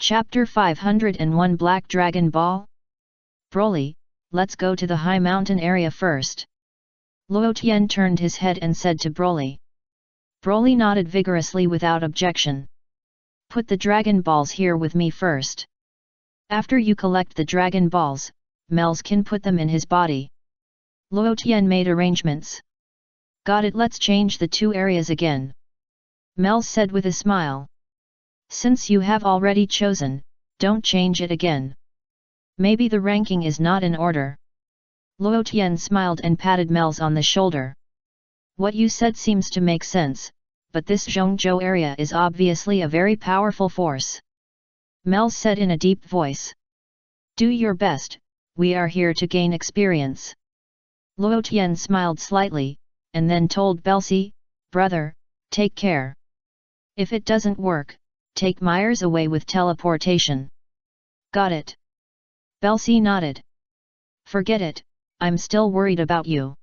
Chapter 501 Black Dragon Ball? Broly, let's go to the high mountain area first. Luo Tian turned his head and said to Broly. Broly nodded vigorously without objection. Put the Dragon Balls here with me first. After you collect the Dragon Balls, Mel's can put them in his body. Luo Tian made arrangements. Got it, let's change the two areas again. Mel said with a smile. Since you have already chosen, don't change it again. Maybe the ranking is not in order. Luo Tian smiled and patted Mel's on the shoulder. What you said seems to make sense, but this Zhongzhou area is obviously a very powerful force. Mel said in a deep voice. Do your best, we are here to gain experience. Luo Tian smiled slightly, and then told Belsi, brother, take care. If it doesn't work, take Myers away with teleportation. Got it. Belsi nodded. Forget it, I'm still worried about you.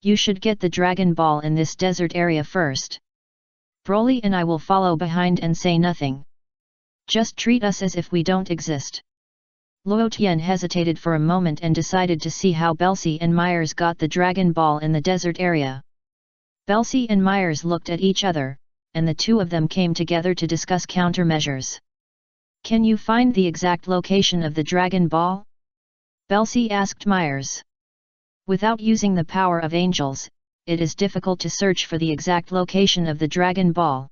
You should get the Dragon Ball in this desert area first. Broly and I will follow behind and say nothing. Just treat us as if we don't exist. Luo Tian hesitated for a moment and decided to see how Belsi and Myers got the Dragon Ball in the desert area. Belsi and Myers looked at each other, and the two of them came together to discuss countermeasures. Can you find the exact location of the Dragon Ball? Belsi asked Myers. Without using the power of angels, it is difficult to search for the exact location of the Dragon Ball.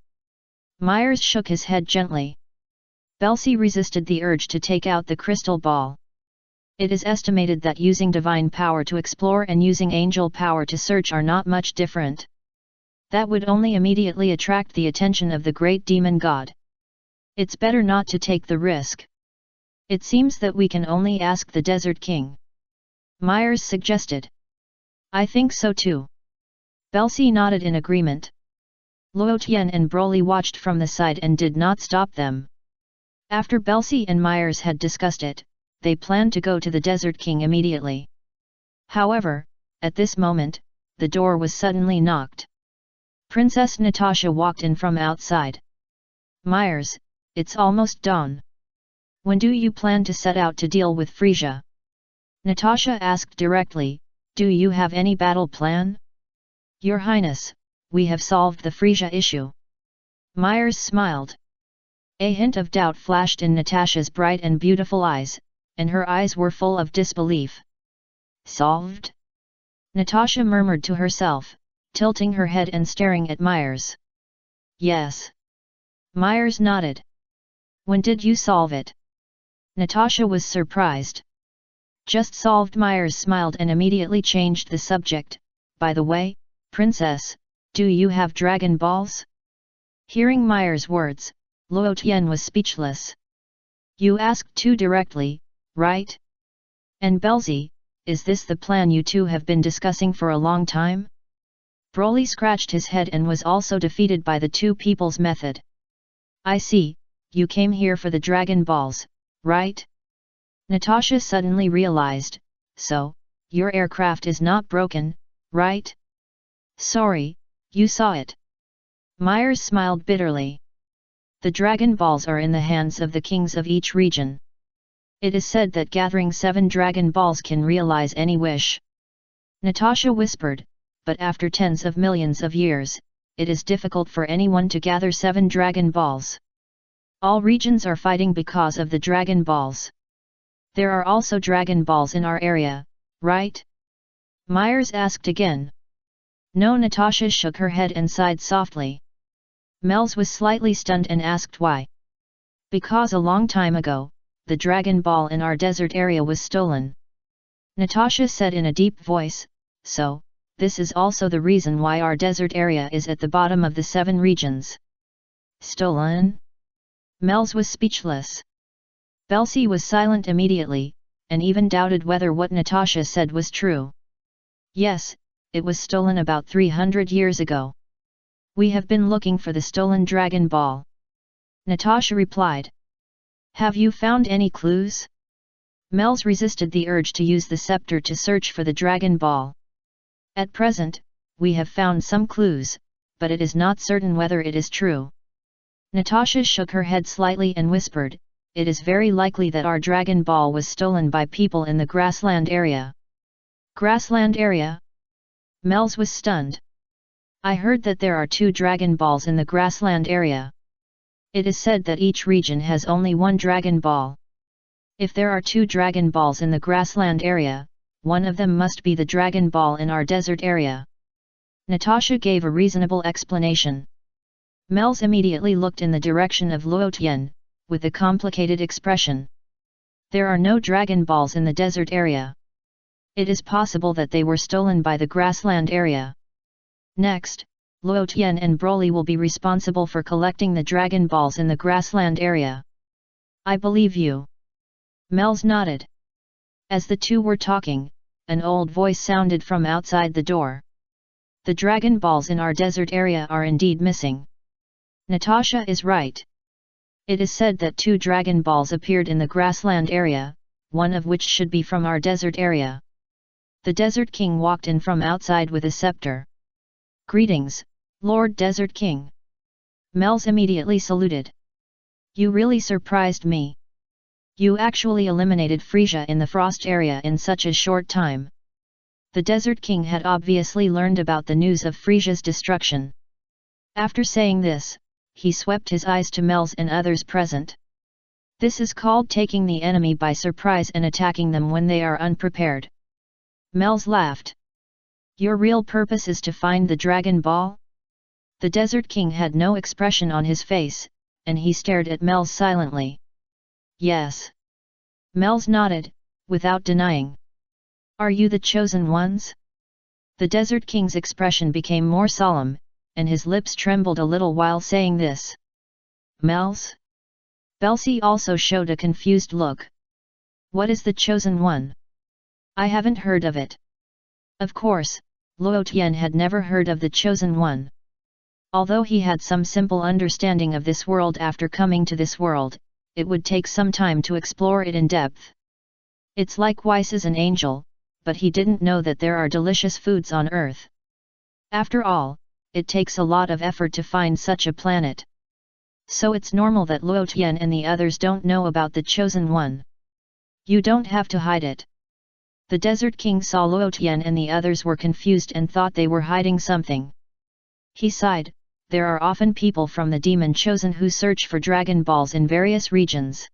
Myers shook his head gently. Belsi resisted the urge to take out the crystal ball. It is estimated that using divine power to explore and using angel power to search are not much different. That would only immediately attract the attention of the great demon god. It's better not to take the risk. It seems that we can only ask the Desert King. Myers suggested. I think so too. Belsi nodded in agreement. Luo Tian and Broly watched from the side and did not stop them. After Belsi and Myers had discussed it, they planned to go to the Desert King immediately. However, at this moment, the door was suddenly knocked. Princess Natasha walked in from outside. Myers, it's almost dawn. When do you plan to set out to deal with Frisia? Natasha asked directly, do you have any battle plan? Your Highness, we have solved the Frisia issue. Myers smiled. A hint of doubt flashed in Natasha's bright and beautiful eyes, and her eyes were full of disbelief. Solved? Natasha murmured to herself, tilting her head and staring at Myers. Yes. Myers nodded. When did you solve it? Natasha was surprised. Just solved. Myers smiled and immediately changed the subject. By the way, Princess, do you have Dragon Balls? Hearing Myers' words, Luo Tian was speechless. You asked too directly, right? And Belsi, is this the plan you two have been discussing for a long time? Broly scratched his head and was also defeated by the two people's method. I see, you came here for the Dragon Balls, right? Natasha suddenly realized, so, your aircraft is not broken, right? Sorry, you saw it. Myers smiled bitterly. The Dragon Balls are in the hands of the kings of each region. It is said that gathering 7 Dragon Balls can realize any wish. Natasha whispered, but after tens of millions of years, it is difficult for anyone to gather 7 Dragon Balls. All regions are fighting because of the Dragon Balls. There are also Dragon Balls in our area, right? Myers asked again. No. Natasha shook her head and sighed softly. Mel's was slightly stunned and asked why. Because a long time ago, the Dragon Ball in our desert area was stolen. Natasha said in a deep voice, so, this is also the reason why our desert area is at the bottom of the 7 regions. Stolen? Mel's was speechless. Belsi was silent immediately, and even doubted whether what Natasha said was true. Yes, it was stolen about 300 years ago. We have been looking for the stolen Dragon Ball. Natasha replied. Have you found any clues? Mel's resisted the urge to use the scepter to search for the Dragon Ball. At present, we have found some clues, but it is not certain whether it is true. Natasha shook her head slightly and whispered, it is very likely that our Dragon Ball was stolen by people in the grassland area. Grassland area? Mels was stunned. I heard that there are 2 Dragon Balls in the grassland area. It is said that each region has only 1 Dragon Ball. If there are 2 Dragon Balls in the grassland area, one of them must be the Dragon Ball in our desert area. Natasha gave a reasonable explanation. Mels immediately looked in the direction of Luo Tian, with a complicated expression. There are no Dragon Balls in the desert area. It is possible that they were stolen by the grassland area. Next, Luo Tian and Broly will be responsible for collecting the Dragon Balls in the grassland area. I believe you. Mels nodded. As the two were talking, an old voice sounded from outside the door. The Dragon Balls in our desert area are indeed missing. Natasha is right. It is said that 2 Dragon Balls appeared in the grassland area, one of which should be from our desert area. The Desert King walked in from outside with a scepter. Greetings, Lord Desert King. Mels immediately saluted. You really surprised me. You actually eliminated Frisia in the frost area in such a short time. The Desert King had obviously learned about the news of Frisia's destruction. After saying this, he swept his eyes to Mels and others present. This is called taking the enemy by surprise and attacking them when they are unprepared. Mels laughed. Your real purpose is to find the Dragon Ball? The Desert King had no expression on his face, and he stared at Mels silently. Yes. Mels nodded, without denying. Are you the chosen ones? The Desert King's expression became more solemn, and his lips trembled a little while saying this. Mels? Belsi also showed a confused look. What is the chosen one? I haven't heard of it. Of course, Luo Tian had never heard of the chosen one. Although he had some simple understanding of this world after coming to this world, it would take some time to explore it in depth. It's like Weiss is an angel, but he didn't know that there are delicious foods on Earth. After all, it takes a lot of effort to find such a planet. So it's normal that Luo Tian and the others don't know about the chosen one. You don't have to hide it. The Desert King saw Luo Tian and the others were confused and thought they were hiding something. He sighed. There are often people from the Demon Chosen who search for Dragon Balls in various regions.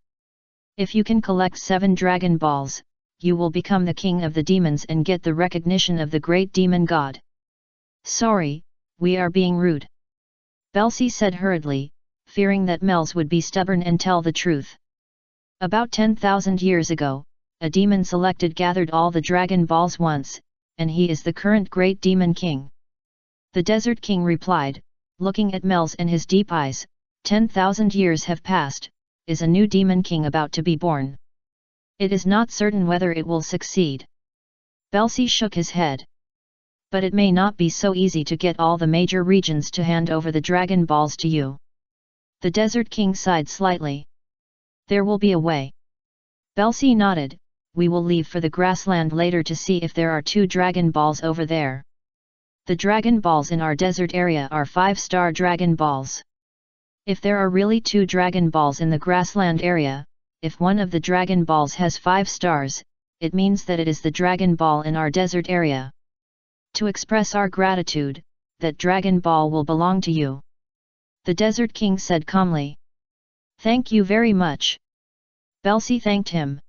If you can collect 7 Dragon Balls, you will become the king of the demons and get the recognition of the great demon god. Sorry, we are being rude. Belsi said hurriedly, fearing that Mels would be stubborn and tell the truth. About 10,000 years ago, a demon selected gathered all the Dragon Balls once, and he is the current great demon king. The Desert King replied, looking at Mels and his deep eyes, 10,000 years have passed, is a new demon king about to be born. It is not certain whether it will succeed. Belsi shook his head. But it may not be so easy to get all the major regions to hand over the Dragon Balls to you. The Desert King sighed slightly. There will be a way. Belsi nodded, we will leave for the grassland later to see if there are 2 Dragon Balls over there. The Dragon Balls in our desert area are 5-star Dragon Balls. If there are really 2 Dragon Balls in the grassland area, if one of the Dragon Balls has 5 stars, it means that it is the Dragon Ball in our desert area. To express our gratitude, that Dragon Ball will belong to you. The Desert King said calmly. Thank you very much. Belsi thanked him.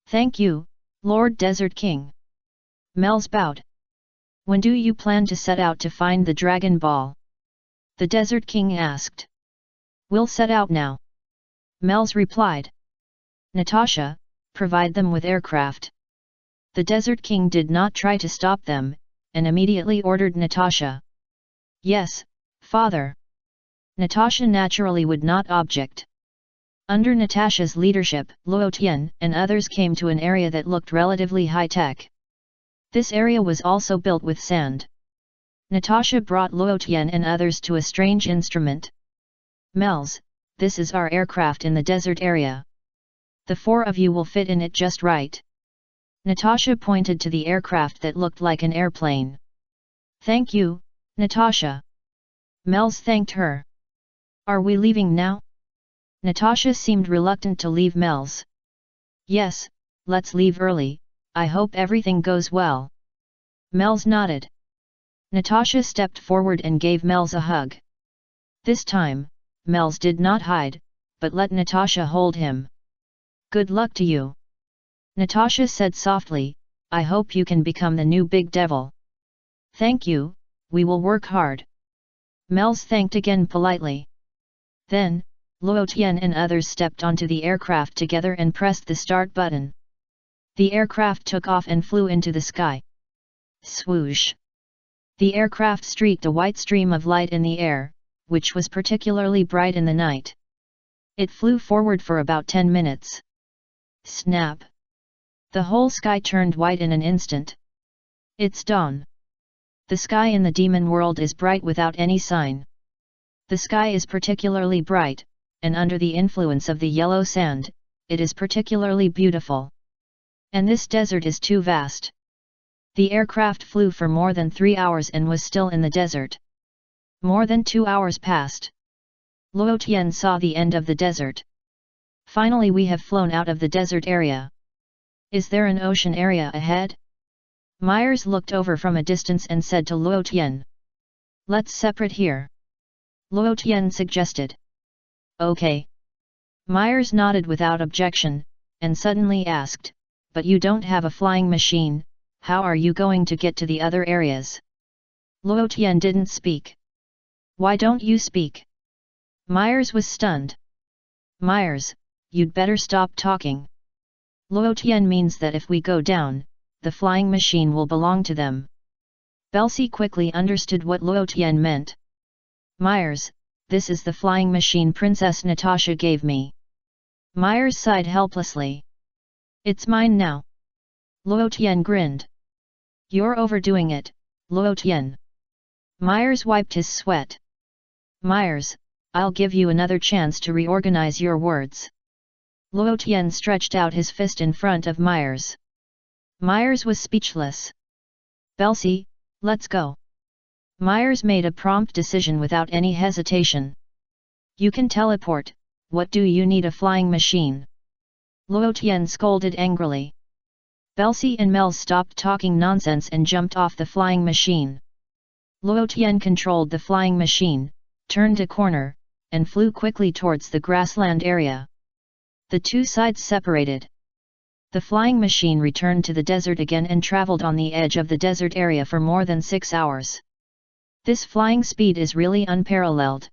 Thank you, Lord Desert King. Mels bowed. When do you plan to set out to find the Dragon Ball? The Desert King asked. We'll set out now. Mels replied. Natasha, provide them with aircraft. The Desert King did not try to stop them, and immediately ordered Natasha. Yes, father. Natasha naturally would not object. Under Natasha's leadership, Luo Tian and others came to an area that looked relatively high-tech. This area was also built with sand. Natasha brought Luo Tian and others to a strange instrument. Mels, this is our aircraft in the desert area. The 4 of you will fit in it just right. Natasha pointed to the aircraft that looked like an airplane. Thank you, Natasha. Mels thanked her. Are we leaving now? Natasha seemed reluctant to leave Mel's. Yes, let's leave early, I hope everything goes well. Mel's nodded. Natasha stepped forward and gave Mel's a hug. This time, Mel's did not hide, but let Natasha hold him. Good luck to you. Natasha said softly, I hope you can become the new big devil. Thank you, we will work hard. Mel's thanked again politely. Then, Luo Tian and others stepped onto the aircraft together and pressed the start button. The aircraft took off and flew into the sky. Swoosh! The aircraft streaked a white stream of light in the air, which was particularly bright in the night. It flew forward for about 10 minutes. Snap! The whole sky turned white in an instant. It's dawn. The sky in the demon world is bright without any sign. The sky is particularly bright, and under the influence of the yellow sand, it is particularly beautiful. And this desert is too vast. The aircraft flew for more than 3 hours and was still in the desert. More than 2 hours passed. Luo Tian saw the end of the desert. Finally we have flown out of the desert area. Is there an ocean area ahead? Myers looked over from a distance and said to Luo Tian. Let's separate here. Luo Tian suggested. Okay. Myers nodded without objection, and suddenly asked, but you don't have a flying machine, how are you going to get to the other areas? Luo Tian didn't speak. Why don't you speak? Myers was stunned. Myers, you'd better stop talking. Luo Tian means that if we go down, the flying machine will belong to them. Belsi quickly understood what Luo Tian meant. Myers, this is the flying machine Princess Natasha gave me. Myers sighed helplessly. It's mine now. Luo Tian grinned. You're overdoing it, Luo Tian. Myers wiped his sweat. Myers, I'll give you another chance to reorganize your words. Luo Tian stretched out his fist in front of Myers. Myers was speechless. Belsi, let's go. Myers made a prompt decision without any hesitation. You can teleport, what do you need a flying machine? Luo Tian scolded angrily. Belsi and Mel stopped talking nonsense and jumped off the flying machine. Luo Tian controlled the flying machine, turned a corner, and flew quickly towards the grassland area. The two sides separated. The flying machine returned to the desert again and traveled on the edge of the desert area for more than 6 hours. This flying speed is really unparalleled.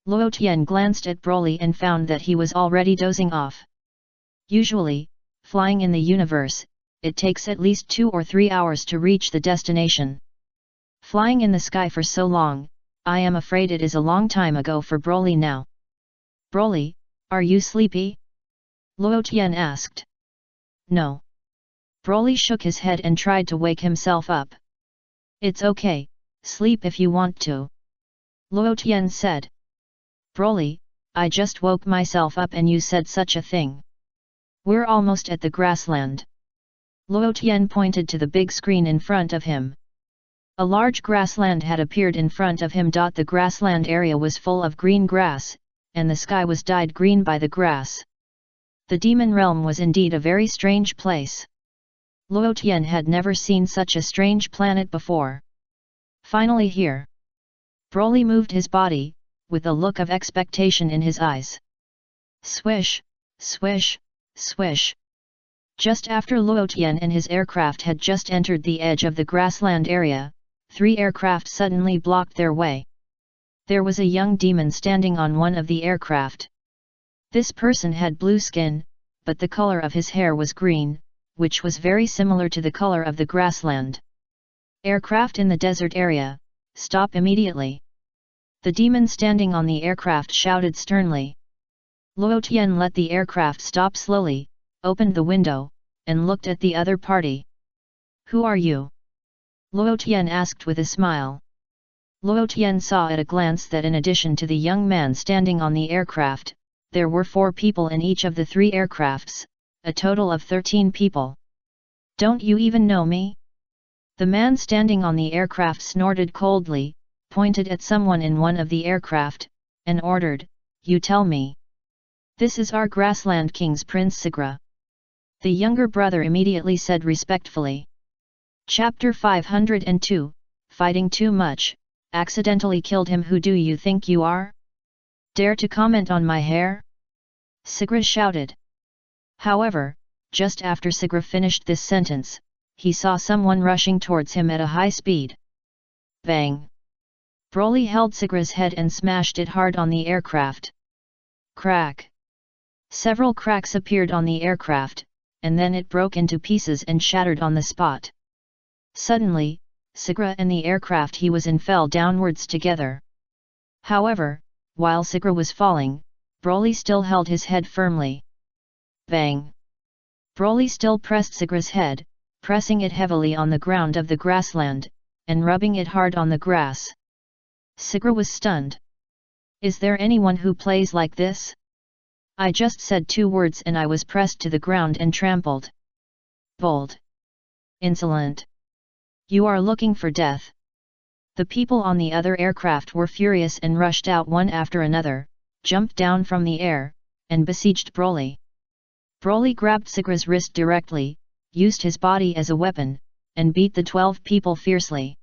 Luo Tian glanced at Broly and found that he was already dozing off. Usually, flying in the universe, it takes at least 2 or 3 hours to reach the destination. Flying in the sky for so long, I am afraid it is a long time ago for Broly now. Broly, are you sleepy? Luo Tian asked. No. Broly shook his head and tried to wake himself up. It's okay, sleep if you want to. Luo Tian said. Broly, I just woke myself up and you said such a thing. We're almost at the grassland. Luo Tian pointed to the big screen in front of him. A large grassland had appeared in front of him. The grassland area was full of green grass, and the sky was dyed green by the grass. The demon realm was indeed a very strange place. Luo Tian had never seen such a strange planet before. Finally here. Broly moved his body, with a look of expectation in his eyes. Swish, swish, swish. Just after Luo Tian and his aircraft had just entered the edge of the grassland area, 3 aircraft suddenly blocked their way. There was a young demon standing on one of the aircraft. This person had blue skin, but the color of his hair was green, which was very similar to the color of the grassland. Aircraft in the desert area, stop immediately. The demon standing on the aircraft shouted sternly. Luo Tian let the aircraft stop slowly, opened the window, and looked at the other party. Who are you? Luo Tian asked with a smile. Luo Tian saw at a glance that in addition to the young man standing on the aircraft, there were 4 people in each of the 3 aircrafts, a total of 13 people. Don't you even know me? The man standing on the aircraft snorted coldly, pointed at someone in one of the aircraft, and ordered, You tell me. This is our grassland king's Prince Sigra. The younger brother immediately said respectfully. Chapter 502, Fighting Too Much, Accidentally Killed Him. Who do you think you are? Dare to comment on my hair? Sigra shouted. However, just after Sigra finished this sentence, he saw someone rushing towards him at a high speed. Bang! Broly held Sigra's head and smashed it hard on the aircraft. Crack! Several cracks appeared on the aircraft, and then it broke into pieces and shattered on the spot. Suddenly, Sigra and the aircraft he was in fell downwards together. However, while Sigra was falling, Broly still held his head firmly. Bang! Broly still pressed Sigra's head, pressing it heavily on the ground of the grassland, and rubbing it hard on the grass. Sigra was stunned. Is there anyone who plays like this? I just said 2 words and I was pressed to the ground and trampled. Bold. Insolent. You are looking for death. The people on the other aircraft were furious and rushed out one after another, jumped down from the air, and besieged Broly. Broly grabbed Sigra's wrist directly, used his body as a weapon, and beat the 12 people fiercely.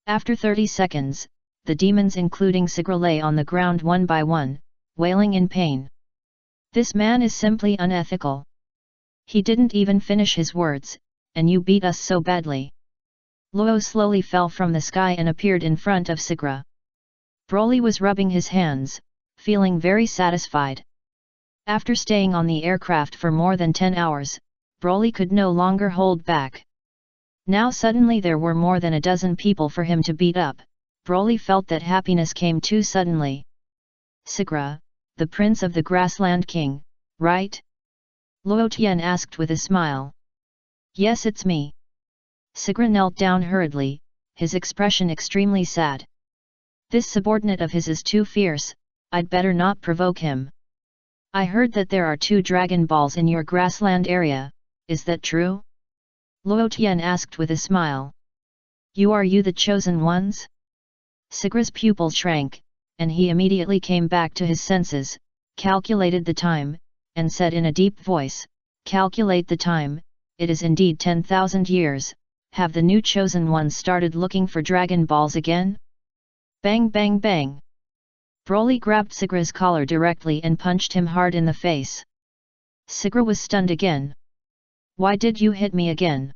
After 30 seconds, the demons including Sigra lay on the ground one by one, wailing in pain. This man is simply unethical. He didn't even finish his words, and you beat us so badly. Luo slowly fell from the sky and appeared in front of Sigra. Broly was rubbing his hands, feeling very satisfied. After staying on the aircraft for more than 10 hours, Broly could no longer hold back. Now suddenly there were more than a dozen people for him to beat up. Broly felt that happiness came too suddenly. Sigra, the prince of the grassland king, right? Luo Tian asked with a smile. Yes, it's me. Sigra knelt down hurriedly, his expression extremely sad. This subordinate of his is too fierce, I'd better not provoke him. I heard that there are 2 Dragon Balls in your grassland area, is that true? Luo Tian asked with a smile. Are you the chosen ones? Sigra's pupils shrank, and he immediately came back to his senses, calculated the time, and said in a deep voice, Calculate the time, it is indeed 10,000 years, have the new chosen ones started looking for Dragon Balls again? Bang bang bang! Broly grabbed Sigra's collar directly and punched him hard in the face. Sigra was stunned again. Why did you hit me again?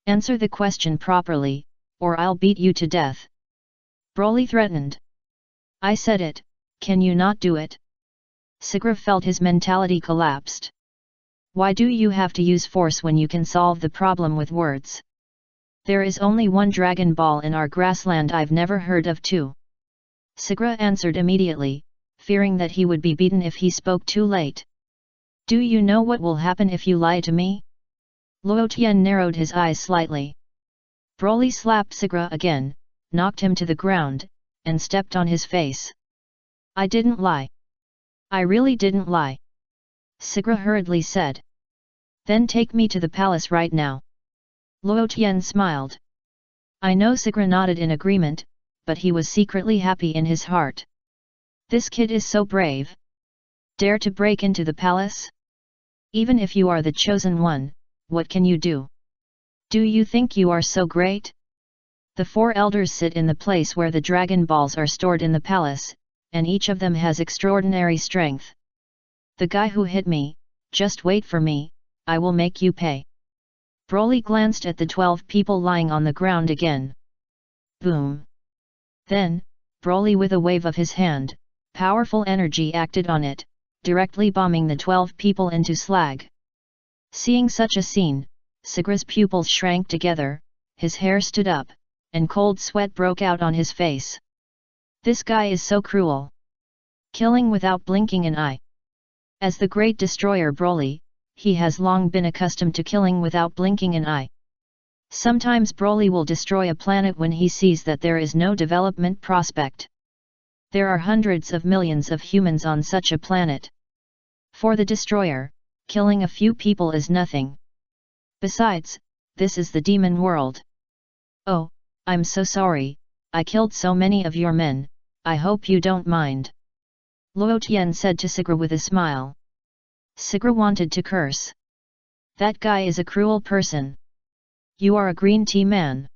Answer the question properly, or I'll beat you to death. Broly threatened. I said it, can you not do it? Sigra felt his mentality collapsed. Why do you have to use force when you can solve the problem with words? There is only 1 Dragon Ball in our grassland, I've never heard of 2. Sigra answered immediately, fearing that he would be beaten if he spoke too late. Do you know what will happen if you lie to me? Luo Tian narrowed his eyes slightly. Broly slapped Sigra again, knocked him to the ground, and stepped on his face. I didn't lie. I really didn't lie. Sigra hurriedly said. Then take me to the palace right now. Luo Tian smiled. I know. Sigra nodded in agreement, but he was secretly happy in his heart. This kid is so brave. Dare to break into the palace? Even if you are the chosen one, what can you do? Do you think you are so great? The 4 elders sit in the place where the Dragon Balls are stored in the palace, and each of them has extraordinary strength. The guy who hit me, just wait for me, I will make you pay. Broly glanced at the 12 people lying on the ground again. Boom! Then, Broly with a wave of his hand, powerful energy acted on it, directly bombing the 12 people into slag. Seeing such a scene, Sigra's pupils shrank together, his hair stood up, and cold sweat broke out on his face. This guy is so cruel. Killing without blinking an eye. As the great destroyer Broly, he has long been accustomed to killing without blinking an eye. Sometimes Broly will destroy a planet when he sees that there is no development prospect. There are hundreds of millions of humans on such a planet. For the destroyer, killing a few people is nothing. Besides, this is the demon world. Oh, I'm so sorry, I killed so many of your men, I hope you don't mind. Luo Tian said to Sigra with a smile. Sigra wanted to curse. That guy is a cruel person. You are a green tea man.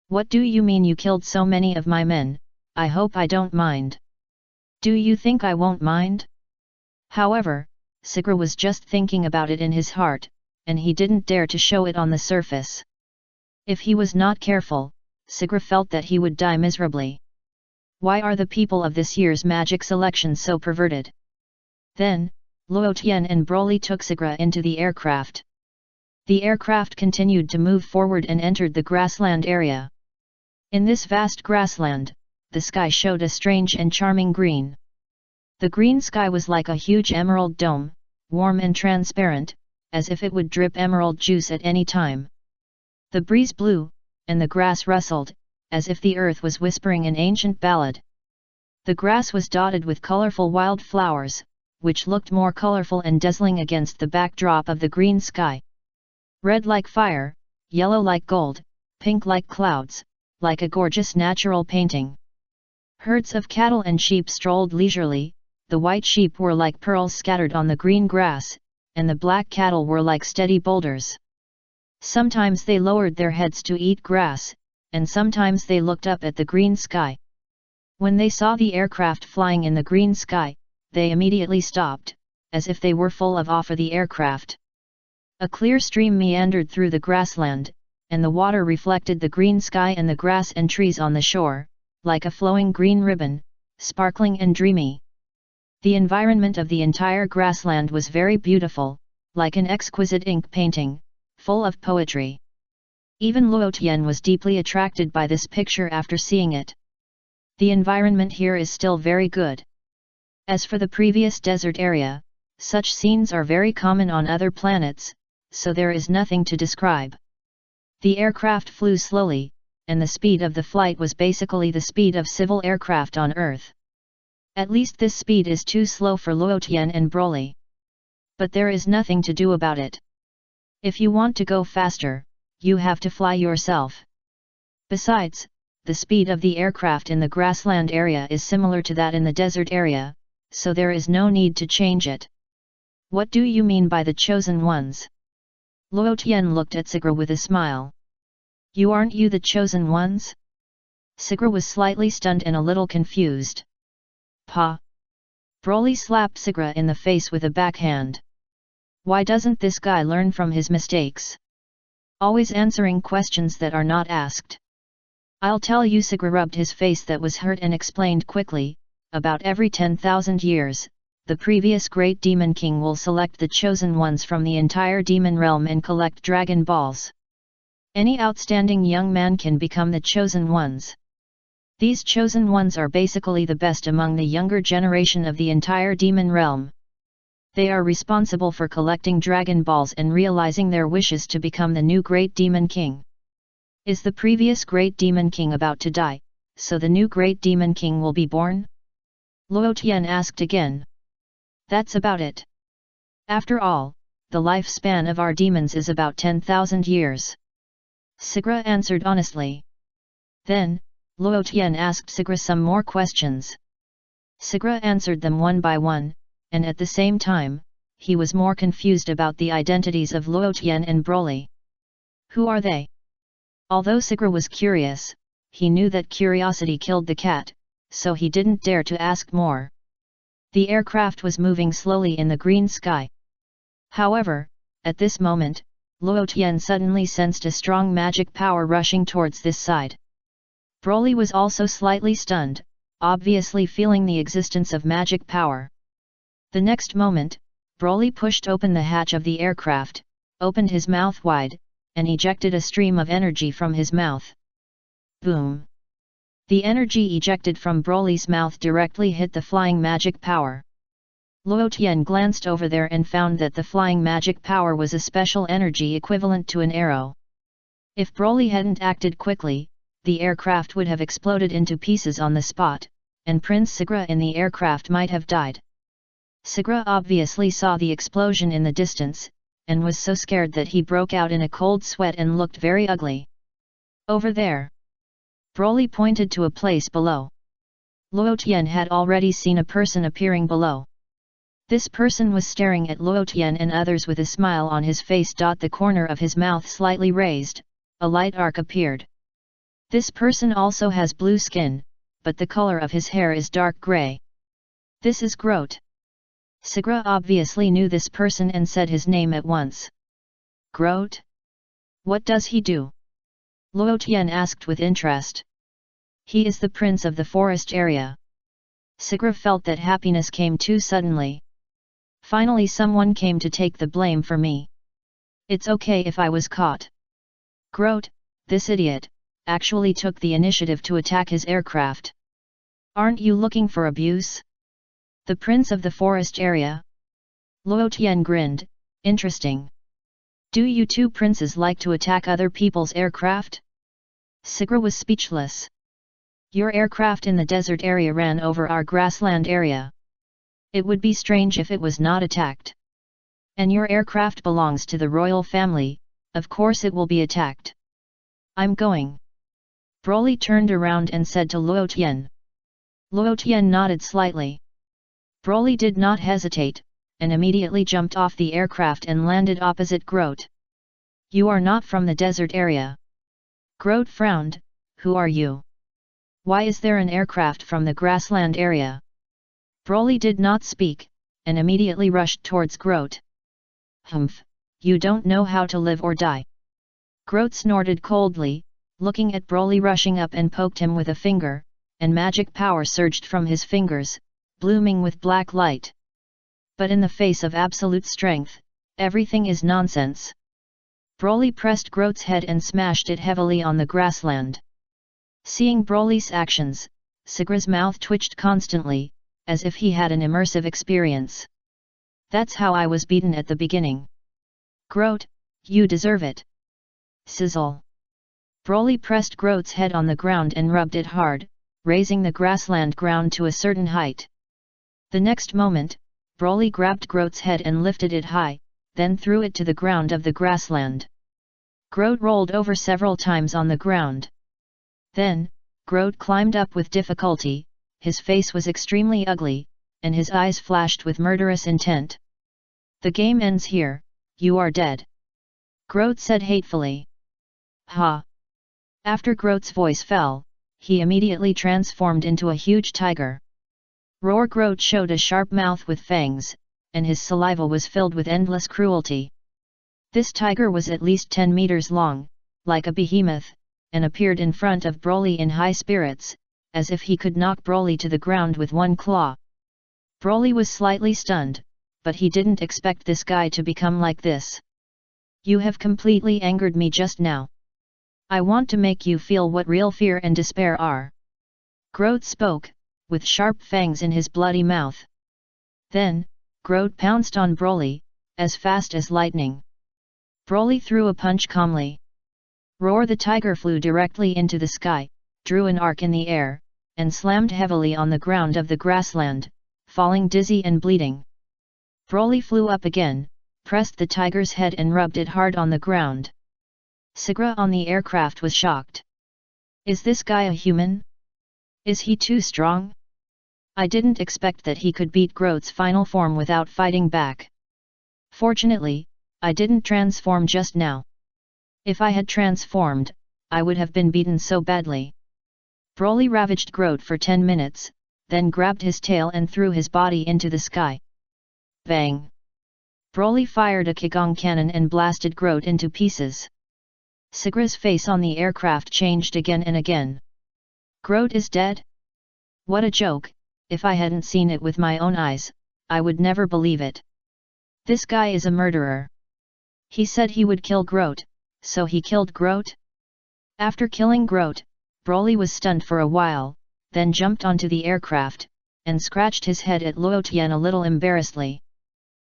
What do you mean you killed so many of my men? I hope I don't mind. Do you think I won't mind? However, Sigra was just thinking about it in his heart, and he didn't dare to show it on the surface. If he was not careful, Sigra felt that he would die miserably. Why are the people of this year's magic selection so perverted? Then, Luo Tian and Broly took Sigra into the aircraft. The aircraft continued to move forward and entered the grassland area. In this vast grassland, the sky showed a strange and charming green. The green sky was like a huge emerald dome, warm and transparent, as if it would drip emerald juice at any time. The breeze blew, and the grass rustled, as if the earth was whispering an ancient ballad. The grass was dotted with colorful wild flowers, which looked more colorful and dazzling against the backdrop of the green sky. Red like fire, yellow like gold, pink like clouds, like a gorgeous natural painting. Herds of cattle and sheep strolled leisurely. The white sheep were like pearls scattered on the green grass, and the black cattle were like steady boulders. Sometimes they lowered their heads to eat grass, and sometimes they looked up at the green sky. When they saw the aircraft flying in the green sky, they immediately stopped, as if they were full of awe for the aircraft. A clear stream meandered through the grassland, and the water reflected the green sky and the grass and trees on the shore, like a flowing green ribbon, sparkling and dreamy. The environment of the entire grassland was very beautiful, like an exquisite ink painting, full of poetry. Even Luo Tian was deeply attracted by this picture after seeing it. The environment here is still very good. As for the previous desert area, such scenes are very common on other planets, so there is nothing to describe. The aircraft flew slowly, and the speed of the flight was basically the speed of civil aircraft on Earth. At least this speed is too slow for Luo Tian and Broly. But there is nothing to do about it. If you want to go faster, you have to fly yourself. Besides, the speed of the aircraft in the grassland area is similar to that in the desert area, so there is no need to change it. What do you mean by the chosen ones? Luo Tian looked at Sigra with a smile. Aren't you the chosen ones? Sigra was slightly stunned and a little confused. Pa! Broly slapped Sigra in the face with a backhand. Why doesn't this guy learn from his mistakes? Always answering questions that are not asked. I'll tell you. Sigra rubbed his face that was hurt and explained quickly, about every 10,000 years, the previous great demon king will select the chosen ones from the entire demon realm and collect Dragon Balls. Any outstanding young man can become the chosen ones. These chosen ones are basically the best among the younger generation of the entire demon realm. They are responsible for collecting Dragon Balls and realizing their wishes to become the new Great Demon King. Is the previous Great Demon King about to die, so the new Great Demon King will be born? Luo Tian asked again. That's about it. After all, the lifespan of our demons is about 10,000 years. Sigra answered honestly. Then, Luo Tian asked Sigra some more questions. Sigra answered them one by one, and at the same time, he was more confused about the identities of Luo Tian and Broly. Who are they? Although Sigra was curious, he knew that curiosity killed the cat, so he didn't dare to ask more. The aircraft was moving slowly in the green sky. However, at this moment, Luo Tian suddenly sensed a strong magic power rushing towards this side. Broly was also slightly stunned, obviously feeling the existence of magic power. The next moment, Broly pushed open the hatch of the aircraft, opened his mouth wide, and ejected a stream of energy from his mouth. Boom! The energy ejected from Broly's mouth directly hit the flying magic power. Luo Tian glanced over there and found that the flying magic power was a special energy equivalent to an arrow. If Broly hadn't acted quickly, the aircraft would have exploded into pieces on the spot, and Prince Sigra in the aircraft might have died. Sigra obviously saw the explosion in the distance, and was so scared that he broke out in a cold sweat and looked very ugly. Over there! Broly pointed to a place below. Luo Tian had already seen a person appearing below. This person was staring at Luo Tian and others with a smile on his face. The corner of his mouth slightly raised, a light arc appeared. This person also has blue skin, but the color of his hair is dark grey. This is Grote. Sigra obviously knew this person and said his name at once. Grote? What does he do? Luo Tian asked with interest. He is the prince of the forest area. Sigra felt that happiness came too suddenly. Finally someone came to take the blame for me. It's okay if I was caught. Grote, this idiot, actually took the initiative to attack his aircraft. Aren't you looking for abuse? The prince of the forest area? Luo Tian grinned, interesting. Do you two princes like to attack other people's aircraft? Sigra was speechless. Your aircraft in the desert area ran over our grassland area. It would be strange if it was not attacked. And your aircraft belongs to the royal family, of course it will be attacked. I'm going. Broly turned around and said to Luo Tian. Luo Tian nodded slightly. Broly did not hesitate, and immediately jumped off the aircraft and landed opposite Grote. You are not from the desert area. Grote frowned, who are you? Why is there an aircraft from the grassland area? Broly did not speak, and immediately rushed towards Grote. Humph, you don't know how to live or die. Grote snorted coldly, looking at Broly rushing up and poked him with a finger, and magic power surged from his fingers, blooming with black light. But in the face of absolute strength, everything is nonsense. Broly pressed Grote's head and smashed it heavily on the grassland. Seeing Broly's actions, Sigra's mouth twitched constantly, as if he had an immersive experience. That's how I was beaten at the beginning. Grote, you deserve it. Sizzle. Broly pressed Grote's head on the ground and rubbed it hard, raising the grassland ground to a certain height. The next moment, Broly grabbed Grote's head and lifted it high, then threw it to the ground of the grassland. Grote rolled over several times on the ground. Then, Grote climbed up with difficulty, his face was extremely ugly, and his eyes flashed with murderous intent. The game ends here, you are dead. Grote said hatefully. Ha! After Grote's voice fell, he immediately transformed into a huge tiger. Roar! Grote showed a sharp mouth with fangs, and his saliva was filled with endless cruelty. This tiger was at least 10 meters long, like a behemoth, and appeared in front of Broly in high spirits, as if he could knock Broly to the ground with one claw. Broly was slightly stunned, but he didn't expect this guy to become like this. You have completely angered me just now. I want to make you feel what real fear and despair are. Grote spoke, with sharp fangs in his bloody mouth. Then, Grote pounced on Broly, as fast as lightning. Broly threw a punch calmly. Roar! The tiger flew directly into the sky, drew an arc in the air, and slammed heavily on the ground of the grassland, falling dizzy and bleeding. Broly flew up again, pressed the tiger's head and rubbed it hard on the ground. Sigra on the aircraft was shocked. Is this guy a human? Is he too strong? I didn't expect that he could beat Grote's final form without fighting back. Fortunately, I didn't transform just now. If I had transformed, I would have been beaten so badly. Broly ravaged Grote for 10 minutes, then grabbed his tail and threw his body into the sky. Bang! Broly fired a Qigong cannon and blasted Grote into pieces. Sigra's face on the aircraft changed again and again. Grote is dead? What a joke! If I hadn't seen it with my own eyes, I would never believe it. This guy is a murderer. He said he would kill Grote, so he killed Grote? After killing Grote, Broly was stunned for a while, then jumped onto the aircraft, and scratched his head at Luo Tian a little embarrassedly.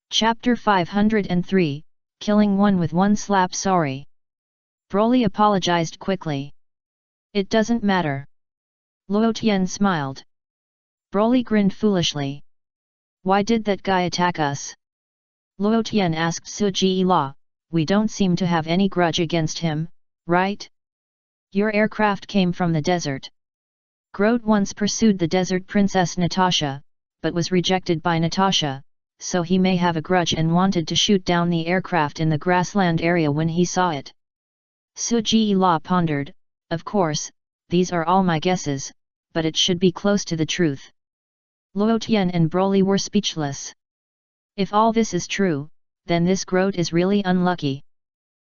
Chapter 503, Killing One with One Slap. Sorry. Broly apologized quickly. It doesn't matter. Luo Tian smiled. Broly grinned foolishly. Why did that guy attack us? Luo Tian asked Suji La. We don't seem to have any grudge against him, right? Your aircraft came from the desert. Grote once pursued the desert princess Natasha, but was rejected by Natasha, so he may have a grudge and wanted to shoot down the aircraft in the grassland area when he saw it. Suji La pondered, of course, these are all my guesses, but it should be close to the truth. Luo Tian and Broly were speechless. If all this is true, then this Grote is really unlucky.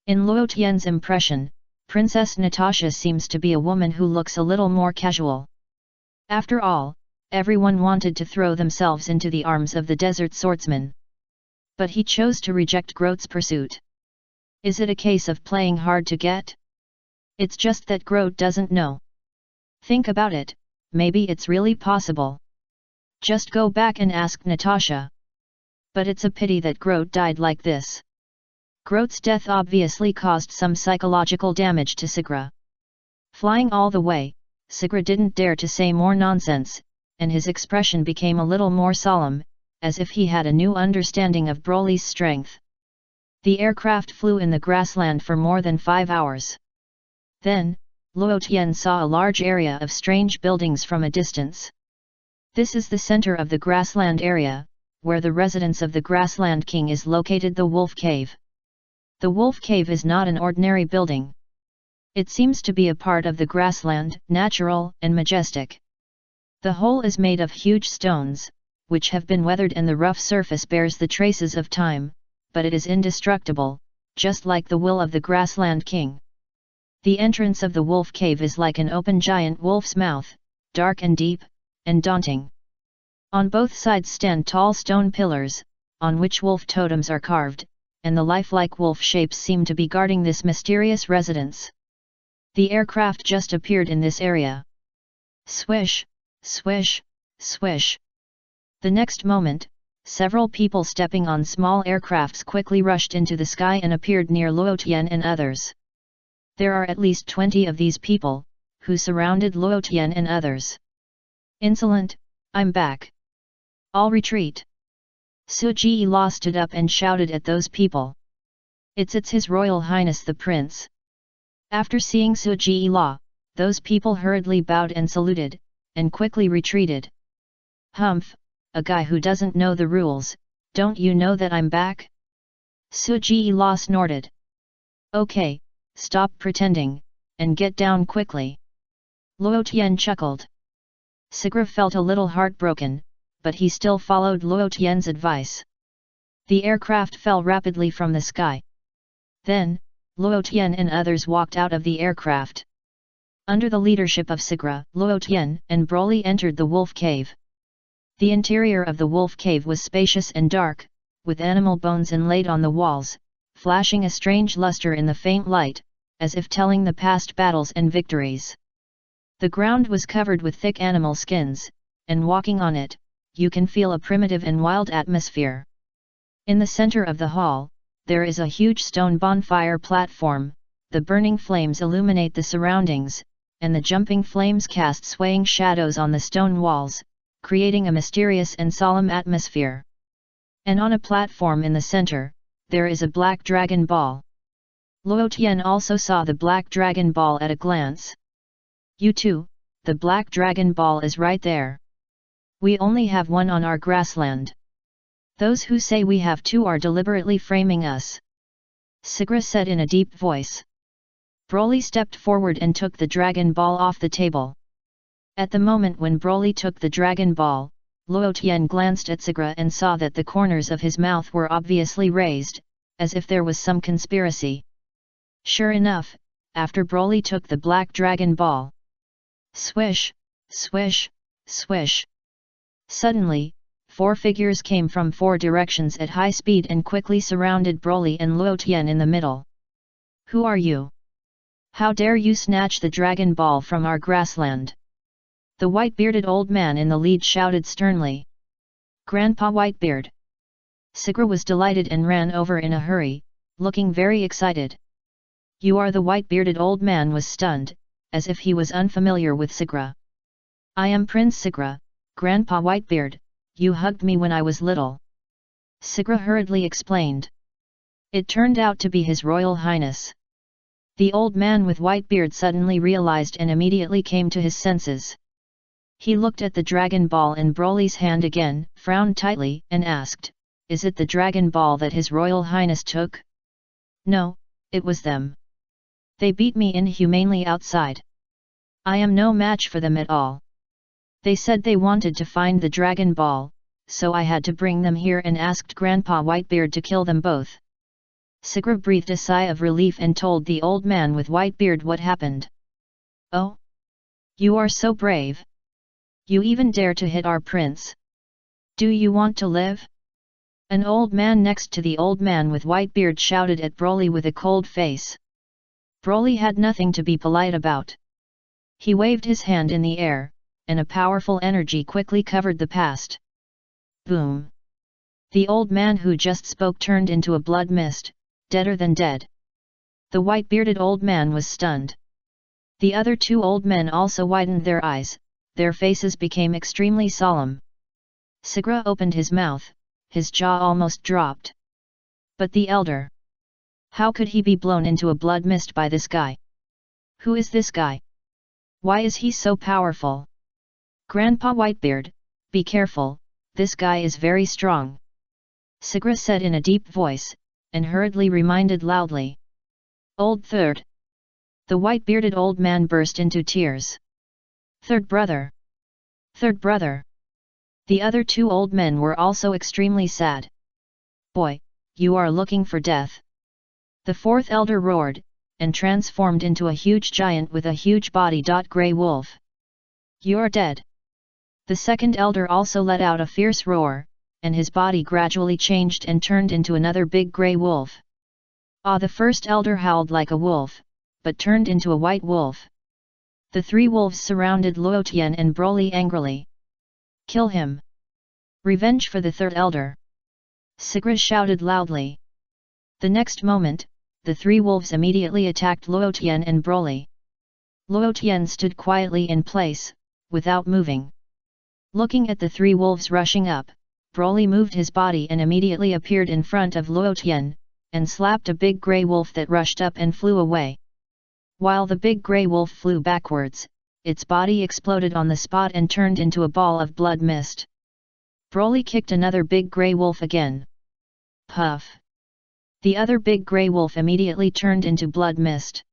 In Luo Tian's impression, Princess Natasha seems to be a woman who looks a little more casual. After all, everyone wanted to throw themselves into the arms of the desert swordsman. But he chose to reject Grote's pursuit. Is it a case of playing hard to get? It's just that Grote doesn't know. Think about it, maybe it's really possible. Just go back and ask Natasha. But it's a pity that Grote died like this. Grote's death obviously caused some psychological damage to Sigra. Flying all the way, Sigra didn't dare to say more nonsense, and his expression became a little more solemn, as if he had a new understanding of Broly's strength. The aircraft flew in the grassland for more than 5 hours. Then, Luo Tian saw a large area of strange buildings from a distance. This is the center of the grassland area, where the residence of the Grassland King is located, the Wolf Cave. The Wolf Cave is not an ordinary building. It seems to be a part of the grassland, natural and majestic. The whole is made of huge stones, which have been weathered, and the rough surface bears the traces of time, but it is indestructible, just like the will of the Grassland King. The entrance of the Wolf Cave is like an open giant wolf's mouth, dark and deep, and daunting. On both sides stand tall stone pillars, on which wolf totems are carved, and the lifelike wolf shapes seem to be guarding this mysterious residence. The aircraft just appeared in this area. Swish, swish, swish. The next moment, several people stepping on small aircrafts quickly rushed into the sky and appeared near Luo Tian and others. There are at least 20 of these people, who surrounded Luo Tian and others. Insolent, I'm back. All retreat. Suji La stood up and shouted at those people. It's His Royal Highness the Prince. After seeing Suji La, those people hurriedly bowed and saluted, and quickly retreated. Humph, a guy who doesn't know the rules, don't you know that I'm back? Suji La snorted. Okay, stop pretending, and get down quickly. Luo Tian chuckled. Sigra felt a little heartbroken, but he still followed Luo Tian's advice. The aircraft fell rapidly from the sky. Then, Luo Tian and others walked out of the aircraft. Under the leadership of Sigra, Luo Tian and Broly entered the Wolf Cave. The interior of the Wolf Cave was spacious and dark, with animal bones inlaid on the walls, flashing a strange luster in the faint light, as if telling the past battles and victories. The ground was covered with thick animal skins, and walking on it, you can feel a primitive and wild atmosphere. In the center of the hall, there is a huge stone bonfire platform, the burning flames illuminate the surroundings, and the jumping flames cast swaying shadows on the stone walls, creating a mysterious and solemn atmosphere. And on a platform in the center, there is a black dragon ball. Luo Tian also saw the black dragon ball at a glance. You too, the black dragon ball is right there. We only have one on our grassland. Those who say we have two are deliberately framing us. Sigra said in a deep voice. Broly stepped forward and took the dragon ball off the table. At the moment when Broly took the dragon ball, Luo Tian glanced at Sigra and saw that the corners of his mouth were obviously raised, as if there was some conspiracy. Sure enough, after Broly took the black dragon ball. Swish, swish, swish. Suddenly, 4 figures came from 4 directions at high speed and quickly surrounded Broly and Luo Tian in the middle. Who are you? How dare you snatch the dragon ball from our grassland? The white-bearded old man in the lead shouted sternly. Grandpa Whitebeard. Sigra was delighted and ran over in a hurry, looking very excited. You are the white-bearded old man was stunned, as if he was unfamiliar with Sigra. I am Prince Sigra, Grandpa Whitebeard. You hugged me when I was little. Sigra hurriedly explained. It turned out to be His Royal Highness. The old man with white beard suddenly realized and immediately came to his senses. He looked at the Dragon Ball in Broly's hand again, frowned tightly, and asked, "Is it the Dragon Ball that His Royal Highness took?" "No, it was them. They beat me inhumanely outside. I am no match for them at all. They said they wanted to find the Dragon Ball, so I had to bring them here and asked Grandpa Whitebeard to kill them both." Sakura breathed a sigh of relief and told the old man with white beard what happened. "Oh? You are so brave. You even dare to hit our prince. Do you want to live?" An old man next to the old man with white beard shouted at Broly with a cold face. Broly had nothing to be polite about. He waved his hand in the air, and a powerful energy quickly covered the past. Boom! The old man who just spoke turned into a blood mist, deader than dead. The white-bearded old man was stunned. The other two old men also widened their eyes, their faces became extremely solemn. Sakura opened his mouth, his jaw almost dropped. But the elder... How could he be blown into a blood mist by this guy? Who is this guy? Why is he so powerful? Grandpa Whitebeard, be careful, this guy is very strong. Sakura said in a deep voice, and hurriedly reminded loudly. Old third. The white-bearded old man burst into tears. Third brother. Third brother. The other two old men were also extremely sad. Boy, you are looking for death. The fourth elder roared, and transformed into a huge giant with a huge body. Grey Wolf. You're dead. The second elder also let out a fierce roar, and his body gradually changed and turned into another big grey wolf. The first elder howled like a wolf, but turned into a white wolf. The three wolves surrounded Luo Tian and Broly angrily. Kill him! Revenge for the third elder! Sakura shouted loudly. The next moment, the three wolves immediately attacked Luo Tian and Broly. Luo Tian stood quietly in place, without moving. Looking at the three wolves rushing up, Broly moved his body and immediately appeared in front of Luo Tian, and slapped a big grey wolf that rushed up and flew away. While the big grey wolf flew backwards, its body exploded on the spot and turned into a ball of blood mist. Broly kicked another big grey wolf again. Puff! The other big grey wolf immediately turned into blood mist.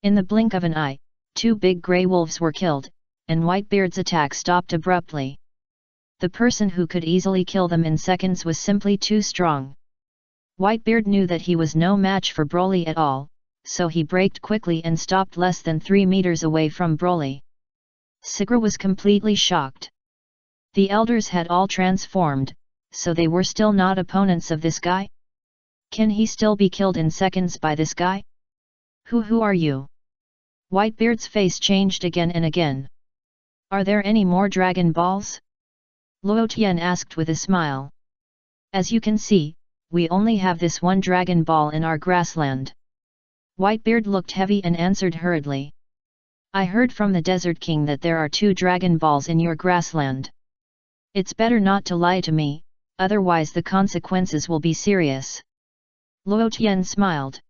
In the blink of an eye, two big grey wolves were killed, and Whitebeard's attack stopped abruptly. The person who could easily kill them in seconds was simply too strong. Whitebeard knew that he was no match for Broly at all, so he braked quickly and stopped less than 3 meters away from Broly. Sakura was completely shocked. The elders had all transformed, so they were still not opponents of this guy? Can he still be killed in seconds by this guy? Who are you? Whitebeard's face changed again and again. Are there any more Dragon Balls? Luo Tian asked with a smile. As you can see, we only have this one Dragon Ball in our grassland. Whitebeard looked heavy and answered hurriedly. I heard from the Desert King that there are 2 Dragon Balls in your grassland. It's better not to lie to me, otherwise the consequences will be serious. Luo Tian smiled.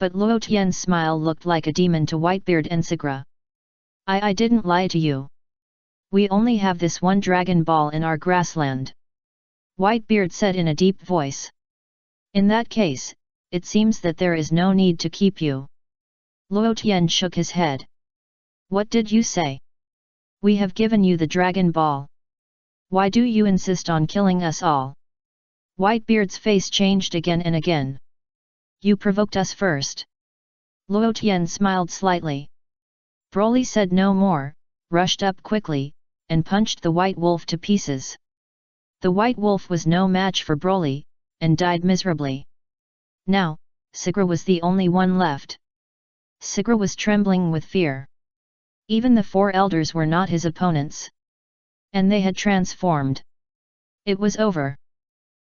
But Luo Tian's smile looked like a demon to Whitebeard and Sakura. I didn't lie to you. We only have this one Dragon Ball in our grassland. Whitebeard said in a deep voice. In that case, it seems that there is no need to keep you. Luo Tian shook his head. What did you say? We have given you the Dragon Ball. Why do you insist on killing us all? Whitebeard's face changed again and again. You provoked us first. Luo Tian smiled slightly. Broly said no more, rushed up quickly, and punched the white wolf to pieces. The white wolf was no match for Broly, and died miserably. Now, Sakura was the only one left. Sakura was trembling with fear. Even the 4 elders were not his opponents. And they had transformed. It was over.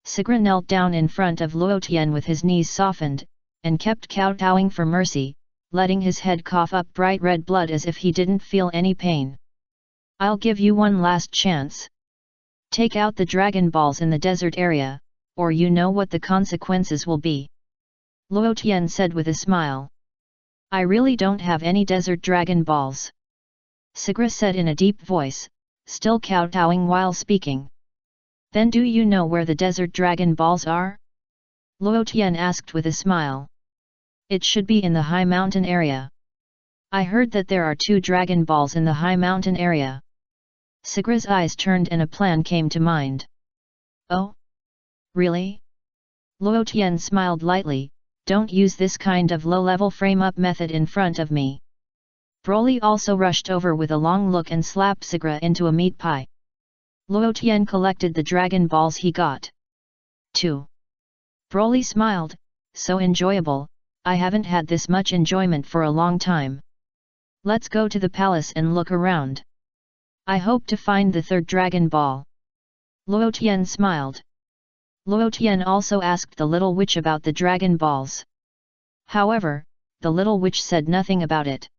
Sakura knelt down in front of Luo Tian with his knees softened, and kept kowtowing for mercy, letting his head cough up bright red blood as if he didn't feel any pain. I'll give you one last chance. Take out the Dragon Balls in the desert area, or you know what the consequences will be. Luo Tian said with a smile. I really don't have any desert Dragon Balls. Sigra said in a deep voice, still kowtowing while speaking. Then do you know where the desert dragon balls are? Luo Tian asked with a smile. It should be in the high mountain area. I heard that there are 2 dragon balls in the high mountain area. Sigra's eyes turned and a plan came to mind. Oh? Really? Luo Tian smiled lightly, don't use this kind of low-level frame-up method in front of me. Broly also rushed over with a long look and slapped Sigra into a meat pie. Luo Tian collected the dragon balls he got. 2. Broly smiled, so enjoyable, I haven't had this much enjoyment for a long time. Let's go to the palace and look around. I hope to find the 3rd dragon ball. Luo Tian smiled. Luo Tian also asked the little witch about the dragon balls. However, the little witch said nothing about it.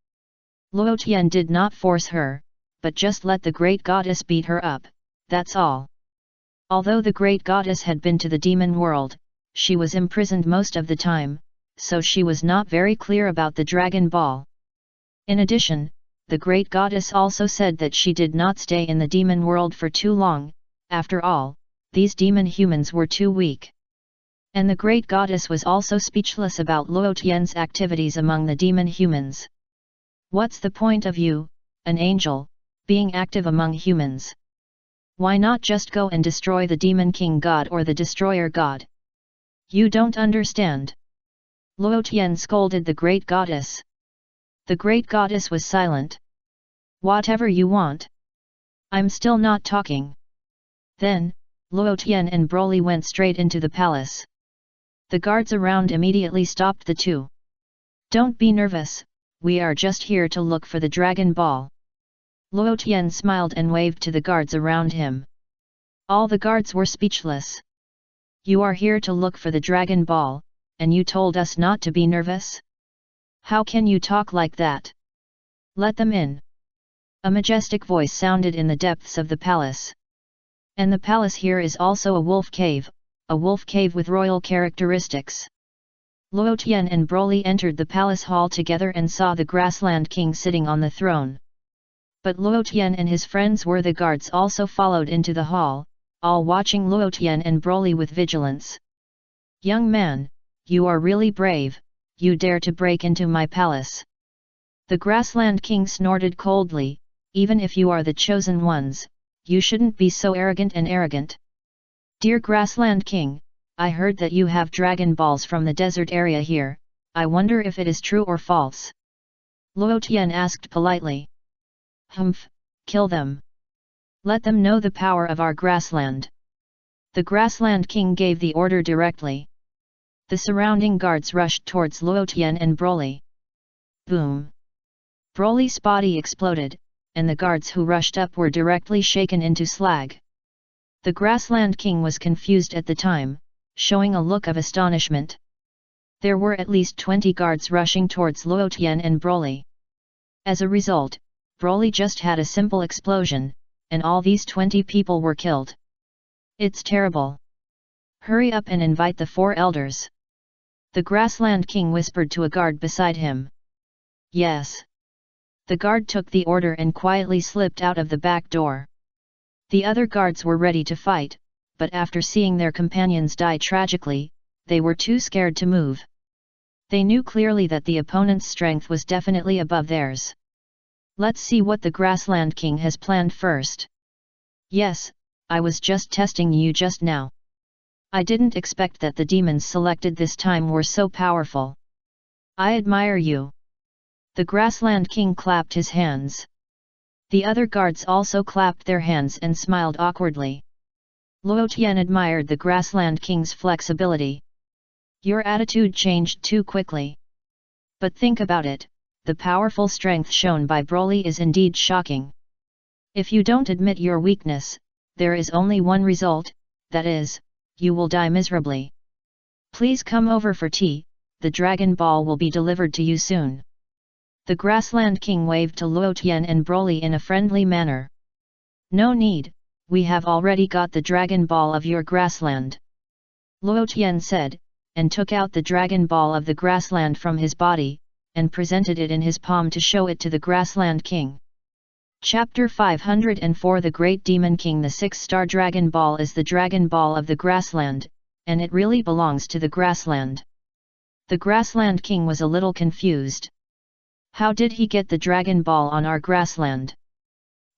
Luo Tian did not force her, but just let the great goddess beat her up, that's all. Although the great goddess had been to the demon world, she was imprisoned most of the time, so she was not very clear about the dragon ball. In addition, the great goddess also said that she did not stay in the demon world for too long, after all, these demon humans were too weak. And the great goddess was also speechless about Luo Tian's activities among the demon humans. What's the point of you, an angel, being active among humans? Why not just go and destroy the demon king god or the destroyer god? You don't understand. Luo Tian scolded the great goddess. The great goddess was silent. Whatever you want. I'm still not talking. Then, Luo Tian and Broly went straight into the palace. The guards around immediately stopped the 2. Don't be nervous, we are just here to look for the dragon ball. Luo Tian smiled and waved to the guards around him. All the guards were speechless. You are here to look for the dragon ball, and you told us not to be nervous? How can you talk like that? Let them in. A majestic voice sounded in the depths of the palace. And the palace here is also a wolf cave with royal characteristics. Luo Tian and Broly entered the palace hall together and saw the Grassland King sitting on the throne. But Luo Tian and his friends were the guards also followed into the hall, all watching Luo Tian and Broly with vigilance. Young man, you are really brave, you dare to break into my palace. The Grassland King snorted coldly, even if you are the chosen ones, you shouldn't be so arrogant. Dear Grassland King, I heard that you have dragon balls from the desert area here, I wonder if it is true or false. Luo Tian asked politely. Humph, kill them. Let them know the power of our grassland. The Grassland King gave the order directly. The surrounding guards rushed towards Luo Tian and Broly. Boom! Broly's body exploded, and the guards who rushed up were directly shaken into slag. The Grassland King was confused at the time, showing a look of astonishment. There were at least 20 guards rushing towards Luo Tian and Broly. As a result, Broly just had a simple explosion, and all these 20 people were killed. It's terrible. Hurry up and invite the 4 elders. The Grassland King whispered to a guard beside him. Yes. The guard took the order and quietly slipped out of the back door. The other guards were ready to fight, but after seeing their companions die tragically, they were too scared to move. They knew clearly that the opponent's strength was definitely above theirs. Let's see what the Grassland King has planned first. Yes, I was just testing you just now. I didn't expect that the demons selected this time were so powerful. I admire you. The Grassland King clapped his hands. The other guards also clapped their hands and smiled awkwardly. Luo Tian admired the Grassland King's flexibility. Your attitude changed too quickly. But think about it, the powerful strength shown by Broly is indeed shocking. If you don't admit your weakness, there is only one result, that is, you will die miserably. Please come over for tea, the Dragon Ball will be delivered to you soon. The Grassland King waved to Luo Tian and Broly in a friendly manner. No need, we have already got the Dragon Ball of your grassland. Luo Tian said, and took out the Dragon Ball of the grassland from his body, and presented it in his palm to show it to the Grassland King. Chapter 504 The Great Demon King. The 6-star Dragon Ball is the Dragon Ball of the Grassland, and it really belongs to the Grassland. The Grassland King was a little confused. How did he get the Dragon Ball on our Grassland?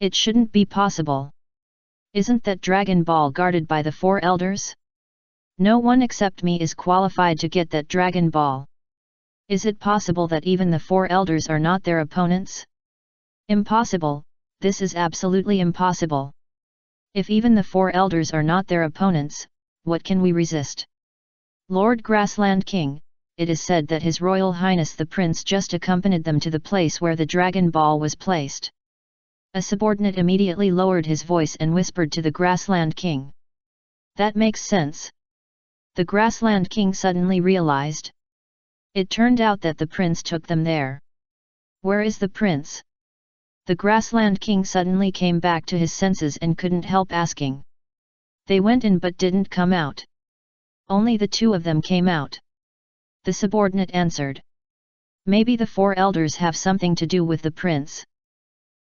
It shouldn't be possible. Isn't that Dragon Ball guarded by the 4 elders? No one except me is qualified to get that Dragon Ball. Is it possible that even the 4 elders are not their opponents? Impossible. This is absolutely impossible. If even the 4 elders are not their opponents, what can we resist? Lord Grassland King, it is said that His Royal Highness the Prince just accompanied them to the place where the Dragon Ball was placed. A subordinate immediately lowered his voice and whispered to the Grassland King. That makes sense. The Grassland King suddenly realized. It turned out that the prince took them there. Where is the prince? The Grassland King suddenly came back to his senses and couldn't help asking. They went in but didn't come out. Only the 2 of them came out. The subordinate answered. Maybe the 4 elders have something to do with the prince.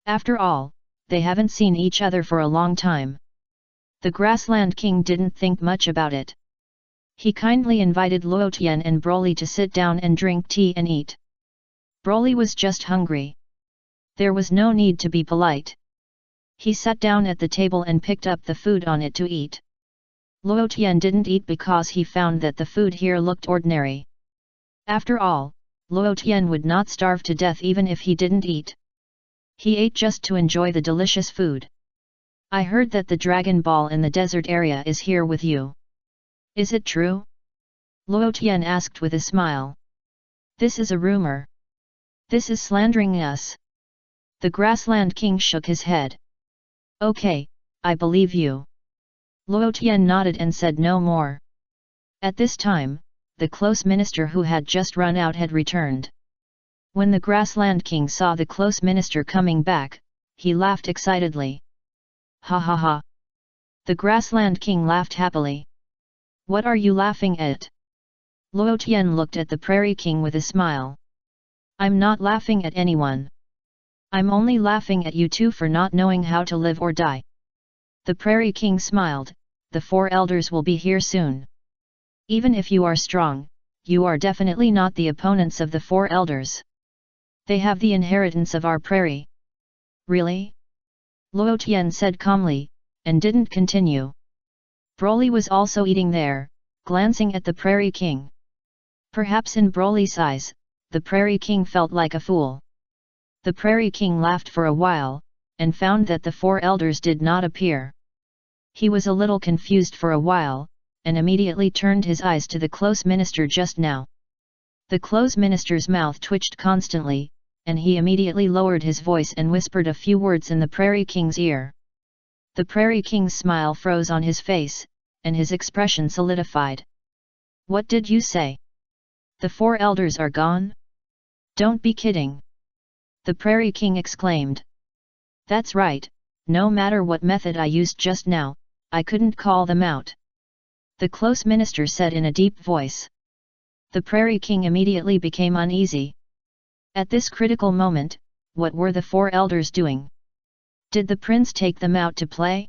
After all, they haven't seen each other for a long time. The Grassland King didn't think much about it. He kindly invited Luotian and Broly to sit down and drink tea and eat. Broly was just hungry. There was no need to be polite. He sat down at the table and picked up the food on it to eat. Luotian didn't eat because he found that the food here looked ordinary. After all, Luotian would not starve to death even if he didn't eat. He ate just to enjoy the delicious food. I heard that the Dragon Ball in the desert area is here with you. Is it true? Luotian asked with a smile. This is a rumor. This is slandering us. The Grassland King shook his head. Okay, I believe you. Luotian nodded and said no more. At this time, the close minister who had just run out had returned. When the Grassland King saw the close minister coming back, he laughed excitedly. Ha ha ha. The Grassland King laughed happily. What are you laughing at? Luotian looked at the Prairie King with a smile. I'm not laughing at anyone. I'm only laughing at you 2 for not knowing how to live or die. The Prairie King smiled. The 4 elders will be here soon. Even if you are strong, you are definitely not the opponents of the 4 elders. They have the inheritance of our prairie. Really? Luotian said calmly, and didn't continue. Broly was also eating there, glancing at the Prairie King. Perhaps in Broly's eyes, the Prairie King felt like a fool. The Prairie King laughed for a while, and found that the 4 elders did not appear. He was a little confused for a while, and immediately turned his eyes to the close minister just now. The close minister's mouth twitched constantly, and he immediately lowered his voice and whispered a few words in the Prairie King's ear. The Prairie King's smile froze on his face, and his expression solidified. What did you say? The 4 elders are gone? Don't be kidding. The Prairie King exclaimed. That's right, no matter what method I used just now, I couldn't call them out. The close minister said in a deep voice. The Prairie King immediately became uneasy. At this critical moment, what were the 4 elders doing? Did the prince take them out to play?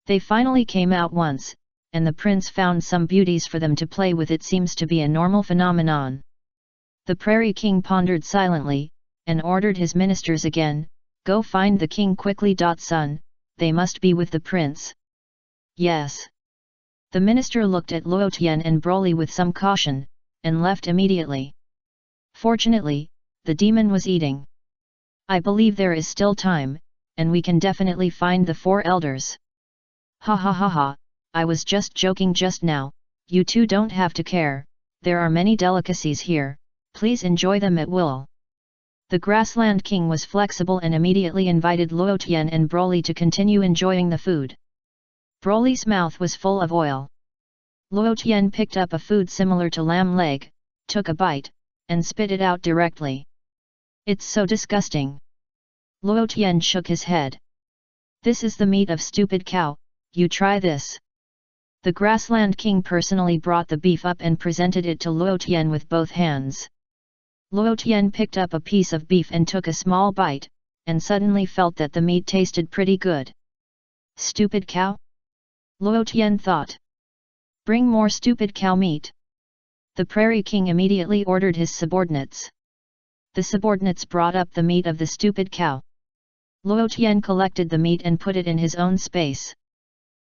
They finally came out once, and the prince found some beauties for them to play with. It seems to be a normal phenomenon. The Prairie King pondered silently, and ordered his ministers again, go find the king quickly. Son, they must be with the prince. Yes. The minister looked at Luotian and Broly with some caution, and left immediately. Fortunately, the demon was eating. I believe there is still time, and we can definitely find the 4 elders. Ha ha ha ha, I was just joking just now, you 2 don't have to care, there are many delicacies here, please enjoy them at will. The Grassland King was flexible and immediately invited Luotian and Broly to continue enjoying the food. Broly's mouth was full of oil. Luotian picked up a food similar to lamb leg, took a bite, and spit it out directly. It's so disgusting. Luotian shook his head. This is the meat of stupid cow, you try this. The Grassland King personally brought the beef up and presented it to Luotian with both hands. Luotian picked up a piece of beef and took a small bite, and suddenly felt that the meat tasted pretty good. Stupid cow? Luo Tian thought. Bring more stupid cow meat. The Prairie King immediately ordered his subordinates. The subordinates brought up the meat of the stupid cow. Luo Tian collected the meat and put it in his own space.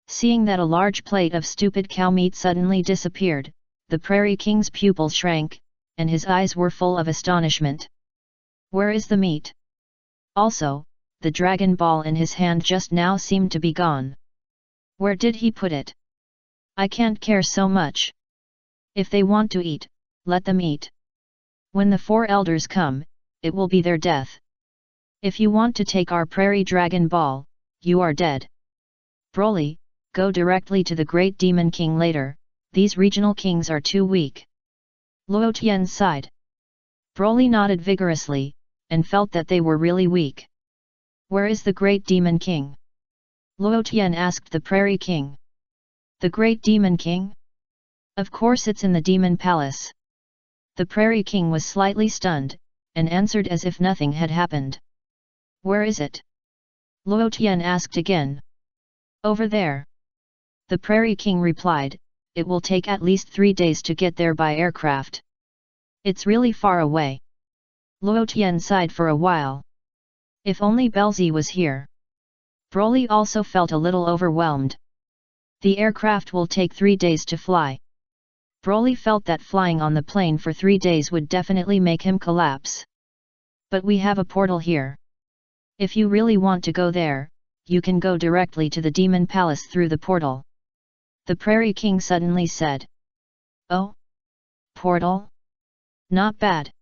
Seeing that a large plate of stupid cow meat suddenly disappeared, the Prairie King's pupils shrank, and his eyes were full of astonishment. Where is the meat? Also, the dragon ball in his hand just now seemed to be gone. Where did he put it? I can't care so much. If they want to eat, let them eat. When the 4 elders come, it will be their death. If you want to take our prairie dragon ball, you are dead. Broly, go directly to the great demon king later, these regional kings are too weak. Luo Tian sighed. Broly nodded vigorously, and felt that they were really weak. Where is the great demon king? Luo Tian asked the Prairie King. The great demon king? Of course it's in the demon palace. The Prairie King was slightly stunned, and answered as if nothing had happened. Where is it? Luo Tian asked again. Over there. The Prairie King replied, it will take at least 3 days to get there by aircraft. It's really far away. Luo Tian sighed for a while. If only Belzi was here. Broly also felt a little overwhelmed. The aircraft will take 3 days to fly. Broly felt that flying on the plane for 3 days would definitely make him collapse. But we have a portal here. If you really want to go there, you can go directly to the Demon Palace through the portal. The Prairie King suddenly said. Oh? Portal? Not bad.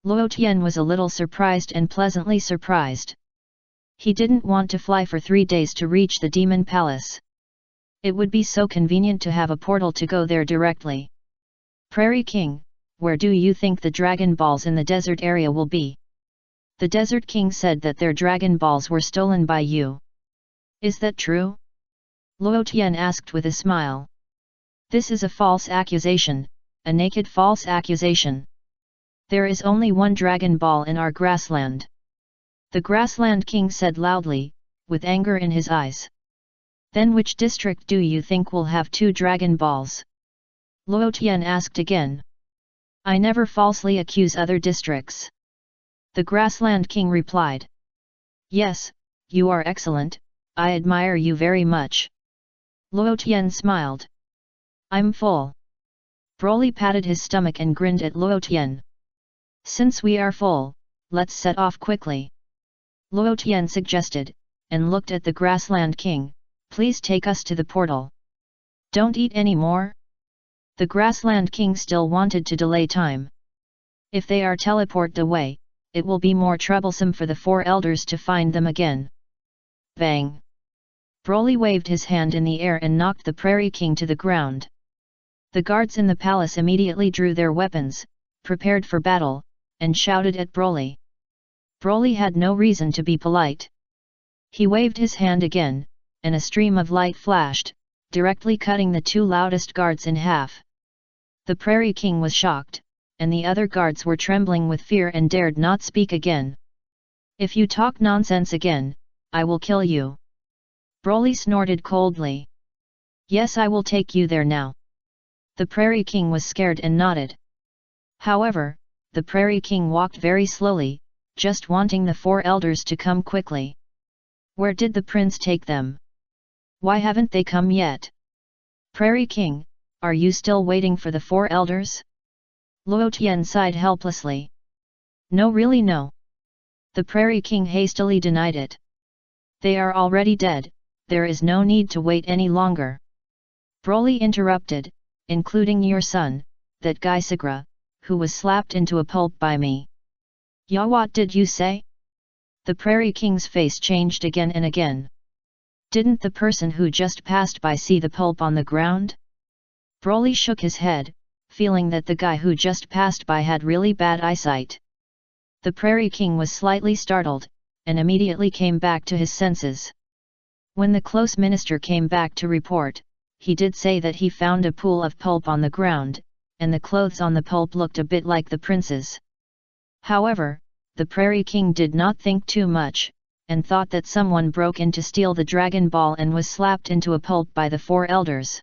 Luo Tian was a little surprised and pleasantly surprised. He didn't want to fly for 3 days to reach the Demon Palace. It would be so convenient to have a portal to go there directly. Prairie King, where do you think the Dragon Balls in the desert area will be? The Desert King said that their Dragon Balls were stolen by you. Is that true? Luo Tian asked with a smile. This is a false accusation, a naked false accusation. There is only one Dragon Ball in our grassland. The Grassland King said loudly, with anger in his eyes. Then which district do you think will have 2 Dragon Balls? Luo Tian asked again. I never falsely accuse other districts. The Grassland King replied. Yes, you are excellent, I admire you very much. Luo Tian smiled. I'm full. Broly patted his stomach and grinned at Luo Tian. Since we are full, let's set off quickly. Luo Tian suggested, and looked at the Grassland King, please take us to the portal. Don't eat any more? The Grassland King still wanted to delay time. If they are teleported away, it will be more troublesome for the 4 elders to find them again. Bang! Broly waved his hand in the air and knocked the Prairie King to the ground. The guards in the palace immediately drew their weapons, prepared for battle, and shouted at Broly. Broly had no reason to be polite. He waved his hand again, and a stream of light flashed, directly cutting the 2 loudest guards in half. The Prairie King was shocked, and the other guards were trembling with fear and dared not speak again. If you talk nonsense again, I will kill you. Broly snorted coldly. Yes, I will take you there now. The Prairie King was scared and nodded. However, the Prairie King walked very slowly, just wanting the 4 elders to come quickly. Where did the prince take them? Why haven't they come yet? Prairie King, are you still waiting for the 4 elders? Luo Tian sighed helplessly. No, really no. The Prairie King hastily denied it. They are already dead, there is no need to wait any longer. Broly interrupted, including your son, that guy Sagra, who was slapped into a pulp by me. Ya, what did you say? The Prairie King's face changed again and again. Didn't the person who just passed by see the pulp on the ground? Broly shook his head, feeling that the guy who just passed by had really bad eyesight. The Prairie King was slightly startled, and immediately came back to his senses. When the close minister came back to report, he did say that he found a pool of pulp on the ground, and the clothes on the pulp looked a bit like the prince's. However, the Prairie King did not think too much, and thought that someone broke in to steal the Dragon Ball and was slapped into a pulp by the 4 elders.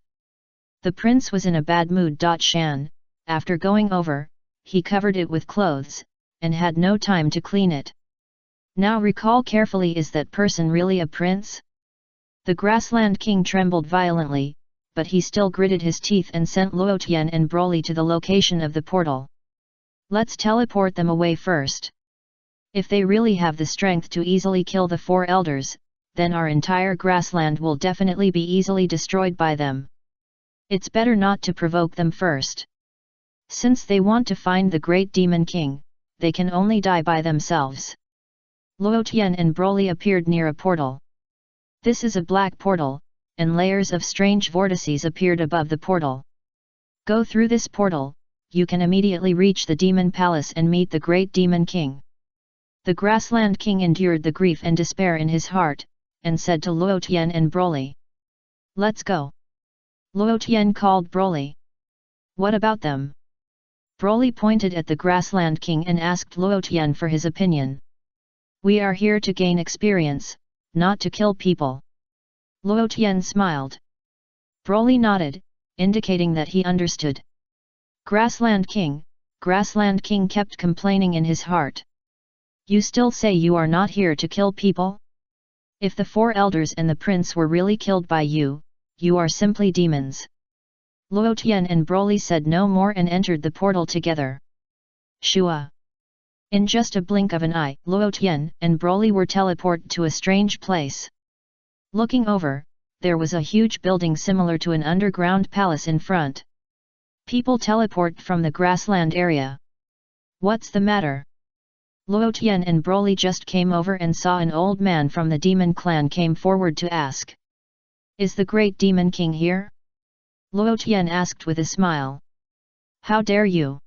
The prince was in a bad mood. Shan, after going over, he covered it with clothes, and had no time to clean it. Now recall carefully, is that person really a prince? The Grassland King trembled violently, but he still gritted his teeth and sent Luo Tian and Broly to the location of the portal. Let's teleport them away first. If they really have the strength to easily kill the 4 elders, then our entire grassland will definitely be easily destroyed by them. It's better not to provoke them first. Since they want to find the great Demon King, they can only die by themselves. Luo Tian and Broly appeared near a portal. This is a black portal, and layers of strange vortices appeared above the portal. Go through this portal, you can immediately reach the Demon Palace and meet the great Demon King. The Grassland King endured the grief and despair in his heart, and said to Luo Tian and Broly, "Let's go." Luo Tian called Broly. "What about them?" Broly pointed at the Grassland King and asked Luo Tian for his opinion. "We are here to gain experience, not to kill people." Luo Tian smiled. Broly nodded, indicating that he understood. Grassland King kept complaining in his heart. "You still say you are not here to kill people? If the 4 elders and the prince were really killed by you, you are simply demons." Luo Tian and Broly said no more and entered the portal together. Shua! In just a blink of an eye, Luo Tian and Broly were teleported to a strange place. Looking over, there was a huge building similar to an underground palace in front. People teleport from the grassland area. What's the matter? Luo Tian and Broly just came over and saw an old man from the demon clan came forward to ask. "Is the great demon king here?" Luo Tian asked with a smile. "How dare you?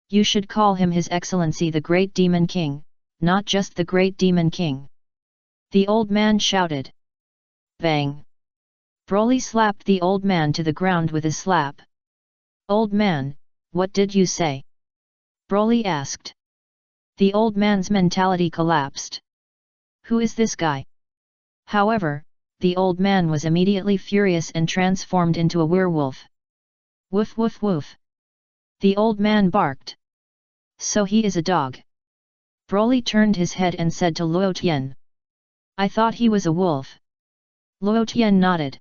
You should call him His Excellency the Great Demon King, not just the Great Demon King," the old man shouted. Bang! Broly slapped the old man to the ground with a slap. "Old man, what did you say?" Broly asked. The old man's mentality collapsed. Who is this guy? However, the old man was immediately furious and transformed into a werewolf. Woof woof woof. The old man barked. So he is a dog. Broly turned his head and said to Luo Tian. "I thought he was a wolf." Luo Tian nodded.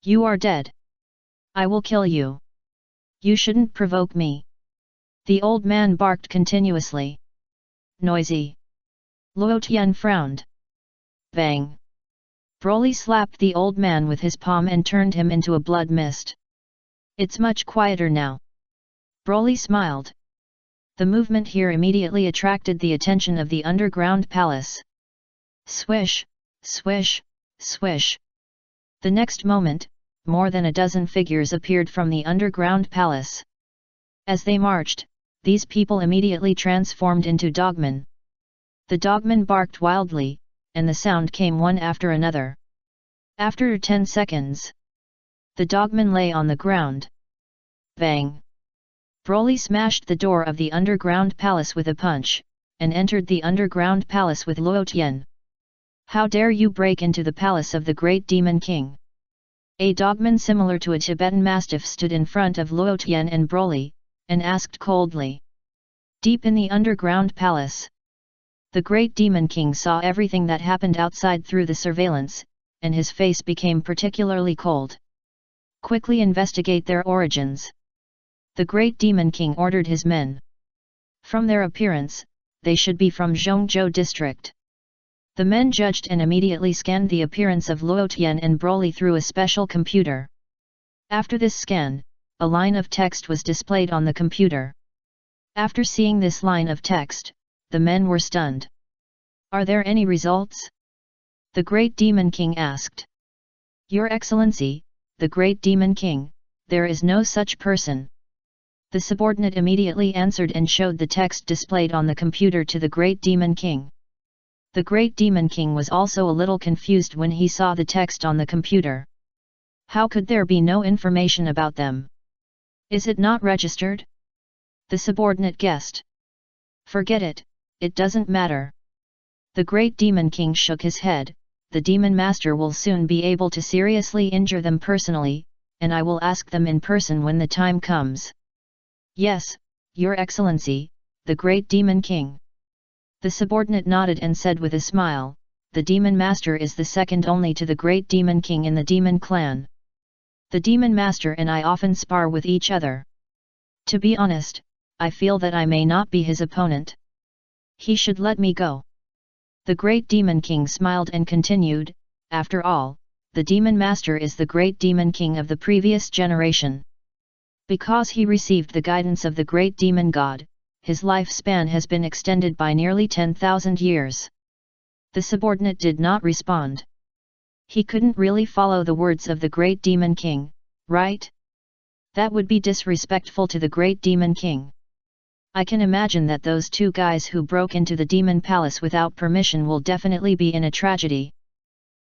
"You are dead. I will kill you. You shouldn't provoke me." The old man barked continuously. Noisy. Luo Tian frowned. Bang! Broly slapped the old man with his palm and turned him into a blood mist. "It's much quieter now." Broly smiled. The movement here immediately attracted the attention of the underground palace. Swish, swish, swish. The next moment, more than a dozen figures appeared from the underground palace. As they marched, these people immediately transformed into dogmen. The dogmen barked wildly, and the sound came one after another. After 10 seconds, the dogman lay on the ground. Bang! Broly smashed the door of the underground palace with a punch, and entered the underground palace with Luo Tian. "How dare you break into the palace of the great demon king?" A dogman similar to a Tibetan mastiff stood in front of Luo Tian and Broly, and asked coldly. Deep in the underground palace, the great demon king saw everything that happened outside through the surveillance, and his face became particularly cold. "Quickly investigate their origins." The great demon king ordered his men. From their appearance, they should be from Zhongzhou district. The men judged and immediately scanned the appearance of Luo Tian and Broly through a special computer. After this scan, a line of text was displayed on the computer. After seeing this line of text, the men were stunned. "Are there any results?" the great demon king asked. "Your Excellency, the great demon king, there is no such person." The subordinate immediately answered and showed the text displayed on the computer to the great demon king. The great demon king was also a little confused when he saw the text on the computer. How could there be no information about them? Is it not registered? The subordinate guessed. "Forget it, it doesn't matter. The great demon king shook his head. The demon master will soon be able to seriously injure them personally, and I will ask them in person when the time comes. Yes, Your Excellency, the great demon king. The subordinate nodded and said with a smile, the demon master is the second only to the great demon king in the demon clan. The demon master and I often spar with each other. To be honest, I feel that I may not be his opponent. He should let me go. The great demon king smiled and continued, after all, the demon master is the great demon king of the previous generation. Because he received the guidance of the great demon god, his lifespan has been extended by nearly 10,000 years. The subordinate did not respond. He couldn't really follow the words of the great demon king, right? That would be disrespectful to the great demon king. I can imagine that those two guys who broke into the demon palace without permission will definitely be in a tragedy.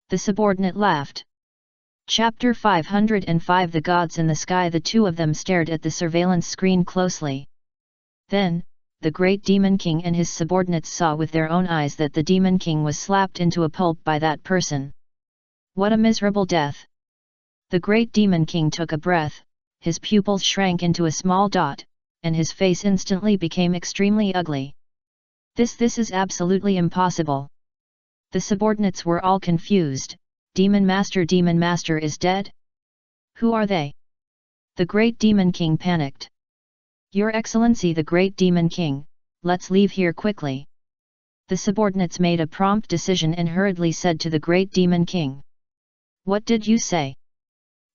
The subordinate laughed. Chapter 505 The Gods in the Sky. The two of them stared at the surveillance screen closely. Then, the great demon king and his subordinates saw with their own eyes that the demon king was slapped into a pulp by that person. What a miserable death! The great demon king took a breath, his pupils shrank into a small dot, and his face instantly became extremely ugly. This is absolutely impossible. The subordinates were all confused. Demon Master is dead? Who are they? The great demon king panicked. Your Excellency the great demon king, let's leave here quickly. The subordinates made a prompt decision and hurriedly said to the great demon king. What did you say?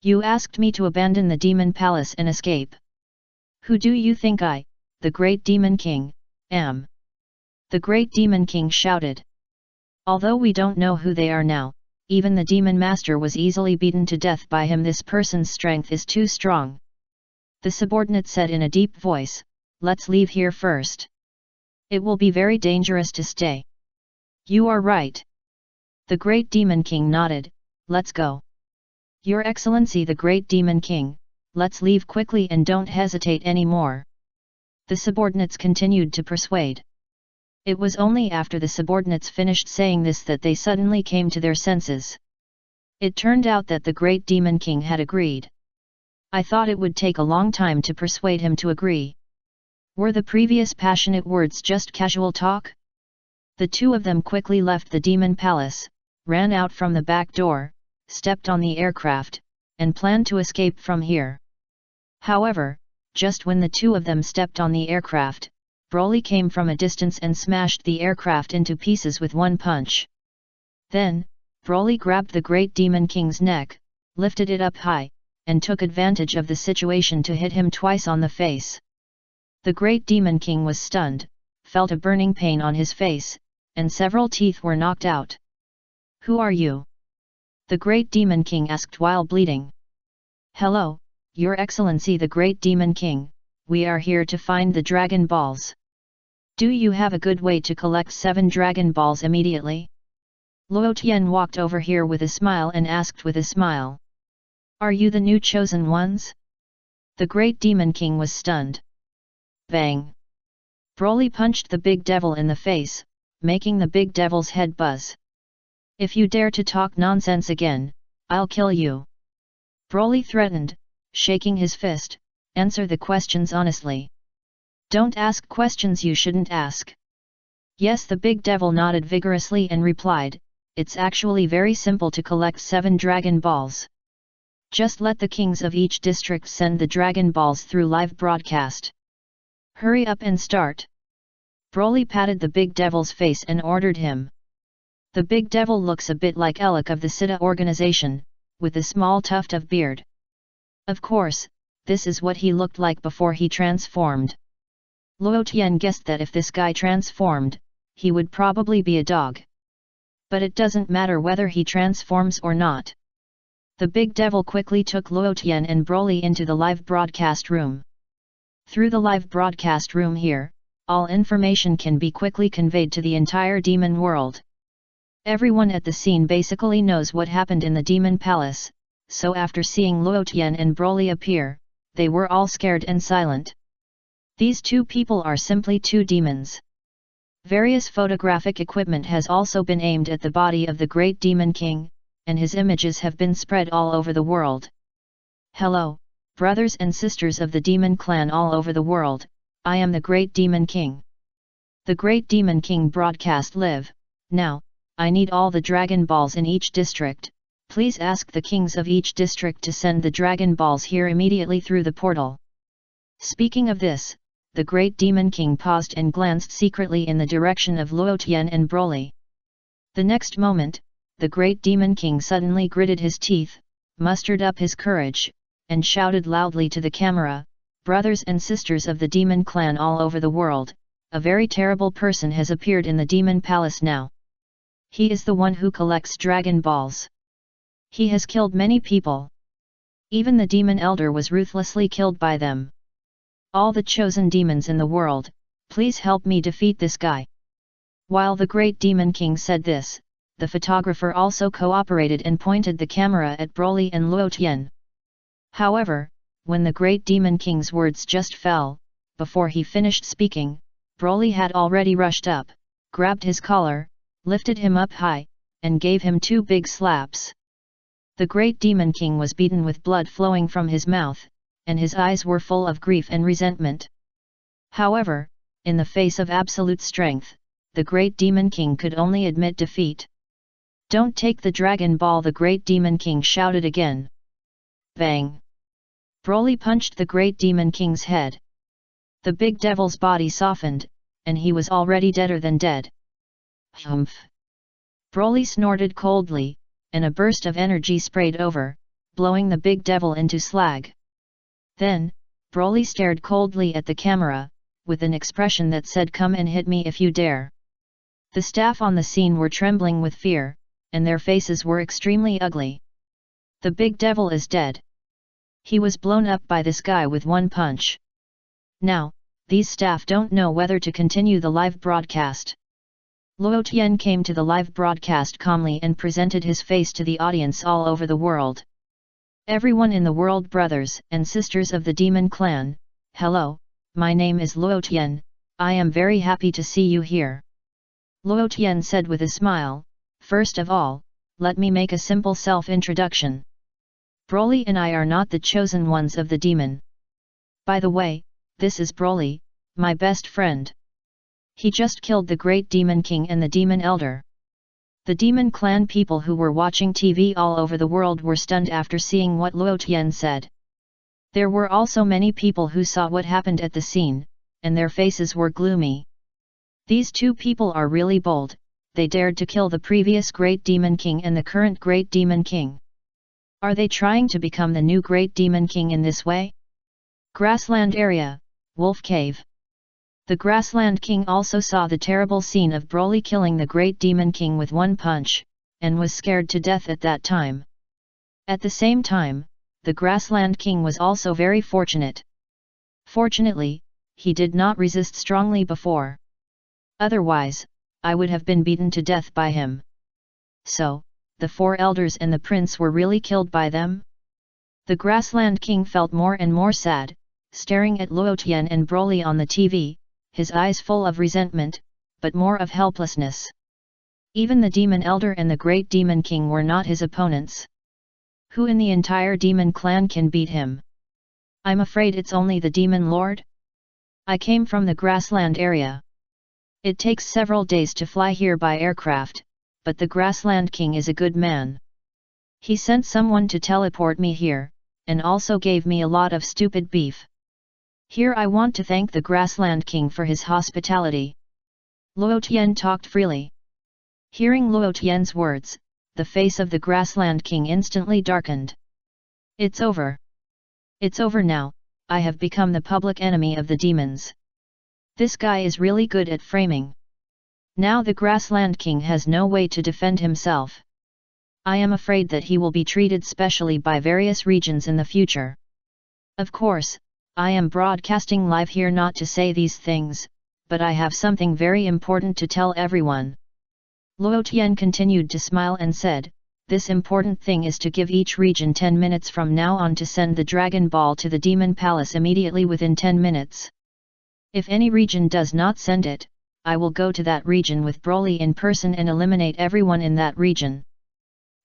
You asked me to abandon the demon palace and escape. Who do you think I, the great demon king, am? The great demon king shouted. Although we don't know who they are now, even the demon master was easily beaten to death by him. This person's strength is too strong. The subordinate said in a deep voice, let's leave here first. It will be very dangerous to stay. You are right. The great demon king nodded, let's go. Your Excellency the great demon king, let's leave quickly and don't hesitate anymore. The subordinates continued to persuade. It was only after the subordinates finished saying this that they suddenly came to their senses. It turned out that the great demon king had agreed. I thought it would take a long time to persuade him to agree. Were the previous passionate words just casual talk? The two of them quickly left the demon palace, ran out from the back door, stepped on the aircraft, and planned to escape from here. However, just when the two of them stepped on the aircraft, Broly came from a distance and smashed the aircraft into pieces with one punch. Then, Broly grabbed the great demon king's neck, lifted it up high, and took advantage of the situation to hit him twice on the face. The great demon king was stunned, felt a burning pain on his face, and several teeth were knocked out. Who are you? The great demon king asked while bleeding. Hello, Your Excellency the great demon king, we are here to find the Dragon Balls. Do you have a good way to collect 7 Dragon Balls immediately? Luo Tian walked over here with a smile and asked with a smile. Are you the new chosen ones? The great demon king was stunned. Bang! Broly punched the big devil in the face, making the big devil's head buzz. If you dare to talk nonsense again, I'll kill you. Broly threatened, shaking his fist. Answer the questions honestly. Don't ask questions you shouldn't ask. Yes, the big devil nodded vigorously and replied, it's actually very simple to collect 7 Dragon Balls. Just let the kings of each district send the Dragon Balls through live broadcast. Hurry up and start. Broly patted the big devil's face and ordered him. The big devil looks a bit like Elec of the Sita organization, with a small tuft of beard. Of course, this is what he looked like before he transformed. Luo Tian guessed that if this guy transformed, he would probably be a dog. But it doesn't matter whether he transforms or not. The big devil quickly took Luo Tian and Broly into the live broadcast room. Through the live broadcast room here, all information can be quickly conveyed to the entire demon world. Everyone at the scene basically knows what happened in the demon palace, so after seeing Luo Tian and Broly appear, they were all scared and silent. These two people are simply two demons. Various photographic equipment has also been aimed at the body of the Great Demon King, and his images have been spread all over the world. Hello, brothers and sisters of the Demon Clan all over the world, I am the Great Demon King. The Great Demon King broadcast live. Now, I need all the Dragon Balls in each district. Please ask the kings of each district to send the Dragon Balls here immediately through the portal. Speaking of this, the Great Demon King paused and glanced secretly in the direction of Luo Tian and Broly. The next moment, the Great Demon King suddenly gritted his teeth, mustered up his courage, and shouted loudly to the camera, "Brothers and sisters of the Demon Clan all over the world, a very terrible person has appeared in the Demon Palace now. He is the one who collects Dragon Balls. He has killed many people. Even the Demon Elder was ruthlessly killed by them. All the chosen demons in the world, please help me defeat this guy." While the Great Demon King said this, the photographer also cooperated and pointed the camera at Broly and Luo Tian. However, when the Great Demon King's words just fell, before he finished speaking, Broly had already rushed up, grabbed his collar, lifted him up high, and gave him 2 big slaps. The Great Demon King was beaten with blood flowing from his mouth, and his eyes were full of grief and resentment. However, in the face of absolute strength, the Great Demon King could only admit defeat. "Don't take the Dragon Ball," the Great Demon King shouted again. Bang! Broly punched the Great Demon King's head. The big devil's body softened, and he was already deader than dead. Humph! Broly snorted coldly, and a burst of energy sprayed over, blowing the big devil into slag. Then, Broly stared coldly at the camera, with an expression that said, "Come and hit me if you dare." The staff on the scene were trembling with fear, and their faces were extremely ugly. The big devil is dead. He was blown up by this guy with one punch. Now, these staff don't know whether to continue the live broadcast. Luo Tian came to the live broadcast calmly and presented his face to the audience all over the world. "Everyone in the world, brothers and sisters of the Demon Clan, hello, my name is Luo Tian, I am very happy to see you here." Luo Tian said with a smile, "First of all, let me make a simple self-introduction. Broly and I are not the chosen ones of the demon. By the way, this is Broly, my best friend. He just killed the Great Demon King and the Demon Elder." The Demon Clan people who were watching TV all over the world were stunned after seeing what Luo Tian said. There were also many people who saw what happened at the scene, and their faces were gloomy. These 2 people are really bold, they dared to kill the previous Great Demon King and the current Great Demon King. Are they trying to become the new Great Demon King in this way? Grassland area, Wolf Cave. The Grassland King also saw the terrible scene of Broly killing the Great Demon King with one punch, and was scared to death at that time. At the same time, the Grassland King was also very fortunate. Fortunately, he did not resist strongly before. Otherwise, I would have been beaten to death by him. So, the 4 elders and the prince were really killed by them? The Grassland King felt more and more sad, staring at Luo Tian and Broly on the TV, his eyes full of resentment, but more of helplessness. Even the Demon Elder and the Great Demon King were not his opponents. Who in the entire Demon Clan can beat him? I'm afraid it's only the Demon Lord? I came from the Grassland area. It takes several days to fly here by aircraft, but the Grassland King is a good man. He sent someone to teleport me here, and also gave me a lot of stupid beef. Here I want to thank the Grassland King for his hospitality." Luo Tian talked freely. Hearing Luo Tian's words, the face of the Grassland King instantly darkened. "It's over. It's over now, I have become the public enemy of the demons. This guy is really good at framing. Now the Grassland King has no way to defend himself. I am afraid that he will be treated specially by various regions in the future. Of course, I am broadcasting live here not to say these things, but I have something very important to tell everyone." Luo Tian continued to smile and said, "This important thing is to give each region 10 minutes from now on to send the Dragon Ball to the Demon Palace immediately within 10 minutes. If any region does not send it, I will go to that region with Broly in person and eliminate everyone in that region."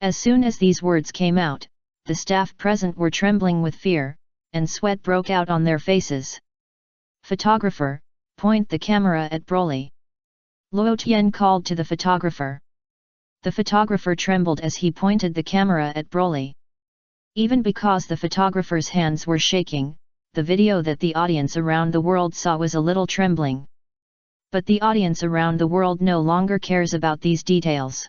As soon as these words came out, the staff present were trembling with fear, and sweat broke out on their faces. "Photographer, point the camera at Broly." Luo Tian called to the photographer. The photographer trembled as he pointed the camera at Broly. Even because the photographer's hands were shaking, the video that the audience around the world saw was a little trembling. But the audience around the world no longer cares about these details.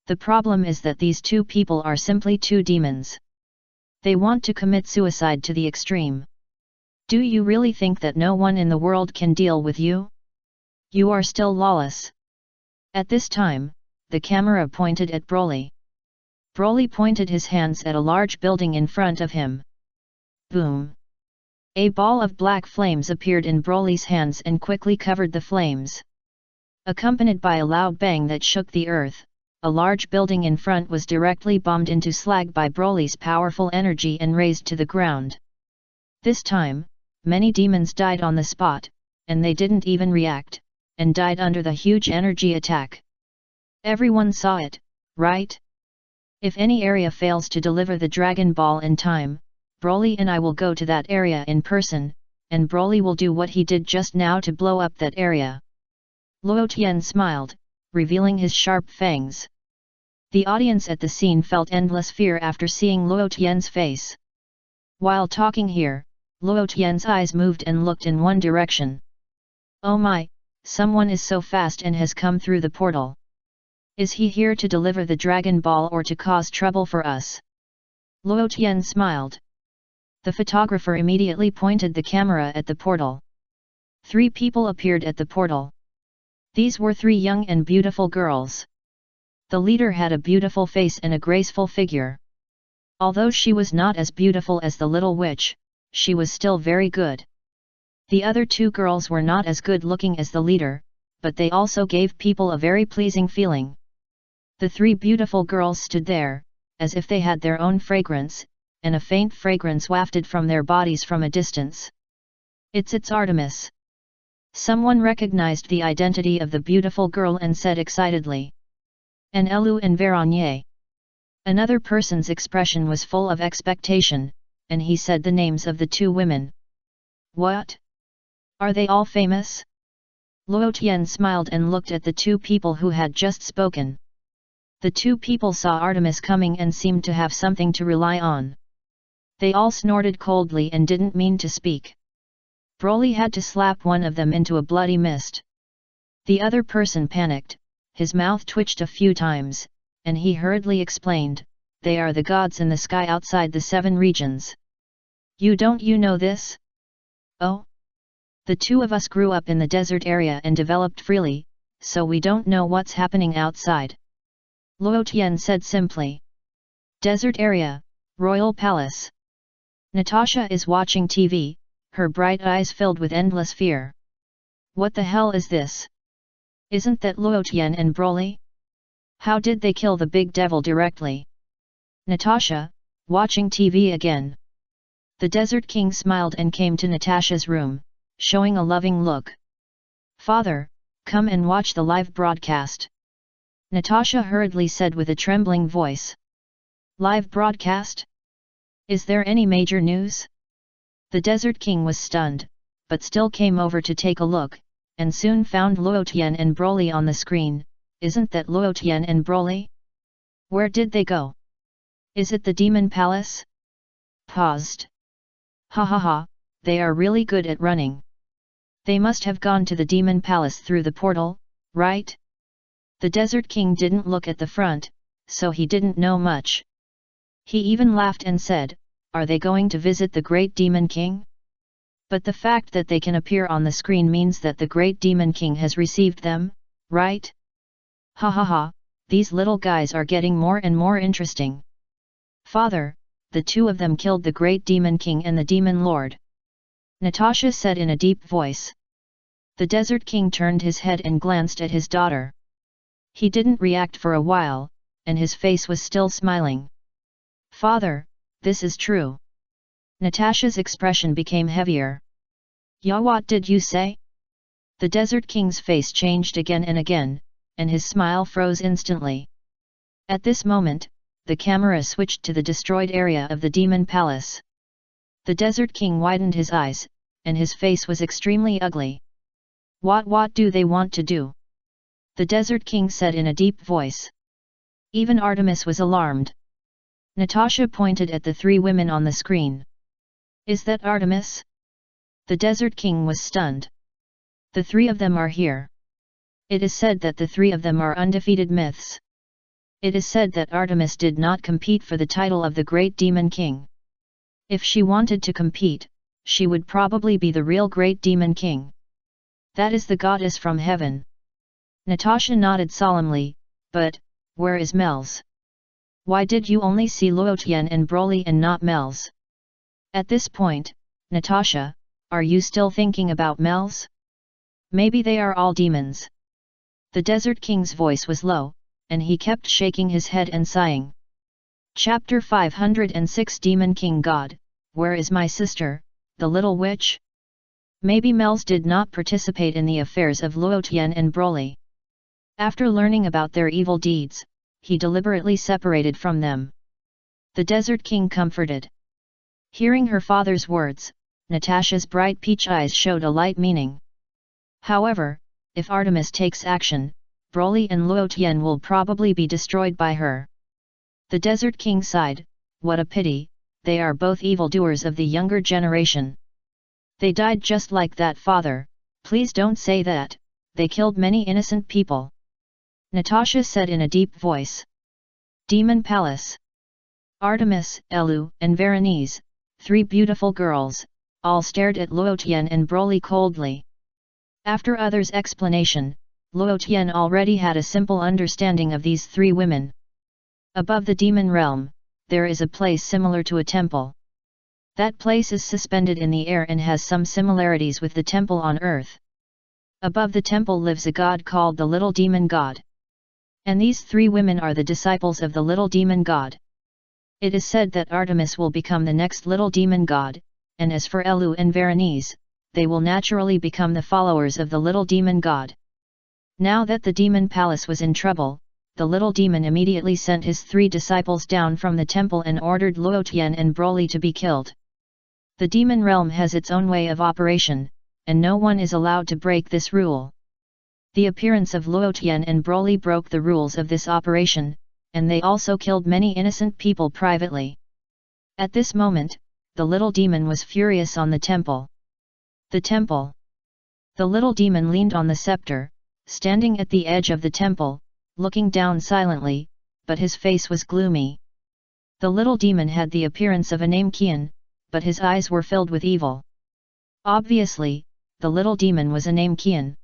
The problem is that these two people are simply two demons. They want to commit suicide to the extreme. Do you really think that no one in the world can deal with you? You are still lawless. At this time, the camera pointed at Broly. Broly pointed his hands at a large building in front of him. Boom! A ball of black flames appeared in Broly's hands and quickly covered the flames. Accompanied by a loud bang that shook the earth, a large building in front was directly bombed into slag by Broly's powerful energy and razed to the ground. This time, many demons died on the spot, and they didn't even react, and died under the huge energy attack. Everyone saw it, right? If any area fails to deliver the Dragon Ball in time, Broly and I will go to that area in person, and Broly will do what he did just now to blow up that area. Luo Tian smiled, revealing his sharp fangs. The audience at the scene felt endless fear after seeing Luo Tian's face. While talking here, Luo Tian's eyes moved and looked in one direction. "Oh my, someone is so fast and has come through the portal. Is he here to deliver the Dragon Ball or to cause trouble for us?" Luo Tian smiled. The photographer immediately pointed the camera at the portal. 3 people appeared at the portal. These were 3 young and beautiful girls. The leader had a beautiful face and a graceful figure. Although she was not as beautiful as the little witch, she was still very good. The other 2 girls were not as good looking as the leader, but they also gave people a very pleasing feeling. The 3 beautiful girls stood there, as if they had their own fragrance, and a faint fragrance wafted from their bodies from a distance. It's Artemis." Someone recognized the identity of the beautiful girl and said excitedly. "And Elu and Veronier." Another person's expression was full of expectation, and he said the names of the 2 women. "What? Are they all famous?" Luo Tian smiled and looked at the 2 people who had just spoken. The 2 people saw Artemis coming and seemed to have something to rely on. They all snorted coldly and didn't mean to speak. Broly had to slap one of them into a bloody mist. The other person panicked, his mouth twitched a few times, and he hurriedly explained, "They are the gods in the sky outside the 7 regions. You know this?" "Oh? The 2 of us grew up in the desert area and developed freely, so we don't know what's happening outside," Luo Tian said simply. Desert area, Royal Palace. Natasha is watching TV, her bright eyes filled with endless fear. "What the hell is this? Isn't that Luo Tian and Broly? How did they kill the big devil directly?" Natasha, watching TV again. The Desert King smiled and came to Natasha's room, showing a loving look. "Father, come and watch the live broadcast," Natasha hurriedly said with a trembling voice. "Live broadcast? Is there any major news?" The Desert King was stunned, but still came over to take a look, and soon found Luo Tian and Broly on the screen. "Isn't that Luo Tian and Broly? Where did they go? Is it the Demon Palace?" Paused. "Ha ha ha, they are really good at running. They must have gone to the Demon Palace through the portal, right?" The Desert King didn't look at the front, so he didn't know much. He even laughed and said, "Are they going to visit the Great Demon King? But the fact that they can appear on the screen means that the Great Demon King has received them, right? Ha ha ha, these little guys are getting more and more interesting. Father, the 2 of them killed the Great Demon King and the Demon Lord," Natasha said in a deep voice. The Desert King turned his head and glanced at his daughter. He didn't react for a while, and his face was still smiling. "Father, this is true." Natasha's expression became heavier. "Ya, what did you say?" The Desert King's face changed again and again, and his smile froze instantly. At this moment, the camera switched to the destroyed area of the Demon Palace. The Desert King widened his eyes, and his face was extremely ugly. What do they want to do? The Desert King said in a deep voice. Even Artemis was alarmed. Natasha pointed at the three women on the screen. Is that Artemis? The Desert King was stunned. The three of them are here. It is said that the three of them are undefeated myths. It is said that Artemis did not compete for the title of the Great Demon King. If she wanted to compete, she would probably be the real Great Demon King. That is the goddess from heaven. Natasha nodded solemnly, but, where is Mel's? Why did you only see Luotian and Broly and not Mel's? At this point, Natasha, are you still thinking about Mel's? Maybe they are all demons. The Desert King's voice was low, and he kept shaking his head and sighing. Chapter 506 Demon King God, where is my sister, the little witch? Maybe Mel's did not participate in the affairs of Luotian and Broly. After learning about their evil deeds, he deliberately separated from them. The Desert King comforted. Hearing her father's words, Natasha's bright peach eyes showed a light meaning. However, if Artemis takes action, Broly and Luotian will probably be destroyed by her. The Desert King sighed, what a pity, they are both evildoers of the younger generation. They died just like that father, please don't say that, they killed many innocent people. Natasha said in a deep voice. Demon Palace. Artemis, Elu, and Veronese, three beautiful girls, all stared at Luotian and Broly coldly. After others' explanation, Luotian already had a simple understanding of these three women. Above the demon realm, there is a place similar to a temple. That place is suspended in the air and has some similarities with the temple on earth. Above the temple lives a god called the Little Demon God. And these three women are the disciples of the Little Demon God. It is said that Artemis will become the next Little Demon God, and as for Elu and Veronese, they will naturally become the followers of the Little Demon God. Now that the Demon Palace was in trouble, the Little Demon immediately sent his three disciples down from the temple and ordered Luotian and Broly to be killed. The demon realm has its own way of operation, and no one is allowed to break this rule. The appearance of Luotian and Broly broke the rules of this operation, and they also killed many innocent people privately. At this moment, the little demon was furious on the temple. The temple. The little demon leaned on the scepter, standing at the edge of the temple, looking down silently, but his face was gloomy. The little demon had the appearance of a Namekian, but his eyes were filled with evil. Obviously, the little demon was a Namekian.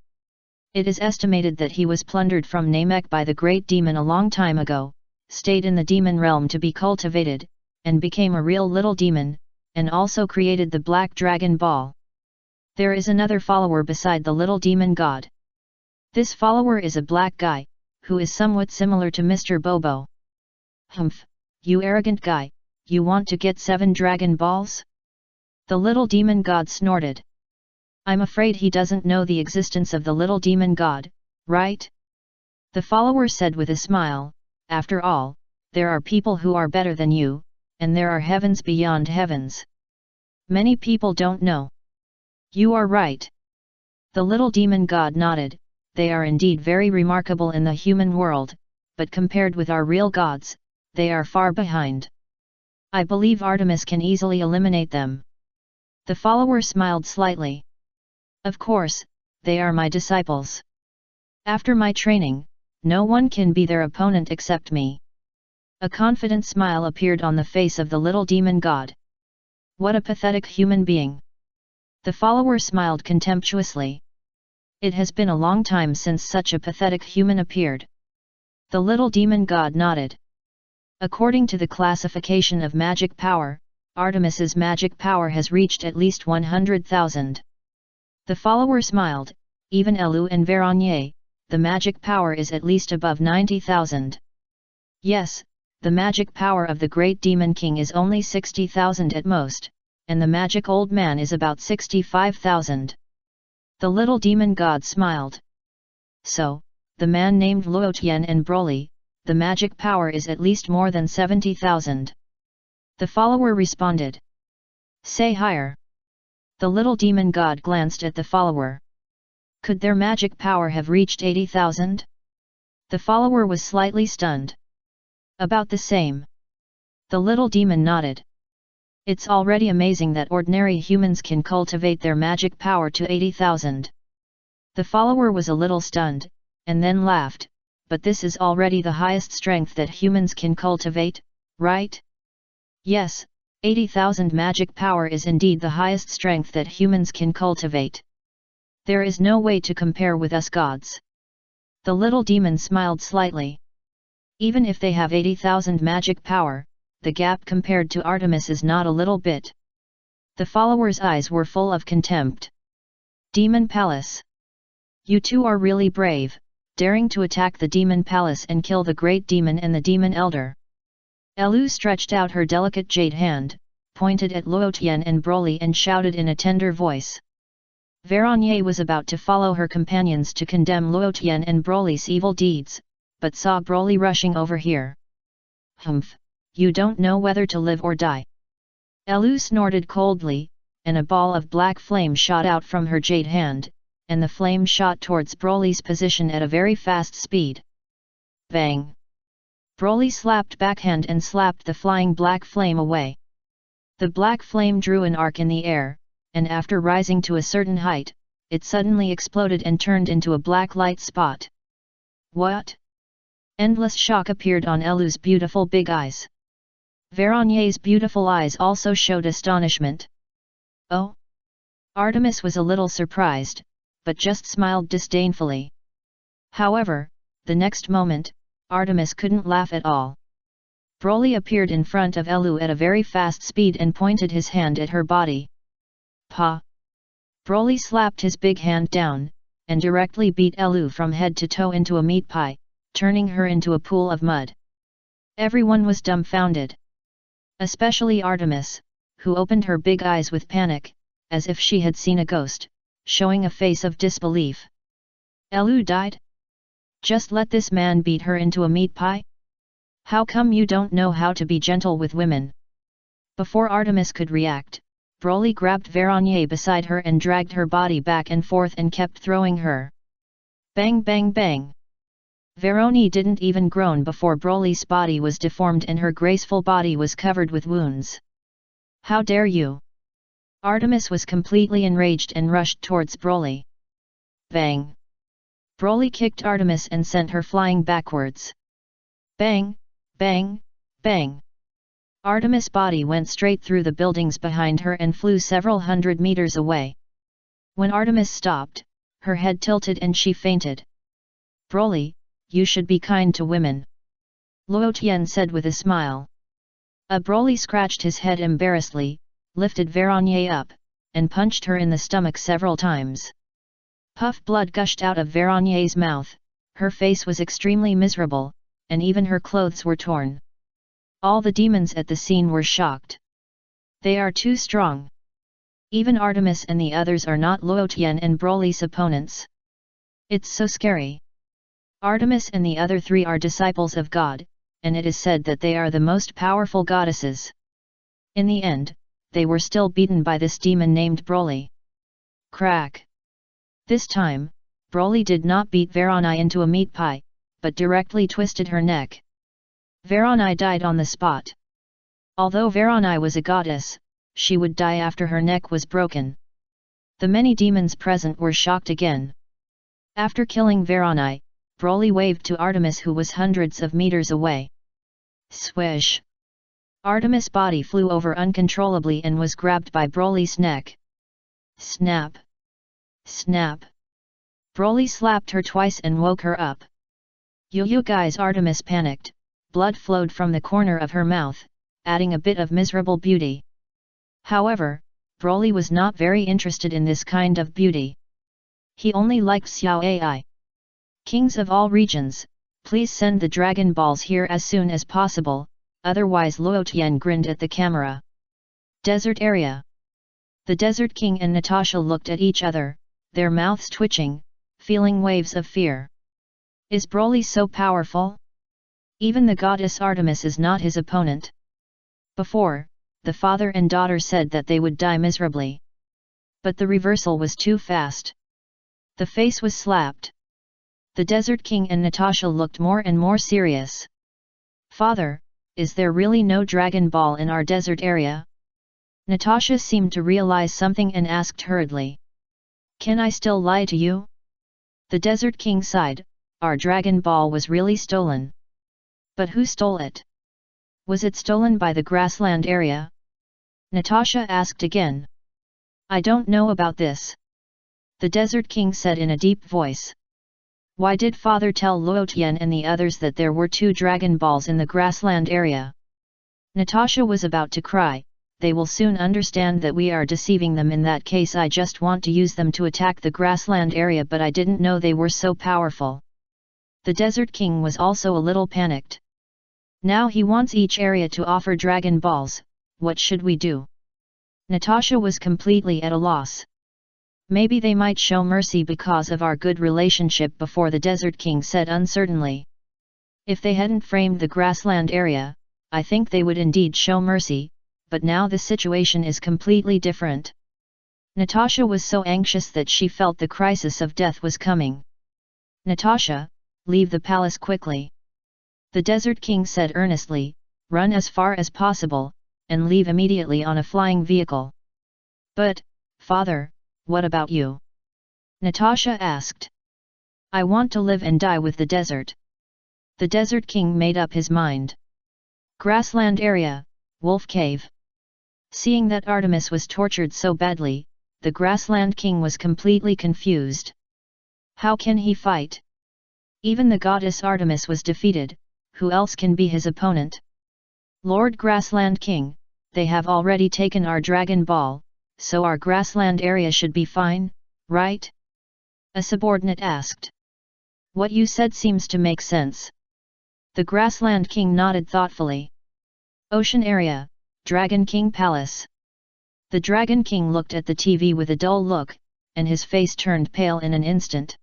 It is estimated that he was plundered from Namek by the great demon a long time ago, stayed in the demon realm to be cultivated, and became a real little demon, and also created the Black Dragon Ball. There is another follower beside the Little Demon God. This follower is a black guy, who is somewhat similar to Mr. Bobo. Humph, you arrogant guy, you want to get 7 Dragon Balls? The Little Demon God snorted. I'm afraid he doesn't know the existence of the Little Demon God, right? The follower said with a smile, after all, there are people who are better than you, and there are heavens beyond heavens. Many people don't know. You are right. The Little Demon God nodded, they are indeed very remarkable in the human world, but compared with our real gods, they are far behind. I believe Artemis can easily eliminate them. The follower smiled slightly. Of course, they are my disciples. After my training, no one can be their opponent except me. A confident smile appeared on the face of the Little Demon God. What a pathetic human being. The follower smiled contemptuously. It has been a long time since such a pathetic human appeared. The Little Demon God nodded. According to the classification of magic power, Artemis's magic power has reached at least 100,000. The follower smiled, even Elu and Veronese, the magic power is at least above 90,000. Yes, the magic power of the Great Demon King is only 60,000 at most, and the magic old man is about 65,000. The little demon god smiled. So, the man named Luo Tian and Broly, the magic power is at least more than 70,000. The follower responded. Say higher. The little demon god glanced at the follower. Could their magic power have reached 80,000? The follower was slightly stunned. About the same. The little demon nodded. It's already amazing that ordinary humans can cultivate their magic power to 80,000. The follower was a little stunned, and then laughed, but this is already the highest strength that humans can cultivate, right? Yes, 80,000 magic power is indeed the highest strength that humans can cultivate. There is no way to compare with us gods. The little demon smiled slightly. Even if they have 80,000 magic power, the gap compared to Artemis is not a little bit. The follower's eyes were full of contempt. Demon Palace. You two are really brave, daring to attack the Demon Palace and kill the Great Demon and the Demon Elder. Elu stretched out her delicate jade hand, pointed at Luo Tian and Broly and shouted in a tender voice. Veronier was about to follow her companions to condemn Luo Tian and Broly's evil deeds, but saw Broly rushing over here. Humph, you don't know whether to live or die. Elu snorted coldly, and a ball of black flame shot out from her jade hand, and the flame shot towards Broly's position at a very fast speed. Bang! Broly slapped backhand and slapped the flying black flame away. The black flame drew an arc in the air, and after rising to a certain height, it suddenly exploded and turned into a black light spot. What? Endless shock appeared on Elu's beautiful big eyes. Veronier's beautiful eyes also showed astonishment. Oh? Artemis was a little surprised, but just smiled disdainfully. However, the next moment, Artemis couldn't laugh at all. Broly appeared in front of Elu at a very fast speed and pointed his hand at her body. Pa! Broly slapped his big hand down, and directly beat Elu from head to toe into a meat pie, turning her into a pool of mud. Everyone was dumbfounded. Especially Artemis, who opened her big eyes with panic, as if she had seen a ghost, showing a face of disbelief. Elu died? Just let this man beat her into a meat pie? How come you don't know how to be gentle with women? Before Artemis could react, Broly grabbed Veronier beside her and dragged her body back and forth and kept throwing her. Bang bang bang! Veronier didn't even groan before Broly's body was deformed and her graceful body was covered with wounds. How dare you! Artemis was completely enraged and rushed towards Broly. Bang! Broly kicked Artemis and sent her flying backwards. Bang! Bang! Bang! Artemis' body went straight through the buildings behind her and flew several hundred meters away. When Artemis stopped, her head tilted and she fainted. Broly, you should be kind to women. Luo Tian said with a smile. Broly scratched his head embarrassedly, lifted Veronier up, and punched her in the stomach several times. Puff blood gushed out of Veronier's mouth, her face was extremely miserable, and even her clothes were torn. All the demons at the scene were shocked. They are too strong. Even Artemis and the others are not Luo Tian and Broly's opponents. It's so scary. Artemis and the other three are disciples of God, and it is said that they are the most powerful goddesses. In the end, they were still beaten by this demon named Broly. Crack! This time, Broly did not beat Veronier into a meat pie, but directly twisted her neck. Veronier died on the spot. Although Veronier was a goddess, she would die after her neck was broken. The many demons present were shocked again. After killing Veronier, Broly waved to Artemis who was hundreds of meters away. Swish! Artemis' body flew over uncontrollably and was grabbed by Broly's neck. Snap! Snap! Broly slapped her twice and woke her up. You guys! Artemis panicked, blood flowed from the corner of her mouth, adding a bit of miserable beauty. However, Broly was not very interested in this kind of beauty. He only liked Xiao Ai. Kings of all regions, please send the Dragon Balls here as soon as possible, otherwise Luo Tian grinned at the camera. Desert area. The Desert King and Natasha looked at each other, their mouths twitching, feeling waves of fear. Is Broly so powerful? Even the goddess Artemis is not his opponent. Before, the father and daughter said that they would die miserably. But the reversal was too fast. The face was slapped. The Desert King and Natasha looked more and more serious. Father, is there really no Dragon Ball in our desert area? Natasha seemed to realize something and asked hurriedly. Can I still lie to you? The Desert King sighed. Our Dragon Ball was really stolen. But who stole it? Was it stolen by the grassland area? Natasha asked again. I don't know about this. The Desert King said in a deep voice. Why did father tell Luo Tian and the others that there were 2 Dragon Balls in the grassland area? Natasha was about to cry. They will soon understand that we are deceiving them. In that case, I just want to use them to attack the grassland area, but I didn't know they were so powerful. The Desert King was also a little panicked. Now he wants each area to offer Dragon Balls. What should we do? Natasha was completely at a loss. Maybe they might show mercy because of our good relationship before, the Desert King said uncertainly. If they hadn't framed the grassland area, I think they would indeed show mercy, but now the situation is completely different. Natasha was so anxious that she felt the crisis of death was coming. Natasha, leave the palace quickly. The Desert King said earnestly, run as far as possible, and leave immediately on a flying vehicle. But, father, what about you? Natasha asked. I want to live and die with the desert. The Desert King made up his mind. Grassland area, Wolf Cave. Seeing that Artemis was tortured so badly, the Grassland King was completely confused. How can he fight? Even the goddess Artemis was defeated, who else can be his opponent? Lord Grassland King, they have already taken our Dragon Ball, so our grassland area should be fine, right? A subordinate asked. What you said seems to make sense. The Grassland King nodded thoughtfully. Ocean area, Dragon King Palace. The Dragon King looked at the TV with a dull look, and his face turned pale in an instant.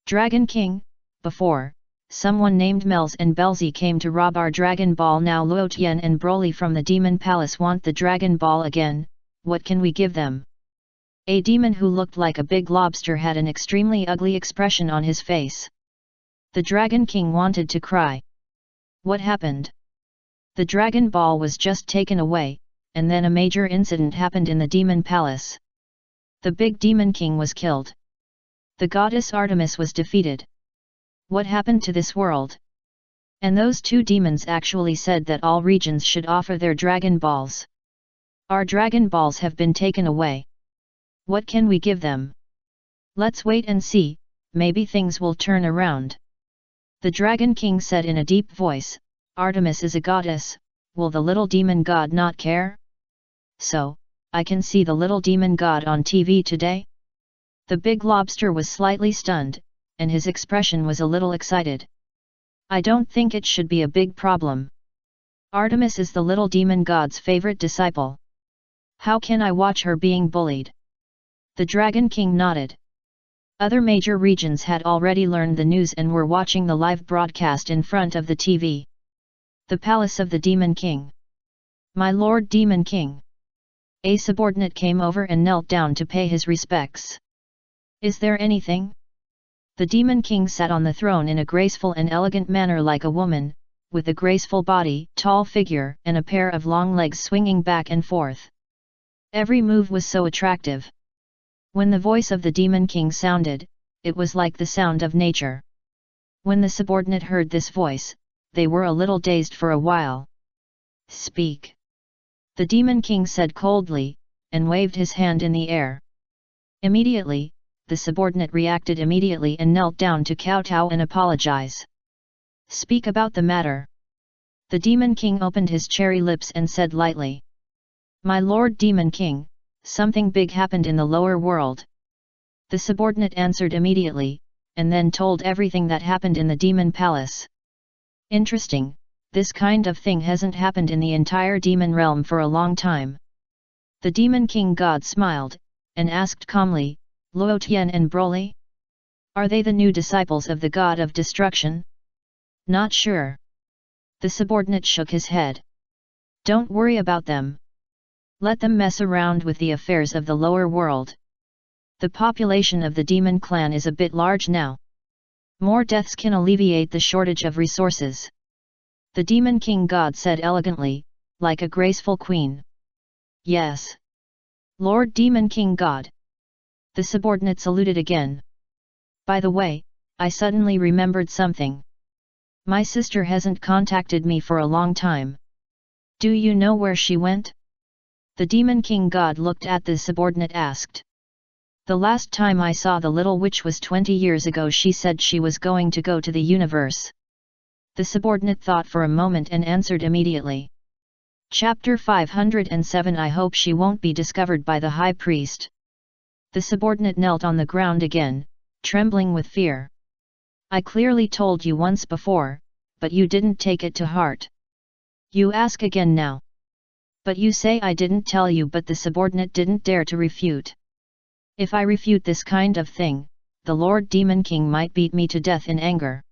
Dragon King, before, someone named Melz and Belzy came to rob our Dragon Ball. Now Luo Tian and Broly from the Demon Palace want the Dragon Ball again. What can we give them? A demon who looked like a big lobster had an extremely ugly expression on his face. The Dragon King wanted to cry. What happened? The Dragon Ball was just taken away, and then a major incident happened in the Demon Palace. The big Demon King was killed. The goddess Artemis was defeated. What happened to this world? And those 2 demons actually said that all regions should offer their Dragon Balls. Our Dragon Balls have been taken away. What can we give them? Let's wait and see, maybe things will turn around. The Dragon King said in a deep voice, Artemis is a goddess, will the little demon god not care? So, I can see the little demon god on TV today? The big lobster was slightly stunned, and his expression was a little excited. I don't think it should be a big problem. Artemis is the little demon god's favorite disciple. How can I watch her being bullied? The Dragon King nodded. Other major regions had already learned the news and were watching the live broadcast in front of the TV. The Palace of the Demon King. My Lord Demon King. A subordinate came over and knelt down to pay his respects. Is there anything? The Demon King sat on the throne in a graceful and elegant manner like a woman, with a graceful body, tall figure, and a pair of long legs swinging back and forth. Every move was so attractive. When the voice of the Demon King sounded, it was like the sound of nature. When the subordinate heard this voice, they were a little dazed for a while. Speak. The Demon King said coldly, and waved his hand in the air. Immediately, the subordinate reacted immediately and knelt down to kowtow and apologize. Speak about the matter. The Demon King opened his cherry lips and said lightly. My Lord Demon King, something big happened in the lower world. The subordinate answered immediately, and then told everything that happened in the Demon Palace. Interesting, this kind of thing hasn't happened in the entire demon realm for a long time. The Demon King God smiled, and asked calmly, Luo Tian and Broly? Are they the new disciples of the god of destruction? Not sure. The subordinate shook his head. Don't worry about them. Let them mess around with the affairs of the lower world. The population of the demon clan is a bit large now. More deaths can alleviate the shortage of resources. The demon king god said elegantly, like a graceful queen. Yes. Lord Demon King God. The subordinate saluted again. By the way, I suddenly remembered something. My sister hasn't contacted me for a long time. Do you know where she went? The Demon King God looked at the subordinate asked. The last time I saw the little witch was 20 years ago. She said she was going to go to the universe. The subordinate thought for a moment and answered immediately. Chapter 507 I hope she won't be discovered by the high priest. The subordinate knelt on the ground again, trembling with fear. I clearly told you once before, but you didn't take it to heart. You ask again now. But you say I didn't tell you, but the subordinate didn't dare to refute. If I refute this kind of thing, the Lord Demon King might beat me to death in anger.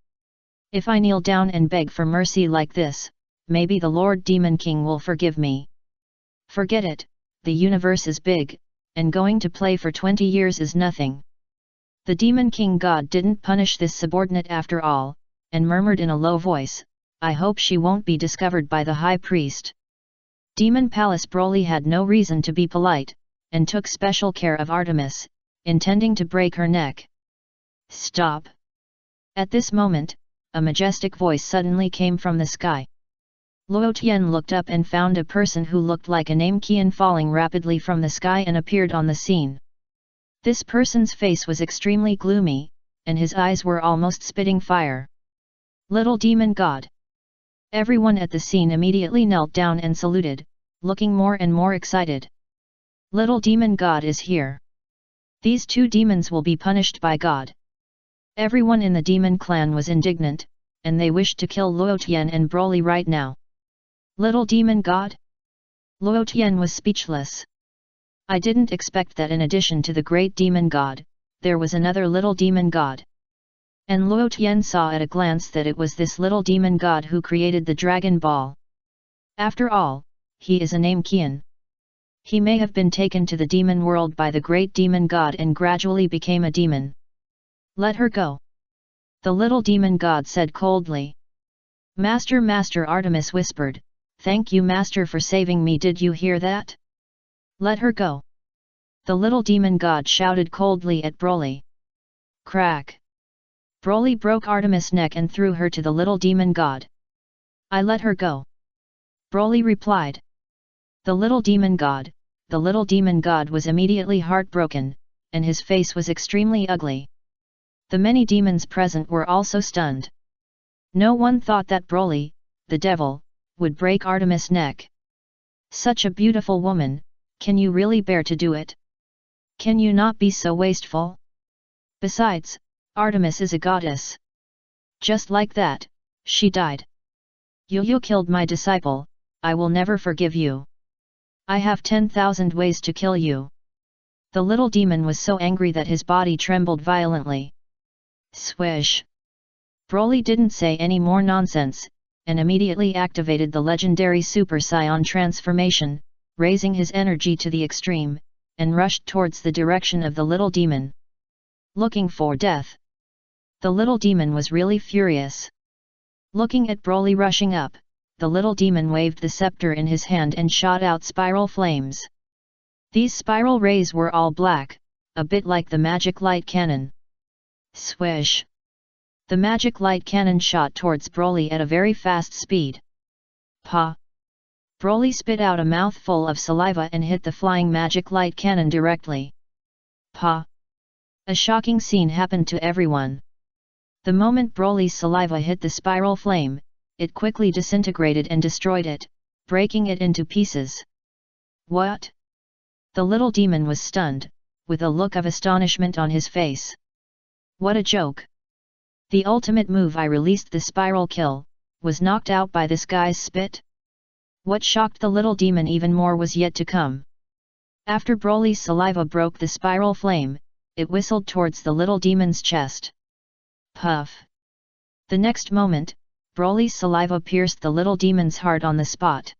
If I kneel down and beg for mercy like this, maybe the Lord Demon King will forgive me. Forget it, the universe is big, and going to play for 20 years is nothing. The Demon King God didn't punish this subordinate after all, and murmured in a low voice, I hope she won't be discovered by the high priest. Demon Palace Broly had no reason to be polite, and took special care of Artemis, intending to break her neck. Stop! At this moment, a majestic voice suddenly came from the sky. Luo Tian looked up and found a person who looked like a name Qian falling rapidly from the sky and appeared on the scene. This person's face was extremely gloomy, and his eyes were almost spitting fire. Little Demon God. Everyone at the scene immediately knelt down and saluted, looking more and more excited. Little Demon God is here. These two demons will be punished by God. Everyone in the demon clan was indignant, and they wished to kill Luo Tian and Broly right now. Little Demon God? Luo Tian was speechless. I didn't expect that in addition to the great demon god, there was another little demon god. And Luo Tian saw at a glance that it was this little demon god who created the Dragon Ball. After all, he is a name Qian. He may have been taken to the demon world by the great demon god and gradually became a demon. Let her go. The little demon god said coldly. Master Artemis whispered, Thank you Master for saving me, did you hear that? Let her go. The little demon god shouted coldly at Broly. Crack! Broly broke Artemis' neck and threw her to the little demon god. I let her go. Broly replied. The little demon god was immediately heartbroken, and his face was extremely ugly. The many demons present were also stunned. No one thought that Broly, the devil, would break Artemis' neck. Such a beautiful woman, can you really bear to do it? Can you not be so wasteful? Besides, Artemis is a goddess. Just like that, she died. You killed my disciple, I will never forgive you. I have 10,000 ways to kill you. The little demon was so angry that his body trembled violently. Swish! Broly didn't say any more nonsense, and immediately activated the legendary Super Saiyan transformation, raising his energy to the extreme, and rushed towards the direction of the little demon. Looking for death. The little demon was really furious. Looking at Broly rushing up, the little demon waved the scepter in his hand and shot out spiral flames. These spiral rays were all black, a bit like the magic light cannon. Swish! The magic light cannon shot towards Broly at a very fast speed. Pa! Broly spit out a mouthful of saliva and hit the flying magic light cannon directly. Pa! A shocking scene happened to everyone. The moment Broly's saliva hit the spiral flame, it quickly disintegrated and destroyed it, breaking it into pieces. What? The little demon was stunned, with a look of astonishment on his face. What a joke! The ultimate move I released, the spiral kill, was knocked out by this guy's spit? What shocked the little demon even more was yet to come. After Broly's saliva broke the spiral flame, it whistled towards the little demon's chest. Puff! The next moment, Broly's saliva pierced the little demon's heart on the spot.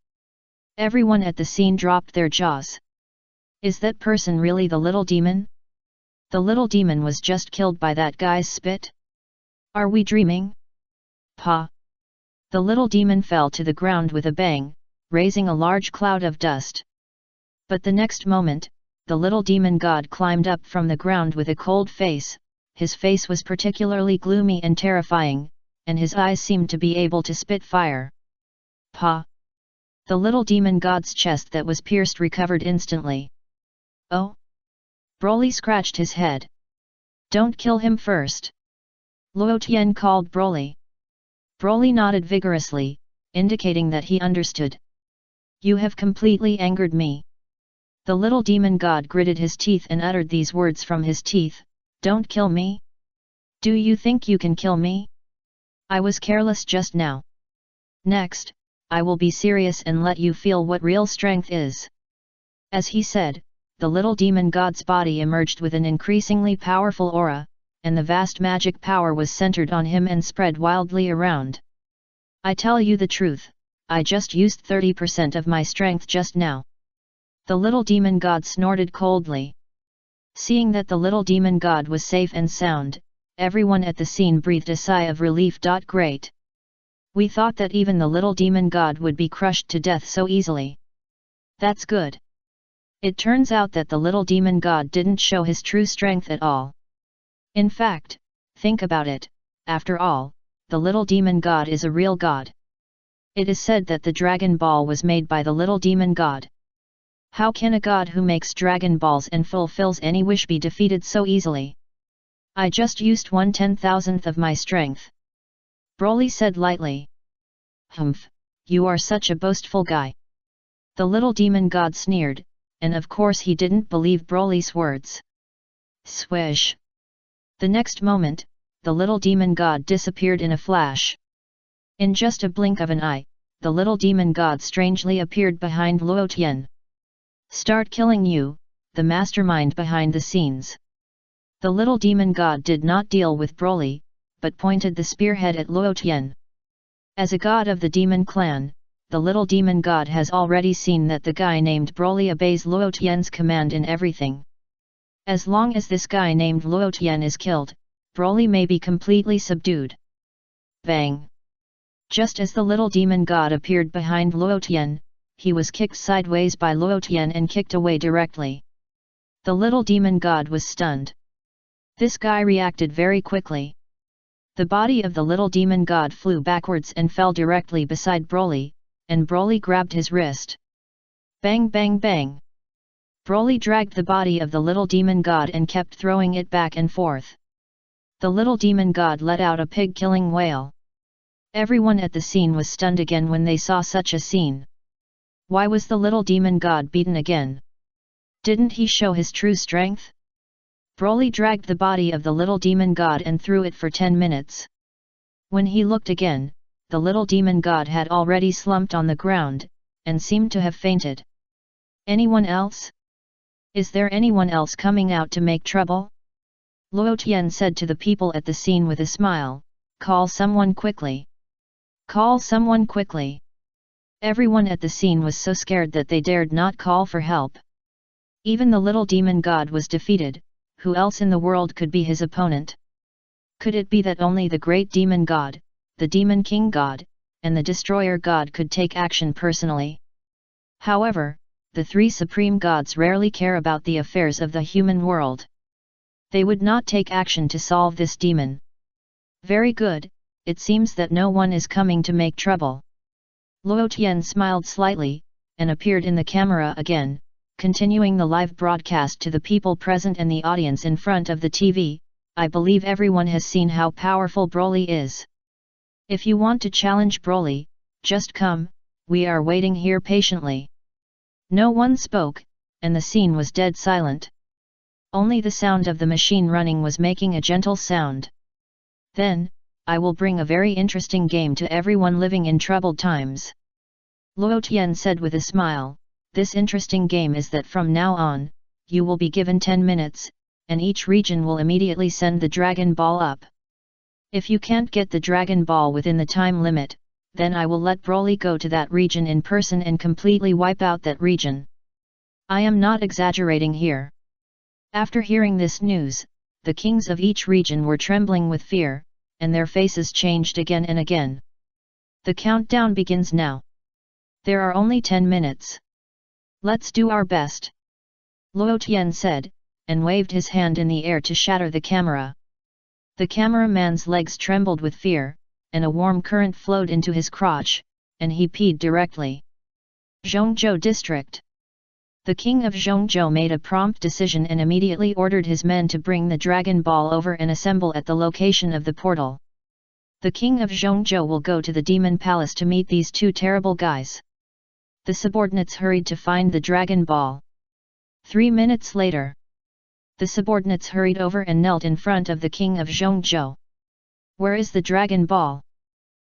Everyone at the scene dropped their jaws. Is that person really the little demon? The little demon was just killed by that guy's spit? Are we dreaming? Pa! The little demon fell to the ground with a bang, raising a large cloud of dust. But the next moment, the little demon god climbed up from the ground with a cold face. His face was particularly gloomy and terrifying, and his eyes seemed to be able to spit fire. Pa! The little demon god's chest that was pierced recovered instantly. Oh! Broly scratched his head. Don't kill him first. Luo Tian called Broly. Broly nodded vigorously, indicating that he understood. You have completely angered me. The little demon god gritted his teeth and uttered these words from his teeth, Don't kill me? Do you think you can kill me? I was careless just now. Next, I will be serious and let you feel what real strength is. As he said, the little demon god's body emerged with an increasingly powerful aura, and the vast magic power was centered on him and spread wildly around. I tell you the truth, I just used 30% of my strength just now. The little demon god snorted coldly. Seeing that the little demon god was safe and sound, everyone at the scene breathed a sigh of relief. Great. We thought that even the little demon god would be crushed to death so easily. That's good. It turns out that the little demon god didn't show his true strength at all. In fact, think about it, after all, the little demon god is a real god. It is said that the Dragon Ball was made by the little demon god. How can a god who makes Dragon Balls and fulfills any wish be defeated so easily? I just used 1/10,000th of my strength. Broly said lightly. Humph, you are such a boastful guy. The little demon god sneered, and of course he didn't believe Broly's words. Swish! The next moment, the little demon god disappeared in a flash. In just a blink of an eye, the little demon god strangely appeared behind Luo Tian. Start killing you, the mastermind behind the scenes. The little demon god did not deal with Broly, but pointed the spearhead at Luo Tian. As a god of the demon clan, the little demon god has already seen that the guy named Broly obeys Luo Tian's command in everything. As long as this guy named Luo Tian is killed, Broly may be completely subdued. Bang! Just as the little demon god appeared behind Luo Tian, he was kicked sideways by Luo Tian and kicked away directly. The little demon god was stunned. This guy reacted very quickly. The body of the little demon god flew backwards and fell directly beside Broly, and Broly grabbed his wrist. Bang bang bang! Broly dragged the body of the little demon god and kept throwing it back and forth. The little demon god let out a pig-killing wail. Everyone at the scene was stunned again when they saw such a scene. Why was the little demon god beaten again? Didn't he show his true strength? Broly dragged the body of the little demon god and threw it for 10 minutes. When he looked again, the little demon god had already slumped on the ground, and seemed to have fainted. Anyone else? Is there anyone else coming out to make trouble? Luo Tian said to the people at the scene with a smile, Call someone quickly. Call someone quickly. Everyone at the scene was so scared that they dared not call for help. Even the little demon god was defeated, who else in the world could be his opponent? Could it be that only the great demon god, the demon king god, and the destroyer god could take action personally? However, the three supreme gods rarely care about the affairs of the human world. They would not take action to solve this demon. Very good, it seems that no one is coming to make trouble. Luo Tian smiled slightly, and appeared in the camera again, continuing the live broadcast to the people present and the audience in front of the TV. I believe everyone has seen how powerful Broly is. If you want to challenge Broly, just come, we are waiting here patiently. No one spoke, and the scene was dead silent. Only the sound of the machine running was making a gentle sound. Then, I will bring a very interesting game to everyone living in troubled times. Luo Tian said with a smile, this interesting game is that from now on, you will be given 10 minutes, and each region will immediately send the Dragon Ball up. If you can't get the Dragon Ball within the time limit, then I will let Broly go to that region in person and completely wipe out that region. I am not exaggerating here. After hearing this news, the kings of each region were trembling with fear, and their faces changed again and again. The countdown begins now. There are only 10 minutes. Let's do our best. Luo Tian said, and waved his hand in the air to shatter the camera. The cameraman's legs trembled with fear, and a warm current flowed into his crotch, and he peed directly. Zhongzhou District. The king of Zhongzhou made a prompt decision and immediately ordered his men to bring the Dragon Ball over and assemble at the location of the portal. The king of Zhongzhou will go to the Demon Palace to meet these two terrible guys. The subordinates hurried to find the Dragon Ball. 3 minutes later, the subordinates hurried over and knelt in front of the king of Zhongzhou. Where is the Dragon Ball?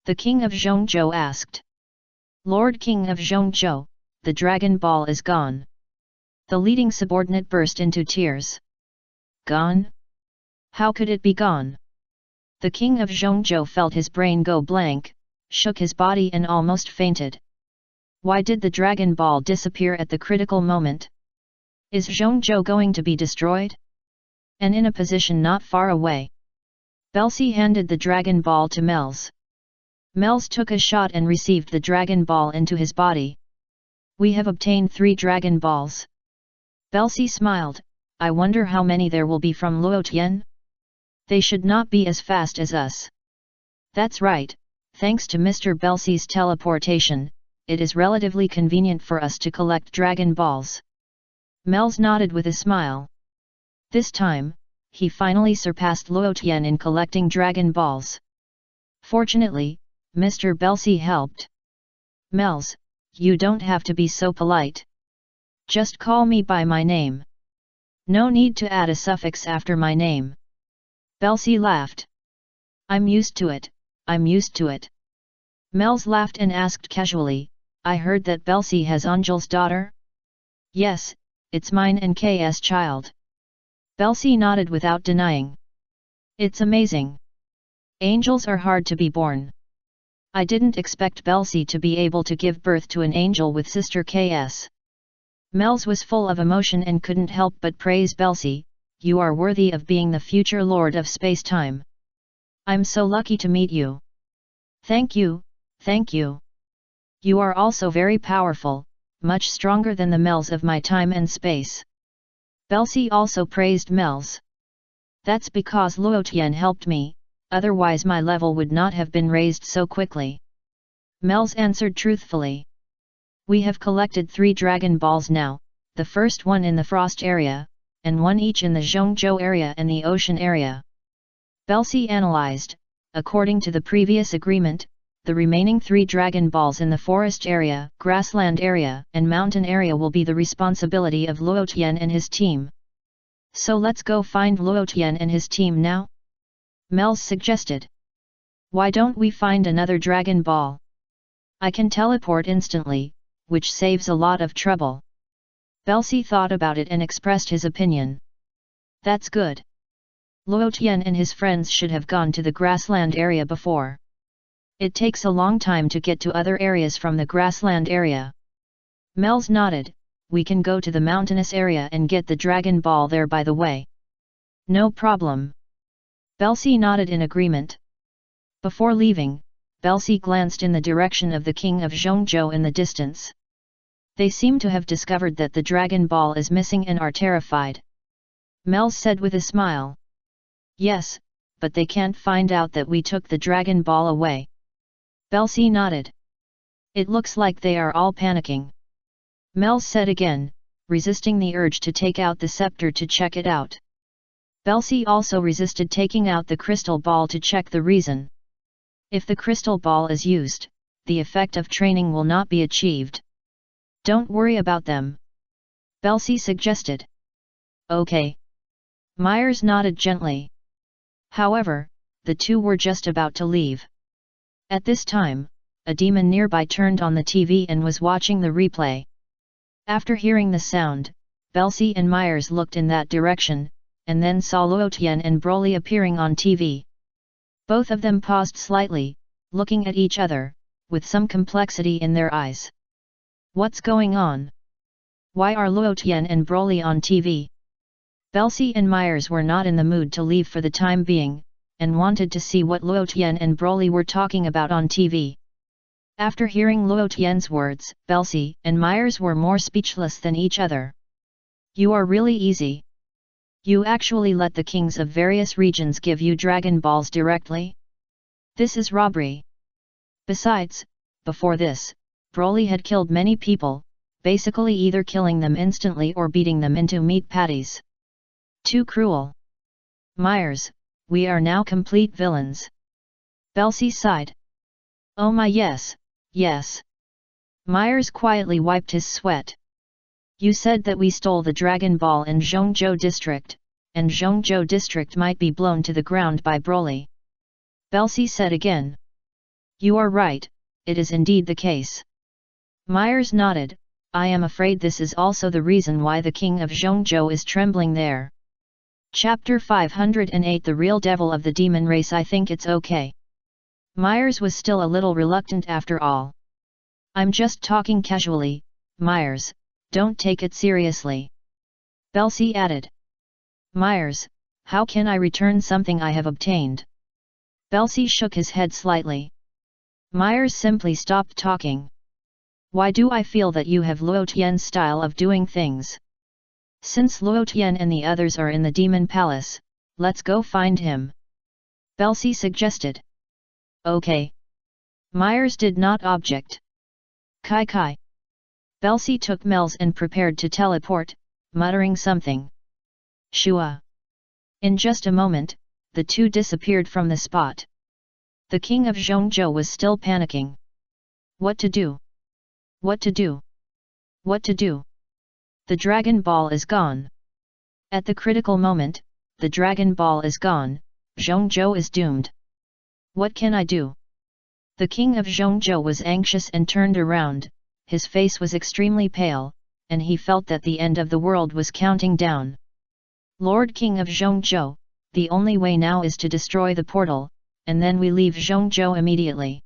The king of Zhongzhou asked. Lord King of Zhongzhou, the Dragon Ball is gone. The leading subordinate burst into tears. Gone? How could it be gone? The king of Zhongzhou felt his brain go blank, shook his body and almost fainted. Why did the Dragon Ball disappear at the critical moment? Is Zhongzhou going to be destroyed? And in a position not far away, Belsi handed the Dragon Ball to Mels. Mels took a shot and received the Dragon Ball into his body. We have obtained 3 Dragon Balls. Belsi smiled. I wonder how many there will be from Luo Tian? They should not be as fast as us. That's right, thanks to Mr. Belsi's teleportation, it is relatively convenient for us to collect Dragon Balls. Mels nodded with a smile. This time, he finally surpassed Luo Tian in collecting Dragon Balls. Fortunately, Mr. Belsi helped. Mels, you don't have to be so polite. Just call me by my name. No need to add a suffix after my name. Belsi laughed. I'm used to it, I'm used to it. Mels laughed and asked casually, I heard that Belsi has Angel's daughter? Yes, it's mine and K's child. Belsi nodded without denying. It's amazing. Angels are hard to be born. I didn't expect Belsi to be able to give birth to an angel with sister Ks. Mels was full of emotion and couldn't help but praise Belsi. You are worthy of being the future lord of space-time. I'm so lucky to meet you. Thank you, thank you. You are also very powerful, much stronger than the Mels of my time and space. Belsi also praised Mels. That's because Luo Tian helped me, otherwise my level would not have been raised so quickly. Mels answered truthfully. We have collected 3 Dragon Balls now, the first one in the Frost area, and one each in the Zhongzhou area and the Ocean area. Belsi analyzed, according to the previous agreement, the remaining 3 Dragon Balls in the forest area, grassland area and mountain area will be the responsibility of Luo Tian and his team. So let's go find Luo Tian and his team now? Mels suggested. Why don't we find another Dragon Ball? I can teleport instantly, which saves a lot of trouble. Belsi thought about it and expressed his opinion. That's good. Luo Tian and his friends should have gone to the grassland area before. It takes a long time to get to other areas from the grassland area. Mels nodded, we can go to the mountainous area and get the Dragon Ball there by the way. No problem. Belsi nodded in agreement. Before leaving, Belsi glanced in the direction of the king of Zhongzhou in the distance. They seem to have discovered that the Dragon Ball is missing and are terrified. Mels said with a smile. Yes, but they can't find out that we took the Dragon Ball away. Belsi nodded. It looks like they are all panicking. Mels said again, resisting the urge to take out the scepter to check it out. Belsi also resisted taking out the crystal ball to check the reason. If the crystal ball is used, the effect of training will not be achieved. Don't worry about them. Belsi suggested. Okay. Myers nodded gently. However, the two were just about to leave. At this time, a demon nearby turned on the TV and was watching the replay. After hearing the sound, Belsi and Myers looked in that direction, and then saw Luo Tian and Broly appearing on TV. Both of them paused slightly, looking at each other, with some complexity in their eyes. What's going on? Why are Luo Tian and Broly on TV? Belsey and Myers were not in the mood to leave for the time being, and wanted to see what Luo Tian and Broly were talking about on TV. After hearing Luo Tian's words, Belsey and Myers were more speechless than each other. You are really easy. You actually let the kings of various regions give you Dragon Balls directly? This is robbery. Besides, before this, Broly had killed many people, basically either killing them instantly or beating them into meat patties. Too cruel. Myers, we are now complete villains. Belsey sighed. Oh my yes, yes. Myers quietly wiped his sweat. You said that we stole the Dragon Ball in Zhongzhou district, and Zhongzhou district might be blown to the ground by Broly. Belsey said again. You are right, it is indeed the case. Myers nodded. I am afraid this is also the reason why the king of Zhongzhou is trembling there. Chapter 508 The Real Devil of the Demon Race. I think it's okay. Myers was still a little reluctant after all. I'm just talking casually, Myers, don't take it seriously. Belsey added. Myers, how can I return something I have obtained? Belsey shook his head slightly. Myers simply stopped talking. Why do I feel that you have Luo Tian's style of doing things? Since Luo Tian and the others are in the Demon Palace, let's go find him. Belsey suggested. Okay. Myers did not object. Kai. Belsey took Mel's and prepared to teleport, muttering something. Shua. In just a moment, the two disappeared from the spot. The king of Zhongzhou was still panicking. What to do? What to do? What to do? The Dragon Ball is gone. At the critical moment, the Dragon Ball is gone, Zhongzhou is doomed. What can I do? The king of Zhongzhou was anxious and turned around, his face was extremely pale, and he felt that the end of the world was counting down. Lord King of Zhongzhou, the only way now is to destroy the portal, and then we leave Zhongzhou immediately.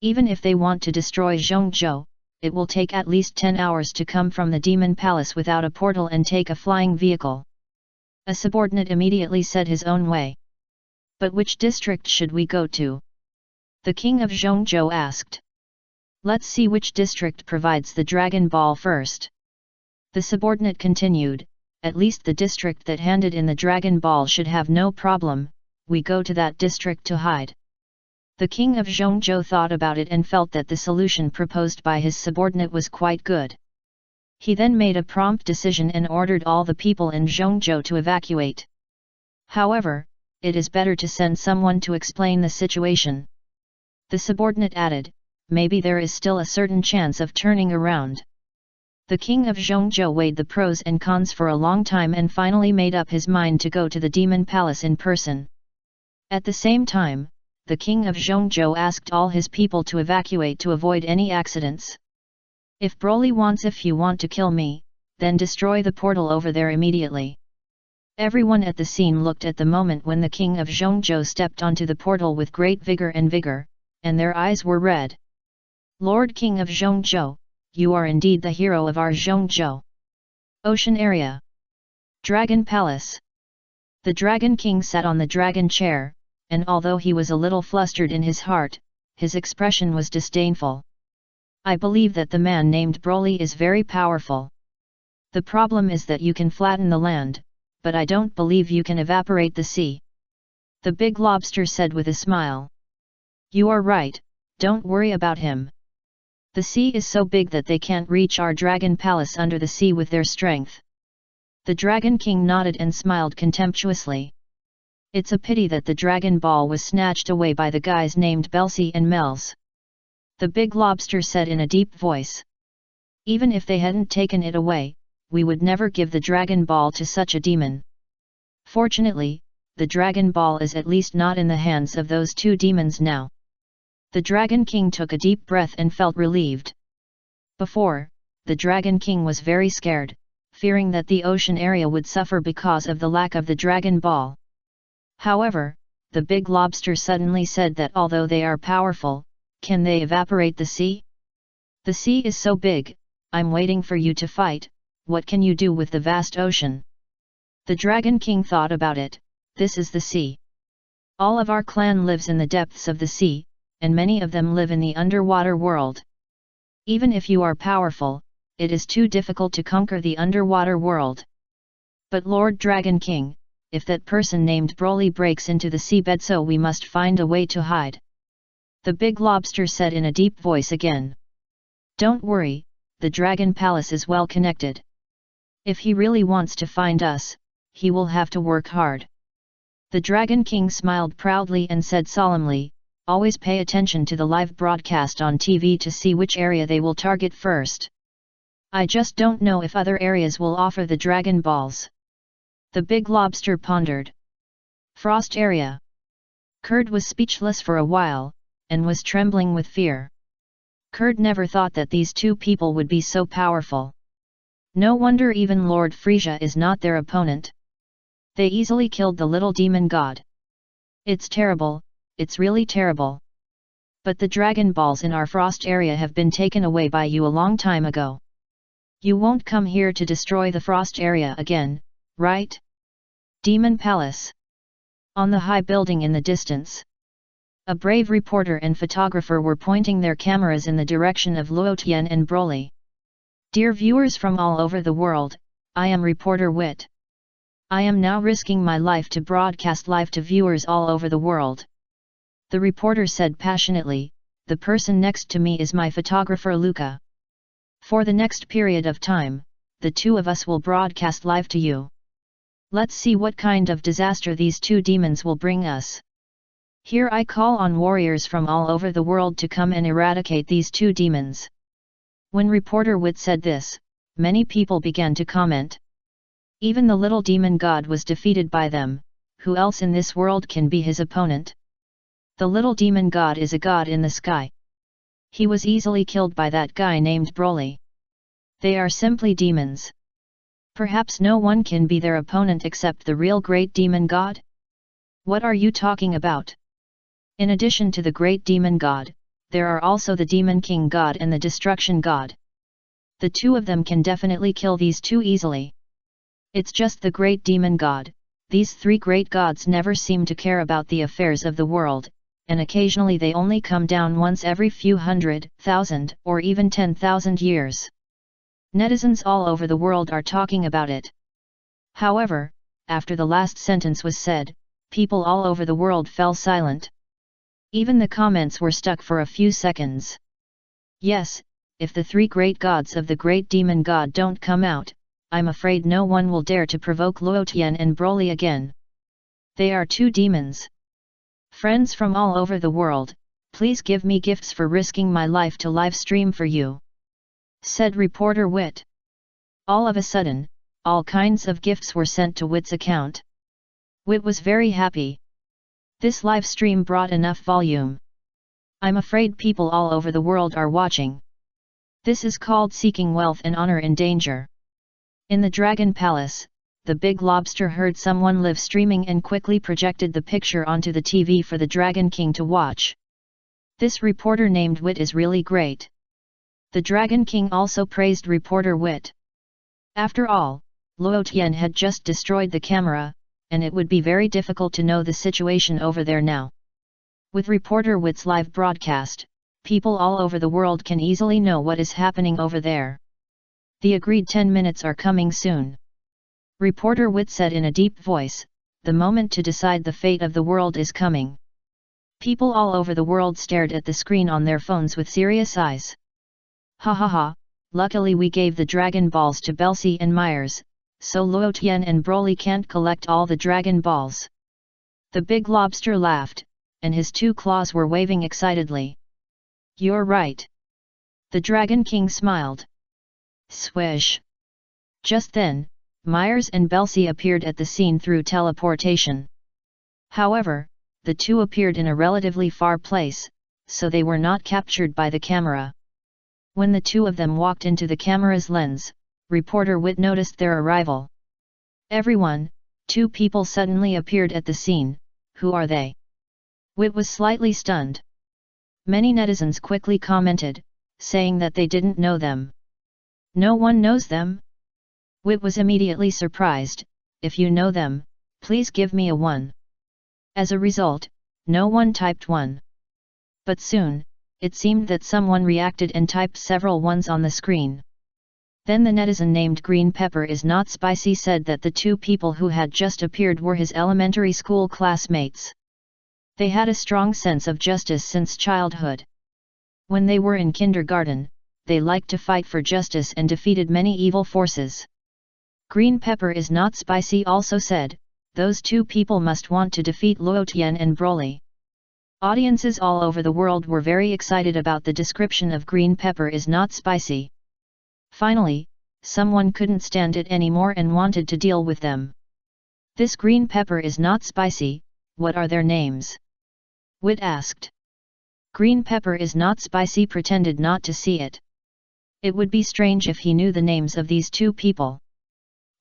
Even if they want to destroy Zhongzhou, it will take at least 10 hours to come from the Demon Palace without a portal and take a flying vehicle. A subordinate immediately said his own way. But which district should we go to? The king of Zhongzhou asked. Let's see which district provides the Dragon Ball first. The subordinate continued, at least the district that handed in the Dragon Ball should have no problem, we go to that district to hide. The king of Zhongzhou thought about it and felt that the solution proposed by his subordinate was quite good. He then made a prompt decision and ordered all the people in Zhongzhou to evacuate. However, it is better to send someone to explain the situation. The subordinate added, maybe there is still a certain chance of turning around. The king of Zhongzhou weighed the pros and cons for a long time and finally made up his mind to go to the Demon Palace in person. At the same time, the king of Zhongzhou asked all his people to evacuate to avoid any accidents. If you want to kill me, then destroy the portal over there immediately. Everyone at the scene looked at the moment when the king of Zhongzhou stepped onto the portal with great vigor, and their eyes were red. Lord King of Zhongzhou, you are indeed the hero of our Zhongzhou. Ocean area. Dragon Palace. The Dragon King sat on the dragon chair, and although he was a little flustered in his heart, his expression was disdainful. I believe that the man named Broly is very powerful. The problem is that you can flatten the land, but I don't believe you can evaporate the sea. The big lobster said with a smile. You are right, don't worry about him. The sea is so big that they can't reach our Dragon Palace under the sea with their strength. The Dragon King nodded and smiled contemptuously. It's a pity that the Dragon Ball was snatched away by the guys named Belsey and Mels. The big lobster said in a deep voice. Even if they hadn't taken it away, we would never give the Dragon Ball to such a demon. Fortunately, the Dragon Ball is at least not in the hands of those two demons now. The Dragon King took a deep breath and felt relieved. Before, the Dragon King was very scared, fearing that the ocean area would suffer because of the lack of the Dragon Ball. However, the big lobster suddenly said that although they are powerful, can they evaporate the sea? The sea is so big, I'm waiting for you to fight, what can you do with the vast ocean? The Dragon King thought about it, this is the sea. All of our clan lives in the depths of the sea, and many of them live in the underwater world. Even if you are powerful, it is too difficult to conquer the underwater world. But Lord Dragon King, if that person named Broly breaks into the seabed, so we must find a way to hide. The big lobster said in a deep voice again. Don't worry, the Dragon Palace is well connected. If he really wants to find us, he will have to work hard. The Dragon King smiled proudly and said solemnly, always pay attention to the live broadcast on TV to see which area they will target first. I just don't know if other areas will offer the Dragon Balls. The big lobster pondered. Frost area. Kurd was speechless for a while, and was trembling with fear. Kurd never thought that these two people would be so powerful. No wonder even Lord Frisia is not their opponent. They easily killed the little demon god. It's terrible, it's really terrible. But the Dragon Balls in our frost area have been taken away by you a long time ago. You won't come here to destroy the frost area again, right? Demon Palace. On the high building in the distance, a brave reporter and photographer were pointing their cameras in the direction of Luo Tian and Broly. Dear viewers from all over the world, I am reporter Wit. I am now risking my life to broadcast live to viewers all over the world. The reporter said passionately, the person next to me is my photographer Luca. For the next period of time, the two of us will broadcast live to you. Let's see what kind of disaster these two demons will bring us. Here I call on warriors from all over the world to come and eradicate these two demons. When reporter Wit said this, many people began to comment. Even the little demon god was defeated by them, who else in this world can be his opponent? The little demon god is a god in the sky. He was easily killed by that guy named Broly. They are simply demons. Perhaps no one can be their opponent except the real great demon god? What are you talking about? In addition to the great demon god, there are also the demon king god and the destruction god. The two of them can definitely kill these two easily. It's just the great demon god. These three great gods never seem to care about the affairs of the world, and occasionally they only come down once every few 100,000 or even 10,000 years. Netizens all over the world are talking about it. However, after the last sentence was said, people all over the world fell silent. Even the comments were stuck for a few seconds. Yes, if the three great gods of the great demon god don't come out, I'm afraid no one will dare to provoke Luo Tian and Broly again. They are two demons. Friends from all over the world, please give me gifts for risking my life to live stream for you, said reporter Wit. All of a sudden, all kinds of gifts were sent to Wit's account. Wit was very happy. This live stream brought enough volume. I'm afraid people all over the world are watching. This is called seeking wealth and honor in danger. In the Dragon Palace, the big lobster heard someone live streaming and quickly projected the picture onto the TV for the Dragon King to watch. This reporter named Wit is really great. The Dragon King also praised reporter Wit. After all, Luo Tian had just destroyed the camera, and it would be very difficult to know the situation over there now. With reporter Wit's live broadcast, people all over the world can easily know what is happening over there. The agreed 10 minutes are coming soon. Reporter Wit said in a deep voice, the moment to decide the fate of the world is coming. People all over the world stared at the screen on their phones with serious eyes. Ha ha ha, luckily we gave the Dragon Balls to Belsi and Myers, so Luo Tian and Broly can't collect all the Dragon Balls. The big lobster laughed, and his two claws were waving excitedly. You're right. The Dragon King smiled. Swish. Just then, Myers and Belsi appeared at the scene through teleportation. However, the two appeared in a relatively far place, so they were not captured by the camera. When the two of them walked into the camera's lens, Reporter Wit noticed their arrival. Everyone, 2 people suddenly appeared at the scene. Who are they? Wit was slightly stunned. Many netizens quickly commented, saying that they didn't know them. No one knows them? Wit was immediately surprised. If you know them, please give me a 1. As a result, no one typed 1. But soon, it seemed that someone reacted and typed several 1s on the screen. Then the netizen named Green Pepper is not spicy said that the 2 people who had just appeared were his elementary school classmates. They had a strong sense of justice since childhood. When they were in kindergarten, they liked to fight for justice and defeated many evil forces. Green Pepper is not spicy also said, those 2 people must want to defeat Luo Tian and Broly. Audiences all over the world were very excited about the description of Green Pepper is not spicy. Finally, someone couldn't stand it anymore and wanted to deal with them. This Green Pepper is not spicy, what are their names? Wit asked. Green Pepper is not spicy pretended not to see it. It would be strange if he knew the names of these 2 people.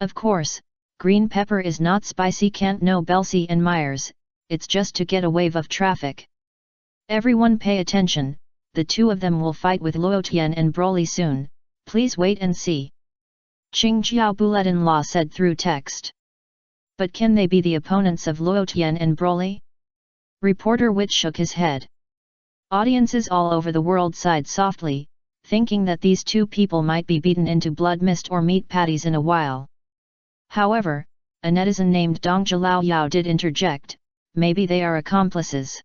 Of course, Green Pepper is not spicy can't know Belsey and Myers, it's just to get a wave of traffic. Everyone pay attention, the 2 of them will fight with Luo Tian and Broly soon, please wait and see. Qing Jiao Bulletin Law said through text. But can they be the opponents of Luo Tian and Broly? Reporter Wit shook his head. Audiences all over the world sighed softly, thinking that these 2 people might be beaten into blood mist or meat patties in a while. However, a netizen named Dongja Lao Yao did interject, maybe they are accomplices.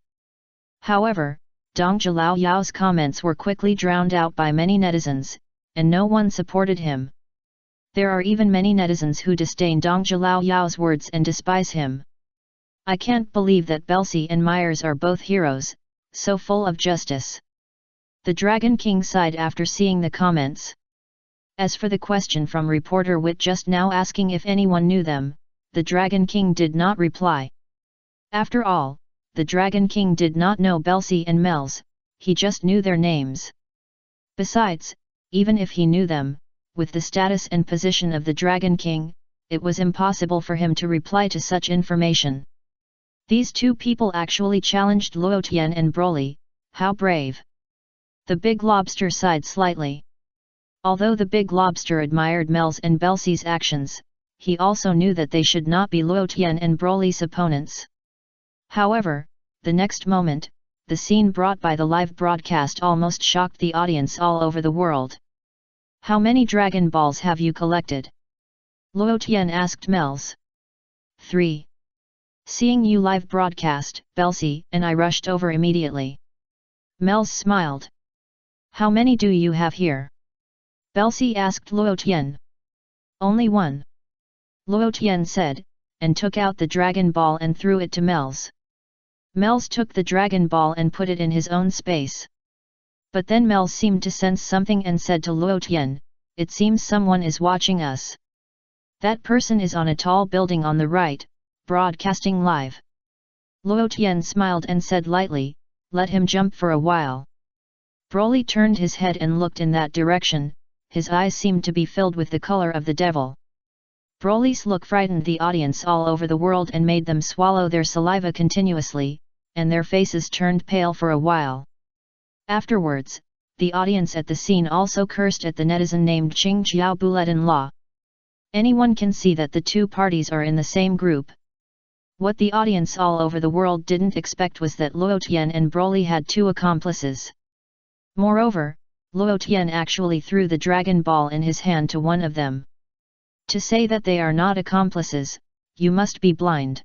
However, Dongja Lao Yao's comments were quickly drowned out by many netizens, and no one supported him. There are even many netizens who disdain Dongja Lao Yao's words and despise him. I can't believe that Belsey and Myers are both heroes, so full of justice. The Dragon King sighed after seeing the comments. As for the question from reporter Wit just now asking if anyone knew them, the Dragon King did not reply. After all, the Dragon King did not know Belsey and Mels, he just knew their names. Besides, even if he knew them, with the status and position of the Dragon King, it was impossible for him to reply to such information. These 2 people actually challenged Luo Tian and Broly, how brave. The Big Lobster sighed slightly. Although the Big Lobster admired Mel's and Belsey's actions, he also knew that they should not be Luo Tian and Broly's opponents. However, the next moment, the scene brought by the live broadcast almost shocked the audience all over the world. How many Dragon Balls have you collected? Luo Tian asked Mels. 3. Seeing you live broadcast, Belsey and I rushed over immediately. Mels smiled. How many do you have here? Belsey asked Luo Tian. Only 1. Luo Tian said, and took out the Dragon Ball and threw it to Mels. Mels took the Dragon Ball and put it in his own space. But then Mels seemed to sense something and said to Luo Tian, it seems someone is watching us. That person is on a tall building on the right, broadcasting live. Luo Tian smiled and said lightly, let him jump for a while. Broly turned his head and looked in that direction, his eyes seemed to be filled with the color of the devil. Broly's look frightened the audience all over the world and made them swallow their saliva continuously, and their faces turned pale for a while. Afterwards, the audience at the scene also cursed at the netizen named Qing Jiao Bulletin Law. Anyone can see that the 2 parties are in the same group. What the audience all over the world didn't expect was that Luo Tian and Broly had 2 accomplices. Moreover, Luo Tian actually threw the Dragon Ball in his hand to one of them. To say that they are not accomplices, you must be blind.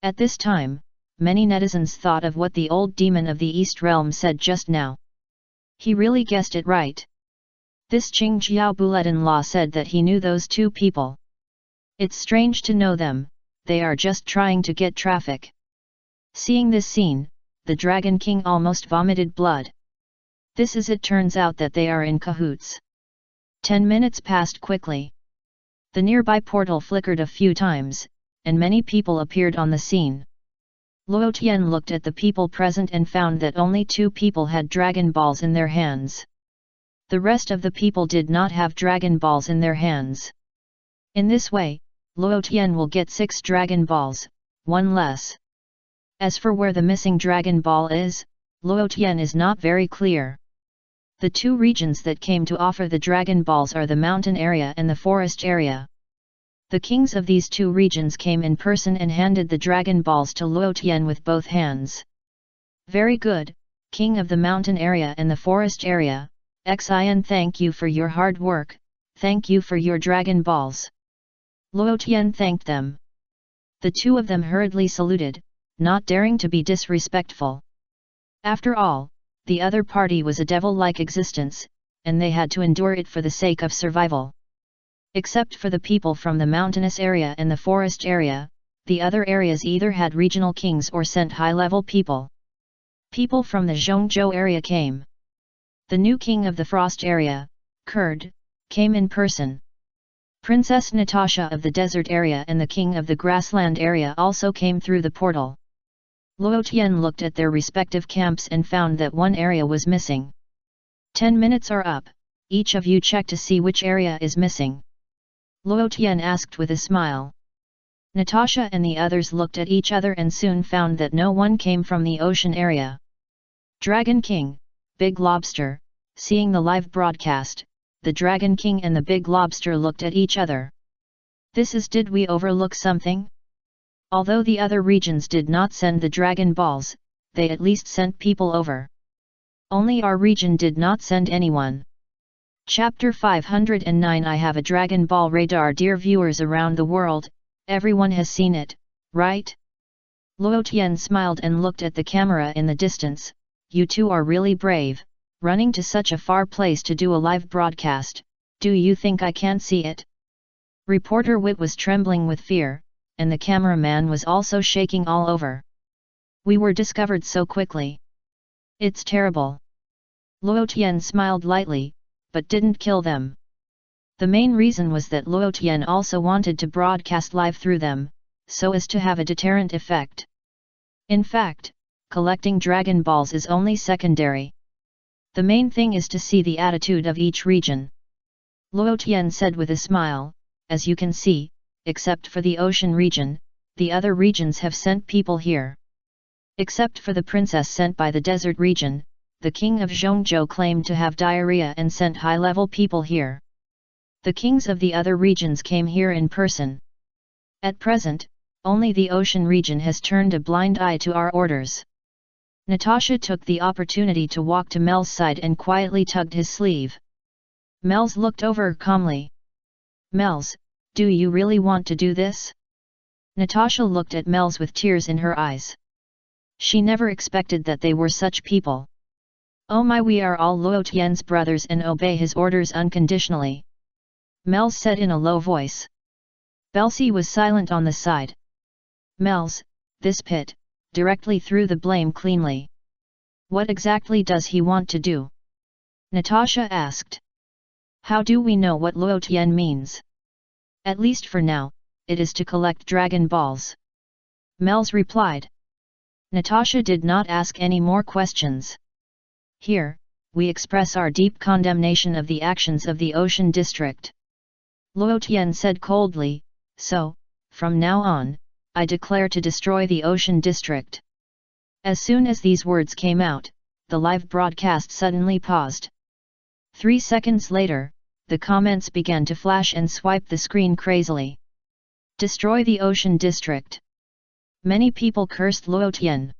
At this time, many netizens thought of what the old demon of the East Realm said just now. He really guessed it right. This Qing Jiao Bulletin Law said that he knew those 2 people. It's strange to know them, they are just trying to get traffic. Seeing this scene, the Dragon King almost vomited blood. This is it turns out that they are in cahoots. 10 minutes passed quickly. The nearby portal flickered a few times, and many people appeared on the scene. Luo Tian looked at the people present and found that only 2 people had Dragon Balls in their hands. The rest of the people did not have Dragon Balls in their hands. In this way, Luo Tian will get 6 Dragon Balls, 1 less. As for where the missing Dragon Ball is, Luo Tian is not very clear. The 2 regions that came to offer the Dragon Balls are the mountain area and the forest area. The kings of these 2 regions came in person and handed the Dragon Balls to Luo Tian with both hands. Very good, King of the mountain area and the forest area, Xian, thank you for your hard work, thank you for your Dragon Balls. Luo Tian thanked them. The 2 of them hurriedly saluted, not daring to be disrespectful. After all, the other party was a devil-like existence, and they had to endure it for the sake of survival. Except for the people from the mountainous area and the forest area, the other areas either had regional kings or sent high-level people. People from the Zhongzhou area came. The new king of the frost area, Kurd, came in person. Princess Natasha of the desert area and the king of the grassland area also came through the portal. Luo Tian looked at their respective camps and found that one area was missing. 10 minutes are up, each of you check to see which area is missing. Luo Tian asked with a smile. Natasha and the others looked at each other and soon found that no one came from the ocean area. Dragon King, Big Lobster, seeing the live broadcast, the Dragon King and the Big Lobster looked at each other. Did we overlook something? Although the other regions did not send the Dragon Balls, they at least sent people over. Only our region did not send anyone. Chapter 509 I have a Dragon Ball radar. Dear viewers around the world, everyone has seen it, right? Luo Tian smiled and looked at the camera in the distance. You two are really brave, running to such a far place to do a live broadcast. Do you think I can't see it? Reporter Wit was trembling with fear, and the cameraman was also shaking all over. We were discovered so quickly. It's terrible. Luo Tian smiled lightly, but didn't kill them. The main reason was that Luo Tian also wanted to broadcast live through them, so as to have a deterrent effect. In fact, collecting Dragon Balls is only secondary. The main thing is to see the attitude of each region. Luo Tian said with a smile, as you can see, except for the ocean region, the other regions have sent people here. Except for the princess sent by the desert region, the king of Zhongzhou claimed to have diarrhea and sent high-level people here. The kings of the other regions came here in person. At present, only the ocean region has turned a blind eye to our orders. Natasha took the opportunity to walk to Mel's side and quietly tugged his sleeve. Mel's looked over calmly. Mel's, do you really want to do this? Natasha looked at Mel's with tears in her eyes. She never expected that they were such people. Oh my, we are all Luo Tian's brothers and obey his orders unconditionally. Mel's said in a low voice. Belsi was silent on the side. Mel's, this pit, directly threw the blame cleanly. What exactly does he want to do? Natasha asked. How do we know what Luo Tian means? At least for now, it is to collect Dragon Balls. Mel's replied. Natasha did not ask any more questions. Here, we express our deep condemnation of the actions of the Ocean District. Luo Tian said coldly, so, from now on, I declare to destroy the Ocean District. As soon as these words came out, the live broadcast suddenly paused. 3 seconds later, the comments began to flash and swipe the screen crazily. Destroy the Ocean District. Many people cursed Luo Tian.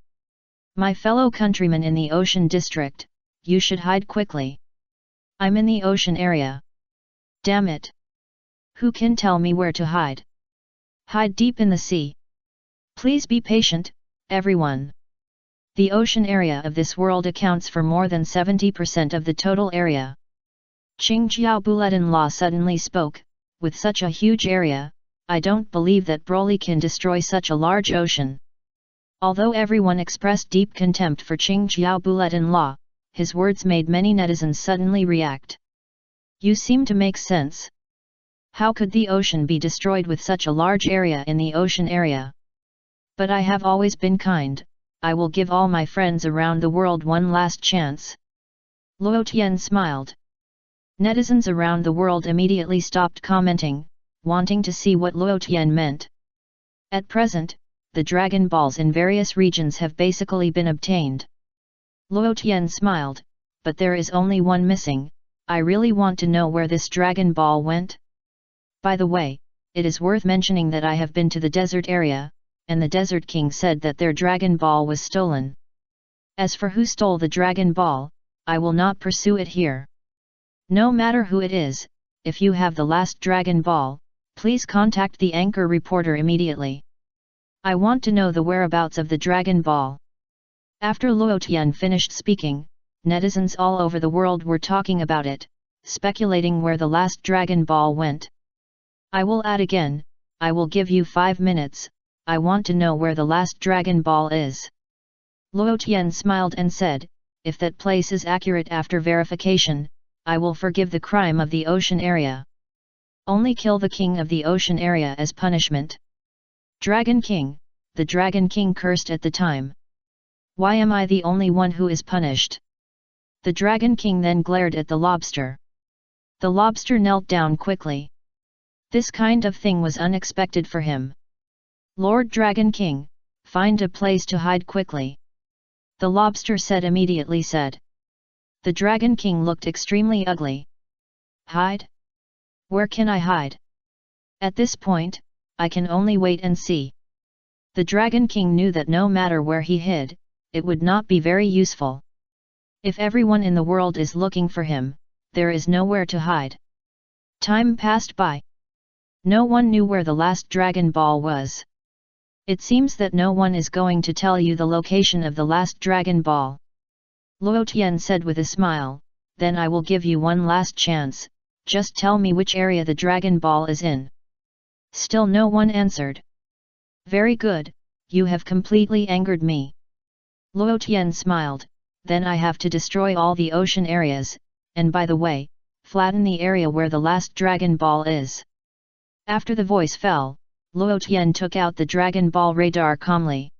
My fellow countrymen in the Ocean District, you should hide quickly. I'm in the ocean area. Damn it! Who can tell me where to hide? Hide deep in the sea. Please be patient, everyone. The ocean area of this world accounts for more than 70% of the total area. Qingjiao Buletin suddenly spoke, with such a huge area, I don't believe that Broly can destroy such a large ocean. Although everyone expressed deep contempt for Qingjiao Buletin, his words made many netizens suddenly react. You seem to make sense. How could the ocean be destroyed with such a large area in the ocean area? But I have always been kind, I will give all my friends around the world one last chance. Luo Tian smiled. Netizens around the world immediately stopped commenting, wanting to see what Luo Tian meant. At present, the Dragon Balls in various regions have basically been obtained. Luo Tian smiled, but there is only one missing. I really want to know where this Dragon Ball went. By the way, it is worth mentioning that I have been to the desert area, and the Desert King said that their Dragon Ball was stolen. As for who stole the Dragon Ball, I will not pursue it here. No matter who it is, if you have the last Dragon Ball, please contact the anchor reporter immediately. I want to know the whereabouts of the Dragon Ball. After Luo Tian finished speaking, netizens all over the world were talking about it, speculating where the last Dragon Ball went. I will add again, I will give you 5 minutes, I want to know where the last Dragon Ball is. Luo Tian smiled and said, if that place is accurate after verification, I will forgive the crime of the ocean area. Only kill the king of the ocean area as punishment. Dragon King, the Dragon King cursed at the time. Why am I the only one who is punished? The Dragon King then glared at the lobster. The lobster knelt down quickly. This kind of thing was unexpected for him. Lord Dragon King, find a place to hide quickly. The lobster said immediately said. The Dragon King looked extremely ugly. Hide? Where can I hide? At this point, I can only wait and see. The Dragon King knew that no matter where he hid, it would not be very useful. If everyone in the world is looking for him, there is nowhere to hide. Time passed by. No one knew where the last Dragon Ball was. It seems that no one is going to tell you the location of the last Dragon Ball. Luo Tian said with a smile, then I will give you one last chance, just tell me which area the Dragon Ball is in. Still no one answered. Very good, you have completely angered me. Luo Tian smiled, then I have to destroy all the ocean areas, and by the way, flatten the area where the last Dragon Ball is. After the voice fell, Luo Tian took out the Dragon Ball radar calmly.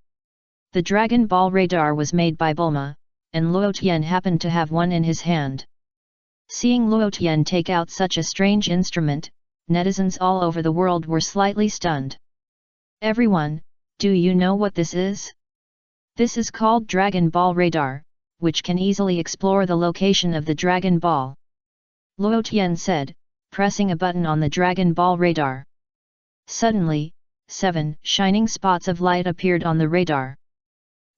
The Dragon Ball radar was made by Bulma, and Luo Tian happened to have one in his hand. Seeing Luo Tian take out such a strange instrument, netizens all over the world were slightly stunned. Everyone, do you know what this is? This is called Dragon Ball radar, which can easily explore the location of the Dragon Ball. Luo Tian said, pressing a button on the Dragon Ball radar. Suddenly, 7 shining spots of light appeared on the radar.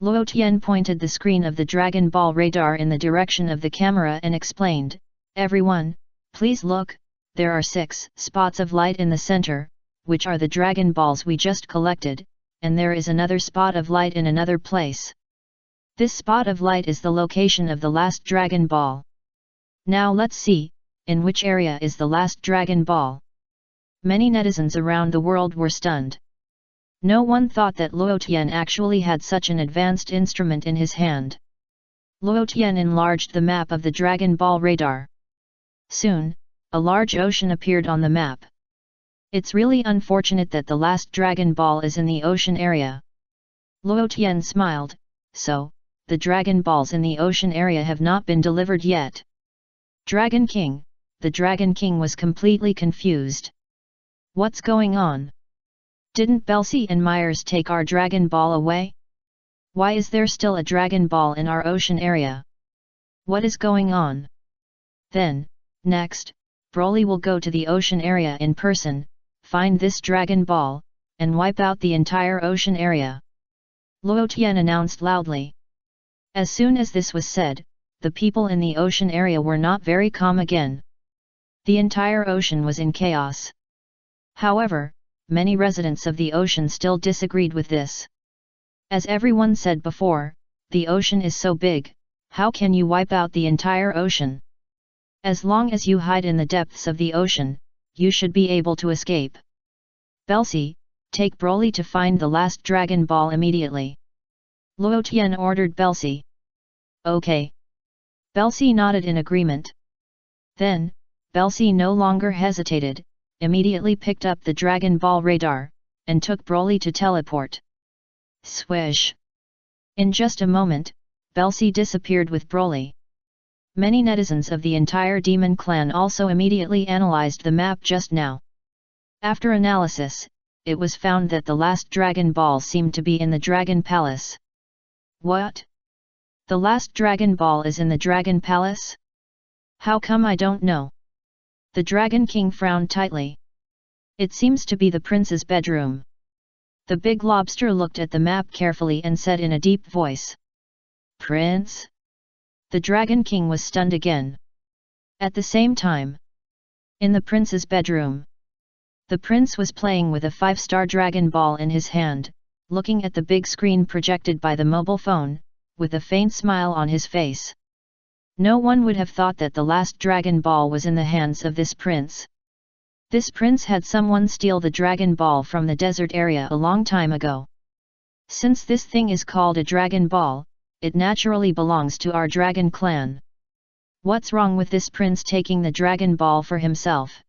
Luo Tian pointed the screen of the Dragon Ball radar in the direction of the camera and explained, everyone, please look, there are 6 spots of light in the center, which are the Dragon Balls we just collected, and there is another spot of light in another place. This spot of light is the location of the last Dragon Ball. Now let's see, in which area is the last Dragon Ball? Many netizens around the world were stunned. No one thought that Luo Tian actually had such an advanced instrument in his hand. Luo Tian enlarged the map of the Dragon Ball radar. Soon, a large ocean appeared on the map. It's really unfortunate that the last Dragon Ball is in the ocean area. Luo Tian smiled, so, the Dragon Balls in the ocean area have not been delivered yet. Dragon King, the Dragon King was completely confused. What's going on? Didn't Belsey and Myers take our Dragon Ball away? Why is there still a Dragon Ball in our ocean area? What is going on? Then, next, Broly will go to the ocean area in person, find this Dragon Ball, and wipe out the entire ocean area. Luo Tian announced loudly. As soon as this was said, the people in the ocean area were not very calm again. The entire ocean was in chaos. However, many residents of the ocean still disagreed with this. As everyone said before, the ocean is so big, how can you wipe out the entire ocean? As long as you hide in the depths of the ocean, you should be able to escape. Belsey, take Broly to find the last Dragon Ball immediately. Luo Tian ordered Belsey. Okay. Belsey nodded in agreement. Then, Belsey no longer hesitated, immediately picked up the Dragon Ball radar, and took Broly to teleport. Swish! In just a moment, Belsey disappeared with Broly. Many netizens of the entire demon clan also immediately analyzed the map just now. After analysis, it was found that the last Dragon Ball seemed to be in the Dragon Palace. What? The last Dragon Ball is in the Dragon Palace? How come I don't know? The Dragon King frowned tightly. It seems to be the prince's bedroom. The big lobster looked at the map carefully and said in a deep voice. Prince? The Dragon King was stunned again. At the same time, in the prince's bedroom, the prince was playing with a 5-star Dragon Ball in his hand, looking at the big screen projected by the mobile phone, with a faint smile on his face. No one would have thought that the last Dragon Ball was in the hands of this prince. This prince had someone steal the Dragon Ball from the desert area a long time ago. Since this thing is called a Dragon Ball, it naturally belongs to our Dragon clan. What's wrong with this prince taking the Dragon Ball for himself?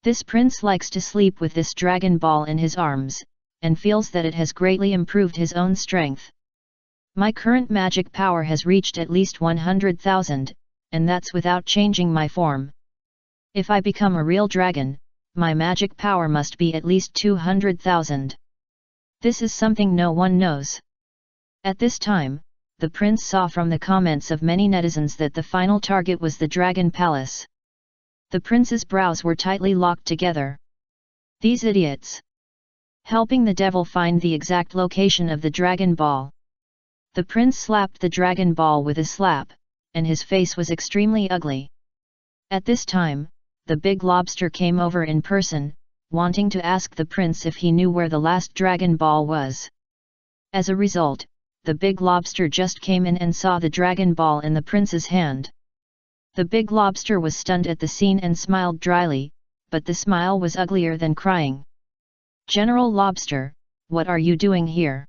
This prince likes to sleep with this Dragon Ball in his arms, and feels that it has greatly improved his own strength. My current magic power has reached at least 100,000, and that's without changing my form. If I become a real dragon, my magic power must be at least 200,000. This is something no one knows. At this time, the prince saw from the comments of many netizens that the final target was the Dragon Palace. The prince's brows were tightly locked together. These idiots! Helping the devil find the exact location of the Dragon Ball. The prince slapped the Dragon Ball with a slap, and his face was extremely ugly. At this time, the big lobster came over in person, wanting to ask the prince if he knew where the last Dragon Ball was. As a result, the big lobster just came in and saw the Dragon Ball in the prince's hand. The big lobster was stunned at the scene and smiled dryly, but the smile was uglier than crying. General Lobster, what are you doing here?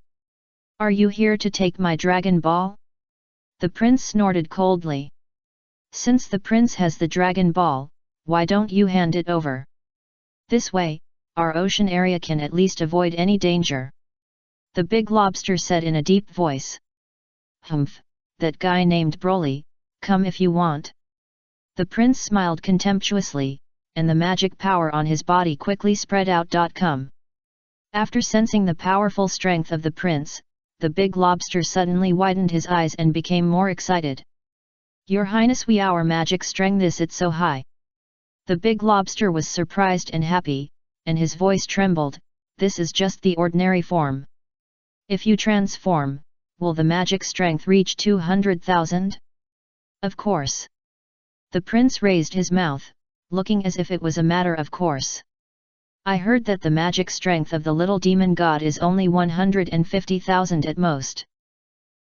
Are you here to take my Dragon Ball? The prince snorted coldly. Since the prince has the Dragon Ball, why don't you hand it over? This way, our ocean area can at least avoid any danger. The big lobster said in a deep voice. Humph, that guy named Broly, come if you want. The prince smiled contemptuously, and the magic power on his body quickly spread out. After sensing the powerful strength of the prince, the big lobster suddenly widened his eyes and became more excited. Your Highness, our magic strength is it so high? The big lobster was surprised and happy, and his voice trembled. This is just the ordinary form. If you transform, will the magic strength reach 200,000? Of course. The prince raised his mouth, looking as if it was a matter of course. I heard that the magic strength of the little demon god is only 150,000 at most.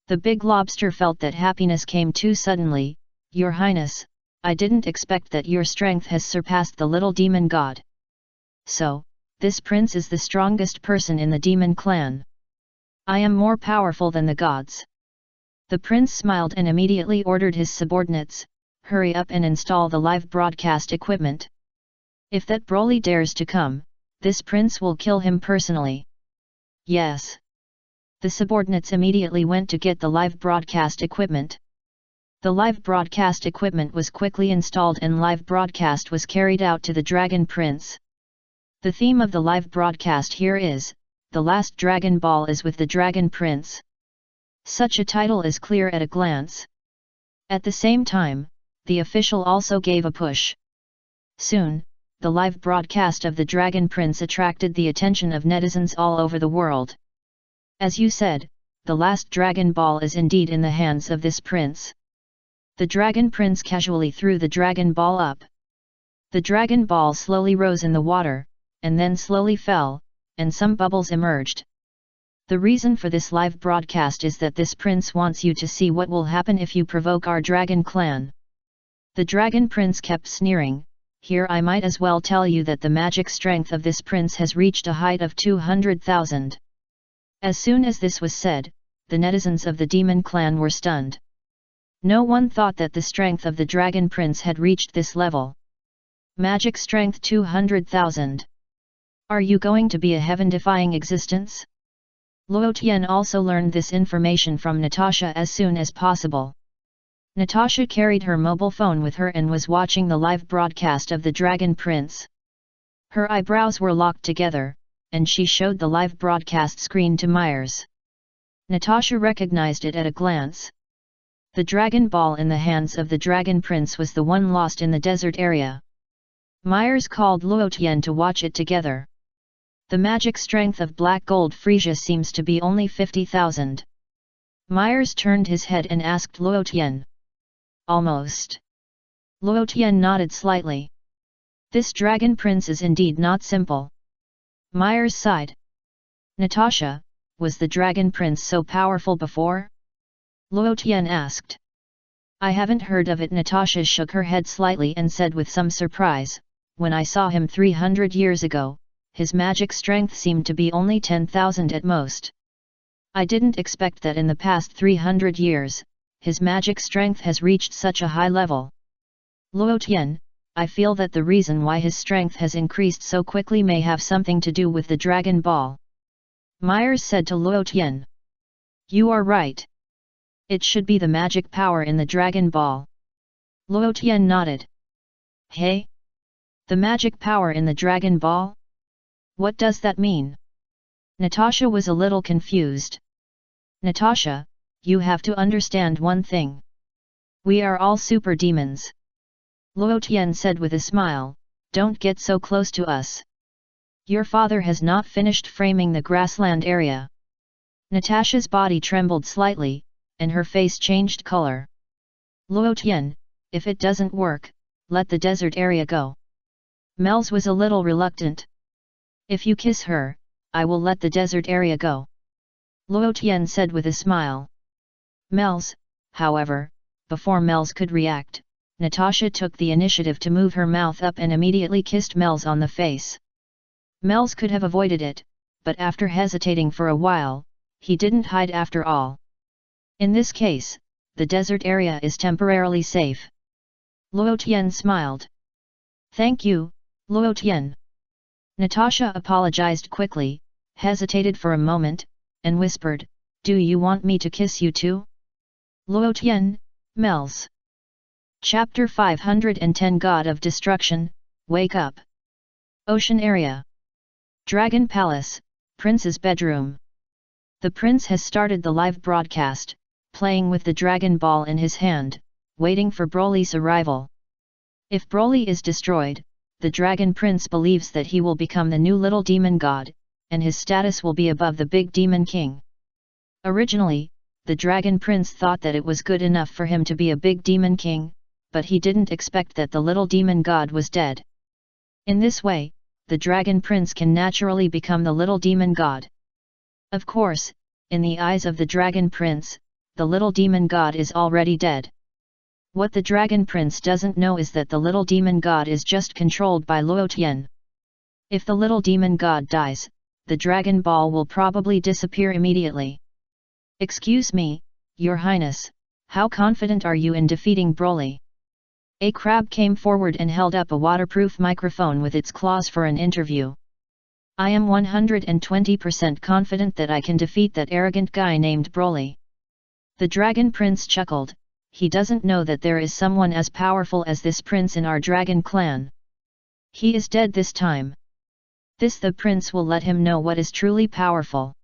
The big lobster felt that happiness came too suddenly. Your Highness, I didn't expect that your strength has surpassed the little demon god. So, this prince is the strongest person in the demon clan. I am more powerful than the gods. The prince smiled and immediately ordered his subordinates, hurry up and install the live broadcast equipment. If that Broly dares to come, this prince will kill him personally. Yes. The subordinates immediately went to get the live broadcast equipment. The live broadcast equipment was quickly installed and live broadcast was carried out to the Dragon Prince. The theme of the live broadcast here is, The Last Dragon Ball is with the Dragon Prince. Such a title is clear at a glance. At the same time, the official also gave a push. Soon, the live broadcast of the Dragon Prince attracted the attention of netizens all over the world. As you said, the last Dragon Ball is indeed in the hands of this prince. The Dragon Prince casually threw the Dragon Ball up. The Dragon Ball slowly rose in the water, and then slowly fell, and some bubbles emerged. The reason for this live broadcast is that this prince wants you to see what will happen if you provoke our Dragon clan. The Dragon Prince kept sneering. Here I might as well tell you that the magic strength of this prince has reached a height of 200,000. As soon as this was said, the netizens of the demon clan were stunned. No one thought that the strength of the Dragon Prince had reached this level. Magic strength 200,000. Are you going to be a heaven-defying existence? Luo Tian also learned this information from Natasha as soon as possible. Natasha carried her mobile phone with her and was watching the live broadcast of the Dragon Prince. Her eyebrows were locked together, and she showed the live broadcast screen to Myers. Natasha recognized it at a glance. The Dragon Ball in the hands of the Dragon Prince was the one lost in the desert area. Myers called Luo Tian to watch it together. The magic strength of Black Gold Frisia seems to be only 50,000. Myers turned his head and asked Luo Tian. Almost. Luo Tian nodded slightly. This Dragon Prince is indeed not simple. Myers sighed. Natasha, was the Dragon Prince so powerful before? Luo Tian asked. I haven't heard of it. Natasha shook her head slightly and said with some surprise, when I saw him 300 years ago, his magic strength seemed to be only 10,000 at most. I didn't expect that in the past 300 years, his magic strength has reached such a high level. Luo Tian, I feel that the reason why his strength has increased so quickly may have something to do with the Dragon Ball. Myers said to Luo Tian. You are right. It should be the magic power in the Dragon Ball. Luo Tian nodded. Hey? The magic power in the Dragon Ball? What does that mean? Natasha was a little confused. Natasha, you have to understand one thing. We are all super demons. Luo Tian said with a smile, don't get so close to us. Your father has not finished framing the grassland area. Natasha's body trembled slightly, and her face changed color. Luo Tian, if it doesn't work, let the desert area go. Mels was a little reluctant. If you kiss her, I will let the desert area go. Luo Tian said with a smile. Mels, however, before Mels could react, Natasha took the initiative to move her mouth up and immediately kissed Mels on the face. Mels could have avoided it, but after hesitating for a while, he didn't hide after all. In this case, the desert area is temporarily safe. Luo Tian smiled. Thank you, Luo Tian. Natasha apologized quickly, hesitated for a moment, and whispered, do you want me to kiss you too? Luo Tian, Mels. Chapter 510 God of Destruction, Wake Up. Ocean Area. Dragon Palace, Prince's Bedroom. The prince has started the live broadcast, playing with the Dragon Ball in his hand, waiting for Broly's arrival. If Broly is destroyed, the Dragon Prince believes that he will become the new little demon god, and his status will be above the big demon king. Originally, the Dragon Prince thought that it was good enough for him to be a big demon king, but he didn't expect that the little demon god was dead. In this way, the Dragon Prince can naturally become the little demon god. Of course, in the eyes of the Dragon Prince, the little demon god is already dead. What the Dragon Prince doesn't know is that the little demon god is just controlled by Luo Tian. If the little demon god dies, the Dragon Ball will probably disappear immediately. Excuse me, Your Highness, how confident are you in defeating Broly? A crab came forward and held up a waterproof microphone with its claws for an interview. I am 120% confident that I can defeat that arrogant guy named Broly. The Dragon Prince chuckled, he doesn't know that there is someone as powerful as this prince in our dragon clan. He is dead this time. The prince will let him know what is truly powerful.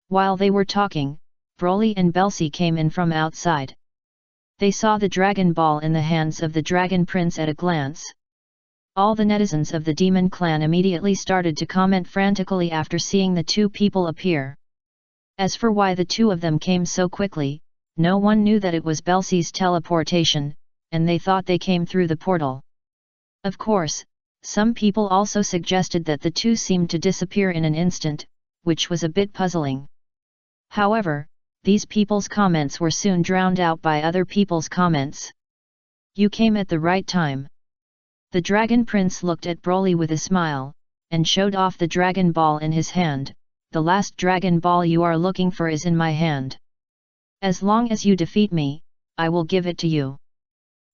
While they were talking, Broly and Belsi came in from outside. They saw the Dragon Ball in the hands of the Dragon Prince at a glance. All the netizens of the Demon Clan immediately started to comment frantically after seeing the two people appear. As for why the two of them came so quickly, no one knew that it was Belsi's teleportation, and they thought they came through the portal. Of course, some people also suggested that the two seemed to disappear in an instant, which was a bit puzzling. However, these people's comments were soon drowned out by other people's comments. You came at the right time. The Dragon Prince looked at Broly with a smile, and showed off the Dragon Ball in his hand. The last Dragon Ball you are looking for is in my hand. As long as you defeat me, I will give it to you.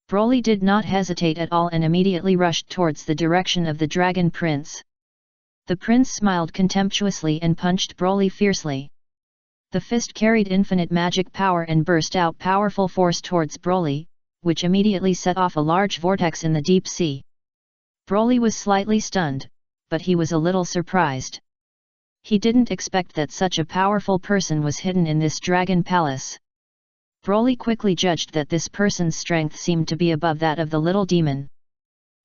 Broly did not hesitate at all and immediately rushed towards the direction of the Dragon Prince. The prince smiled contemptuously and punched Broly fiercely. The fist carried infinite magic power and burst out powerful force towards Broly, which immediately set off a large vortex in the deep sea. Broly was slightly stunned, but he was a little surprised. He didn't expect that such a powerful person was hidden in this dragon palace. Broly quickly judged that this person's strength seemed to be above that of the little demon.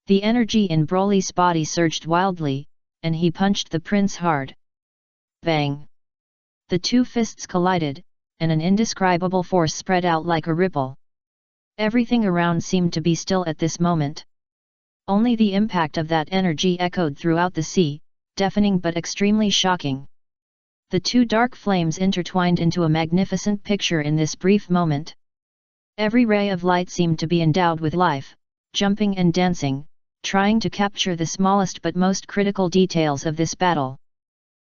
The energy in Broly's body surged wildly, and he punched the prince hard. Bang! The two fists collided, and an indescribable force spread out like a ripple. Everything around seemed to be still at this moment. Only the impact of that energy echoed throughout the sea, deafening but extremely shocking. The two dark flames intertwined into a magnificent picture in this brief moment. Every ray of light seemed to be endowed with life, jumping and dancing, trying to capture the smallest but most critical details of this battle.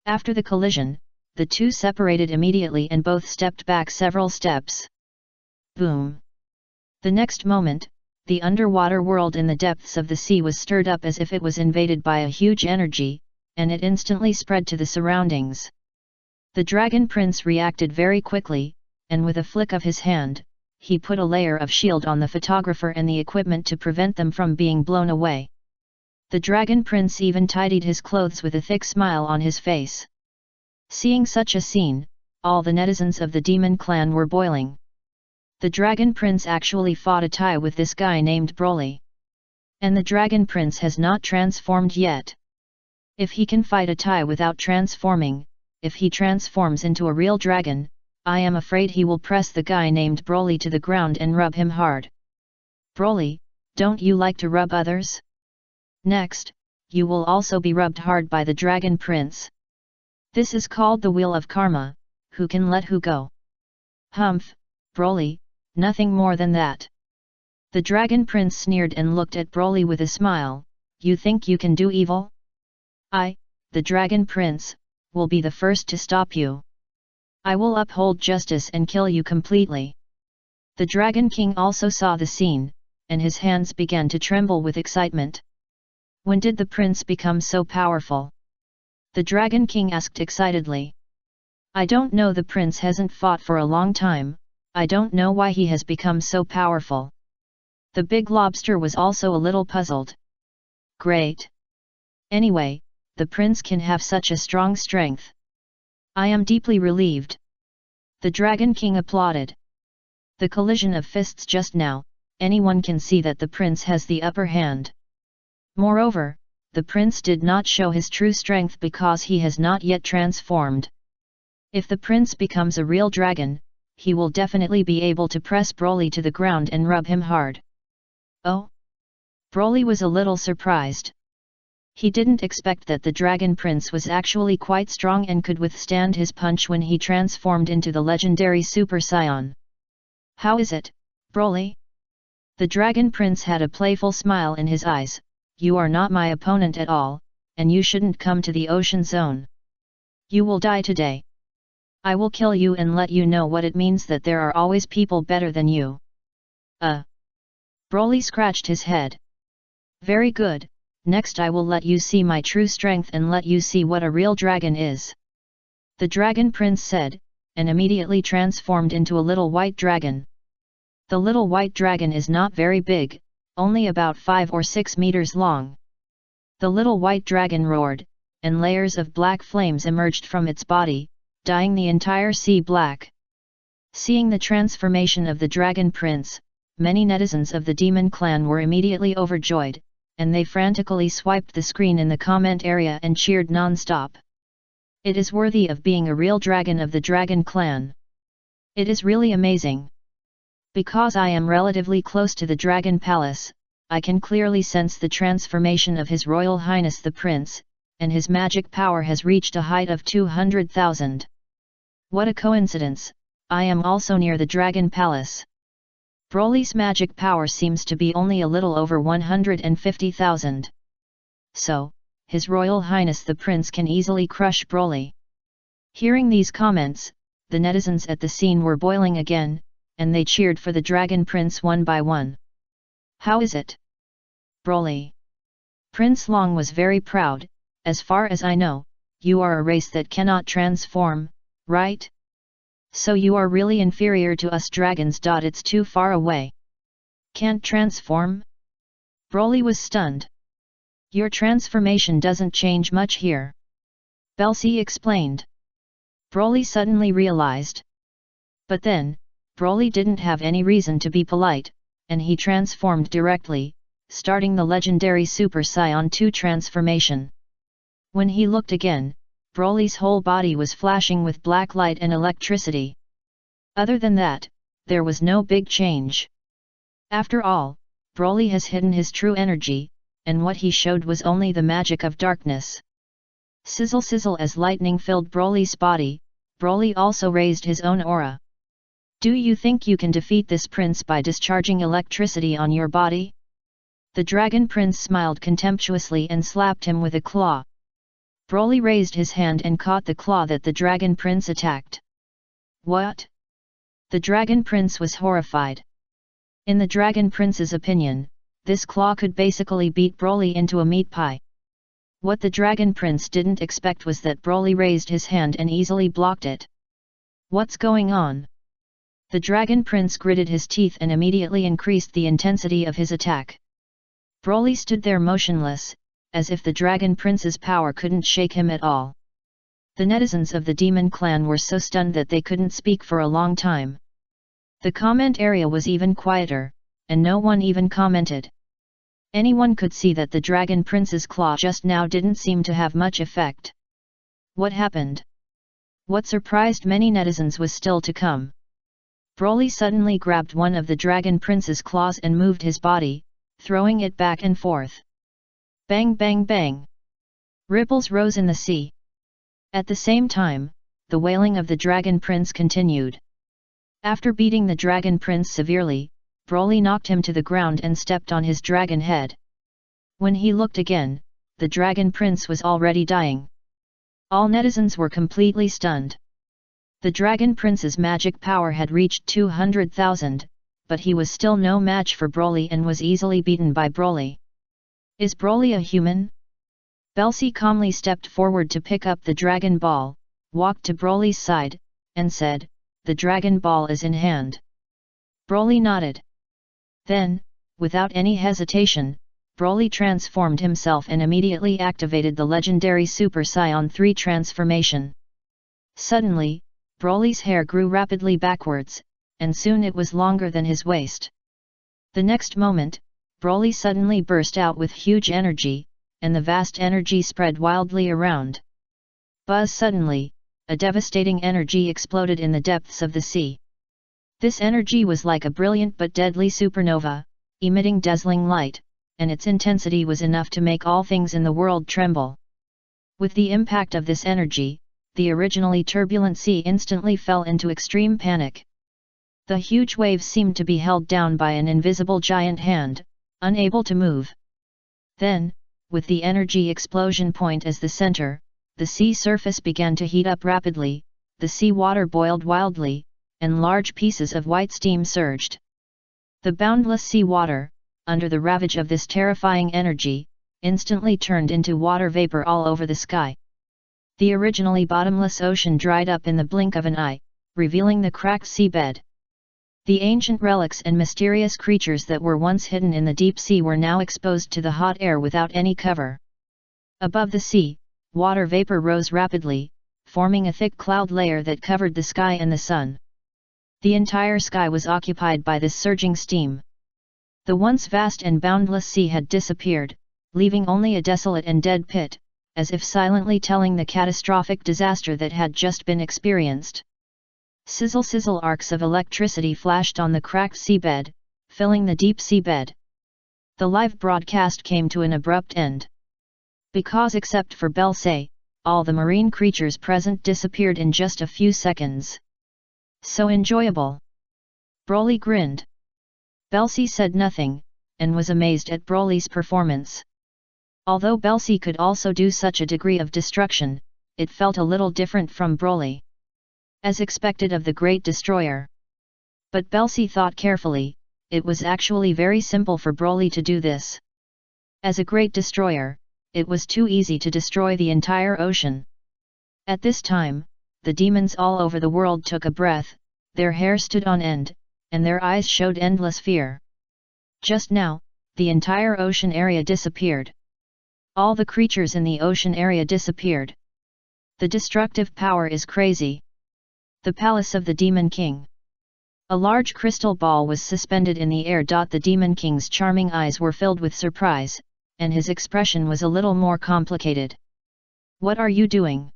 After the collision, the two separated immediately and both stepped back several steps. Boom! The next moment, the underwater world in the depths of the sea was stirred up as if it was invaded by a huge energy, and it instantly spread to the surroundings. The Dragon Prince reacted very quickly, and with a flick of his hand, he put a layer of shield on the photographer and the equipment to prevent them from being blown away. The Dragon Prince even tidied his clothes with a thick smile on his face. Seeing such a scene, all the netizens of the Demon Clan were boiling. The Dragon Prince actually fought a tie with this guy named Broly. And the Dragon Prince has not transformed yet. If he can fight a tie without transforming, if he transforms into a real dragon, I am afraid he will press the guy named Broly to the ground and rub him hard. Broly, don't you like to rub others? Next, you will also be rubbed hard by the Dragon Prince. This is called the Wheel of Karma, who can let who go. Humph, Broly, nothing more than that. The Dragon Prince sneered and looked at Broly with a smile. You think you can do evil? I, the Dragon Prince, will be the first to stop you. I will uphold justice and kill you completely. The Dragon King also saw the scene, and his hands began to tremble with excitement. When did the prince become so powerful? The Dragon King asked excitedly. I don't know, the prince hasn't fought for a long time, I don't know why he has become so powerful. The big lobster was also a little puzzled. Great. Anyway, the prince can have such a strong strength. I am deeply relieved. The Dragon King applauded. The collision of fists just now, anyone can see that the prince has the upper hand. Moreover, the prince did not show his true strength because he has not yet transformed. If the prince becomes a real dragon, he will definitely be able to press Broly to the ground and rub him hard. Oh? Broly was a little surprised. He didn't expect that the Dragon Prince was actually quite strong and could withstand his punch when he transformed into the legendary Super Saiyan. How is it, Broly? The Dragon Prince had a playful smile in his eyes. You are not my opponent at all, and you shouldn't come to the ocean zone. You will die today. I will kill you and let you know what it means that there are always people better than you. Broly scratched his head. Very good. Next I will let you see my true strength and let you see what a real dragon is. The Dragon Prince said, and immediately transformed into a little white dragon. The little white dragon is not very big, only about 5 or 6 meters long. The little white dragon roared, and layers of black flames emerged from its body, dyeing the entire sea black. Seeing the transformation of the Dragon Prince, many netizens of the Demon Clan were immediately overjoyed, and they frantically swiped the screen in the comment area and cheered non-stop. It is worthy of being a real dragon of the Dragon Clan. It is really amazing. Because I am relatively close to the Dragon Palace, I can clearly sense the transformation of His Royal Highness the Prince, and his magic power has reached a height of 200,000. What a coincidence, I am also near the Dragon Palace. Broly's magic power seems to be only a little over 150,000. So, His Royal Highness the Prince can easily crush Broly. Hearing these comments, the netizens at the scene were boiling again, and they cheered for the Dragon Prince one by one. How is it, Broly? Prince Long was very proud. As far as I know, you are a race that cannot transform, right? So you are really inferior to us dragons. It's too far away. Can't transform? Broly was stunned. Your transformation doesn't change much here. Belsi explained. Broly suddenly realized. But then, Broly didn't have any reason to be polite, and he transformed directly, starting the legendary Super Saiyan 2 transformation. When he looked again, Broly's whole body was flashing with black light and electricity. Other than that, there was no big change. After all, Broly has hidden his true energy, and what he showed was only the magic of darkness. Sizzle sizzle as lightning filled Broly's body, Broly also raised his own aura. Do you think you can defeat this prince by discharging electricity on your body? The dragon prince smiled contemptuously and slapped him with a claw. Broly raised his hand and caught the claw that the dragon prince attacked. What? The dragon prince was horrified. In the dragon prince's opinion, this claw could basically beat Broly into a meat pie. What the dragon prince didn't expect was that Broly raised his hand and easily blocked it. What's going on? The dragon prince gritted his teeth and immediately increased the intensity of his attack. Broly stood there motionless, as if the dragon prince's power couldn't shake him at all. The netizens of the demon clan were so stunned that they couldn't speak for a long time. The comment area was even quieter, and no one even commented. Anyone could see that the dragon prince's claw just now didn't seem to have much effect. What happened? What surprised many netizens was still to come. Broly suddenly grabbed one of the dragon prince's claws and moved his body, throwing it back and forth. Bang bang bang! Ripples rose in the sea. At the same time, the wailing of the dragon prince continued. After beating the dragon prince severely, Broly knocked him to the ground and stepped on his dragon head. When he looked again, the dragon prince was already dying. All netizens were completely stunned. The dragon prince's magic power had reached 200,000, but he was still no match for Broly and was easily beaten by Broly. Is Broly a human? Belsi calmly stepped forward to pick up the Dragon Ball, walked to Broly's side, and said, "The Dragon Ball is in hand." Broly nodded. Then, without any hesitation, Broly transformed himself and immediately activated the legendary Super Saiyan 3 transformation. Suddenly, Broly's hair grew rapidly backwards, and soon it was longer than his waist. The next moment, Broly suddenly burst out with huge energy, and the vast energy spread wildly around. Buzz! Suddenly, a devastating energy exploded in the depths of the sea. This energy was like a brilliant but deadly supernova, emitting dazzling light, and its intensity was enough to make all things in the world tremble. With the impact of this energy, the originally turbulent sea instantly fell into extreme panic. The huge waves seemed to be held down by an invisible giant hand, unable to move. Then, with the energy explosion point as the center, the sea surface began to heat up rapidly, the sea water boiled wildly, and large pieces of white steam surged. The boundless sea water, under the ravage of this terrifying energy, instantly turned into water vapor all over the sky. The originally bottomless ocean dried up in the blink of an eye, revealing the cracked seabed. The ancient relics and mysterious creatures that were once hidden in the deep sea were now exposed to the hot air without any cover. Above the sea, water vapor rose rapidly, forming a thick cloud layer that covered the sky and the sun. The entire sky was occupied by this surging steam. The once vast and boundless sea had disappeared, leaving only a desolate and dead pit, as if silently telling the catastrophic disaster that had just been experienced. Sizzle sizzle, arcs of electricity flashed on the cracked seabed, filling the deep seabed. The live broadcast came to an abrupt end. Because except for Belsi, all the marine creatures present disappeared in just a few seconds. So enjoyable! Broly grinned. Belsi said nothing, and was amazed at Broly's performance. Although Belsi could also do such a degree of destruction, it felt a little different from Broly. As expected of the Great Destroyer. But Belsi thought carefully, it was actually very simple for Broly to do this. As a Great Destroyer, it was too easy to destroy the entire ocean. At this time, the demons all over the world took a breath, their hair stood on end, and their eyes showed endless fear. Just now, the entire ocean area disappeared. All the creatures in the ocean area disappeared. The destructive power is crazy. The palace of the Demon King. A large crystal ball was suspended in the air. The Demon King's charming eyes were filled with surprise, and his expression was a little more complicated. What are you doing?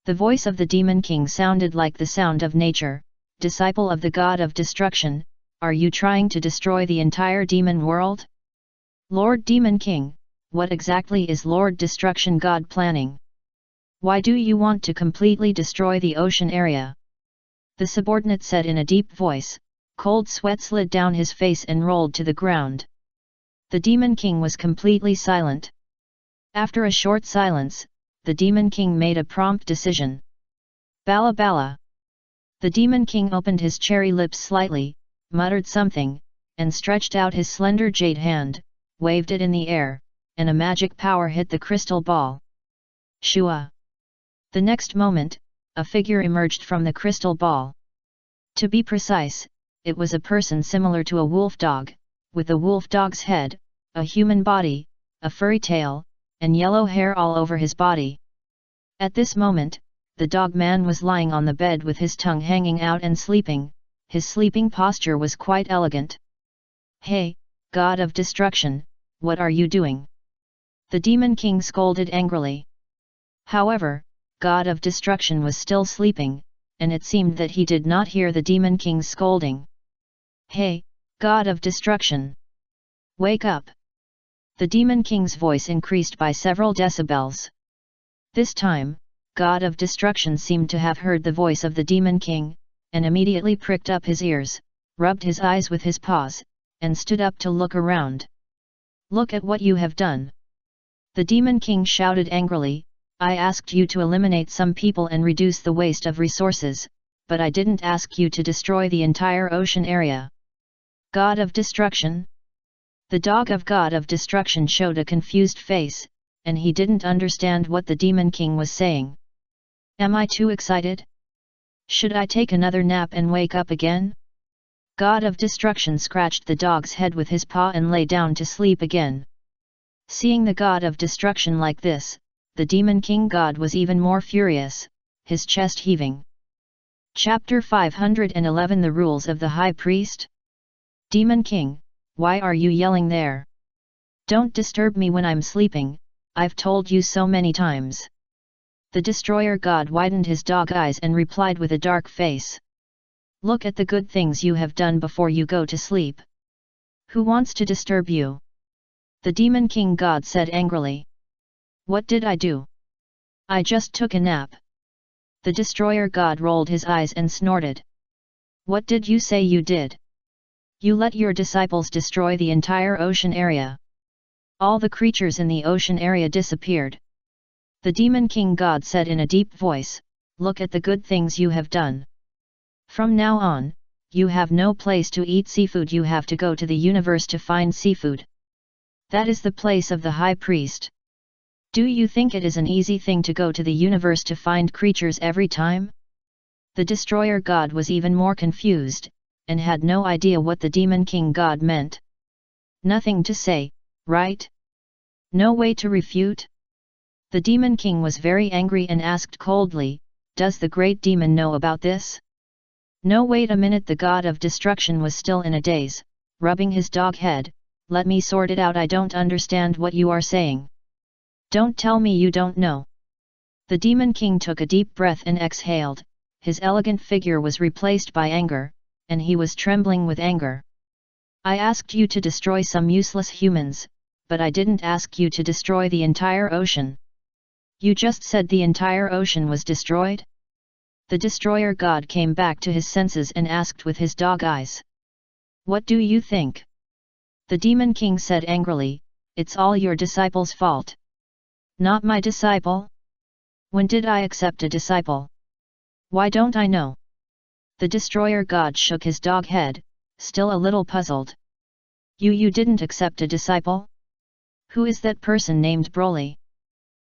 The voice of the Demon King sounded like the sound of nature. Disciple of the God of Destruction, are you trying to destroy the entire demon world? Lord Demon King, what exactly is Lord Destruction God planning? Why do you want to completely destroy the ocean area? The subordinate said in a deep voice. Cold sweat slid down his face and rolled to the ground. The Demon King was completely silent. After a short silence, the Demon King made a prompt decision. Bala bala. The Demon King opened his cherry lips slightly, muttered something, and stretched out his slender jade hand, waved it in the air, and a magic power hit the crystal ball. Shua! The next moment, a figure emerged from the crystal ball. To be precise, it was a person similar to a wolf dog, with a wolf dog's head, a human body, a furry tail, and yellow hair all over his body. At this moment, the dog man was lying on the bed with his tongue hanging out and sleeping. His sleeping posture was quite elegant. Hey, God of Destruction, what are you doing? The Demon King scolded angrily. However, God of Destruction was still sleeping, and it seemed that he did not hear the Demon King's scolding. Hey, God of Destruction! Wake up! The Demon King's voice increased by several decibels. This time, God of Destruction seemed to have heard the voice of the Demon King, and immediately pricked up his ears, rubbed his eyes with his paws, and stood up to look around. Look at what you have done! The Demon King shouted angrily. I asked you to eliminate some people and reduce the waste of resources, but I didn't ask you to destroy the entire ocean area. God of Destruction? The dog of God of Destruction showed a confused face, and he didn't understand what the Demon King was saying. Am I too excited? Should I take another nap and wake up again? God of Destruction scratched the dog's head with his paw and lay down to sleep again. Seeing the God of Destruction like this, the Demon King God was even more furious, his chest heaving. Chapter 511 The Rules of the High Priest? Demon King, why are you yelling there? Don't disturb me when I'm sleeping, I've told you so many times. The Destroyer God widened his dog eyes and replied with a dark face. Look at the good things you have done before you go to sleep. Who wants to disturb you? The Demon King God said angrily. What did I do? I just took a nap. The Destroyer God rolled his eyes and snorted. What did you say you did? You let your disciples destroy the entire ocean area. All the creatures in the ocean area disappeared. The Demon King God said in a deep voice, look at the good things you have done. From now on, you have no place to eat seafood. You have to go to the universe to find seafood. That is the place of the High Priest. Do you think it is an easy thing to go to the universe to find creatures every time? The Destroyer God was even more confused, and had no idea what the Demon King God meant. Nothing to say, right? No way to refute? The Demon King was very angry and asked coldly, does the great demon know about this? No, wait a minute. The God of Destruction was still in a daze, rubbing his dog head. Let me sort it out. I don't understand what you are saying. Don't tell me you don't know. The Demon King took a deep breath and exhaled. His elegant figure was replaced by anger, and he was trembling with anger. I asked you to destroy some useless humans, but I didn't ask you to destroy the entire ocean. You just said the entire ocean was destroyed? The Destroyer God came back to his senses and asked with his dog eyes. What do you think? The Demon King said angrily, it's all your disciple's fault. Not my disciple? When did I accept a disciple? Why don't I know? The Destroyer God shook his dog head, still a little puzzled. You didn't accept a disciple? Who is that person named Broly?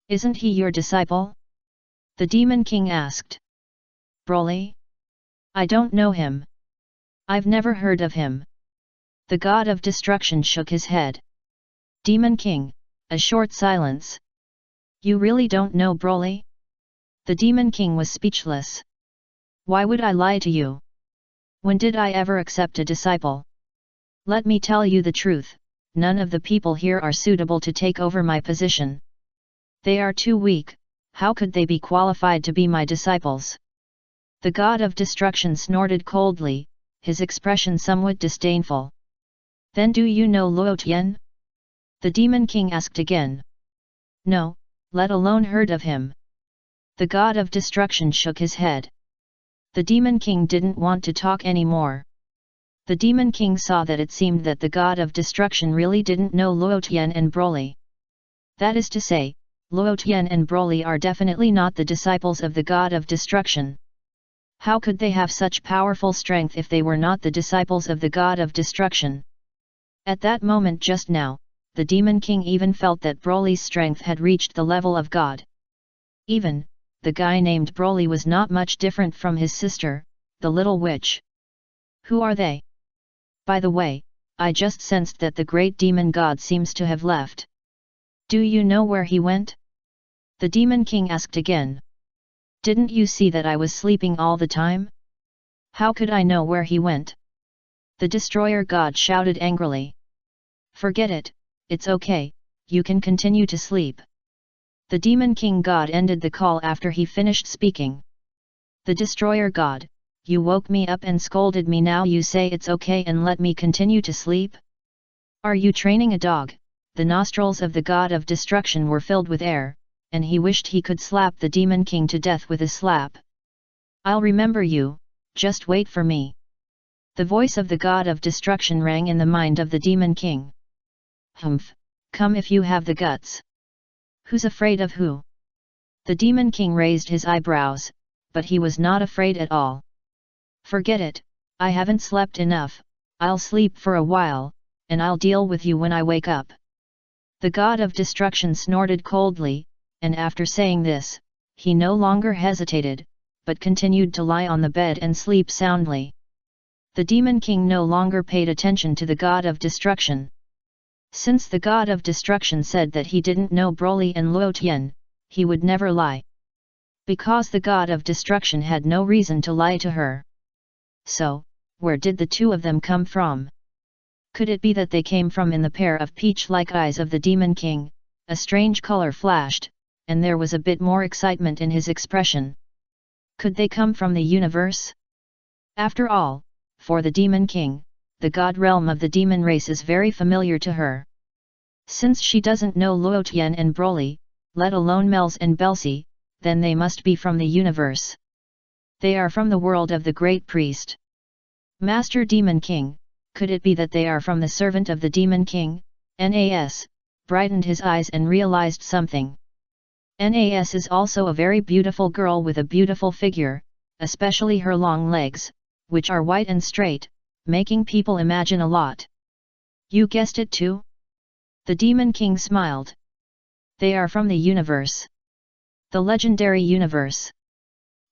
Isn't he your disciple? The Demon King asked. Broly? I don't know him. I've never heard of him. The god of destruction shook his head. Demon King, a short silence. You really don't know Broly? The Demon King was speechless. Why would I lie to you? When did I ever accept a disciple? Let me tell you the truth, none of the people here are suitable to take over my position. They are too weak, how could they be qualified to be my disciples? The god of destruction snorted coldly, his expression somewhat disdainful. Then do you know Luo Tian? The Demon King asked again. No, let alone heard of him. The god of destruction shook his head. The Demon King didn't want to talk anymore. The Demon King saw that it seemed that the god of destruction really didn't know Luo Tian and Broly. That is to say, Luo Tian and Broly are definitely not the disciples of the god of destruction. How could they have such powerful strength if they were not the disciples of the god of destruction? At that moment just now, the Demon King even felt that Broly's strength had reached the level of God. Even, the guy named Broly was not much different from his sister, the little witch. Who are they? By the way, I just sensed that the great demon god seems to have left. Do you know where he went? The Demon King asked again. Didn't you see that I was sleeping all the time? How could I know where he went? The Destroyer God shouted angrily. Forget it, it's okay, you can continue to sleep. The Demon King God ended the call after he finished speaking. The Destroyer God, you woke me up and scolded me, now you say it's okay and let me continue to sleep? Are you training a dog? The nostrils of the God of destruction were filled with air, and he wished he could slap the Demon King to death with a slap. I'll remember you, just wait for me. The voice of the God of destruction rang in the mind of the Demon King. Humph, come if you have the guts. Who's afraid of who? The Demon King raised his eyebrows, but he was not afraid at all. Forget it, I haven't slept enough, I'll sleep for a while, and I'll deal with you when I wake up. The God of destruction snorted coldly, and after saying this, he no longer hesitated, but continued to lie on the bed and sleep soundly. The Demon King no longer paid attention to the God of destruction. Since the God of destruction said that he didn't know Broly and Luo Tian, he would never lie. Because the God of destruction had no reason to lie to her. So, where did the two of them come from? Could it be that they came from in the pair of peach-like eyes of the Demon King? A strange color flashed, and there was a bit more excitement in his expression. Could they come from the universe? After all, for the Demon King, the god realm of the demon race is very familiar to her. Since she doesn't know Luo Tian and Broly, let alone Mels and Belsi, then they must be from the universe. They are from the world of the Great Priest. Master Demon King, could it be that they are from the servant of the Demon King? Nas brightened his eyes and realized something. Nas is also a very beautiful girl with a beautiful figure, especially her long legs, which are white and straight, making people imagine a lot. You guessed it too? The Demon King smiled. They are from the universe. The legendary universe.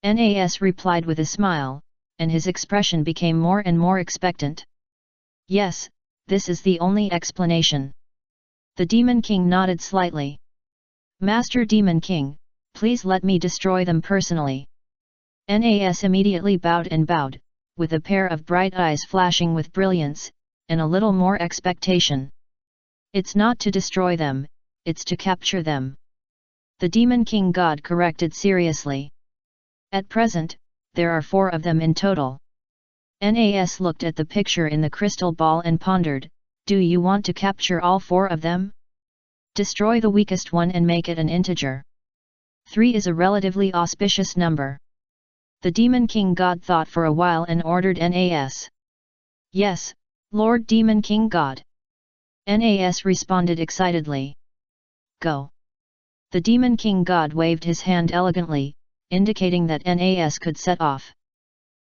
Nas replied with a smile, and his expression became more and more expectant. Yes, this is the only explanation. The Demon King nodded slightly. Master Demon King, please let me destroy them personally. Nas immediately bowed, with a pair of bright eyes flashing with brilliance, and a little more expectation. It's not to destroy them, it's to capture them. The Demon King God corrected seriously. At present, there are 4 of them in total. Nas looked at the picture in the crystal ball and pondered, do you want to capture all 4 of them? Destroy the weakest one and make it an integer. 3 is a relatively auspicious number. The Demon King God thought for a while and ordered Nas. Yes, Lord Demon King God. Nas responded excitedly. Go. The Demon King God waved his hand elegantly, indicating that Nas could set off.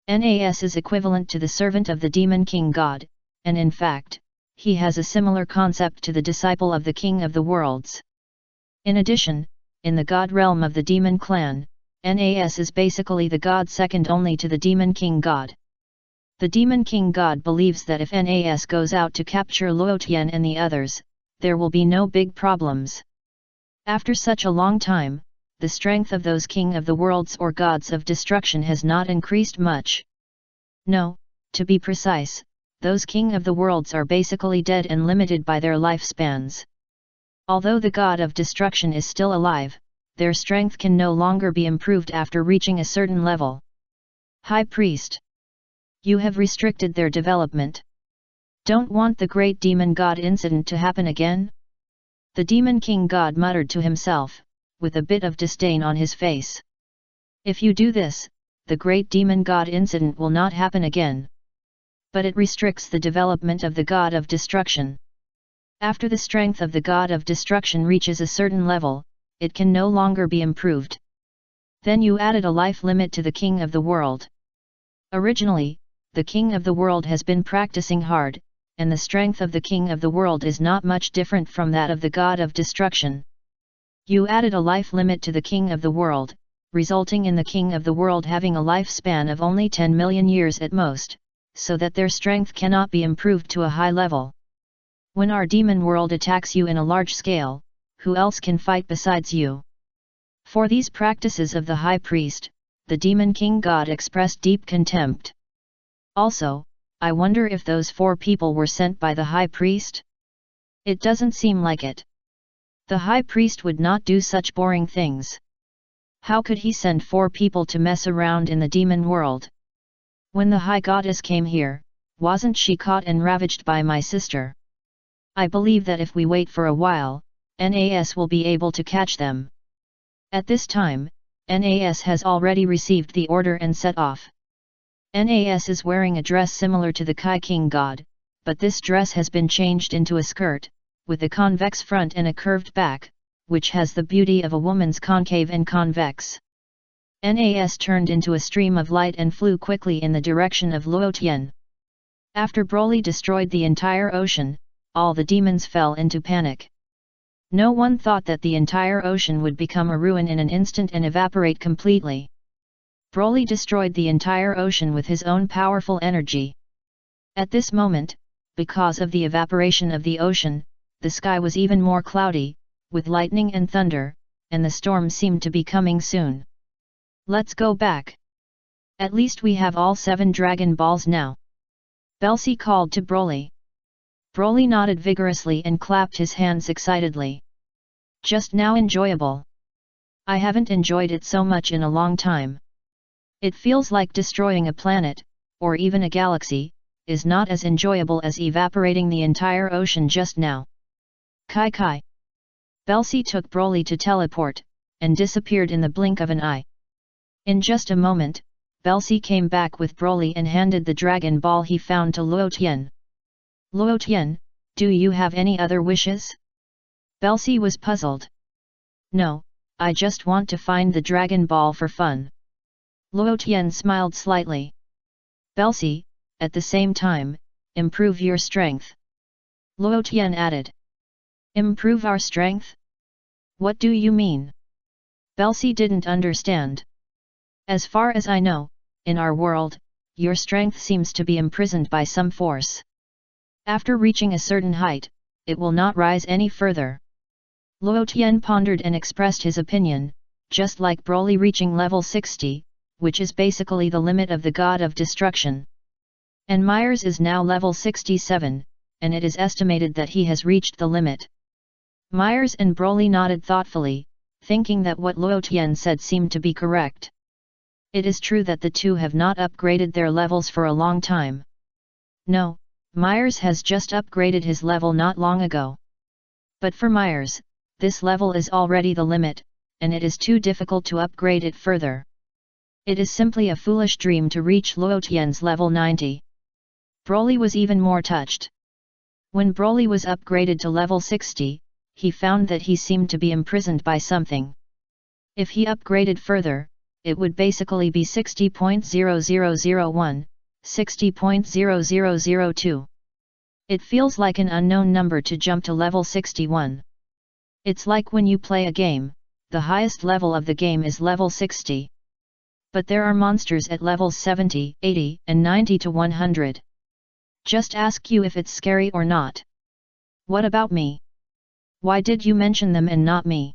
Nas is equivalent to the servant of the Demon King God, and in fact, he has a similar concept to the disciple of the King of the Worlds. In addition, in the God realm of the Demon Clan, NAS is basically the god second only to the Demon King God. The Demon King God believes that if NAS goes out to capture Luo Tian and the others, there will be no big problems. After such a long time, the strength of those king of the worlds or gods of destruction has not increased much. No, to be precise, those king of the worlds are basically dead and limited by their lifespans. Although the god of destruction is still alive, their strength can no longer be improved after reaching a certain level. High Priest, you have restricted their development. Don't want the great demon god incident to happen again? The Demon King God muttered to himself, with a bit of disdain on his face. If you do this, the great demon god incident will not happen again. But it restricts the development of the god of destruction. After the strength of the god of destruction reaches a certain level, it can no longer be improved. Then you added a life limit to the king of the world. Originally, the king of the world has been practicing hard, and the strength of the king of the world is not much different from that of the god of destruction. You added a life limit to the king of the world, resulting in the king of the world having a lifespan of only 10 million years at most, so that their strength cannot be improved to a high level. When our demon world attacks you in a large scale, who else can fight besides you? For these practices of the High Priest, the Demon King God expressed deep contempt. Also, I wonder if those 4 people were sent by the High Priest? It doesn't seem like it. The High Priest would not do such boring things. How could he send 4 people to mess around in the demon world? When the High Goddess came here, wasn't she caught and ravaged by my sister? I believe that if we wait for a while, NAS will be able to catch them. At this time, NAS has already received the order and set off. NAS is wearing a dress similar to the Kai King God, but this dress has been changed into a skirt, with a convex front and a curved back, which has the beauty of a woman's concave and convex. NAS turned into a stream of light and flew quickly in the direction of Luo Tian. After Broly destroyed the entire ocean, all the demons fell into panic. No one thought that the entire ocean would become a ruin in an instant and evaporate completely. Broly destroyed the entire ocean with his own powerful energy. At this moment, because of the evaporation of the ocean, the sky was even more cloudy, with lightning and thunder, and the storm seemed to be coming soon. Let's go back. At least we have all 7 Dragon Balls now. Belsi called to Broly. Broly nodded vigorously and clapped his hands excitedly. Just now enjoyable. I haven't enjoyed it so much in a long time. It feels like destroying a planet, or even a galaxy, is not as enjoyable as evaporating the entire ocean just now. Kai Kai. Belsi took Broly to teleport, and disappeared in the blink of an eye. In just a moment, Belsi came back with Broly and handed the Dragon Ball he found to Luo Tian. Luo Tian, do you have any other wishes? Belsi was puzzled. No, I just want to find the Dragon Ball for fun. Luo Tian smiled slightly. Belsi, at the same time, improve your strength. Luo Tian added. Improve our strength? What do you mean? Belsi didn't understand. As far as I know, in our world, your strength seems to be imprisoned by some force. After reaching a certain height, it will not rise any further. Luo Tian pondered and expressed his opinion, just like Broly reaching level 60, which is basically the limit of the God of Destruction. And Myers is now level 67, and it is estimated that he has reached the limit. Myers and Broly nodded thoughtfully, thinking that what Luo Tian said seemed to be correct. It is true that the two have not upgraded their levels for a long time. No, Myers has just upgraded his level not long ago. But for Myers, this level is already the limit, and it is too difficult to upgrade it further. It is simply a foolish dream to reach Luo Tian's level 90. Broly was even more touched. When Broly was upgraded to level 60, he found that he seemed to be imprisoned by something. If he upgraded further, it would basically be 60.0001, 60.0002. It feels like an unknown number to jump to level 61. It's like when you play a game, the highest level of the game is level 60. But there are monsters at levels 70, 80, and 90 to 100. Just ask you if it's scary or not. What about me? Why did you mention them and not me?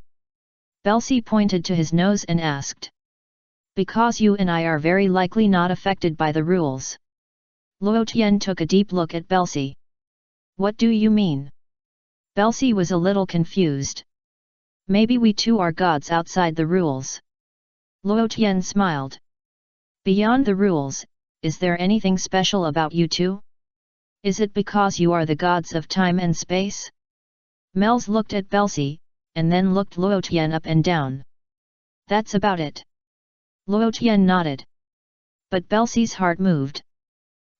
Belsi pointed to his nose and asked. Because you and I are very likely not affected by the rules. Luo Tian took a deep look at Belsi. What do you mean? Belsi was a little confused. Maybe we too are gods outside the rules. Luo Tian smiled. Beyond the rules, is there anything special about you two? Is it because you are the gods of time and space? Mels looked at Belsi, and then looked Luo Tian up and down. That's about it. Luo Tian nodded. But Belsi's heart moved.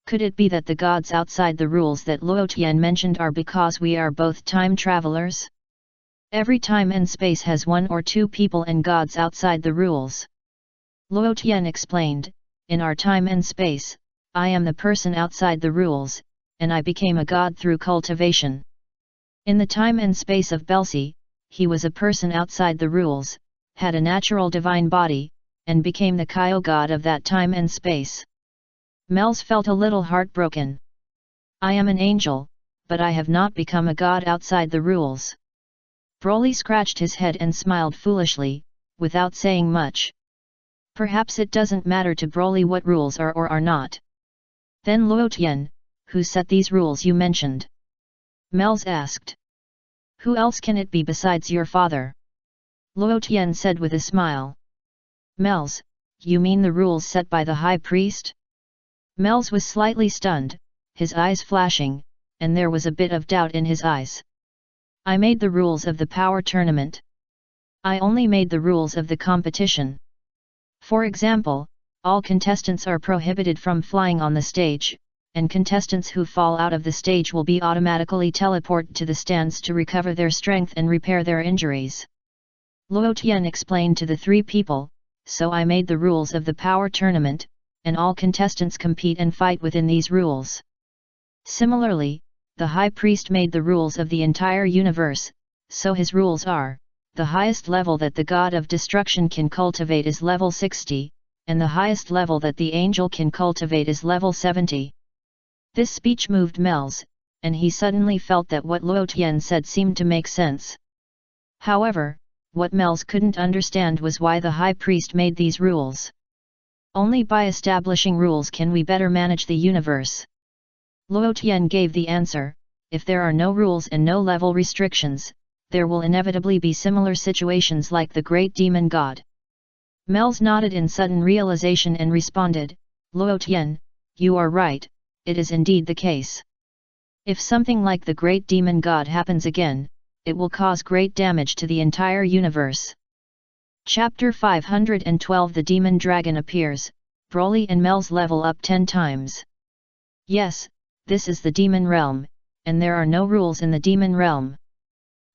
Could it be that the gods outside the rules that Luo Tian mentioned are because we are both time travelers? Every time and space has one or two people and gods outside the rules. Luo Tian explained, in our time and space, I am the person outside the rules, and I became a god through cultivation. In the time and space of Belsi, he was a person outside the rules, had a natural divine body, and became the Kyo god of that time and space. Mels felt a little heartbroken. I am an angel, but I have not become a god outside the rules. Broly scratched his head and smiled foolishly, without saying much. Perhaps it doesn't matter to Broly what rules are or are not. Then Luo Tian, who set these rules you mentioned? Mels asked. Who else can it be besides your father? Luo Tian said with a smile. Mels, you mean the rules set by the high priest? Mels was slightly stunned, his eyes flashing, and there was a bit of doubt in his eyes. I made the rules of the power tournament. I only made the rules of the competition. For example, all contestants are prohibited from flying on the stage, and contestants who fall out of the stage will be automatically teleported to the stands to recover their strength and repair their injuries. Luo Tian explained to the three people, so I made the rules of the power tournament, and all contestants compete and fight within these rules. Similarly, the high priest made the rules of the entire universe, so his rules are, the highest level that the god of destruction can cultivate is level 60, and the highest level that the angel can cultivate is level 70. This speech moved Mels, and he suddenly felt that what Luo Tian said seemed to make sense. However, what Mels couldn't understand was why the high priest made these rules. Only by establishing rules can we better manage the universe. Luo Tian gave the answer, if there are no rules and no level restrictions, there will inevitably be similar situations like the great demon god. Mels nodded in sudden realization and responded, Luo Tian, you are right, it is indeed the case. If something like the great demon god happens again, it will cause great damage to the entire universe. Chapter 512 The Demon Dragon appears, Broly and Mels level up 10 times. Yes, this is the demon realm, and there are no rules in the demon realm.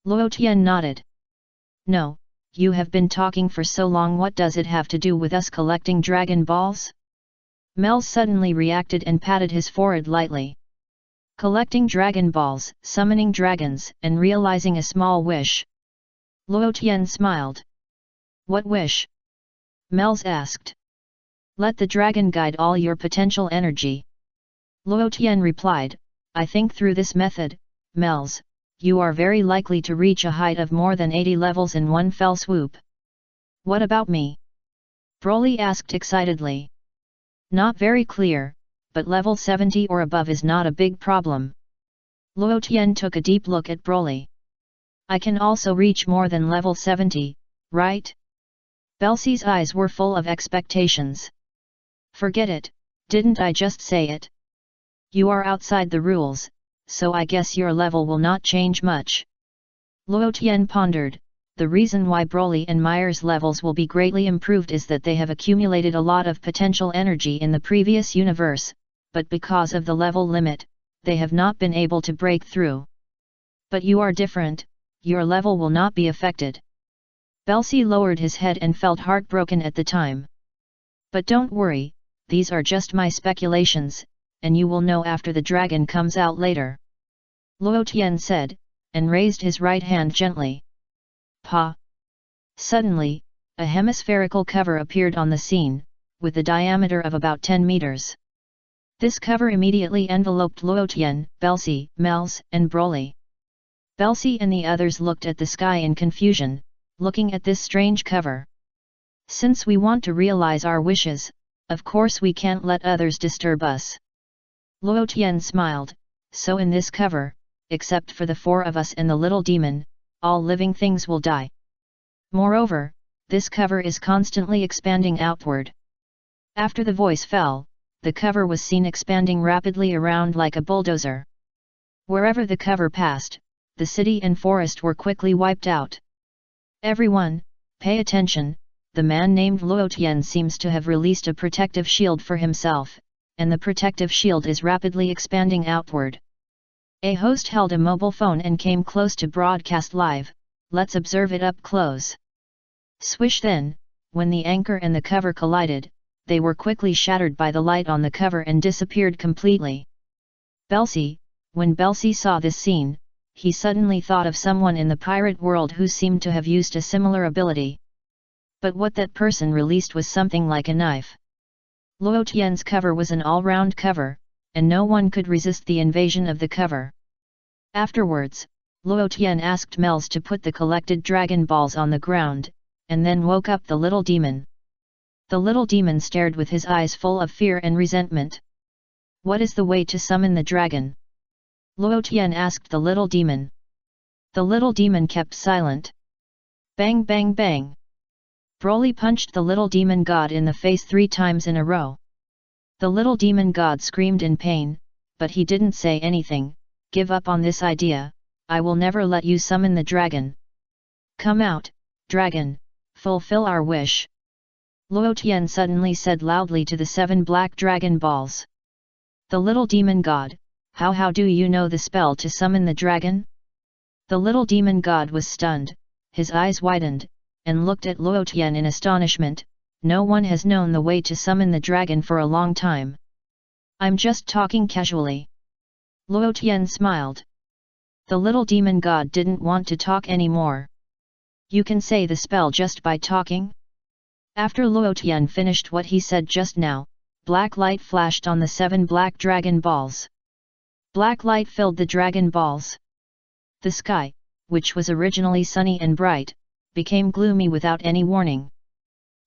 Luo Tian nodded. No, you have been talking for so long, what does it have to do with us collecting Dragon Balls? Mels suddenly reacted and patted his forehead lightly. Collecting Dragon Balls, summoning dragons, and realizing a small wish. Luo Tian smiled. What wish? Mels asked. Let the dragon guide all your potential energy. Luo Tian replied, I think through this method, Mels, you are very likely to reach a height of more than 80 levels in one fell swoop. What about me? Broly asked excitedly. Not very clear, but level 70 or above is not a big problem. Luo Tian took a deep look at Broly. I can also reach more than level 70, right? Belsi's eyes were full of expectations. Forget it, didn't I just say it? You are outside the rules, so I guess your level will not change much. Luo Tian pondered, the reason why Broly and Myers' levels will be greatly improved is that they have accumulated a lot of potential energy in the previous universe, but because of the level limit, they have not been able to break through. But you are different, your level will not be affected. Belsi lowered his head and felt heartbroken at the time. But don't worry, these are just my speculations, and you will know after the dragon comes out later. Luo Tian said, and raised his right hand gently. Pa! Suddenly, a hemispherical cover appeared on the scene, with a diameter of about 10 meters. This cover immediately enveloped Luo Tian, Belsi, Mels, and Broly. Belsi and the others looked at the sky in confusion, looking at this strange cover. Since we want to realize our wishes, of course we can't let others disturb us. Luo Tian smiled, so in this cover, except for the 4 of us and the little demon, all living things will die. Moreover, this cover is constantly expanding outward. After the voice fell, the cover was seen expanding rapidly around like a bulldozer. Wherever the cover passed, the city and forest were quickly wiped out. Everyone, pay attention, the man named Luo Tian seems to have released a protective shield for himself, and the protective shield is rapidly expanding outward. A host held a mobile phone and came close to broadcast live, let's observe it up close. Swish then, when the anchor and the cover collided, they were quickly shattered by the light on the cover and disappeared completely. Belsi, when Belsi saw this scene, he suddenly thought of someone in the pirate world who seemed to have used a similar ability. But what that person released was something like a knife. Luo Tian's cover was an all-round cover, and no one could resist the invasion of the cover. Afterwards, Luo Tian asked Mels to put the collected dragon balls on the ground, and then woke up the little demon. The little demon stared with his eyes full of fear and resentment. What is the way to summon the dragon? Luo Tian asked the little demon. The little demon kept silent. Bang bang bang. Broly punched the little demon god in the face 3 times in a row. The little demon god screamed in pain, but he didn't say anything. Give up on this idea, I will never let you summon the dragon. Come out, dragon, fulfill our wish. Luo Tian suddenly said loudly to the 7 black dragon balls. The little demon god, how do you know the spell to summon the dragon? The little demon god was stunned, his eyes widened, and looked at Luo Tian in astonishment. No one has known the way to summon the dragon for a long time. I'm just talking casually. Luo Tian smiled. The little demon god didn't want to talk anymore. You can say the spell just by talking? After Luo Tian finished what he said just now, black light flashed on the 7 black dragon balls. Black light filled the dragon balls. The sky, which was originally sunny and bright, became gloomy without any warning.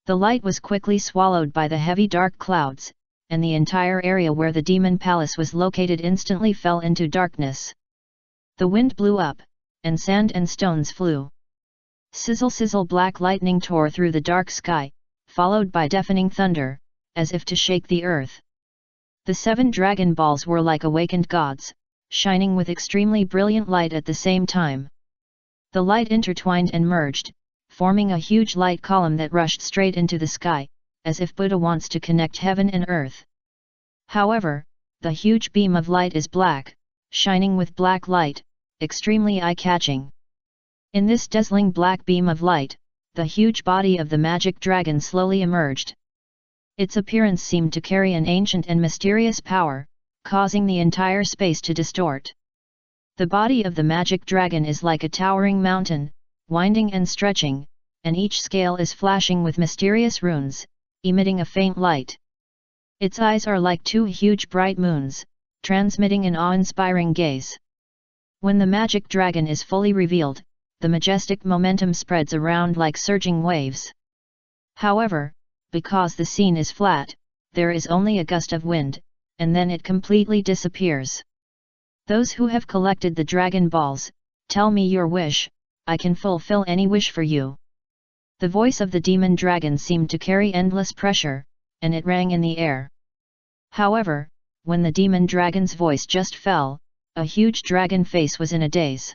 The light was quickly swallowed by the heavy dark clouds, and the entire area where the demon palace was located instantly fell into darkness. The wind blew up, and sand and stones flew. Sizzle sizzle, black lightning tore through the dark sky, followed by deafening thunder, as if to shake the earth. The 7 dragon balls were like awakened gods, shining with extremely brilliant light at the same time. The light intertwined and merged, forming a huge light column that rushed straight into the sky, as if Buddha wants to connect heaven and earth. However, the huge beam of light is black, shining with black light, extremely eye-catching. In this dazzling black beam of light, the huge body of the magic dragon slowly emerged. Its appearance seemed to carry an ancient and mysterious power, causing the entire space to distort. The body of the magic dragon is like a towering mountain, winding and stretching, and each scale is flashing with mysterious runes, emitting a faint light. Its eyes are like 2 huge bright moons, transmitting an awe-inspiring gaze. When the magic dragon is fully revealed, the majestic momentum spreads around like surging waves. However, because the scene is flat, there is only a gust of wind, and then it completely disappears. Those who have collected the dragon balls, tell me your wish, I can fulfill any wish for you. The voice of the demon dragon seemed to carry endless pressure, and it rang in the air. However, when the demon dragon's voice just fell, a huge dragon face was in a daze.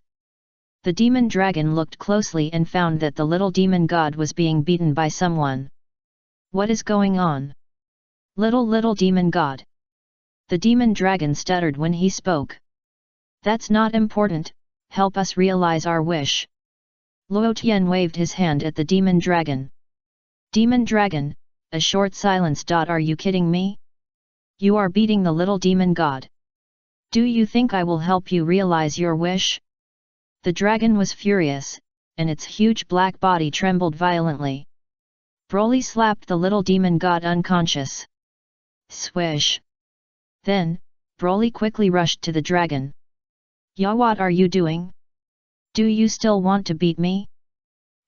The demon dragon looked closely and found that the little demon god was being beaten by someone. What is going on? Little demon god. The demon dragon stuttered when he spoke. That's not important, help us realize our wish. Luo Tian waved his hand at the demon dragon. Demon dragon, a short silence. Are you kidding me? You are beating the little demon god. Do you think I will help you realize your wish? The dragon was furious, and its huge black body trembled violently. Broly slapped the little demon god unconscious. Swish! Then, Broly quickly rushed to the dragon. Ya, what are you doing? Do you still want to beat me?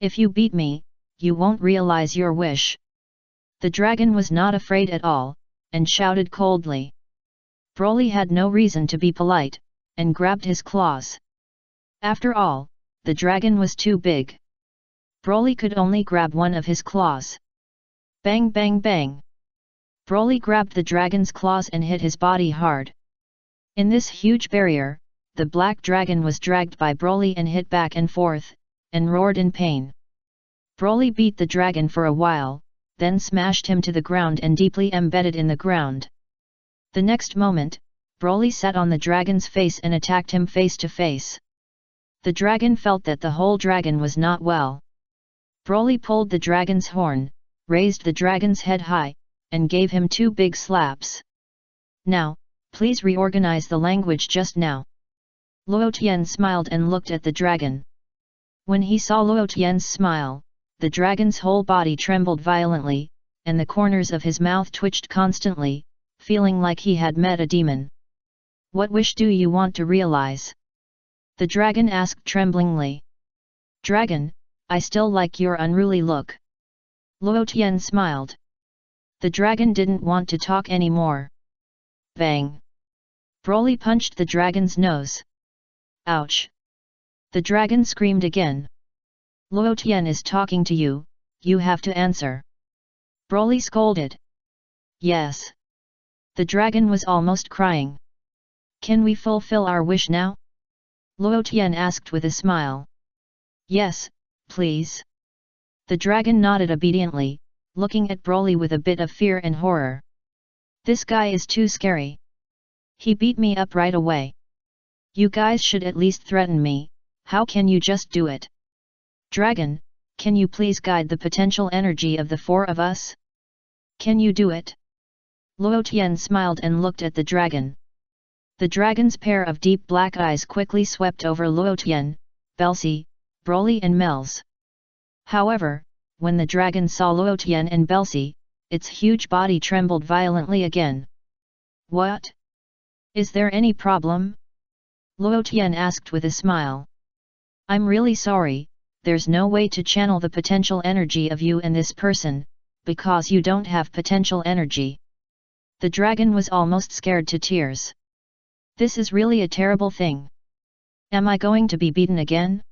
If you beat me, you won't realize your wish. The dragon was not afraid at all, and shouted coldly. Broly had no reason to be polite, and grabbed his claws. After all, the dragon was too big. Broly could only grab one of his claws. Bang bang bang! Broly grabbed the dragon's claws and hit his body hard. In this huge barrier, the black dragon was dragged by Broly and hit back and forth, and roared in pain. Broly beat the dragon for a while, then smashed him to the ground and deeply embedded in the ground. The next moment, Broly sat on the dragon's face and attacked him face to face. The dragon felt that the whole dragon was not well. Broly pulled the dragon's horn, raised the dragon's head high, and gave him 2 big slaps. Now, please reorganize the language just now. Luo Tian smiled and looked at the dragon. When he saw Luo Tian's smile, the dragon's whole body trembled violently, and the corners of his mouth twitched constantly, feeling like he had met a demon. What wish do you want to realize? The dragon asked tremblingly. Dragon, I still like your unruly look. Luo Tian smiled. The dragon didn't want to talk anymore. Bang! Broly punched the dragon's nose. Ouch! The dragon screamed again. Luo Tian is talking to you, you have to answer. Broly scolded. Yes. The dragon was almost crying. Can we fulfill our wish now? Luo Tian asked with a smile. Yes, please. The dragon nodded obediently, looking at Broly with a bit of fear and horror. This guy is too scary. He beat me up right away. You guys should at least threaten me, how can you just do it? Dragon, can you please guide the potential energy of the 4 of us? Can you do it? Luo Tian smiled and looked at the dragon. The dragon's pair of deep black eyes quickly swept over Luo Tian, Belsi, Broly and Melz. However, when the dragon saw Luo Tian and Belsi, its huge body trembled violently again. What? Is there any problem? Luo Tian asked with a smile. I'm really sorry, there's no way to channel the potential energy of you and this person, because you don't have potential energy. The dragon was almost scared to tears. This is really a terrible thing. Am I going to be beaten again?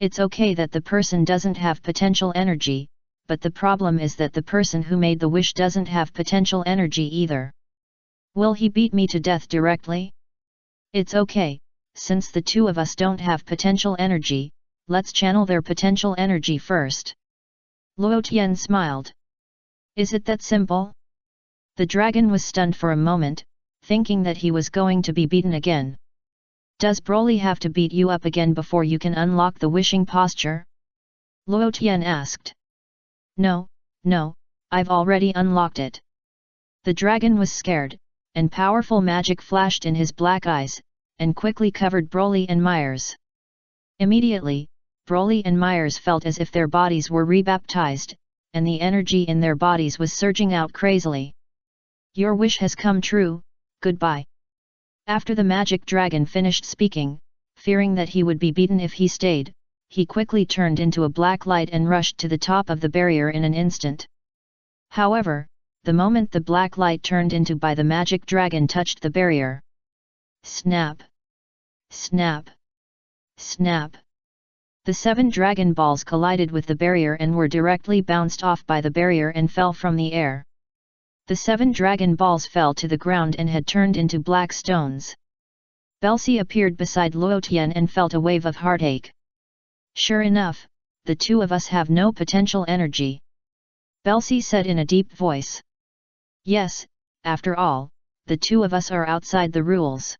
It's okay that the person doesn't have potential energy, but the problem is that the person who made the wish doesn't have potential energy either. Will he beat me to death directly? It's okay, since the 2 of us don't have potential energy, let's channel their potential energy first. Luo Tian smiled. Is it that simple? The dragon was stunned for a moment, thinking that he was going to be beaten again. Does Broly have to beat you up again before you can unlock the wishing posture? Luo Tian asked. No, I've already unlocked it. The dragon was scared, and powerful magic flashed in his black eyes, and quickly covered Broly and Myers. Immediately, Broly and Myers felt as if their bodies were rebaptized, and the energy in their bodies was surging out crazily. Your wish has come true, goodbye. After the magic dragon finished speaking, fearing that he would be beaten if he stayed, he quickly turned into a black light and rushed to the top of the barrier in an instant. However, the moment the black light turned into by the magic dragon touched the barrier. Snap! Snap! Snap! The 7 Dragon Balls collided with the barrier and were directly bounced off by the barrier and fell from the air. The 7 Dragon Balls fell to the ground and had turned into black stones. Belsi appeared beside Luo Tian and felt a wave of heartache. Sure enough, the 2 of us have no potential energy. Belsi said in a deep voice. Yes, after all, the 2 of us are outside the rules.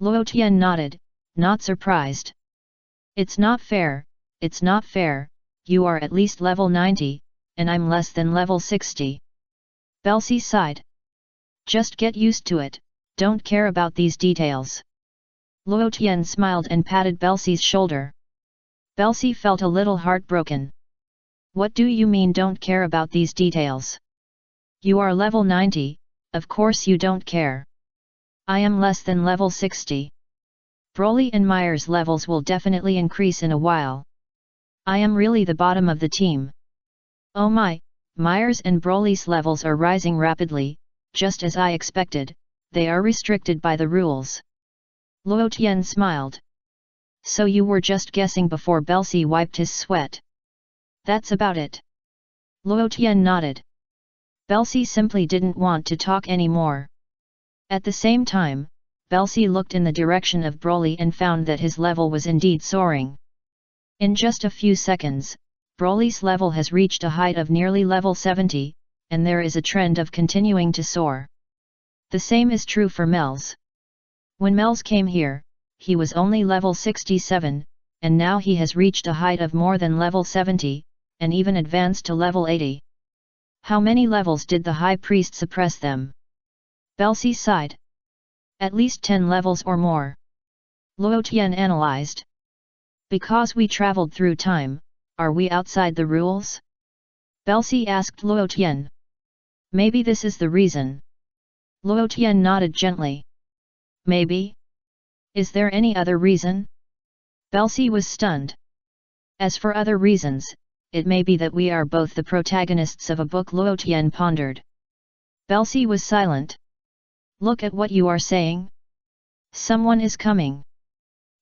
Luo Tian nodded, not surprised. It's not fair, you are at least level 90, and I'm less than level 60. Belsi sighed. Just get used to it, don't care about these details. Luo Tian smiled and patted Belsi's shoulder. Belsi felt a little heartbroken. What do you mean don't care about these details? You are level 90, of course you don't care. I am less than level 60. Broly and Myers' levels will definitely increase in a while. I am really the bottom of the team. Oh my, Myers and Broly's levels are rising rapidly, just as I expected, they are restricted by the rules. Luo Tian smiled. So you were just guessing before Belsi wiped his sweat. That's about it. Luo Tian nodded. Belsi simply didn't want to talk anymore. At the same time, Belsi looked in the direction of Broly and found that his level was indeed soaring. In just a few seconds, Broly's level has reached a height of nearly level 70, and there is a trend of continuing to soar. The same is true for Mel's. When Mel's came here, he was only level 67, and now he has reached a height of more than level 70, and even advanced to level 80. How many levels did the High Priest suppress them? Belsi sighed. At least 10 levels or more. Luo Tian analyzed. Because we traveled through time, are we outside the rules? Belsi asked Luo Tian. Maybe this is the reason. Luo Tian nodded gently. Maybe? Is there any other reason? Belsi was stunned. As for other reasons, it may be that we are both the protagonists of a book. Luo Tian pondered. Belsi was silent. Look at what you are saying. Someone is coming.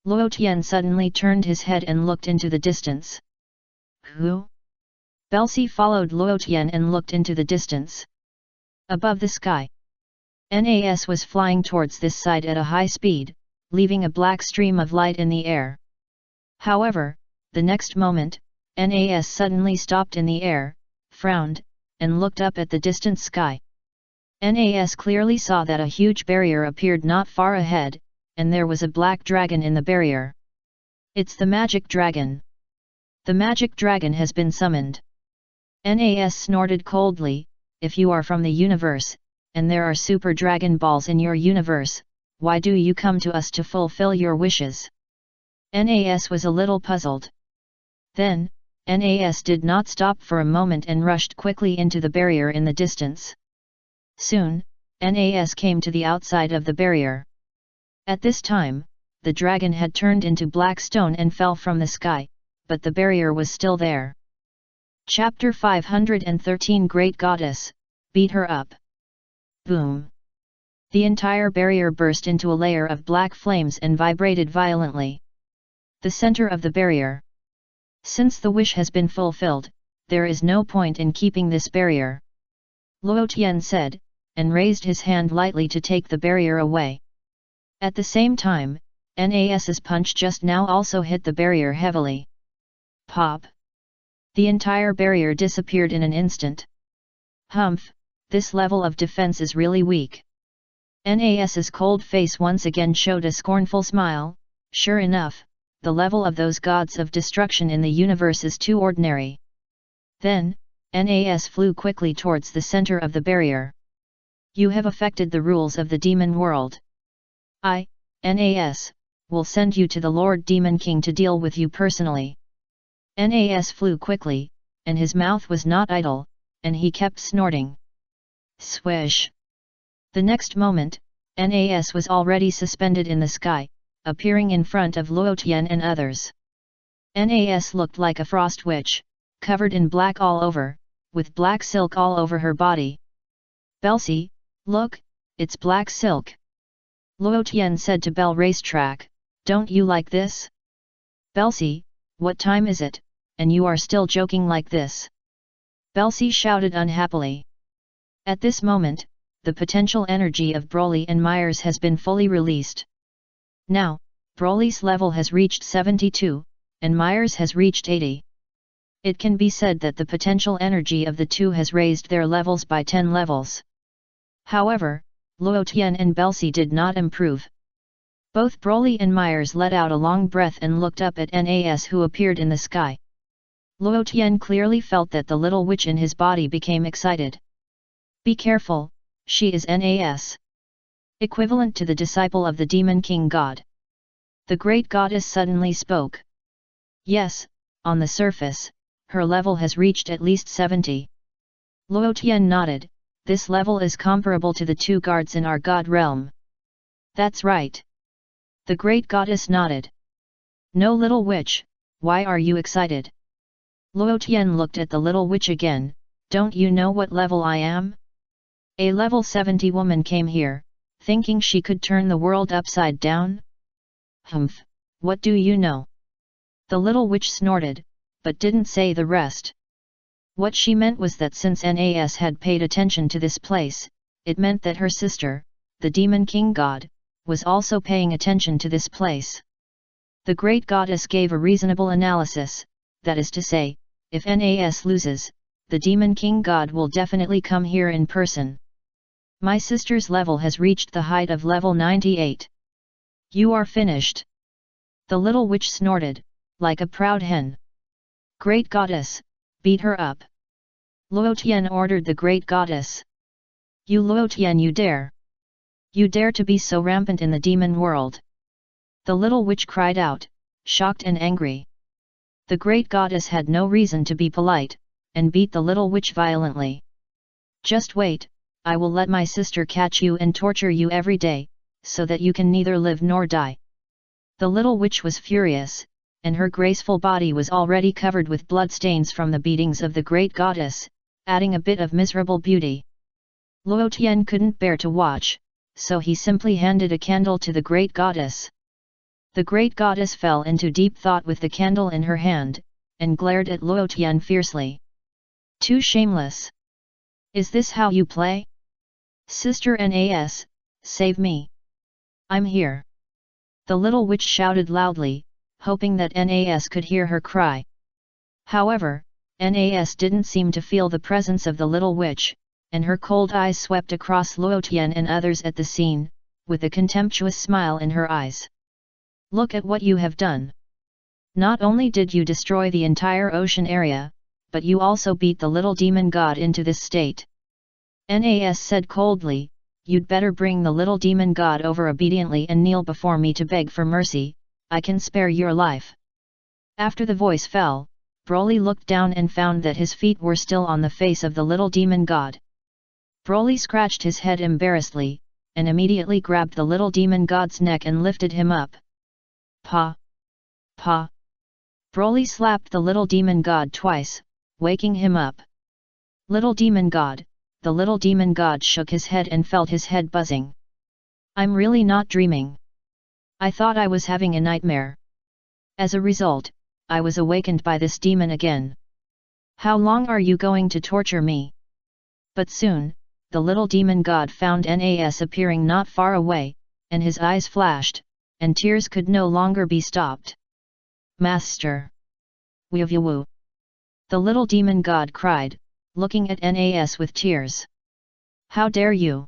Luo Tian suddenly turned his head and looked into the distance. Who? Belsi followed Luo Tian and looked into the distance. Above the sky. NAS was flying towards this side at a high speed, leaving a black stream of light in the air. However, the next moment, NAS suddenly stopped in the air, frowned, and looked up at the distant sky. NAS clearly saw that a huge barrier appeared not far ahead, and there was a black dragon in the barrier. It's the magic dragon. The magic dragon has been summoned. NAS snorted coldly. If you are from the universe, and there are super dragon balls in your universe, why do you come to us to fulfill your wishes? NAS was a little puzzled. Then, NAS did not stop for a moment and rushed quickly into the barrier in the distance. Soon, NAS came to the outside of the barrier. At this time, the dragon had turned into black stone and fell from the sky, but the barrier was still there. Chapter 513 Great Goddess, beat her up. Boom! The entire barrier burst into a layer of black flames and vibrated violently. The center of the barrier. Since the wish has been fulfilled, there is no point in keeping this barrier. Luo Tian said, and raised his hand lightly to take the barrier away. At the same time, NAS's punch just now also hit the barrier heavily. Pop! The entire barrier disappeared in an instant. Humph! This level of defense is really weak. NAS's cold face once again showed a scornful smile. Sure enough, the level of those gods of destruction in the universe is too ordinary. Then, NAS flew quickly towards the center of the barrier. You have affected the rules of the demon world. I, NAS, will send you to the Lord Demon King to deal with you personally. NAS flew quickly, and his mouth was not idle, and he kept snorting. Swish! The next moment, NAS was already suspended in the sky, appearing in front of Luo Tian and others. NAS looked like a frost witch, covered in black all over, with black silk all over her body. Belsi, look, it's black silk. Luo Tian said to Bell Racetrack, don't you like this? Belsi, what time is it, and you are still joking like this? Belsi shouted unhappily. At this moment, the potential energy of Broly and Myers has been fully released. Now, Broly's level has reached 72, and Myers has reached 80. It can be said that the potential energy of the two has raised their levels by 10 levels. However, Luo Tian and Belsi did not improve. Both Broly and Myers let out a long breath and looked up at NAS who appeared in the sky. Luo Tian clearly felt that the little witch in his body became excited. Be careful, she is NAS. Equivalent to the disciple of the Demon King God. The great goddess suddenly spoke. Yes, on the surface, her level has reached at least 70. Luo Tian nodded, this level is comparable to the 2 guards in our god realm. That's right. The great goddess nodded. No, little witch, why are you excited? Luo Tian looked at the little witch again, don't you know what level I am? A level 70 woman came here, thinking she could turn the world upside down? Humph, what do you know? The little witch snorted, but didn't say the rest. What she meant was that since Nas had paid attention to this place, it meant that her sister, the Demon King God, was also paying attention to this place. The great goddess gave a reasonable analysis, that is to say, if Nas loses, the Demon King God will definitely come here in person. My sister's level has reached the height of level 98. You are finished. The little witch snorted, like a proud hen. Great goddess, beat her up. Luo Tian ordered the great goddess. You Luo Tian, you dare! You dare to be so rampant in the demon world! The little witch cried out, shocked and angry. The great goddess had no reason to be polite, and beat the little witch violently. Just wait, I will let my sister catch you and torture you every day, so that you can neither live nor die. The little witch was furious, and her graceful body was already covered with bloodstains from the beatings of the great goddess, adding a bit of miserable beauty. Luo Tian couldn't bear to watch, so he simply handed a candle to the great goddess. The great goddess fell into deep thought with the candle in her hand, and glared at Luo Tian fiercely. Too shameless! Is this how you play? Sister Nas, save me! I'm here! The little witch shouted loudly, hoping that Nas could hear her cry. However, Nas didn't seem to feel the presence of the little witch, and her cold eyes swept across Luo Tian and others at the scene, with a contemptuous smile in her eyes. Look at what you have done! Not only did you destroy the entire ocean area, but you also beat the little demon god into this state. Nas said coldly, you'd better bring the little demon god over obediently and kneel before me to beg for mercy, I can spare your life. After the voice fell, Broly looked down and found that his feet were still on the face of the little demon god. Broly scratched his head embarrassedly, and immediately grabbed the little demon god's neck and lifted him up. Pa! Pa! Broly slapped the little demon god twice, waking him up. Little demon god! The little demon god shook his head and felt his head buzzing. I'm really not dreaming. I thought I was having a nightmare. As a result, I was awakened by this demon again. How long are you going to torture me? But soon, the little demon god found Nas appearing not far away, and his eyes flashed, and tears could no longer be stopped. Master! Woo! The little demon god cried, looking at Nas with tears. How dare you!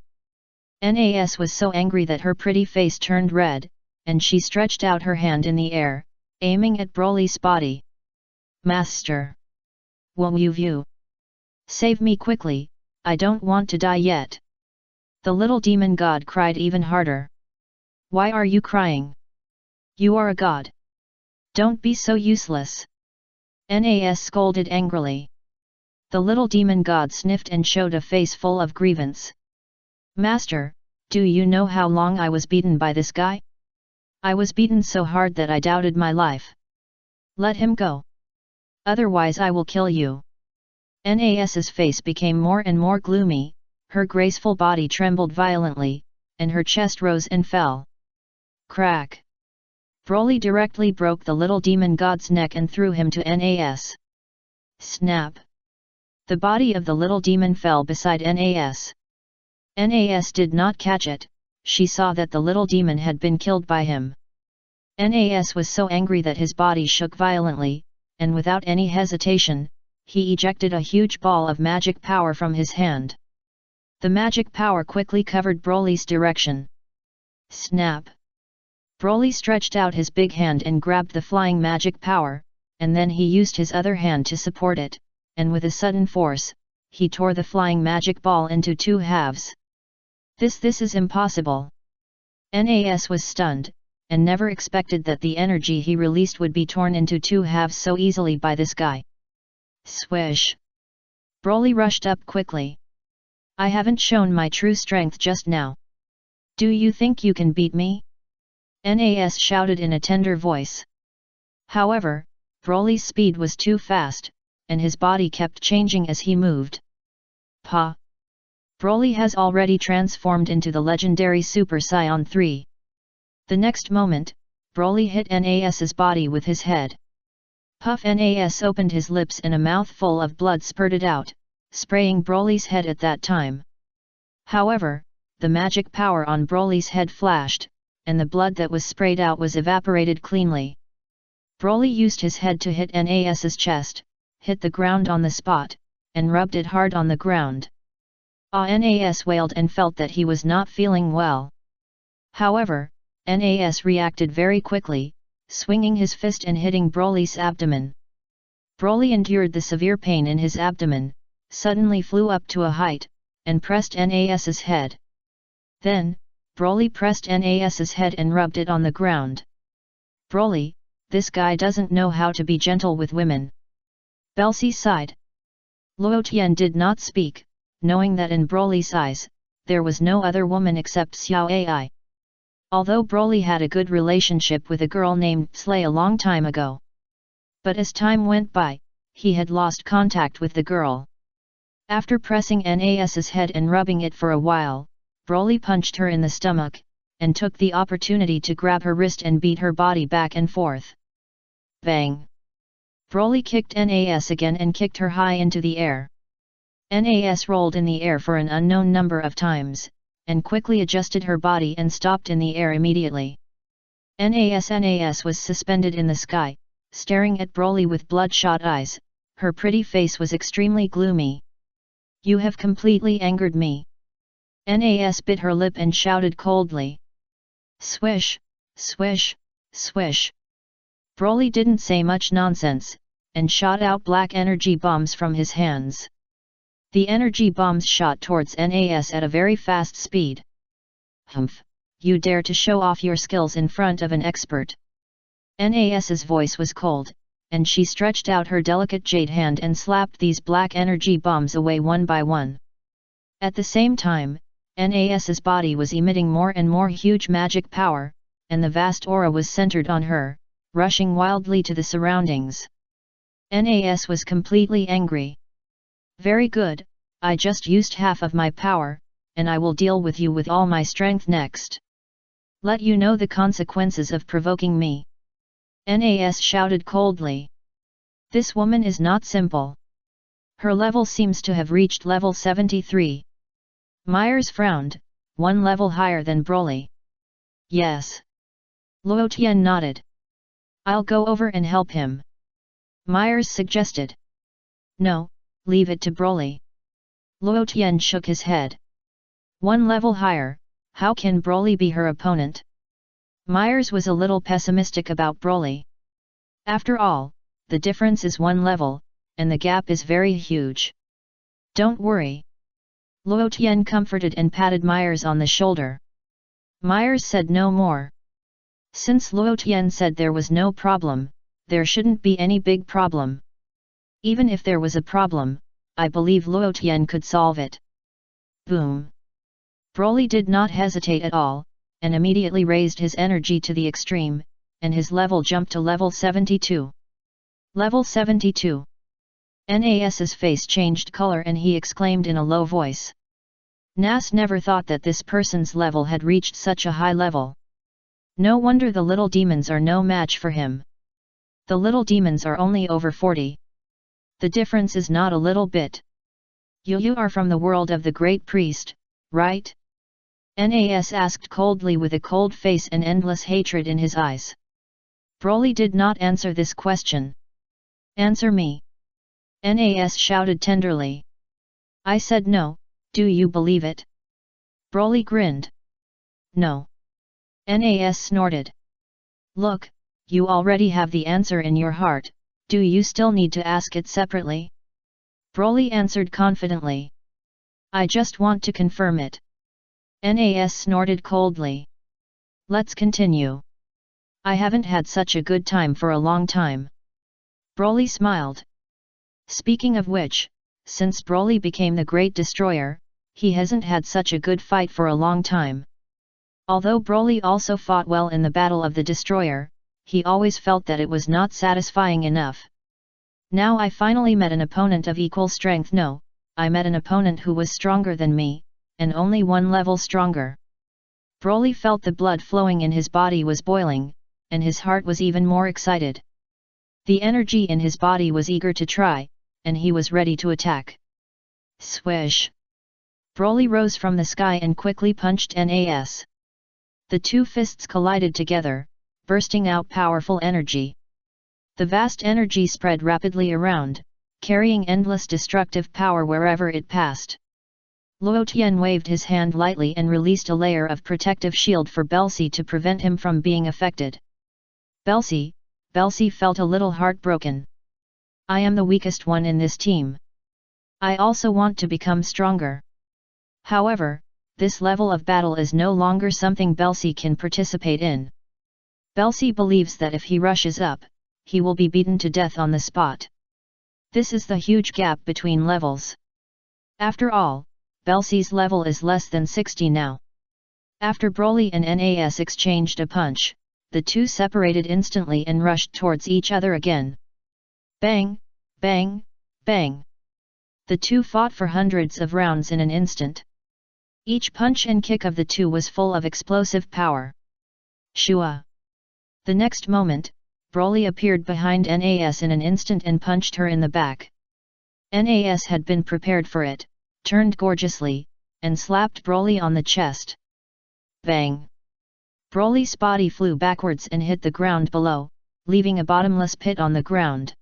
Nas was so angry that her pretty face turned red, and she stretched out her hand in the air, aiming at Broly's body. Master! Woo! Save me quickly, I don't want to die yet! The little demon god cried even harder. Why are you crying? You are a god! Don't be so useless! Nas scolded angrily. The little demon god sniffed and showed a face full of grievance. Master, do you know how long I was beaten by this guy? I was beaten so hard that I doubted my life. Let him go. Otherwise I will kill you. Nas's face became more and more gloomy, her graceful body trembled violently, and her chest rose and fell. Crack! Broly directly broke the little demon god's neck and threw him to Nas. Snap! The body of the little demon fell beside Nas. Nas did not catch it, she saw that the little demon had been killed by him. Nas was so angry that his body shook violently, and without any hesitation, he ejected a huge ball of magic power from his hand. The magic power quickly covered Broly's direction. Snap! Broly stretched out his big hand and grabbed the flying magic power, and then he used his other hand to support it, and with a sudden force, he tore the flying magic ball into 2 halves. This is impossible. Nas was stunned, and never expected that the energy he released would be torn into 2 halves so easily by this guy. Swish! Broly rushed up quickly. I haven't shown my true strength just now. Do you think you can beat me? Nas shouted in a tender voice. However, Broly's speed was too fast, and his body kept changing as he moved. Pa! Broly has already transformed into the legendary Super Saiyan 3. The next moment, Broly hit Nas's body with his head. Puff! Nas opened his lips and a mouthful of blood spurted out, spraying Broly's head at that time. However, the magic power on Broly's head flashed, and the blood that was sprayed out was evaporated cleanly. Broly used his head to hit Nas's chest, hit the ground on the spot, and rubbed it hard on the ground. Nas wailed and felt that he was not feeling well. However, Nas reacted very quickly, swinging his fist and hitting Broly's abdomen. Broly endured the severe pain in his abdomen, suddenly flew up to a height, and pressed Nas's head. Then, Broly pressed Nas's head and rubbed it on the ground. Broly, this guy doesn't know how to be gentle with women. Belsi sighed. Luo Tian did not speak, knowing that in Broly's eyes, there was no other woman except Xiao Ai. Although Broly had a good relationship with a girl named Slay a long time ago. But as time went by, he had lost contact with the girl. After pressing Nas's head and rubbing it for a while, Broly punched her in the stomach, and took the opportunity to grab her wrist and beat her body back and forth. Bang! Broly kicked Nas again and kicked her high into the air. Nas rolled in the air for an unknown number of times, and quickly adjusted her body and stopped in the air immediately. Nas was suspended in the sky, staring at Broly with bloodshot eyes. Her pretty face was extremely gloomy. You have completely angered me. Nas bit her lip and shouted coldly. Swish, swish, swish. Broly didn't say much nonsense, and shot out black energy bombs from his hands. The energy bombs shot towards Nas at a very fast speed. Humph! You dare to show off your skills in front of an expert. Nas's voice was cold, and she stretched out her delicate jade hand and slapped these black energy bombs away one by one. At the same time, Nas's body was emitting more and more huge magic power, and the vast aura was centered on her, rushing wildly to the surroundings. Nas was completely angry. Very good, I just used half of my power, and I will deal with you with all my strength next. Let you know the consequences of provoking me. Nas shouted coldly. This woman is not simple. Her level seems to have reached level 73. Myers frowned, one level higher than Broly. Yes. Luo Tian nodded. I'll go over and help him. Myers suggested. No, leave it to Broly. Luo Tian shook his head. One level higher, how can Broly be her opponent? Myers was a little pessimistic about Broly. After all, the difference is one level, and the gap is very huge. Don't worry. Luo Tian comforted and patted Myers on the shoulder. Myers said no more. Since Luo Tian said there was no problem, there shouldn't be any big problem. Even if there was a problem, I believe Luo Tian could solve it. Boom! Broly did not hesitate at all, and immediately raised his energy to the extreme, and his level jumped to level 72. Level 72. Nas's face changed color and he exclaimed in a low voice. Nas never thought that this person's level had reached such a high level. No wonder the little demons are no match for him. The little demons are only over 40. The difference is not a little bit. You are from the world of the great priest, right? Nas asked coldly with a cold face and endless hatred in his eyes. Broly did not answer this question. Answer me. Nas shouted tenderly. I said no, do you believe it? Broly grinned. No. Nas snorted. Look, you already have the answer in your heart, do you still need to ask it separately? Broly answered confidently. I just want to confirm it. Nas snorted coldly. Let's continue. I haven't had such a good time for a long time. Broly smiled. Speaking of which, since Broly became the Great Destroyer, he hasn't had such a good fight for a long time. Although Broly also fought well in the Battle of the Destroyer, he always felt that it was not satisfying enough. Now I finally met an opponent of equal strength. No, I met an opponent who was stronger than me, and only one level stronger. Broly felt the blood flowing in his body was boiling, and his heart was even more excited. The energy in his body was eager to try, and he was ready to attack. Swish! Broly rose from the sky and quickly punched Nas. The two fists collided together, bursting out powerful energy. The vast energy spread rapidly around, carrying endless destructive power wherever it passed. Luo Tian waved his hand lightly and released a layer of protective shield for Belsi to prevent him from being affected. Belsi felt a little heartbroken. I am the weakest one in this team. I also want to become stronger. However, this level of battle is no longer something Belsi can participate in. Belsi believes that if he rushes up, he will be beaten to death on the spot. This is the huge gap between levels. After all, Belsi's level is less than 60 now. After Broly and Nas exchanged a punch, the two separated instantly and rushed towards each other again. Bang, bang, bang. The two fought for hundreds of rounds in an instant. Each punch and kick of the two was full of explosive power. Shua! The next moment, Broly appeared behind Nas in an instant and punched her in the back. Nas had been prepared for it, turned gorgeously, and slapped Broly on the chest. Bang! Broly's body flew backwards and hit the ground below, leaving a bottomless pit on the ground.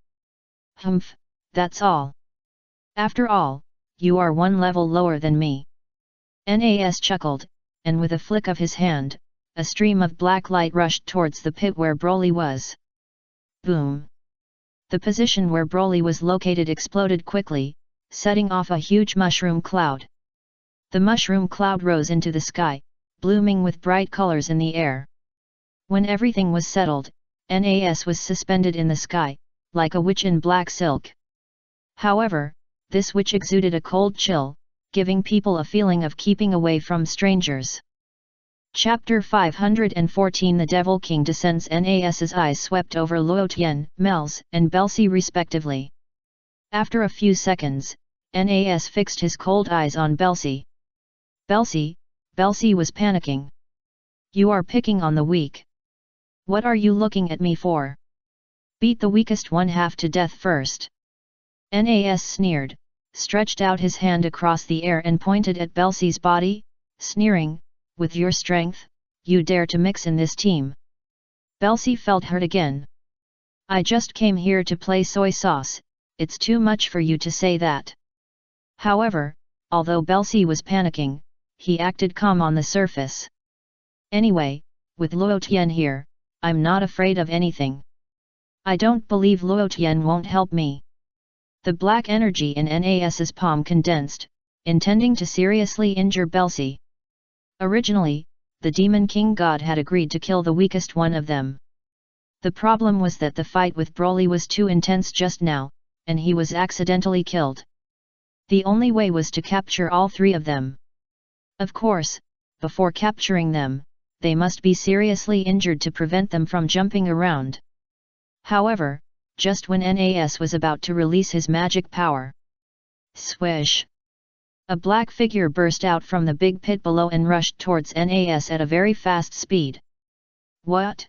Humph, that's all. After all, you are one level lower than me. Nas chuckled, and with a flick of his hand, a stream of black light rushed towards the pit where Broly was. Boom! The position where Broly was located exploded quickly, setting off a huge mushroom cloud. The mushroom cloud rose into the sky, blooming with bright colors in the air. When everything was settled, Nas was suspended in the sky, like a witch in black silk. However, this witch exuded a cold chill, giving people a feeling of keeping away from strangers. Chapter 514 The Devil King descends. Nas's eyes swept over Luo Tian, Mel's, and Belsi respectively. After a few seconds, Nas fixed his cold eyes on Belsi. Belsi was panicking. You are picking on the weak. What are you looking at me for? Beat the weakest one half to death first. Nas sneered, stretched out his hand across the air and pointed at Belsi's body, sneering, with your strength, you dare to mix in this team. Belsi felt hurt again. I just came here to play soy sauce, it's too much for you to say that. However, although Belsi was panicking, he acted calm on the surface. Anyway, with Luo Tian here, I'm not afraid of anything. I don't believe Luo Tian won't help me. The black energy in Nas's palm condensed, intending to seriously injure Belsi. Originally, the Demon King God had agreed to kill the weakest one of them. The problem was that the fight with Broly was too intense just now, and he was accidentally killed. The only way was to capture all three of them. Of course, before capturing them, they must be seriously injured to prevent them from jumping around. However, just when Nas was about to release his magic power. Swish! A black figure burst out from the big pit below and rushed towards Nas at a very fast speed. What?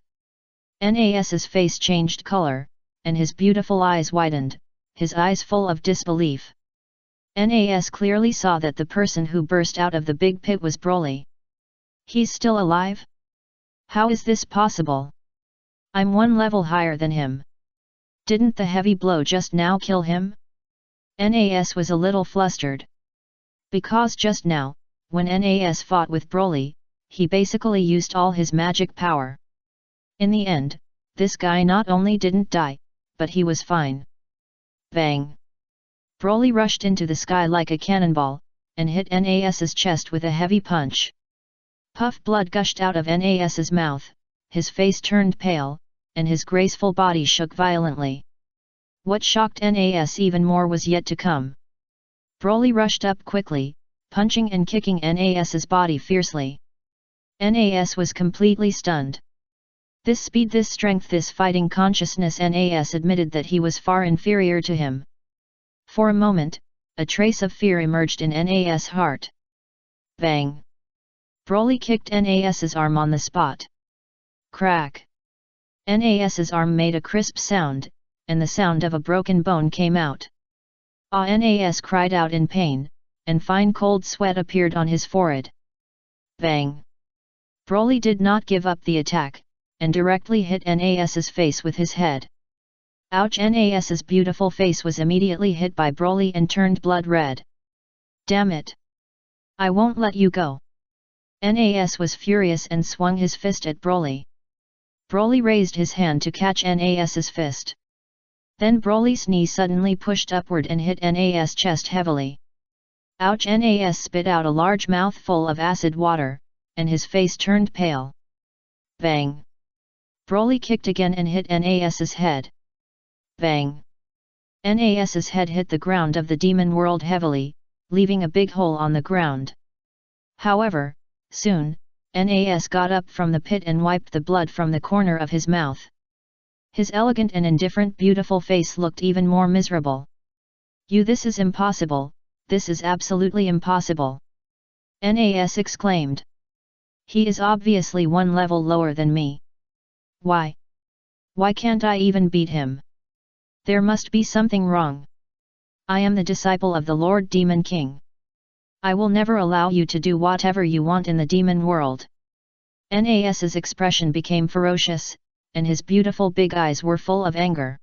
Nas's face changed color, and his beautiful eyes widened, his eyes full of disbelief. Nas clearly saw that the person who burst out of the big pit was Broly. He's still alive? How is this possible? I'm one level higher than him. Didn't the heavy blow just now kill him? Nas was a little flustered. Because just now, when Nas fought with Broly, he basically used all his magic power. In the end, this guy not only didn't die, but he was fine. Bang! Broly rushed into the sky like a cannonball, and hit Nas's chest with a heavy punch. Puff blood gushed out of Nas's mouth, his face turned pale, and his graceful body shook violently. What shocked Nas even more was yet to come. Broly rushed up quickly, punching and kicking Nas's body fiercely. Nas was completely stunned. This speed, this strength, this fighting consciousness. Nas admitted that he was far inferior to him. For a moment, a trace of fear emerged in Nas' heart. Bang! Broly kicked Nas's arm on the spot. Crack! Nas's arm made a crisp sound, and the sound of a broken bone came out. Nas cried out in pain, and fine cold sweat appeared on his forehead. Bang! Broly did not give up the attack, and directly hit Nas's face with his head. Ouch! Nas's beautiful face was immediately hit by Broly and turned blood red. Damn it! I won't let you go! Nas was furious and swung his fist at Broly. Broly raised his hand to catch Nas's fist. Then Broly's knee suddenly pushed upward and hit Nas' chest heavily. Ouch! Nas spit out a large mouthful of acid water, and his face turned pale. Bang! Broly kicked again and hit Nas's head. Bang! Nas's head hit the ground of the demon world heavily, leaving a big hole on the ground. However, soon, Nas got up from the pit and wiped the blood from the corner of his mouth. His elegant and indifferent beautiful face looked even more miserable. This is impossible, this is absolutely impossible! Nas exclaimed. He is obviously one level lower than me. Why? Why can't I even beat him? There must be something wrong. I am the disciple of the Lord Demon King. I will never allow you to do whatever you want in the demon world. Nas's expression became ferocious, and his beautiful big eyes were full of anger.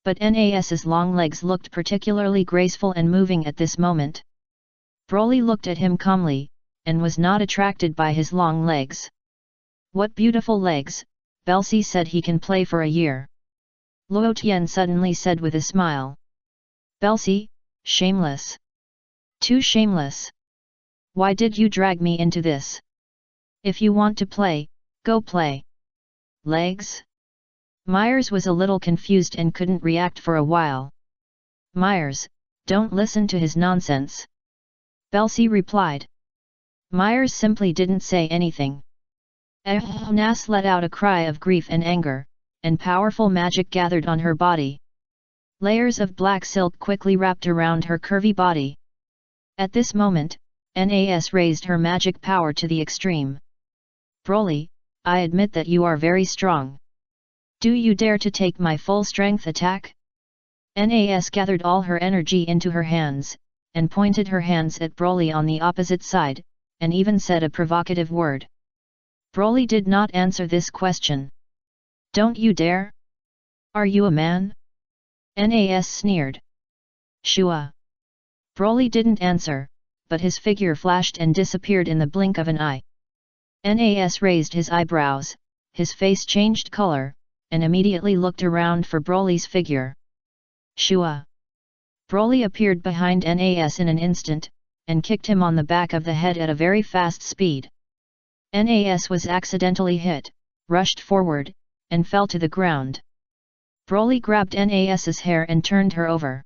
But Nas's long legs looked particularly graceful and moving at this moment. Broly looked at him calmly, and was not attracted by his long legs. What beautiful legs, Belsi said he can play for a year. Luo Tian suddenly said with a smile. Belsi, shameless. Too shameless. Why did you drag me into this? If you want to play, go play. Legs? Myers was a little confused and couldn't react for a while. Myers, don't listen to his nonsense. Belsi replied. Myers simply didn't say anything. Nas let out a cry of grief and anger, and powerful magic gathered on her body. Layers of black silk quickly wrapped around her curvy body. At this moment, Nas raised her magic power to the extreme. Broly, I admit that you are very strong. Do you dare to take my full strength attack? Nas gathered all her energy into her hands, and pointed her hands at Broly on the opposite side, and even said a provocative word. Broly did not answer this question. Don't you dare? Are you a man? Nas sneered. Shua. Broly didn't answer, but his figure flashed and disappeared in the blink of an eye. Nas raised his eyebrows, his face changed color, and immediately looked around for Broly's figure. Shua. Broly appeared behind Nas in an instant, and kicked him on the back of the head at a very fast speed. Nas was accidentally hit, rushed forward, and fell to the ground. Broly grabbed Nas's hair and turned her over.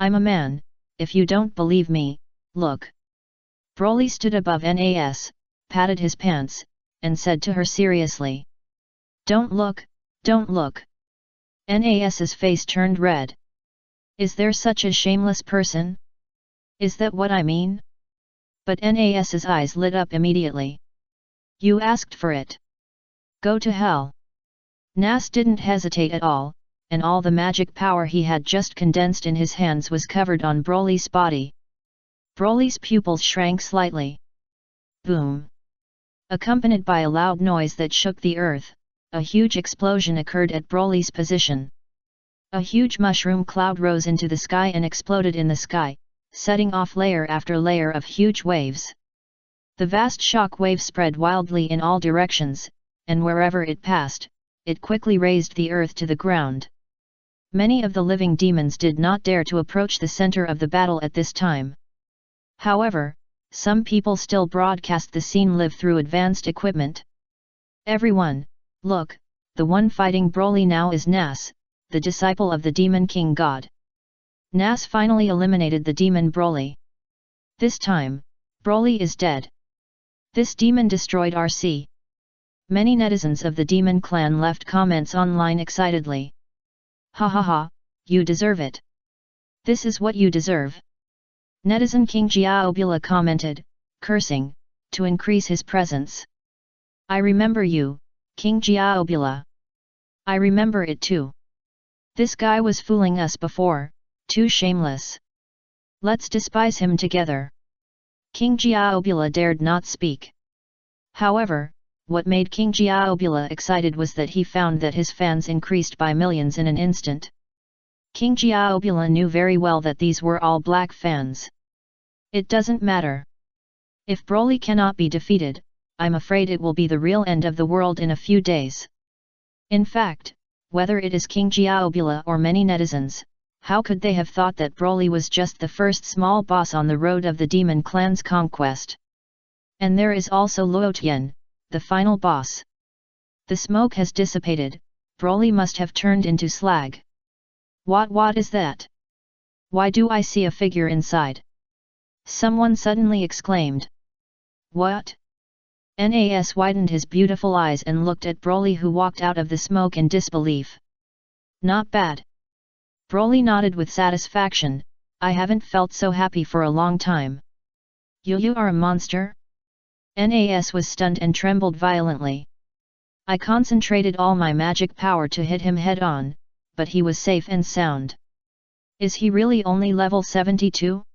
I'm a man, if you don't believe me, look. Broly stood above Nas, patted his pants, and said to her seriously. Don't look, don't look. Nas's face turned red. Is there such a shameless person? Is that what I mean? But Nas's eyes lit up immediately. You asked for it. Go to hell. Nas didn't hesitate at all, and all the magic power he had just condensed in his hands was covered on Broly's body. Broly's pupils shrank slightly. Boom! Accompanied by a loud noise that shook the earth, a huge explosion occurred at Broly's position. A huge mushroom cloud rose into the sky and exploded in the sky, setting off layer after layer of huge waves. The vast shock wave spread wildly in all directions, and wherever it passed, it quickly raised the earth to the ground. Many of the living demons did not dare to approach the center of the battle at this time. However, some people still broadcast the scene live through advanced equipment. Everyone, look, the one fighting Broly now is Nas, the disciple of the demon king god. Nas finally eliminated the demon Broly. This time, Broly is dead. This demon destroyed RC. Many netizens of the demon clan left comments online excitedly. Ha ha ha, you deserve it. This is what you deserve. Netizen King Xiaobula commented, cursing, to increase his presence. I remember you, King Xiaobula. I remember it too. This guy was fooling us before, too shameless. Let's despise him together. King Xiaobula dared not speak. However, what made King Xiaobula excited was that he found that his fans increased by millions in an instant. King Xiaobula knew very well that these were all black fans. It doesn't matter. If Broly cannot be defeated, I'm afraid it will be the real end of the world in a few days. In fact, whether it is King Xiaobula or many netizens, how could they have thought that Broly was just the first small boss on the road of the demon clan's conquest? And there is also Luo Tian, the final boss. The smoke has dissipated, Broly must have turned into slag. What is that? Why do I see a figure inside? Someone suddenly exclaimed. What? Nas widened his beautiful eyes and looked at Broly, who walked out of the smoke in disbelief. Not bad. Broly nodded with satisfaction. I haven't felt so happy for a long time. You are a monster? Nas was stunned and trembled violently. I concentrated all my magic power to hit him head on, but he was safe and sound. Is he really only level 72?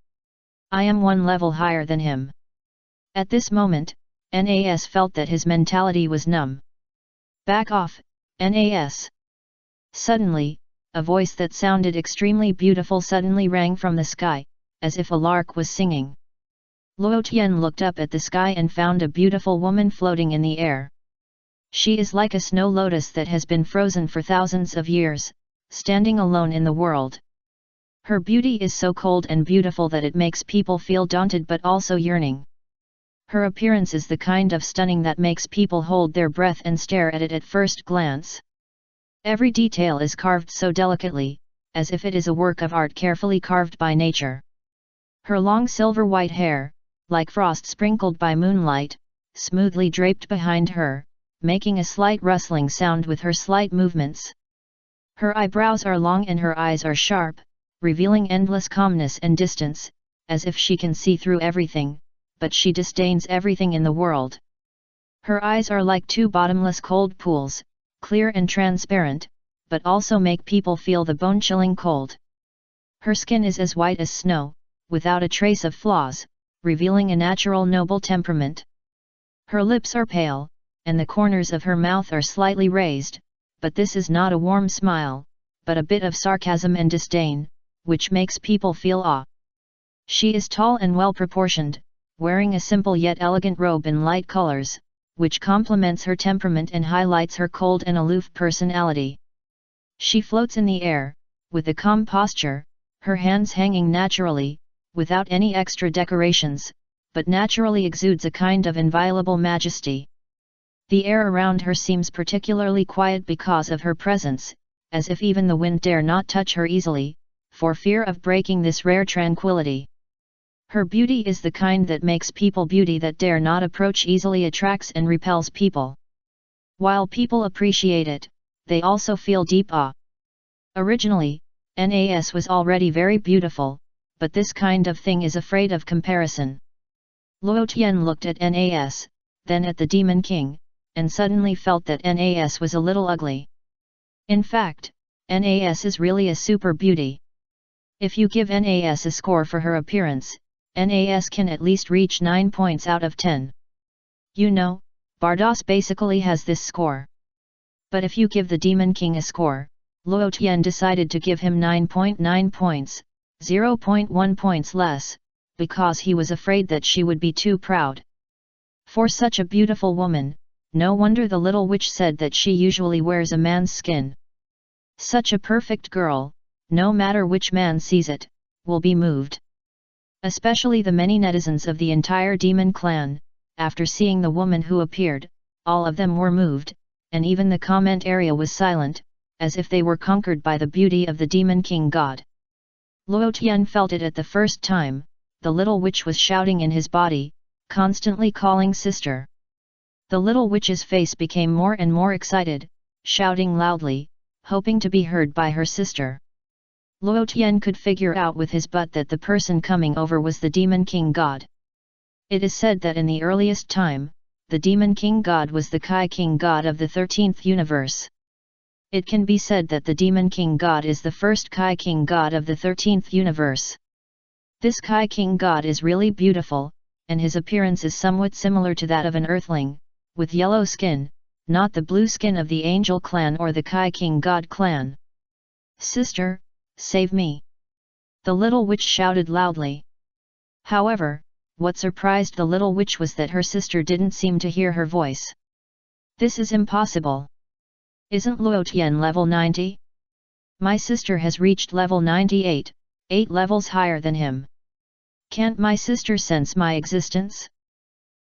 I am one level higher than him. At this moment, Nas felt that his mentality was numb. Back off, Nas. Suddenly, a voice that sounded extremely beautiful suddenly rang from the sky, as if a lark was singing. Luo Tian looked up at the sky and found a beautiful woman floating in the air. She is like a snow lotus that has been frozen for thousands of years, standing alone in the world. Her beauty is so cold and beautiful that it makes people feel daunted but also yearning. Her appearance is the kind of stunning that makes people hold their breath and stare at it at first glance. Every detail is carved so delicately, as if it is a work of art carefully carved by nature. Her long silver-white hair, like frost sprinkled by moonlight, smoothly draped behind her, making a slight rustling sound with her slight movements. Her eyebrows are long and her eyes are sharp, revealing endless calmness and distance, as if she can see through everything, but she disdains everything in the world. Her eyes are like two bottomless cold pools, clear and transparent, but also make people feel the bone-chilling cold. Her skin is as white as snow, without a trace of flaws, revealing a natural noble temperament. Her lips are pale, and the corners of her mouth are slightly raised, but this is not a warm smile, but a bit of sarcasm and disdain, which makes people feel awe. She is tall and well-proportioned, wearing a simple yet elegant robe in light colors, which complements her temperament and highlights her cold and aloof personality. She floats in the air, with a calm posture, her hands hanging naturally, without any extra decorations, but naturally exudes a kind of inviolable majesty. The air around her seems particularly quiet because of her presence, as if even the wind dare not touch her easily, for fear of breaking this rare tranquility. Her beauty is the kind that makes people beauty that dare not approach easily attracts and repels people. While people appreciate it, they also feel deep awe. Originally, Nas was already very beautiful, but this kind of thing is afraid of comparison. Luo Tian looked at Nas, then at the Demon King, and suddenly felt that Nas was a little ugly. In fact, Nas is really a super beauty. If you give Nas a score for her appearance, Nas can at least reach 9 points out of 10. You know, Bardos basically has this score. But if you give the Demon King a score, Luo Tian decided to give him 9.9 points, 0.1 points less, because he was afraid that she would be too proud. For such a beautiful woman, no wonder the little witch said that she usually wears a man's skin. Such a perfect girl, no matter which man sees it, will be moved. Especially the many netizens of the entire demon clan, after seeing the woman who appeared, all of them were moved, and even the comment area was silent, as if they were conquered by the beauty of the Demon King God. Luo Tian felt it at the first time. The little witch was shouting in his body, constantly calling sister. The little witch's face became more and more excited, shouting loudly, hoping to be heard by her sister. Luo Tian could figure out with his butt that the person coming over was the Demon King God. It is said that in the earliest time, the Demon King God was the Kai King God of the 13th universe. It can be said that the Demon King God is the first Kai King God of the 13th universe. This Kai King God is really beautiful, and his appearance is somewhat similar to that of an earthling, with yellow skin, not the blue skin of the Angel clan or the Kai King God clan. Sister, save me! The little witch shouted loudly. However, what surprised the little witch was that her sister didn't seem to hear her voice. This is impossible. Isn't Luo Tian level 90? My sister has reached level 98, 8 levels higher than him. Can't my sister sense my existence?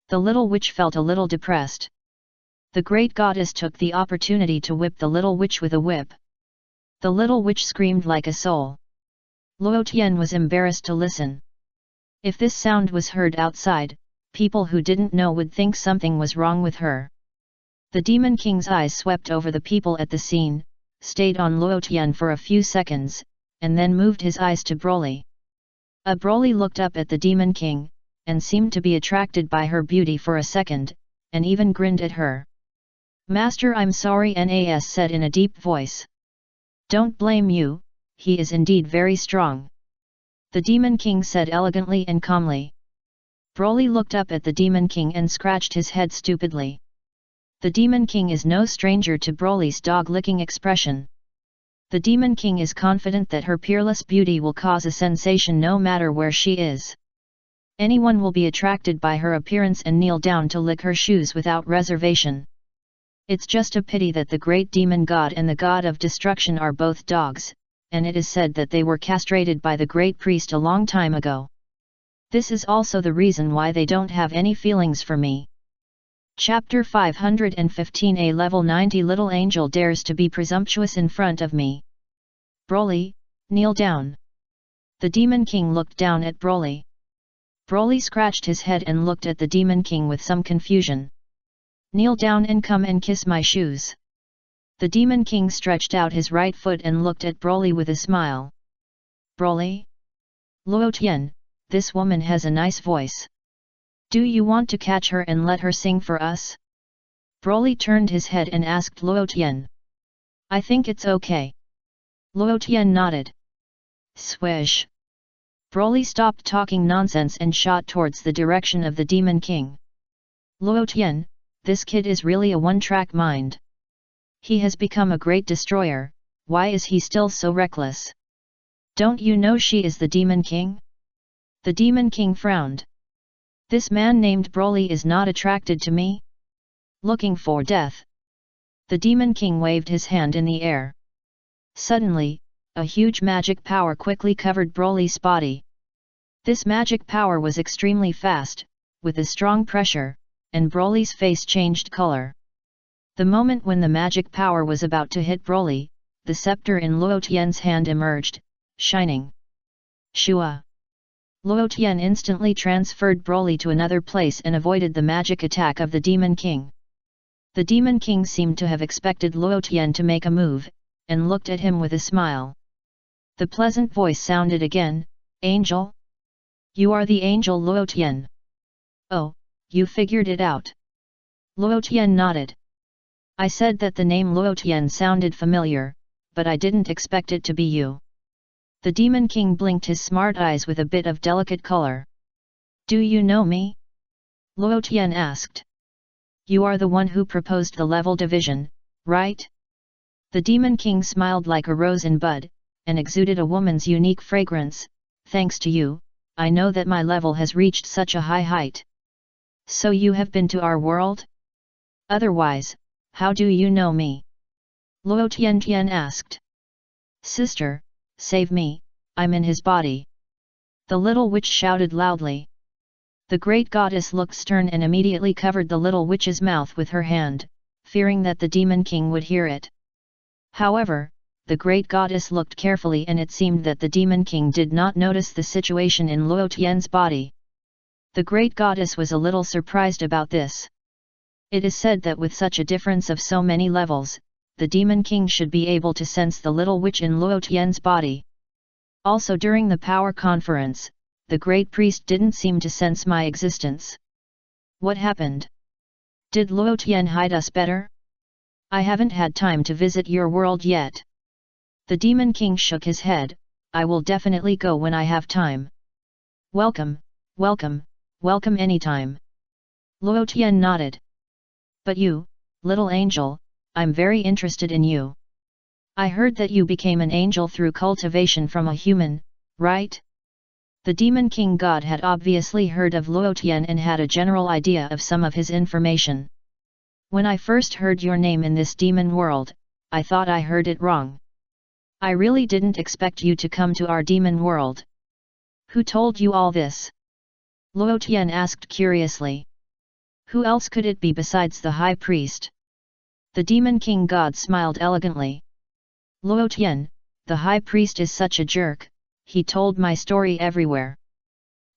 The little witch felt a little depressed. The great goddess took the opportunity to whip the little witch with a whip. The little witch screamed like a soul. Luo Tian was embarrassed to listen. If this sound was heard outside, people who didn't know would think something was wrong with her. The Demon King's eyes swept over the people at the scene, stayed on Luo Tian for a few seconds, and then moved his eyes to Broly. Broly looked up at the Demon King, and seemed to be attracted by her beauty for a second, and even grinned at her. Master, I'm sorry, Nas said in a deep voice. Don't blame you, he is indeed very strong. The Demon King said elegantly and calmly. Broly looked up at the Demon King and scratched his head stupidly. The Demon King is no stranger to Broly's dog-licking expression. The Demon King is confident that her peerless beauty will cause a sensation no matter where she is. Anyone will be attracted by her appearance and kneel down to lick her shoes without reservation. It's just a pity that the great demon god and the god of destruction are both dogs, and it is said that they were castrated by the great priest a long time ago. This is also the reason why they don't have any feelings for me. Chapter 515. A level 90 little angel dares to be presumptuous in front of me. Broly, kneel down. The Demon King looked down at Broly. Broly scratched his head and looked at the Demon King with some confusion. Kneel down and come and kiss my shoes. The Demon King stretched out his right foot and looked at Broly with a smile. Broly? Luo Tian, this woman has a nice voice. Do you want to catch her and let her sing for us? Broly turned his head and asked Luo Tian. I think it's okay. Luo Tian nodded. Swish. Broly stopped talking nonsense and shot towards the direction of the Demon King. Luo Tian, this kid is really a one-track mind. He has become a great destroyer, why is he still so reckless? Don't you know she is the Demon King? The Demon King frowned. This man named Broly is not attracted to me? Looking for death. The Demon King waved his hand in the air. Suddenly, a huge magic power quickly covered Broly's body. This magic power was extremely fast, with a strong pressure, and Broly's face changed color. The moment when the magic power was about to hit Broly, the scepter in Luo Tian's hand emerged, shining. Shua! Luo Tian instantly transferred Broly to another place and avoided the magic attack of the Demon King. The Demon King seemed to have expected Luo Tian to make a move, and looked at him with a smile. The pleasant voice sounded again, Angel? You are the angel Luo Tian. Oh, you figured it out. Luo Tian nodded. I said that the name Luo Tian sounded familiar, but I didn't expect it to be you. The Demon King blinked his smart eyes with a bit of delicate color. Do you know me? Luo Tian asked. You are the one who proposed the level division, right? The Demon King smiled like a rose in bud, and exuded a woman's unique fragrance. Thanks to you, I know that my level has reached such a high height. So you have been to our world? Otherwise, how do you know me? Luo Tian asked. Sister, save me, I'm in his body. The little witch shouted loudly. The great goddess looked stern and immediately covered the little witch's mouth with her hand, fearing that the Demon King would hear it. However, the great goddess looked carefully and it seemed that the demon king did not notice the situation in Luo Tian's body. The great goddess was a little surprised about this. It is said that with such a difference of so many levels, the demon king should be able to sense the little witch in Luo Tian's body. Also during the power conference, the great priest didn't seem to sense my existence. What happened? Did Luo Tian hide us better? I haven't had time to visit your world yet. The demon king shook his head. I will definitely go when I have time. Welcome, welcome, welcome anytime. Luo Tian nodded. But you, little angel, I'm very interested in you. I heard that you became an angel through cultivation from a human, right? The demon king god had obviously heard of Luo Tian and had a general idea of some of his information. When I first heard your name in this demon world, I thought I heard it wrong. I really didn't expect you to come to our demon world. Who told you all this? Luo Tian asked curiously. Who else could it be besides the high priest? The demon king god smiled elegantly. Luo Tian, the high priest is such a jerk, he told my story everywhere.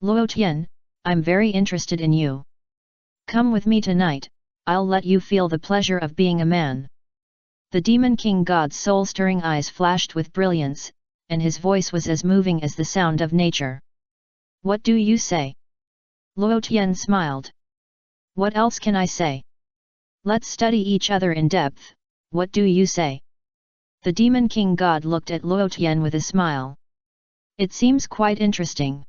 Luo Tian, I'm very interested in you. Come with me tonight, I'll let you feel the pleasure of being a man. The demon king god's soul-stirring eyes flashed with brilliance, and his voice was as moving as the sound of nature. What do you say? Luo Tian smiled. What else can I say? Let's study each other in depth, what do you say? The demon king god looked at Luo Tian with a smile. It seems quite interesting.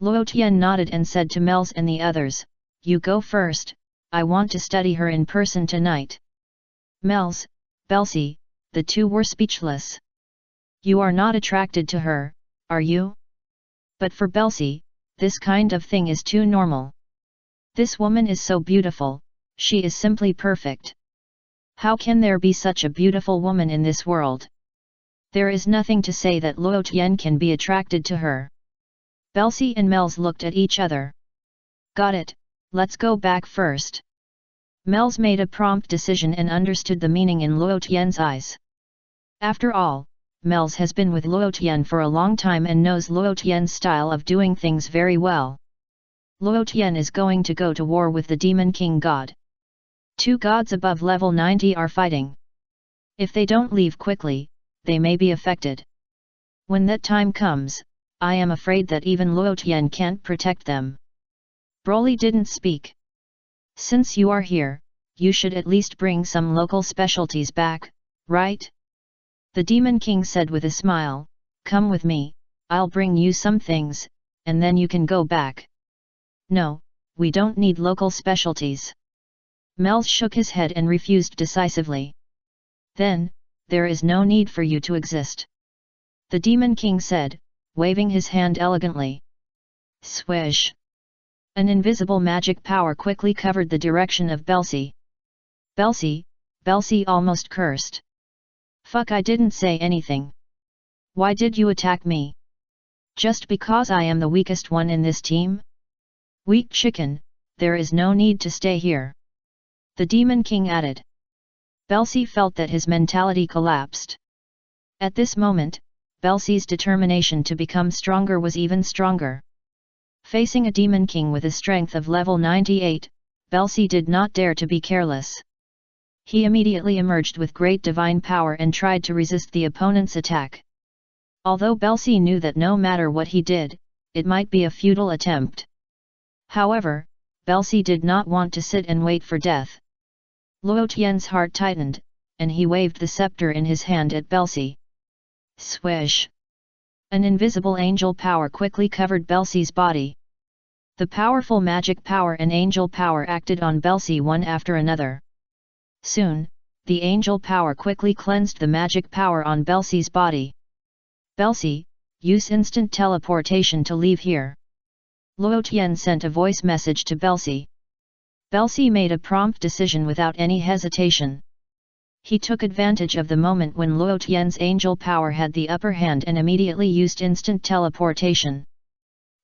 Luo Tian nodded and said to Mels and the others, you go first, I want to study her in person tonight. Mels, Belsi, the two were speechless. You are not attracted to her, are you? But for Belsi, this kind of thing is too normal. This woman is so beautiful, she is simply perfect. How can there be such a beautiful woman in this world? There is nothing to say that Luo Tian can be attracted to her. Belsi and Mels looked at each other. Got it, let's go back first. Mels made a prompt decision and understood the meaning in Luo Tian's eyes. After all, Mels has been with Luo Tian for a long time and knows Luo Tian's style of doing things very well. Luo Tian is going to go to war with the Demon King God. Two gods above level 90 are fighting. If they don't leave quickly, they may be affected. When that time comes, I am afraid that even Luo Tian can't protect them. Broly didn't speak. Since you are here, you should at least bring some local specialties back, right? The Demon King said with a smile, come with me, I'll bring you some things, and then you can go back. No, we don't need local specialties. Mels shook his head and refused decisively. Then, there is no need for you to exist. The Demon King said, waving his hand elegantly. Swish! An invisible magic power quickly covered the direction of Belsi. Belsi almost cursed. Fuck, I didn't say anything. Why did you attack me? Just because I am the weakest one in this team? Weak chicken, there is no need to stay here. The Demon King added. Belsi felt that his mentality collapsed. At this moment, Belsi's determination to become stronger was even stronger. Facing a Demon King with a strength of level 98, Belsi did not dare to be careless. He immediately emerged with great divine power and tried to resist the opponent's attack. Although Belsi knew that no matter what he did, it might be a futile attempt. However, Belsi did not want to sit and wait for death. Luo Tian's heart tightened, and he waved the scepter in his hand at Belsi. Swish! An invisible angel power quickly covered Belsi's body. The powerful magic power and angel power acted on Belsi one after another. Soon, the angel power quickly cleansed the magic power on Belsi's body. Belsi, use instant teleportation to leave here. Luo Tian sent a voice message to Belsi. Belsi made a prompt decision without any hesitation. He took advantage of the moment when Luo Tian's angel power had the upper hand and immediately used instant teleportation.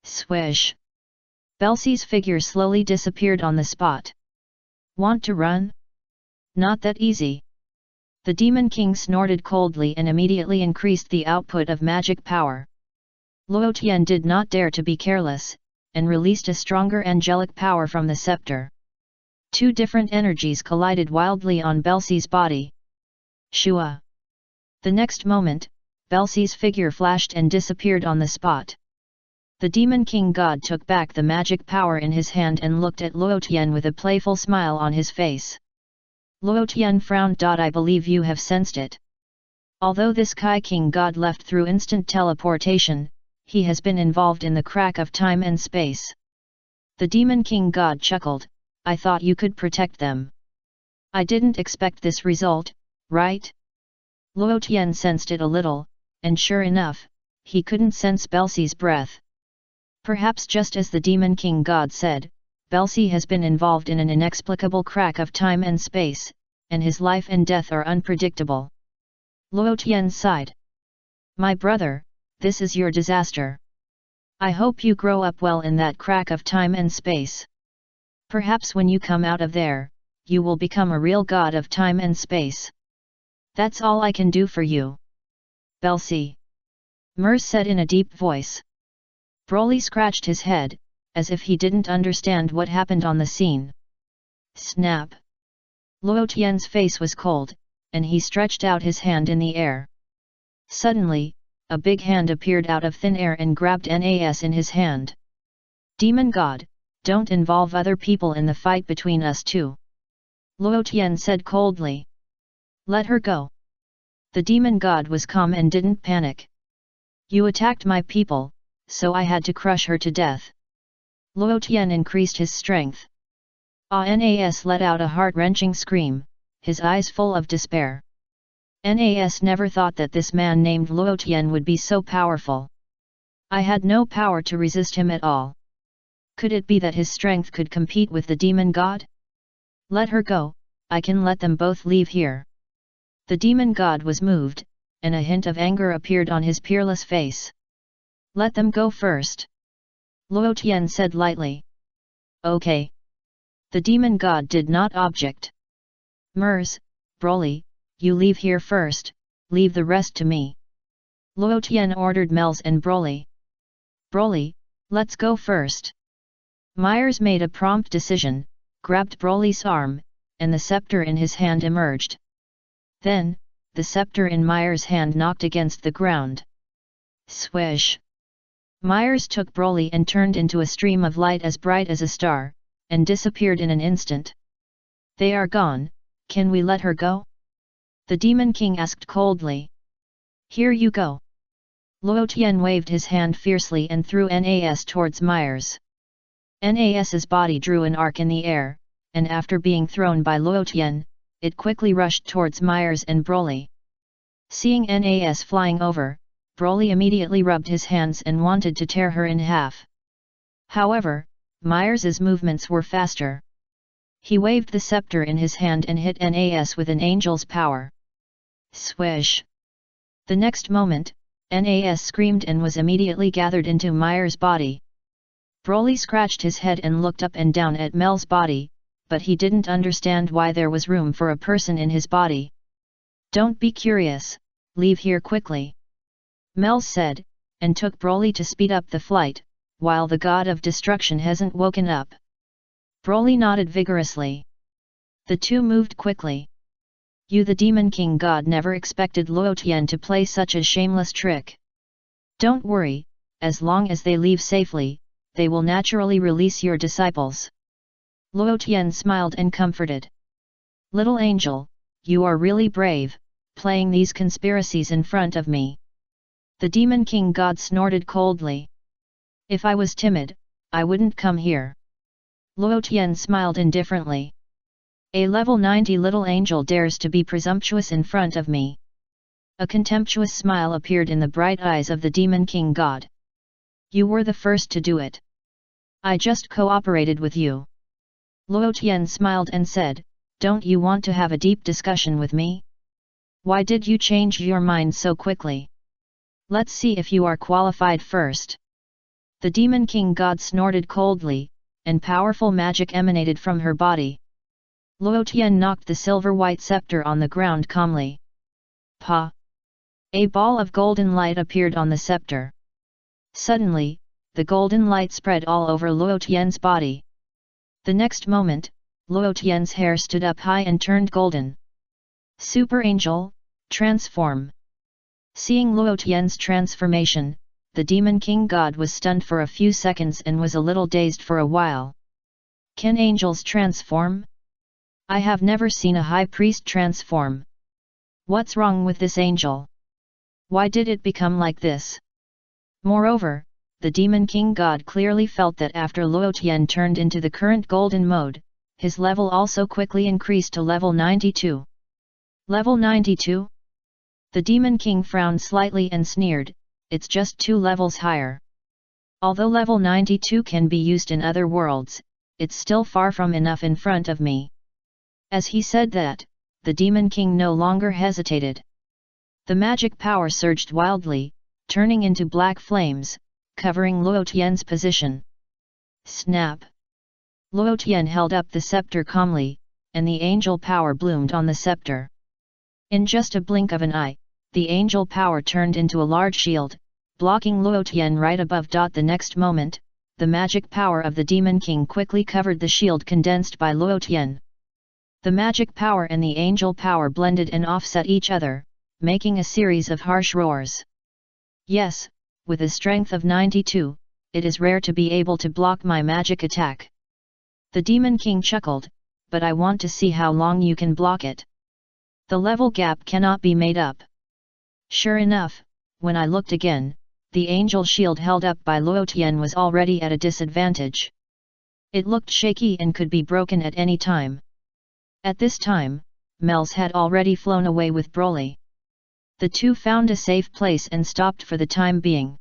Swish! Belsi's figure slowly disappeared on the spot. Want to run? Not that easy. The Demon King snorted coldly and immediately increased the output of magic power. Luo Tian did not dare to be careless, and released a stronger angelic power from the scepter. Two different energies collided wildly on Belsi's body. Shua! The next moment, Belsi's figure flashed and disappeared on the spot. The Demon King God took back the magic power in his hand and looked at Luo Tian with a playful smile on his face. Luo Tian frowned. I believe you have sensed it. Although this Kai King God left through instant teleportation, he has been involved in the crack of time and space. The Demon King God chuckled, I thought you could protect them. I didn't expect this result, right? Luo Tian sensed it a little, and sure enough, he couldn't sense Belsi's breath. Perhaps just as the Demon King God said, Belsi has been involved in an inexplicable crack of time and space, and his life and death are unpredictable. Luo Tian sighed. My brother, this is your disaster. I hope you grow up well in that crack of time and space. Perhaps when you come out of there, you will become a real god of time and space. That's all I can do for you. Belsi. Mers said in a deep voice. Broly scratched his head, as if he didn't understand what happened on the scene. Snap! Luo Tian's face was cold, and he stretched out his hand in the air. Suddenly, a big hand appeared out of thin air and grabbed Nas in his hand. Demon God, don't involve other people in the fight between us two. Luo Tian said coldly. Let her go. The Demon God was calm and didn't panic. You attacked my people, so I had to crush her to death. Luo Tian increased his strength. Nas let out a heart-wrenching scream, his eyes full of despair. Nas never thought that this man named Luo Tian would be so powerful. I had no power to resist him at all. Could it be that his strength could compete with the Demon God? Let her go, I can let them both leave here. The Demon God was moved, and a hint of anger appeared on his peerless face. Let them go first. Luo Tian said lightly. Okay. The Demon God did not object. Mers, Broly, you leave here first, leave the rest to me. Luo Tian ordered Mels and Broly. Broly, let's go first. Myers made a prompt decision, grabbed Broly's arm, and the scepter in his hand emerged. Then, the scepter in Myers' hand knocked against the ground. Swish! Myers took Broly and turned into a stream of light as bright as a star, and disappeared in an instant. They are gone, can we let her go? The Demon King asked coldly. Here you go. Luo Tian waved his hand fiercely and threw Nas towards Myers. Nas's body drew an arc in the air, and after being thrown by Luo Tian, it quickly rushed towards Myers and Broly. Seeing Nas flying over, Broly immediately rubbed his hands and wanted to tear her in half. However, Myers's movements were faster. He waved the scepter in his hand and hit Nas with an angel's power. Swish! The next moment, Nas screamed and was immediately gathered into Myers' body. Broly scratched his head and looked up and down at Mel's body, but he didn't understand why there was room for a person in his body. Don't be curious, leave here quickly. Mel said, and took Broly to speed up the flight, while the God of Destruction hasn't woken up. Broly nodded vigorously. The two moved quickly. The Demon King God never expected Luo Tian to play such a shameless trick. Don't worry, as long as they leave safely, they will naturally release your disciples. Luo Tian smiled and comforted. Little angel, you are really brave, playing these conspiracies in front of me. The Demon King God snorted coldly. If I was timid, I wouldn't come here. Luo Tian smiled indifferently. A level 90 little angel dares to be presumptuous in front of me. A contemptuous smile appeared in the bright eyes of the Demon King God. You were the first to do it. I just cooperated with you. Luo Tian smiled and said, don't you want to have a deep discussion with me? Why did you change your mind so quickly? Let's see if you are qualified first. The Demon King God snorted coldly, and powerful magic emanated from her body. Luo Tian knocked the silver-white scepter on the ground calmly. Pa! A ball of golden light appeared on the scepter. Suddenly, the golden light spread all over Luo Tian's body. The next moment, Luo Tian's hair stood up high and turned golden. Super Angel, transform! Seeing Luo Tian's transformation, the Demon King God was stunned for a few seconds and was a little dazed for a while. Can angels transform? I have never seen a high priest transform. What's wrong with this angel? Why did it become like this? Moreover, the Demon King God clearly felt that after Luo Tian turned into the current golden mode, his level also quickly increased to level 92. Level 92? The Demon King frowned slightly and sneered, it's just 2 levels higher. Although level 92 can be used in other worlds, it's still far from enough in front of me. As he said that, the Demon King no longer hesitated. The magic power surged wildly, turning into black flames, covering Luo Tian's position. Snap! Luo Tian held up the scepter calmly, and the angel power bloomed on the scepter. In just a blink of an eye, the angel power turned into a large shield, blocking Luo Tian right above. The next moment, the magic power of the Demon King quickly covered the shield condensed by Luo Tian. The magic power and the angel power blended and offset each other, making a series of harsh roars. Yes, with a strength of 92, it is rare to be able to block my magic attack. The Demon King chuckled, but I want to see how long you can block it. The level gap cannot be made up. Sure enough, when I looked again, the angel shield held up by Luo Tian was already at a disadvantage. It looked shaky and could be broken at any time. At this time, Mel's had already flown away with Broly. The two found a safe place and stopped for the time being.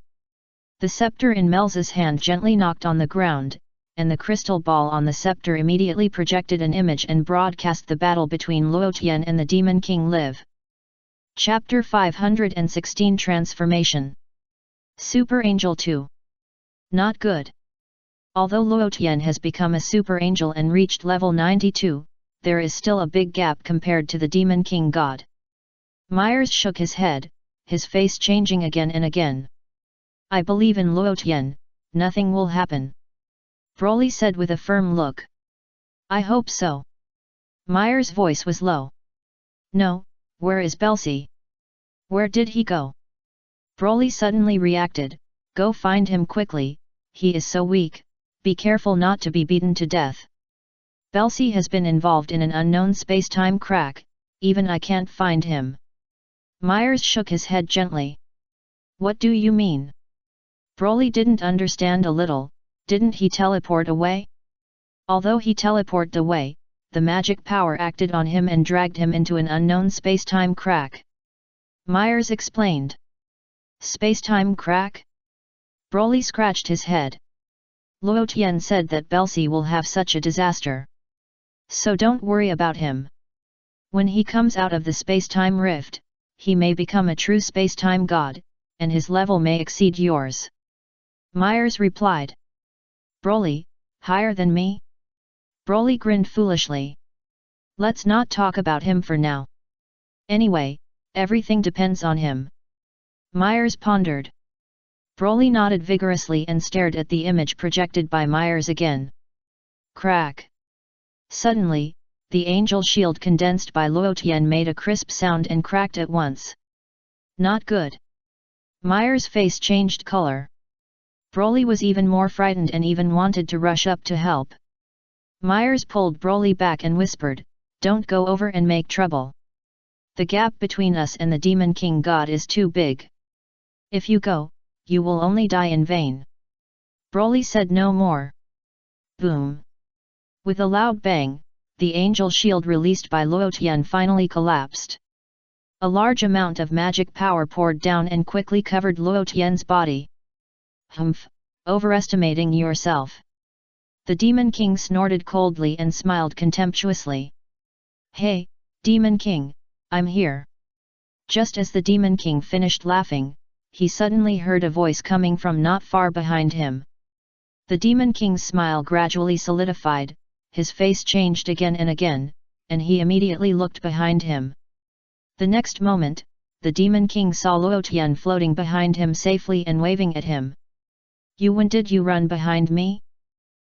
The scepter in Mel's hand gently knocked on the ground, and the crystal ball on the scepter immediately projected an image and broadcast the battle between Luo Tian and the Demon King Live. Chapter 516 Transformation. Super Angel 2. Not good. Although Luo Tian has become a Super Angel and reached level 92, there is still a big gap compared to the Demon King God. Myers shook his head, his face changing again and again. I believe in Luo Tian, nothing will happen. Broly said with a firm look. I hope so. Myers' voice was low. No, where is Belsi? Where did he go? Broly suddenly reacted, go find him quickly, he is so weak, be careful not to be beaten to death. Belsi has been involved in an unknown space-time crack, even I can't find him. Myers shook his head gently. What do you mean? Broly didn't understand a little, didn't he teleport away? Although he teleported away, the magic power acted on him and dragged him into an unknown space-time crack. Myers explained. Space-time crack? Broly scratched his head. Luo Tian said that Belsi will have such a disaster. So don't worry about him. When he comes out of the space-time rift, he may become a true space-time god, and his level may exceed yours. Myers replied. Broly, higher than me? Broly grinned foolishly. Let's not talk about him for now. Anyway, everything depends on him. Myers pondered. Broly nodded vigorously and stared at the image projected by Myers again. Crack! Suddenly, the angel shield condensed by Luo Tian made a crisp sound and cracked at once. Not good. Myers' face changed color. Broly was even more frightened and even wanted to rush up to help. Myers pulled Broly back and whispered, don't go over and make trouble. The gap between us and the Demon King God is too big. If you go, you will only die in vain. Broly said no more. Boom! With a loud bang, the angel shield released by Luo Tian finally collapsed. A large amount of magic power poured down and quickly covered Luo Tian's body. Humph, overestimating yourself. The Demon King snorted coldly and smiled contemptuously. Hey, Demon King, I'm here. Just as the Demon King finished laughing, he suddenly heard a voice coming from not far behind him. The Demon King's smile gradually solidified, his face changed again and again, and he immediately looked behind him. The next moment, the Demon King saw Luo Tian floating behind him safely and waving at him. When did you run behind me?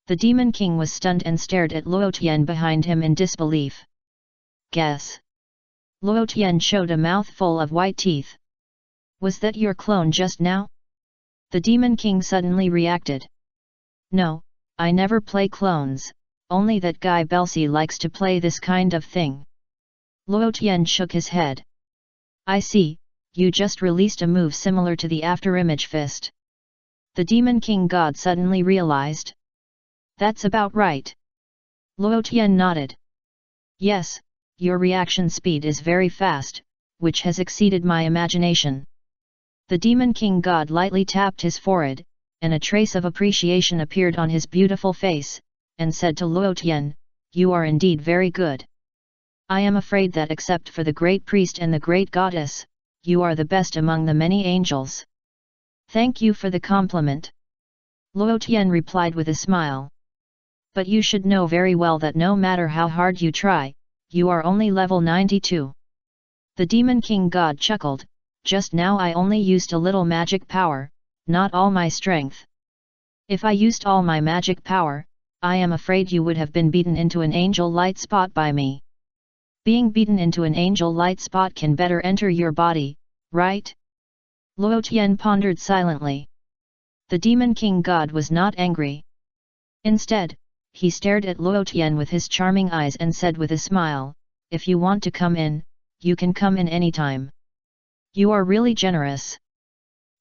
The Demon King was stunned and stared at Luo Tian behind him in disbelief. Guess. Luo Tian showed a mouthful of white teeth. Was that your clone just now? The Demon King suddenly reacted. No, I never play clones, only that guy Belsi likes to play this kind of thing. Luo Tian shook his head. I see, you just released a move similar to the afterimage fist. The Demon King God suddenly realized. That's about right. Luo Tian nodded. Yes, your reaction speed is very fast, which has exceeded my imagination. The Demon King God lightly tapped his forehead, and a trace of appreciation appeared on his beautiful face, and said to Luo Tian, you are indeed very good. I am afraid that except for the great priest and the great goddess, you are the best among the many angels. Thank you for the compliment. Luo Tian replied with a smile. But you should know very well that no matter how hard you try, you are only level 92. The Demon King God chuckled, just now I only used a little magic power, not all my strength. If I used all my magic power, I am afraid you would have been beaten into an angel light spot by me. Being beaten into an angel light spot can better enter your body, right? Luo Tian pondered silently. The Demon King God was not angry. Instead, he stared at Luo Tian with his charming eyes and said with a smile, if you want to come in, you can come in anytime. You are really generous.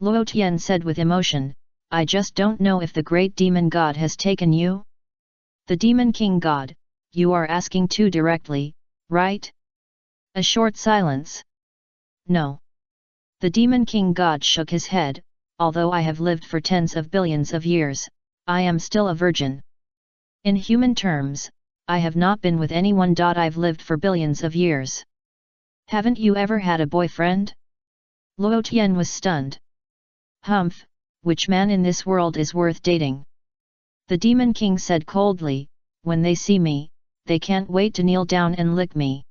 Luo Tian said with emotion, I just don't know if the great demon god has taken you? The Demon King God, you are asking too directly, right? A short silence. No. The Demon King God shook his head, although I have lived for tens of billions of years, I am still a virgin. In human terms, I have not been with anyone. I've lived for billions of years. Haven't you ever had a boyfriend? Luo Tian was stunned. Humph, which man in this world is worth dating? The Demon King said coldly, when they see me, they can't wait to kneel down and lick me.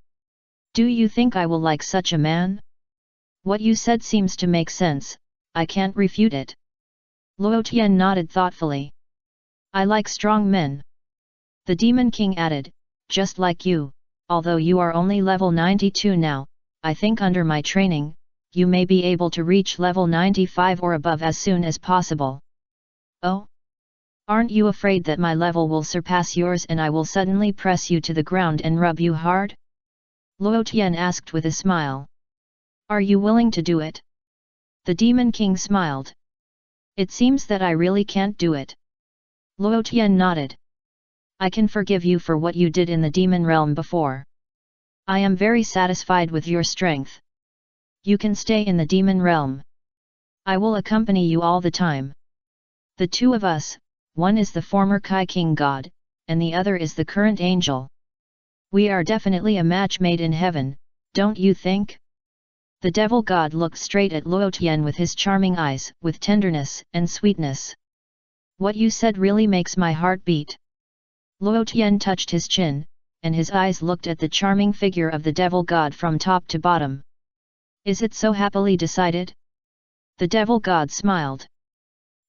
Do you think I will like such a man? What you said seems to make sense, I can't refute it. Luo Tian nodded thoughtfully. I like strong men. The Demon King added, just like you, although you are only level 92 now, I think under my training, you may be able to reach level 95 or above as soon as possible. Oh? Aren't you afraid that my level will surpass yours and I will suddenly press you to the ground and rub you hard? Luo Tian asked with a smile. Are you willing to do it? The Demon King smiled. It seems that I really can't do it. Luo Tian nodded. I can forgive you for what you did in the demon realm before. I am very satisfied with your strength. You can stay in the demon realm. I will accompany you all the time. The two of us, one is the former Kai King God, and the other is the current angel. We are definitely a match made in heaven, don't you think? The devil god looked straight at Luo Tian with his charming eyes, with tenderness and sweetness. What you said really makes my heart beat. Luo Tian touched his chin, and his eyes looked at the charming figure of the devil god from top to bottom. Is it so happily decided? The devil god smiled.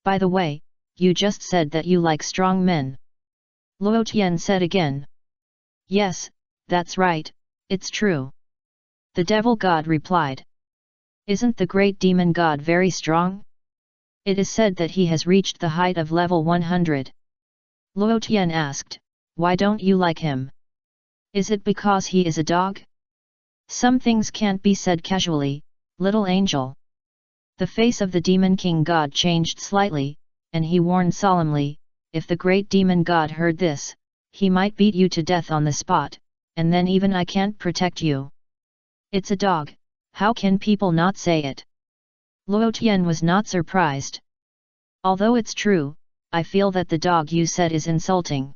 By the way, you just said that you like strong men. Luo Tian said again. Yes, that's right, it's true. The devil god replied. Isn't the great demon god very strong? It is said that he has reached the height of level 100. Luo Tian asked, why don't you like him? Is it because he is a dog? Some things can't be said casually, little angel. The face of the Demon King God changed slightly, and he warned solemnly, if the great demon god heard this, he might beat you to death on the spot, and then even I can't protect you. It's a dog, how can people not say it? Luo Tian was not surprised. Although it's true, I feel that the dog you said is insulting.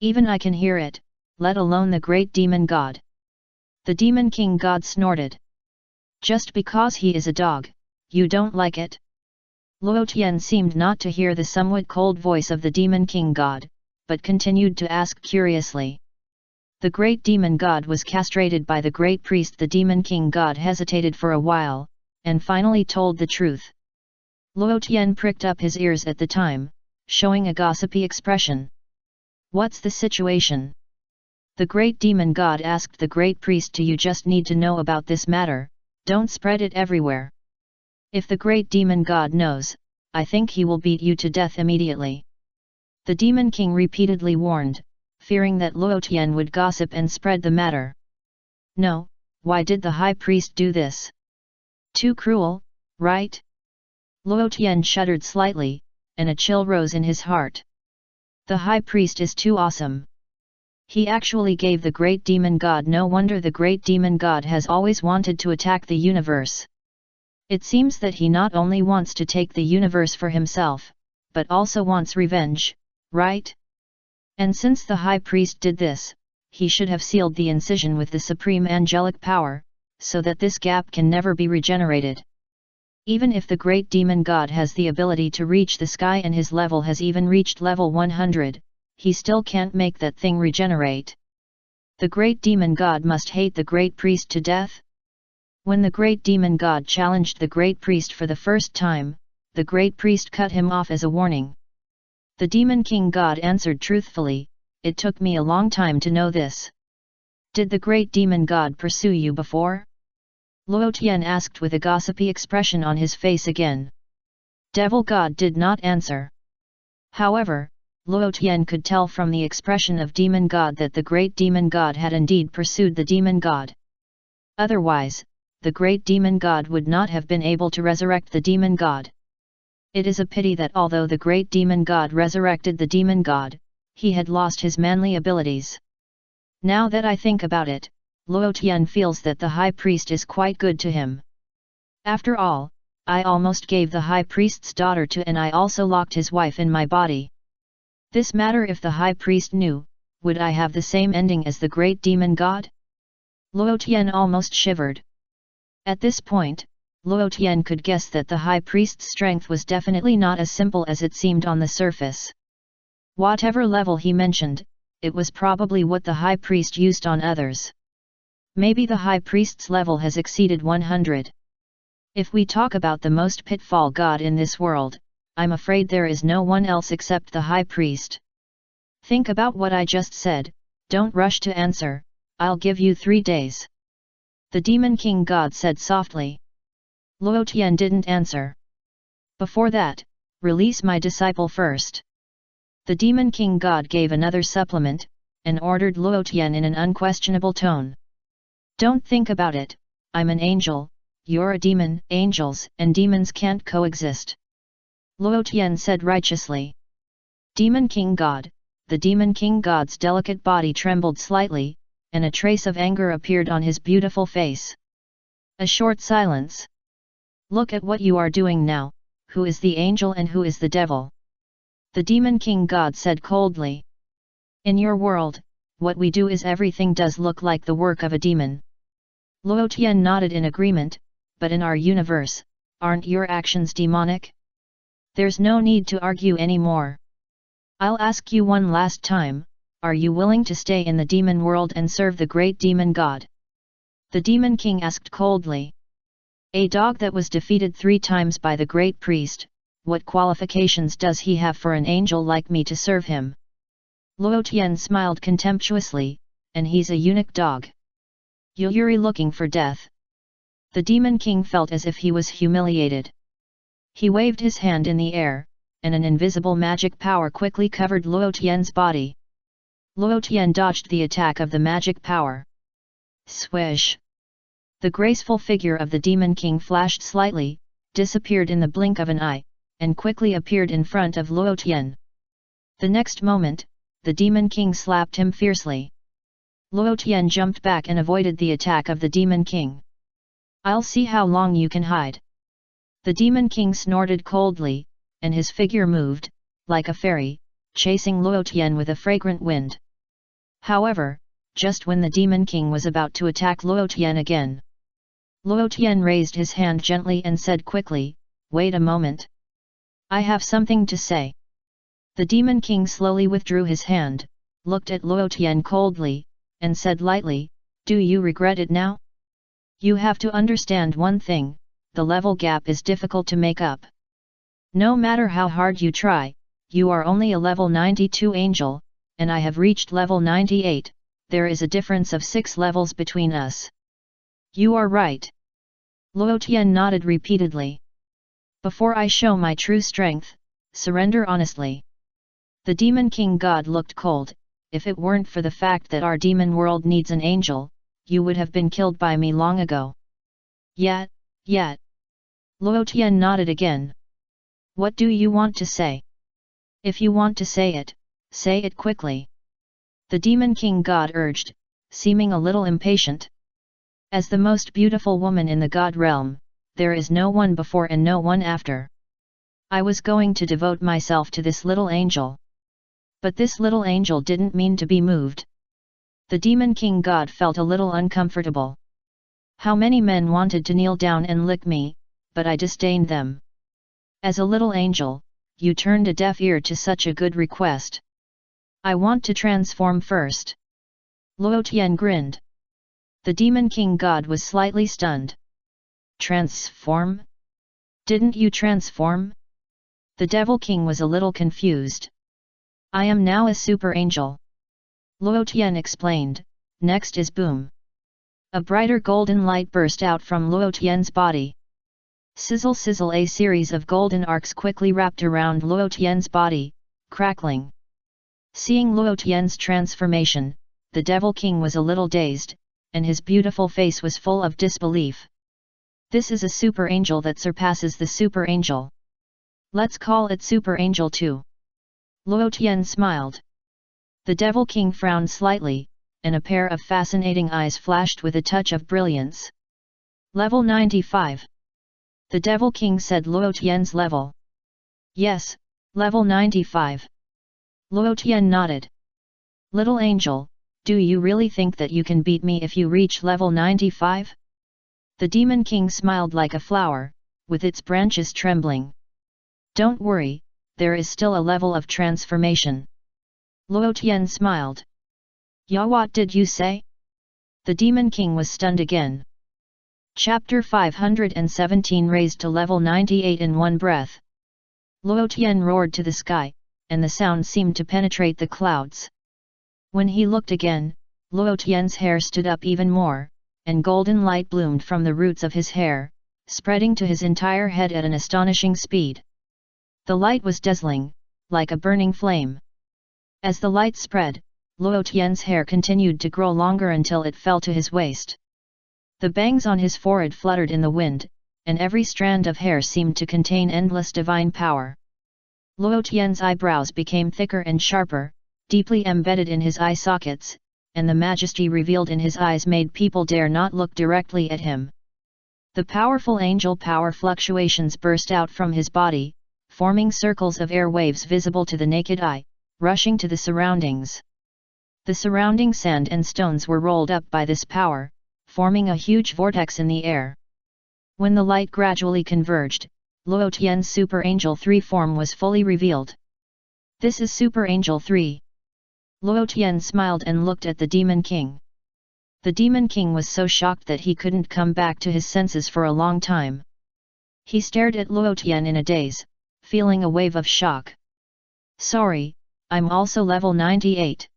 Even I can hear it, let alone the great demon god. The Demon King God snorted. Just because he is a dog, you don't like it? Luo Tian seemed not to hear the somewhat cold voice of the Demon King God, but continued to ask curiously. The great demon god was castrated by the great priest. The demon king god hesitated for a while, and finally told the truth. Luo Tian pricked up his ears at the time, showing a gossipy expression. What's the situation? The great demon god asked the great priest. You just need to know about this matter, don't spread it everywhere. If the great demon god knows, I think he will beat you to death immediately. The demon king repeatedly warned, fearing that Luo Tian would gossip and spread the matter. No, why did the high priest do this? Too cruel, right? Luo Tian shuddered slightly, and a chill rose in his heart. The high priest is too awesome. He actually gave the great demon god. No wonder the great demon god has always wanted to attack the universe. It seems that he not only wants to take the universe for himself, but also wants revenge, right? And since the high priest did this, he should have sealed the incision with the supreme angelic power, so that this gap can never be regenerated. Even if the great demon god has the ability to reach the sky and his level has even reached level 100, he still can't make that thing regenerate. The great demon god must hate the great priest to death. When the great demon god challenged the great priest for the first time, the great priest cut him off as a warning. The demon king god answered truthfully, "It took me a long time to know this." Did the great demon god pursue you before? Luo Tian asked with a gossipy expression on his face again. Devil god did not answer. However, Luo Tian could tell from the expression of demon god that the great demon god had indeed pursued the demon god. Otherwise, the great demon god would not have been able to resurrect the demon god. It is a pity that although the great demon god resurrected the demon god, he had lost his manly abilities. Now that I think about it, Luo Tian feels that the high priest is quite good to him. After all, I almost gave the high priest's daughter to and I also locked his wife in my body. This matter, if the high priest knew, would I have the same ending as the great demon god? Luo Tian almost shivered. At this point, Luo Tian could guess that the high priest's strength was definitely not as simple as it seemed on the surface. Whatever level he mentioned, it was probably what the high priest used on others. Maybe the high priest's level has exceeded 100. If we talk about the most pitfall god in this world, I'm afraid there is no one else except the high priest. Think about what I just said, don't rush to answer, I'll give you 3 days. The demon king god said softly. Luo Tian didn't answer. Before that, release my disciple first. The demon king god gave another supplement, and ordered Luo Tian in an unquestionable tone. Don't think about it, I'm an angel, you're a demon. Angels and demons can't coexist. Luo Tian said righteously. Demon king god, the demon king god's delicate body trembled slightly, and a trace of anger appeared on his beautiful face. A short silence. Look at what you are doing now, who is the angel and who is the devil? The demon king god said coldly. In your world, what we do is everything does look like the work of a demon. Luo Tian nodded in agreement, but in our universe, aren't your actions demonic? There's no need to argue anymore. I'll ask you one last time, are you willing to stay in the demon world and serve the great demon god? The demon king asked coldly. A dog that was defeated 3 times by the great priest, what qualifications does he have for an angel like me to serve him? Luo Tian smiled contemptuously, and he's a eunuch dog. You're looking for death. The demon king felt as if he was humiliated. He waved his hand in the air, and an invisible magic power quickly covered Luo Tian's body. Luo Tian dodged the attack of the magic power. Swish! The graceful figure of the demon king flashed slightly, disappeared in the blink of an eye, and quickly appeared in front of Luo Tian. The next moment, the demon king slapped him fiercely. Luo Tian jumped back and avoided the attack of the demon king. I'll see how long you can hide. The demon king snorted coldly, and his figure moved, like a fairy, chasing Luo Tian with a fragrant wind. However, just when the demon king was about to attack Luo Tian again, Luo Tian raised his hand gently and said quickly, "Wait a moment. I have something to say." The demon king slowly withdrew his hand, looked at Luo Tian coldly, and said lightly, "Do you regret it now? You have to understand one thing, the level gap is difficult to make up. No matter how hard you try, you are only a level 92 angel, and I have reached level 98, there is a difference of 6 levels between us." "You are right." Luo Tian nodded repeatedly. "Before I show my true strength, surrender honestly." The Demon King God looked cold. "If it weren't for the fact that our demon world needs an angel, you would have been killed by me long ago." Yet. Luo Tian nodded again. "What do you want to say? If you want to say it quickly." The Demon King God urged, seeming a little impatient. "As the most beautiful woman in the God realm, there is no one before and no one after. I was going to devote myself to this little angel. But this little angel didn't mean to be moved." The Demon King God felt a little uncomfortable. "How many men wanted to kneel down and lick me, but I disdained them. As a little angel, you turned a deaf ear to such a good request. I want to transform first." Luo Tian grinned. The Demon King God was slightly stunned. "Transform? Didn't you transform?" The Devil King was a little confused. "I am now a super angel," Luo Tian explained. "Next is boom." A brighter golden light burst out from Luo Tian's body. Sizzle sizzle, a series of golden arcs quickly wrapped around Luo Tian's body, crackling. Seeing Luo Tian's transformation, the Devil King was a little dazed, and his beautiful face was full of disbelief. "This is a super angel that surpasses the super angel. Let's call it Super Angel 2. Luo Tian smiled. The Devil King frowned slightly, and a pair of fascinating eyes flashed with a touch of brilliance. "Level 95. The Devil King said Luo Tian's level. "Yes, level 95. Luo Tian nodded. "Little angel, do you really think that you can beat me if you reach level 95? The Demon King smiled like a flower, with its branches trembling. "Don't worry, there is still a level of transformation." Luo Tian smiled. "Ya, what did you say?" The Demon King was stunned again. Chapter 517 raised to level 98 in one breath. Luo Tian roared to the sky, and the sound seemed to penetrate the clouds. When he looked again, Luo Tian's hair stood up even more, and golden light bloomed from the roots of his hair, spreading to his entire head at an astonishing speed. The light was dazzling, like a burning flame. As the light spread, Luo Tian's hair continued to grow longer until it fell to his waist. The bangs on his forehead fluttered in the wind, and every strand of hair seemed to contain endless divine power. Luo Tian's eyebrows became thicker and sharper, deeply embedded in his eye sockets, and the majesty revealed in his eyes made people dare not look directly at him. The powerful angel power fluctuations burst out from his body, forming circles of air waves visible to the naked eye, rushing to the surroundings. The surrounding sand and stones were rolled up by this power, forming a huge vortex in the air. When the light gradually converged, Luo Tian's Super Angel 3 form was fully revealed. "This is Super Angel 3. Luo Tian smiled and looked at the Demon King. The Demon King was so shocked that he couldn't come back to his senses for a long time. He stared at Luo Tian in a daze, feeling a wave of shock. "Sorry, I'm also level 98.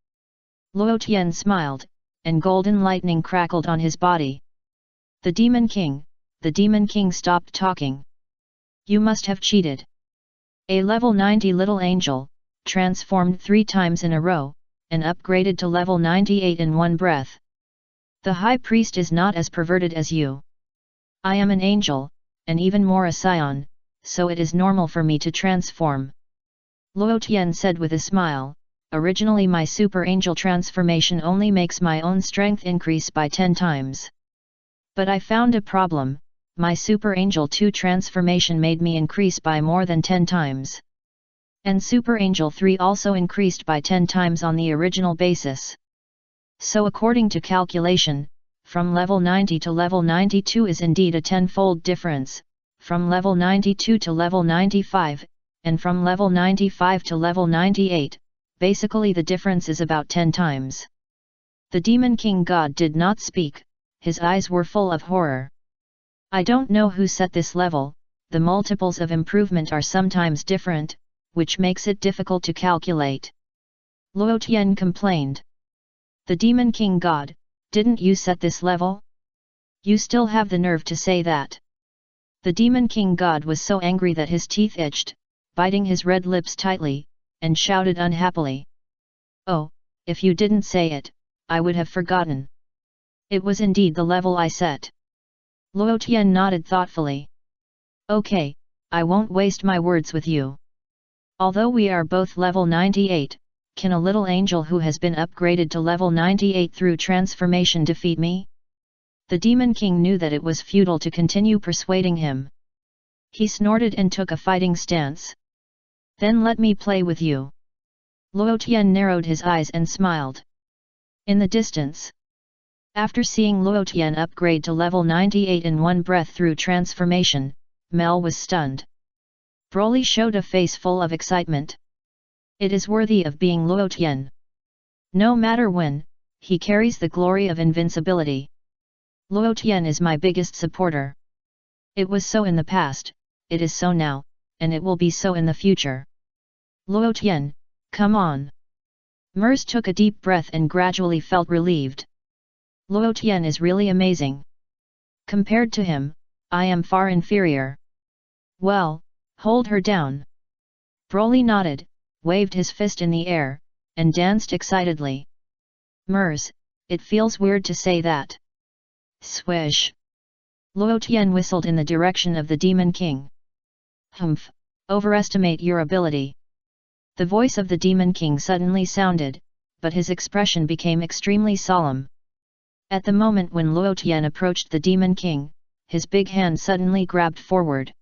Luo Tian smiled, and golden lightning crackled on his body. The Demon King stopped talking. "You must have cheated. A level 90 little angel, transformed 3 times in a row, and upgraded to level 98 in one breath. The High Priest is not as perverted as you. I am an angel, and even more a Saiyan, so it is normal for me to transform." Luo Tian said with a smile, "Originally my Super Angel transformation only makes my own strength increase by 10 times. But I found a problem, my Super Angel 2 transformation made me increase by more than 10 times. And Super Angel 3 also increased by 10 times on the original basis. So according to calculation, from level 90 to level 92 is indeed a 10-fold difference, from level 92 to level 95, and from level 95 to level 98, basically the difference is about 10 times. The Demon King God did not speak, his eyes were full of horror. I don't know who set this level, the multiples of improvement are sometimes different, which makes it difficult to calculate. Luo Tian complained. The Demon King God, didn't you set this level? You still have the nerve to say that. The Demon King God was so angry that his teeth itched, biting his red lips tightly, and shouted unhappily. Oh, if you didn't say it, I would have forgotten. It was indeed the level I set. Luo Tian nodded thoughtfully. Okay, I won't waste my words with you. Although we are both level 98, can a little angel who has been upgraded to level 98 through transformation defeat me? The Demon King knew that it was futile to continue persuading him. He snorted and took a fighting stance. Then let me play with you. Luo Tian narrowed his eyes and smiled. In the distance. After seeing Luo Tian upgrade to level 98 in one breath through transformation, Mel was stunned. Broly showed a face full of excitement. It is worthy of being Luo Tian. No matter when, he carries the glory of invincibility. Luo Tian is my biggest supporter. It was so in the past, it is so now, and it will be so in the future. Luo Tian, come on. Mers took a deep breath and gradually felt relieved. Luo Tian is really amazing. Compared to him, I am far inferior. Well, hold her down. Broly nodded, waved his fist in the air, and danced excitedly. Mers, it feels weird to say that. Swish. Luo Tian whistled in the direction of the Demon King. Humph, overestimate your ability. The voice of the Demon King suddenly sounded, but his expression became extremely solemn. At the moment when Luo Tian approached the Demon King, his big hand suddenly grabbed forward.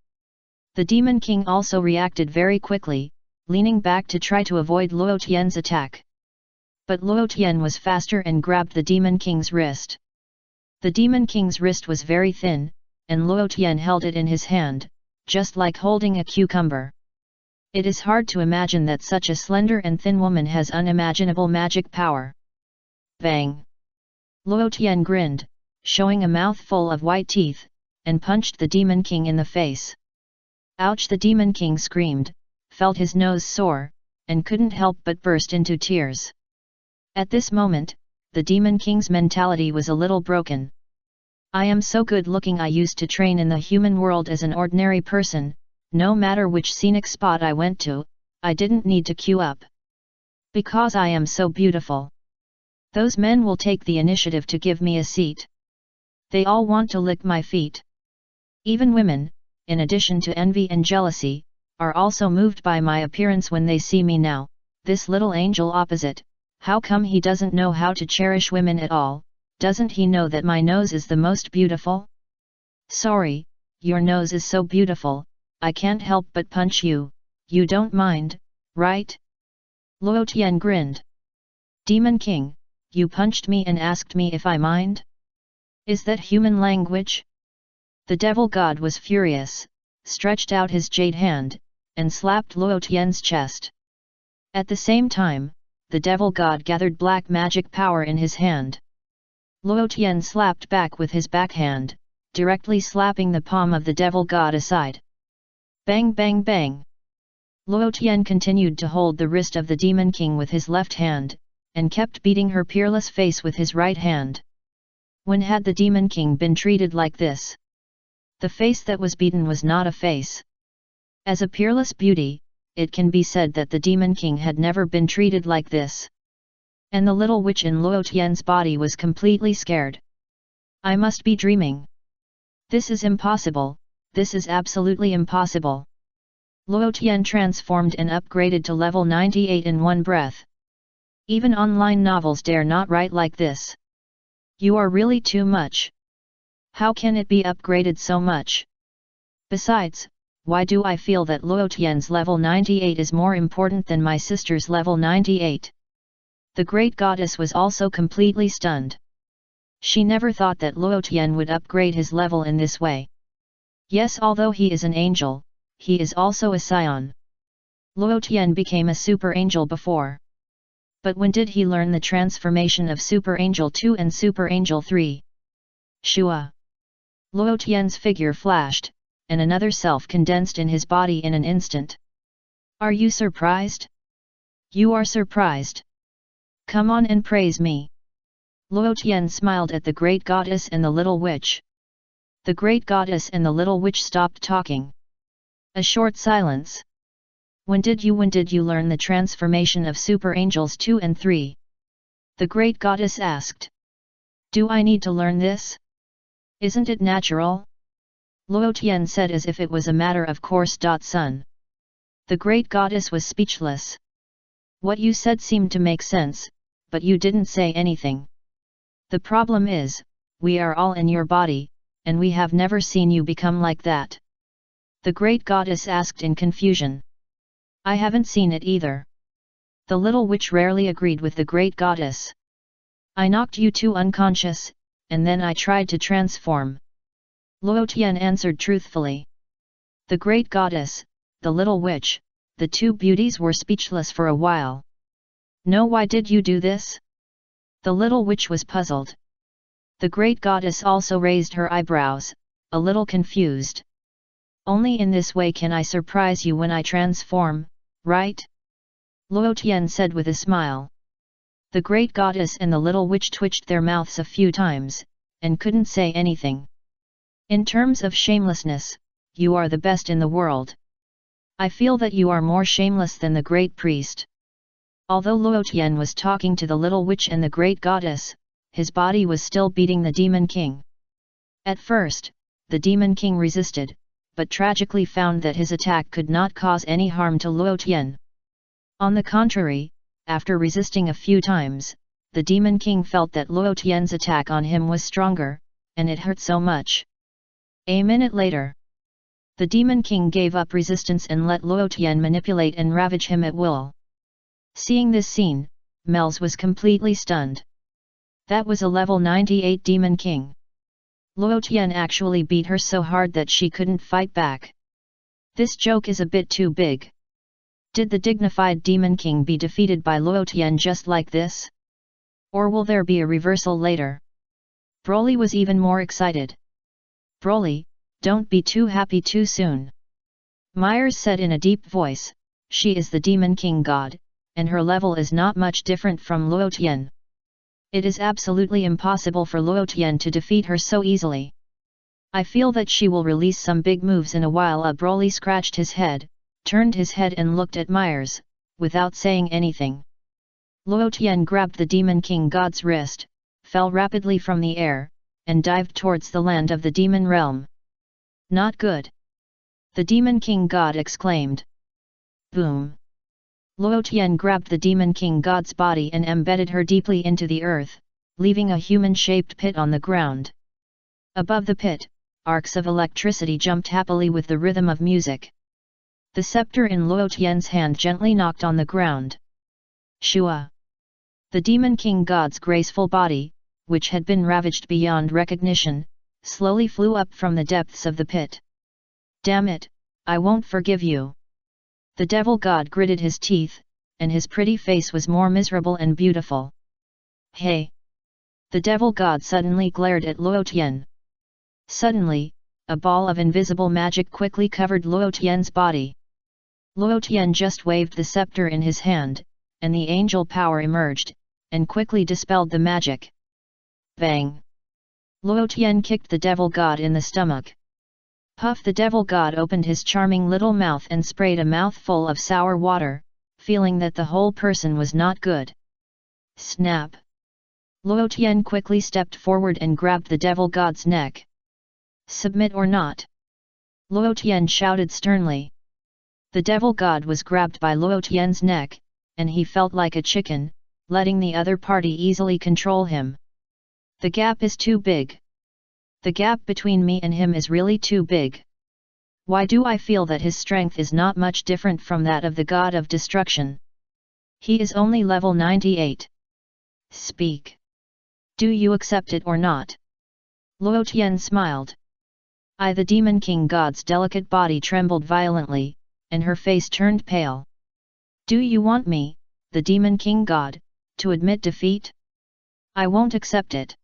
The Demon King also reacted very quickly, leaning back to try to avoid Luo Tian's attack. But Luo Tian was faster and grabbed the Demon King's wrist. The Demon King's wrist was very thin, and Luo Tian held it in his hand, just like holding a cucumber. It is hard to imagine that such a slender and thin woman has unimaginable magic power. Bang! Luo Tian grinned, showing a mouth full of white teeth, and punched the Demon King in the face. Ouch! The Demon King screamed, felt his nose sore, and couldn't help but burst into tears. At this moment, the Demon King's mentality was a little broken. I am so good looking. I used to train in the human world as an ordinary person, no matter which scenic spot I went to, I didn't need to queue up. Because I am so beautiful. Those men will take the initiative to give me a seat. They all want to lick my feet. Even women, in addition to envy and jealousy, are also moved by my appearance when they see me now, this little angel opposite. How come he doesn't know how to cherish women at all? Doesn't he know that my nose is the most beautiful? Sorry, your nose is so beautiful, I can't help but punch you, you don't mind, right? Luo Tian grinned. Demon King, you punched me and asked me if I mind? Is that human language? The Devil God was furious, stretched out his jade hand, and slapped Luo Tian's chest. At the same time, the Devil God gathered black magic power in his hand. Luo Tian slapped back with his backhand, directly slapping the palm of the Devil God aside. Bang bang bang! Luo Tian continued to hold the wrist of the Demon King with his left hand, and kept beating her peerless face with his right hand. When had the Demon King been treated like this? The face that was beaten was not a face. As a peerless beauty, it can be said that the Demon King had never been treated like this. And the little witch in Luo Tian's body was completely scared. I must be dreaming. This is impossible, this is absolutely impossible. Luo Tian transformed and upgraded to level 98 in one breath. Even online novels dare not write like this. You are really too much. How can it be upgraded so much? Besides, why do I feel that Luo Tian's level 98 is more important than my sister's level 98? The great goddess was also completely stunned. She never thought that Luo Tian would upgrade his level in this way. Yes, although he is an angel, he is also a Saiyan. Luo Tian became a super angel before. But when did he learn the transformation of Super Angel 2 and Super Angel 3? Shua! Luo Tian's figure flashed, and another self condensed in his body in an instant. Are you surprised? You are surprised. Come on and praise me. Luo Tian smiled at the great goddess and the little witch. The great goddess and the little witch stopped talking. A short silence. When did you learn the transformation of Super Angels 2 and 3? The great goddess asked. Do I need to learn this? Isn't it natural? Luo Tian said as if it was a matter of course. Son. The great goddess was speechless. What you said seemed to make sense, but you didn't say anything. The problem is, we are all in your body, and we have never seen you become like that. The great goddess asked in confusion. I haven't seen it either. The little witch rarely agreed with the great goddess. I knocked you two unconscious, and then I tried to transform. Luo Tian answered truthfully. The great goddess, the little witch, the two beauties were speechless for a while. No, why did you do this? The little witch was puzzled. The great goddess also raised her eyebrows, a little confused. Only in this way can I surprise you when I transform, right? Luo Tian said with a smile. The great goddess and the little witch twitched their mouths a few times, and couldn't say anything. In terms of shamelessness, you are the best in the world. I feel that you are more shameless than the great priest. Although Luo Tian was talking to the little witch and the great goddess, his body was still beating the Demon King. At first, the Demon King resisted, but tragically found that his attack could not cause any harm to Luo Tian. On the contrary, after resisting a few times, the Demon King felt that Luo Tian's attack on him was stronger, and it hurt so much. A minute later, the Demon King gave up resistance and let Luo Tian manipulate and ravage him at will. Seeing this scene, Mels was completely stunned. That was a level 98 Demon King. Luo Tian actually beat her so hard that she couldn't fight back. This joke is a bit too big. Did the dignified Demon King be defeated by Luo Tian just like this? Or will there be a reversal later? Broly was even more excited. Broly, don't be too happy too soon. Myers said in a deep voice, she is the Demon King god, and her level is not much different from Luo Tian. It is absolutely impossible for Luo Tian to defeat her so easily. I feel that she will release some big moves in a while. Broly scratched his head, turned his head and looked at Myers, without saying anything. Luo Tian grabbed the Demon King god's wrist, fell rapidly from the air, and dived towards the land of the demon realm. Not good! The Demon King god exclaimed. Boom! Luo Tian grabbed the Demon King god's body and embedded her deeply into the earth, leaving a human-shaped pit on the ground. Above the pit, arcs of electricity jumped happily with the rhythm of music. The scepter in Luo Tian's hand gently knocked on the ground. Shua! The Demon King god's graceful body, which had been ravaged beyond recognition, slowly flew up from the depths of the pit. Damn it, I won't forgive you! The devil god gritted his teeth, and his pretty face was more miserable and beautiful. Hey! The devil god suddenly glared at Luo Tian. Suddenly, a ball of invisible magic quickly covered Luo Tian's body. Luo Tian just waved the scepter in his hand, and the angel power emerged, and quickly dispelled the magic. Bang! Luo Tian kicked the devil god in the stomach. Puff! The devil god opened his charming little mouth and sprayed a mouthful of sour water, feeling that the whole person was not good. Snap! Luo Tian quickly stepped forward and grabbed the devil god's neck. Submit or not? Luo Tian shouted sternly. The devil god was grabbed by Luo Tian's neck, and he felt like a chicken, letting the other party easily control him. The gap is too big. The gap between me and him is really too big. Why do I feel that his strength is not much different from that of the god of destruction? He is only level 98. Speak. Do you accept it or not? Luo Tian smiled. The Demon King god's delicate body trembled violently, and her face turned pale. Do you want me, the Demon King god, To admit defeat? I won't accept it.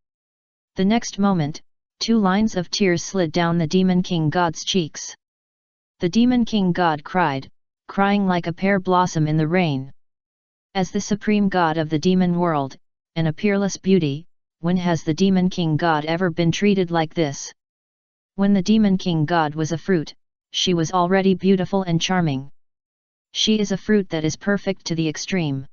The next moment, 2 lines of tears slid down the Demon King God's cheeks. The Demon King God cried, crying like a pear blossom in the rain. As the supreme god of the demon world, and a peerless beauty, when has the Demon King God ever been treated like this? When the Demon King God was a fruit, she was already beautiful and charming. She is a fruit that is perfect to the extreme.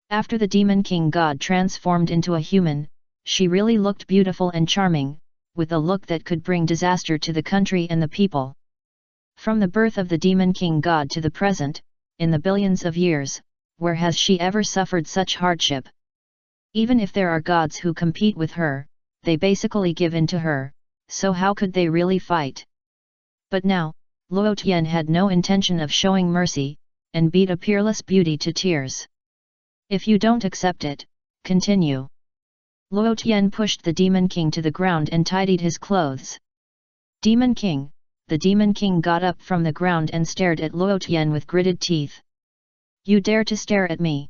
After the Demon King God transformed into a human, she really looked beautiful and charming, with a look that could bring disaster to the country and the people. From the birth of the Demon King God to the present, in the billions of years, where has she ever suffered such hardship? Even if there are gods who compete with her, they basically give in to her, so how could they really fight? But now, Luo Tian had no intention of showing mercy, and beat a peerless beauty to tears. If you don't accept it, continue. Luo Tian pushed the Demon King to the ground and tidied his clothes. Demon King, the Demon King got up from the ground and stared at Luo Tian with gritted teeth. You dare to stare at me?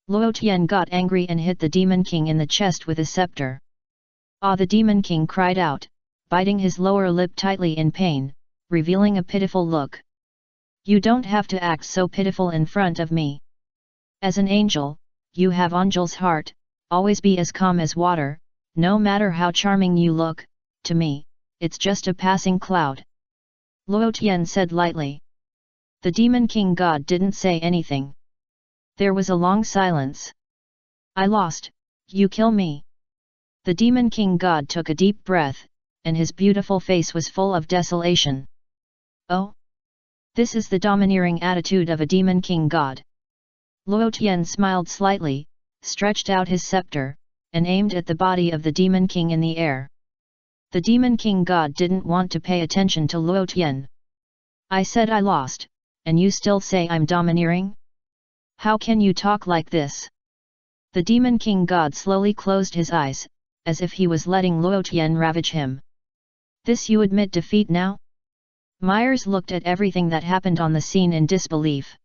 Luo Tian got angry and hit the Demon King in the chest with his scepter. Ah! The Demon King cried out, biting his lower lip tightly in pain, revealing a pitiful look. You don't have to act so pitiful in front of me. As an angel, you have angel's heart, always be as calm as water, no matter how charming you look, to me, it's just a passing cloud. Luo Tian said lightly. The Demon King God didn't say anything. There was a long silence. I lost, you kill me. The Demon King God took a deep breath, and his beautiful face was full of desolation. Oh? This is the domineering attitude of a Demon King God. Luo Tian smiled slightly, stretched out his scepter, and aimed at the body of the Demon King in the air. The Demon King God didn't want to pay attention to Luo Tian. I said I lost, and you still say I'm domineering? How can you talk like this? The Demon King God slowly closed his eyes, as if he was letting Luo Tian ravage him. This you admit defeat now? Myers looked at everything that happened on the scene in disbelief.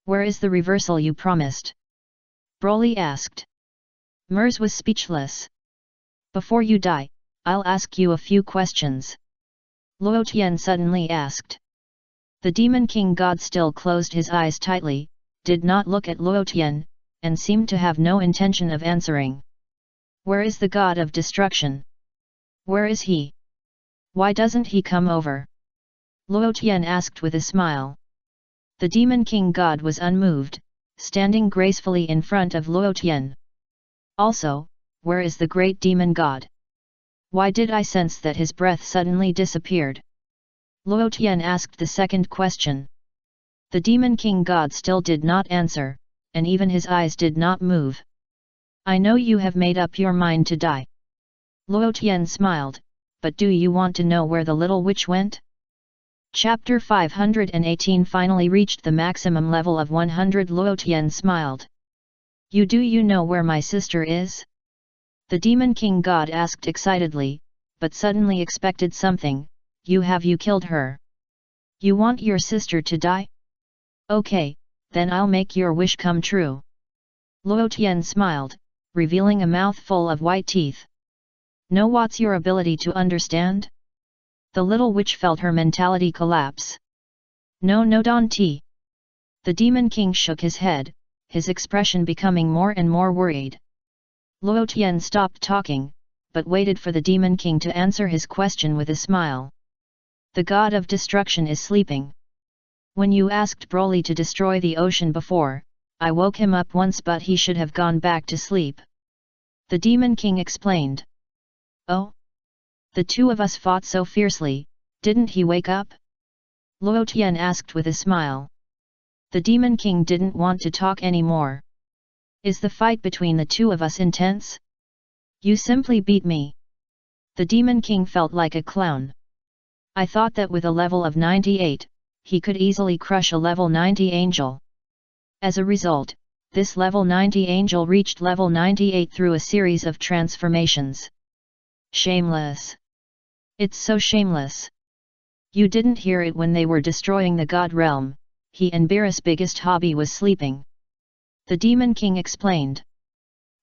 Where is the reversal you promised? Broly asked. Mers was speechless. Before you die, I'll ask you a few questions. Luo Tian suddenly asked. The Demon King God still closed his eyes tightly, did not look at Luo Tian, and seemed to have no intention of answering. Where is the God of Destruction? Where is he? Why doesn't he come over? Luo Tian asked with a smile. The Demon King God was unmoved, standing gracefully in front of Luo Tian. Also, where is the great demon god? Why did I sense that his breath suddenly disappeared? Luo Tian asked the second question. The Demon King God still did not answer, and even his eyes did not move. I know you have made up your mind to die. Luo Tian smiled, but do you want to know where the little witch went? Chapter 518 finally reached the maximum level of 100. Luo Tian smiled. Do you know where my sister is? The Demon King God asked excitedly, but suddenly expected something. Have you killed her? You want your sister to die? Okay, then I'll make your wish come true. Luo Tian smiled, revealing a mouth full of white teeth. Know what's your ability to understand? The little witch felt her mentality collapse. No Don T. The Demon King shook his head, his expression becoming more and more worried. Luo Tian stopped talking, but waited for the Demon King to answer his question with a smile. The God of Destruction is sleeping. When you asked Broly to destroy the ocean before, I woke him up once, but he should have gone back to sleep. The Demon King explained. Oh? The two of us fought so fiercely, didn't he wake up? Luo Tian asked with a smile. The Demon King didn't want to talk anymore. Is the fight between the two of us intense? You simply beat me. The Demon King felt like a clown. I thought that with a level of 98, he could easily crush a level 90 angel. As a result, this level 90 angel reached level 98 through a series of transformations. Shameless. It's so shameless. You didn't hear it when they were destroying the God realm. He and Beerus' biggest hobby was sleeping. The Demon King explained.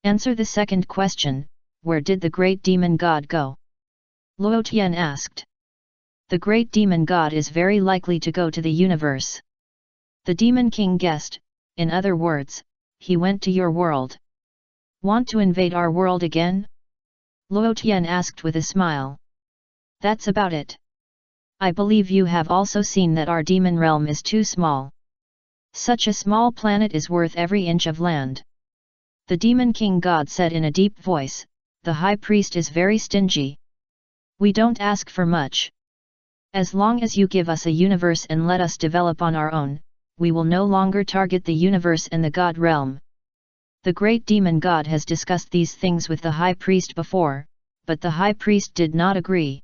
Answer the second question, where did the great demon god go? Luo Tian asked. The great demon god is very likely to go to the universe. The demon king guessed, in other words, he went to your world. Want to invade our world again? Luo Tian asked with a smile. That's about it. I believe you have also seen that our demon realm is too small. Such a small planet is worth every inch of land. The demon king god said in a deep voice, the high priest is very stingy. We don't ask for much. As long as you give us a universe and let us develop on our own, we will no longer target the universe and the god realm. The great demon god has discussed these things with the high priest before, but the high priest did not agree.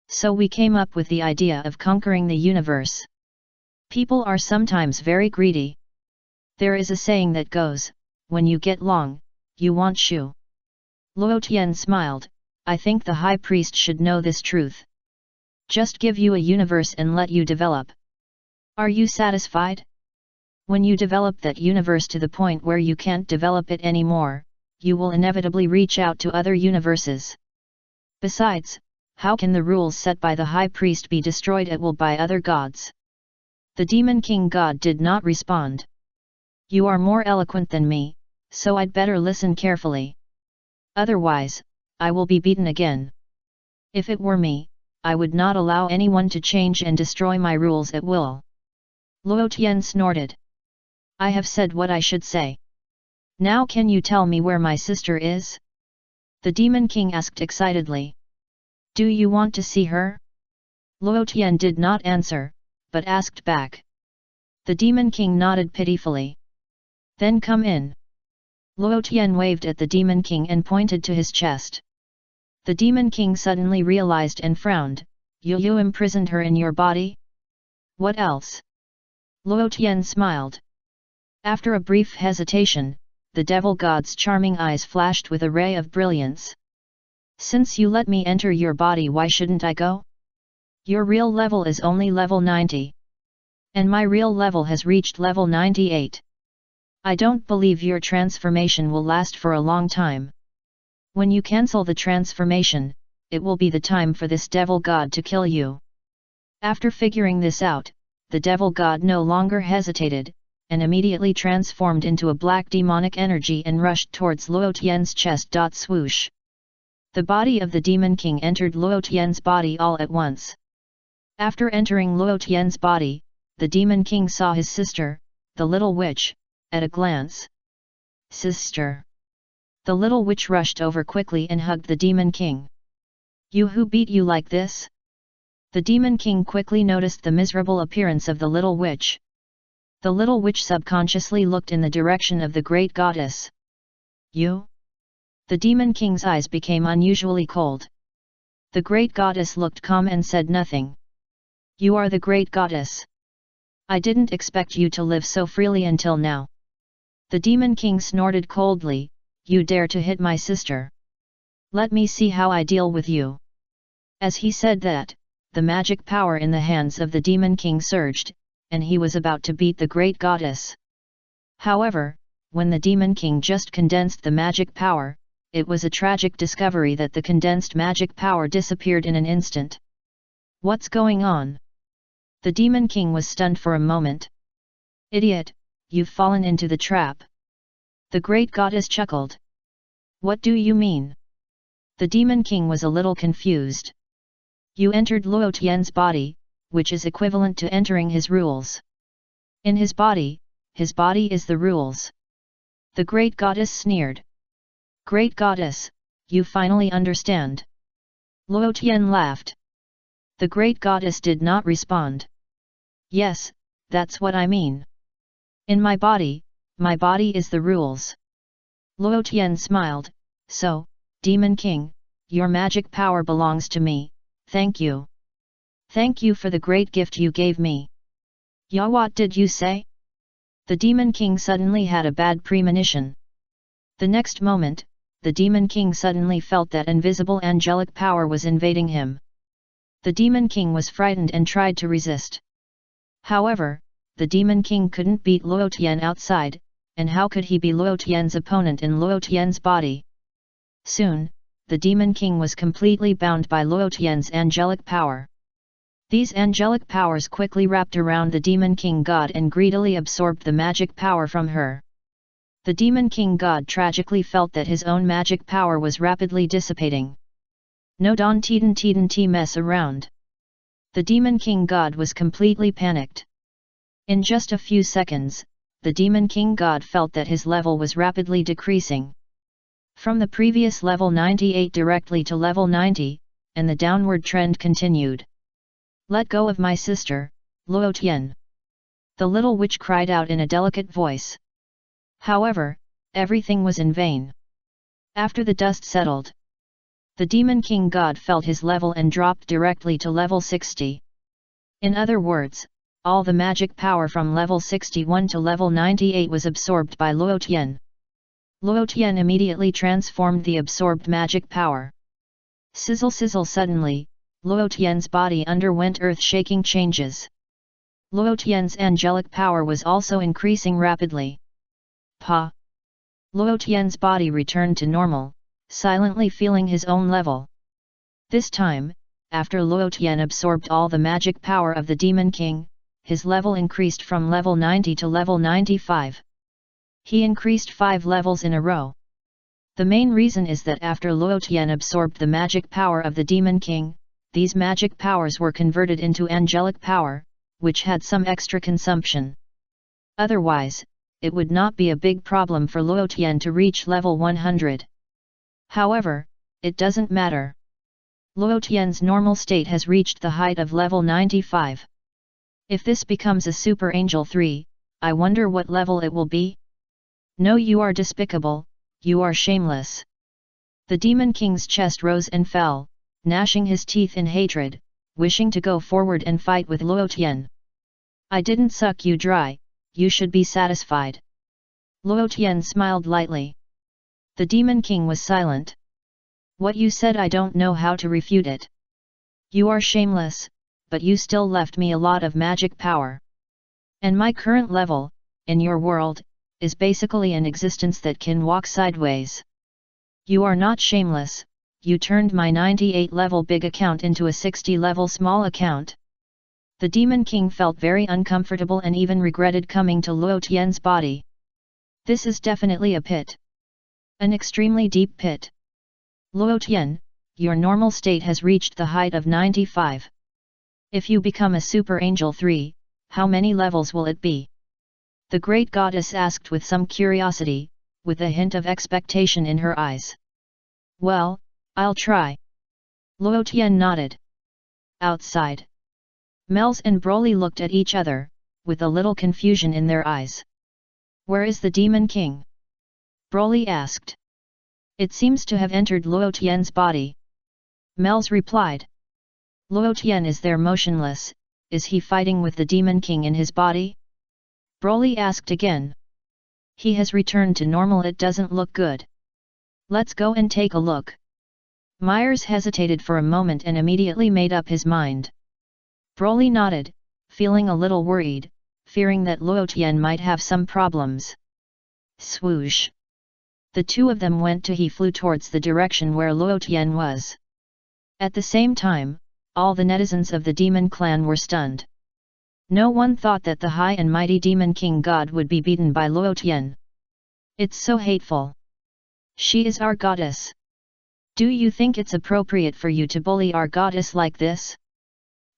So we came up with the idea of conquering the universe. People are sometimes very greedy. There is a saying that goes, when you get long, you want shoe. Luo Tian smiled, I think the high priest should know this truth. Just give you a universe and let you develop. Are you satisfied? When you develop that universe to the point where you can't develop it anymore, you will inevitably reach out to other universes. Besides, how can the rules set by the high priest be destroyed at will by other gods? The demon king god did not respond. You are more eloquent than me, so I'd better listen carefully. Otherwise, I will be beaten again. If it were me, I would not allow anyone to change and destroy my rules at will. Luo Tian snorted. I have said what I should say. Now can you tell me where my sister is? The demon king asked excitedly. Do you want to see her? Luo Tian did not answer, but asked back. The demon king nodded pitifully. Then come in. Luo Tian waved at the demon king and pointed to his chest. The demon king suddenly realized and frowned. You imprisoned her in your body? What else? Luo Tian smiled. After a brief hesitation, the devil god's charming eyes flashed with a ray of brilliance. Since you let me enter your body, why shouldn't I go? Your real level is only level 90. And my real level has reached level 98. I don't believe your transformation will last for a long time. When you cancel the transformation, it will be the time for this devil god to kill you. After figuring this out, the devil god no longer hesitated, and immediately transformed into a black demonic energy and rushed towards Luo Tian's chest. Swoosh! The body of the demon king entered Luo Tian's body all at once. After entering Luo Tian's body, the demon king saw his sister, the little witch, at a glance. Sister! The little witch rushed over quickly and hugged the demon king. You, who beat you like this? The demon king quickly noticed the miserable appearance of the little witch. The little witch subconsciously looked in the direction of the great goddess. You? The demon king's eyes became unusually cold. The great goddess looked calm and said nothing. You are the great goddess. I didn't expect you to live so freely until now. The demon king snorted coldly, you dare to hit my sister. Let me see how I deal with you. As he said that, the magic power in the hands of the demon king surged, and he was about to beat the great goddess. However, when the demon king just condensed the magic power, it was a tragic discovery that the condensed magic power disappeared in an instant. What's going on? The demon king was stunned for a moment. Idiot, you've fallen into the trap. The great goddess chuckled. What do you mean? The demon king was a little confused. You entered Luo Tian's body, which is equivalent to entering his rules. In his body is the rules. The great goddess sneered. Great goddess, you finally understand. Luo Tian laughed. The great goddess did not respond. Yes, that's what I mean. In my body is the rules. Luo Tian smiled, so, Demon King, your magic power belongs to me, thank you. Thank you for the great gift you gave me. Ya, what did you say? The Demon King suddenly had a bad premonition. The next moment, the Demon King suddenly felt that invisible angelic power was invading him. The Demon King was frightened and tried to resist. However, the Demon King couldn't beat Luo Tian outside, and how could he be Luo Tian's opponent in Luo Tian's body? Soon, the Demon King was completely bound by Luo Tian's angelic power. These angelic powers quickly wrapped around the Demon King God and greedily absorbed the magic power from her. The Demon King God tragically felt that his own magic power was rapidly dissipating. No don titan ti mess around. The Demon King God was completely panicked. In just a few seconds, the Demon King God felt that his level was rapidly decreasing. From the previous level 98 directly to level 90, and the downward trend continued. "Let go of my sister, Luo Tian," the little witch cried out in a delicate voice. However, everything was in vain. After the dust settled, the Demon King God felt his level and dropped directly to level 60. In other words, all the magic power from level 61 to level 98 was absorbed by Luo Tian. Luo Tian immediately transformed the absorbed magic power. Sizzle sizzle, suddenly, Luo Tian's body underwent earth-shaking changes. Luo Tian's angelic power was also increasing rapidly. Pa! Luo Tian's body returned to normal, silently feeling his own level. This time, after Luo Tian absorbed all the magic power of the Demon King, his level increased from level 90 to level 95. He increased 5 levels in a row. The main reason is that after Luo Tian absorbed the magic power of the Demon King, these magic powers were converted into angelic power, which had some extra consumption. Otherwise, it would not be a big problem for Luo Tian to reach level 100. However, it doesn't matter. Luo Tian's normal state has reached the height of level 95. If this becomes a Super Angel 3, I wonder what level it will be? No, you are despicable, you are shameless. The Demon King's chest rose and fell, gnashing his teeth in hatred, wishing to go forward and fight with Luo Tian. I didn't suck you dry, you should be satisfied. Luo Tian smiled lightly. The Demon King was silent. What you said, I don't know how to refute it. You are shameless, but you still left me a lot of magic power. And my current level, in your world, is basically an existence that can walk sideways. You are not shameless, you turned my 98 level big account into a 60 level small account. The Demon King felt very uncomfortable and even regretted coming to Luo Tian's body. This is definitely a pit. An extremely deep pit. Luo Tian, your normal state has reached the height of 95. If you become a Super Angel 3, how many levels will it be? The great goddess asked with some curiosity, with a hint of expectation in her eyes. Well, I'll try. Luo Tian nodded. Outside, Mels and Broly looked at each other, with a little confusion in their eyes. Where is the Demon King? Broly asked. It seems to have entered Luo Tian's body. Mels replied. Luo Tian is there motionless, is he fighting with the Demon King in his body? Broly asked again. He has returned to normal, it doesn't look good. Let's go and take a look. Myers hesitated for a moment and immediately made up his mind. Broly nodded, feeling a little worried, fearing that Luo Tian might have some problems. Swoosh! The two of them went to he flew towards the direction where Luo Tian was. At the same time, all the netizens of the Demon Clan were stunned. No one thought that the high and mighty Demon King God would be beaten by Luo Tian. It's so hateful. She is our goddess. Do you think it's appropriate for you to bully our goddess like this?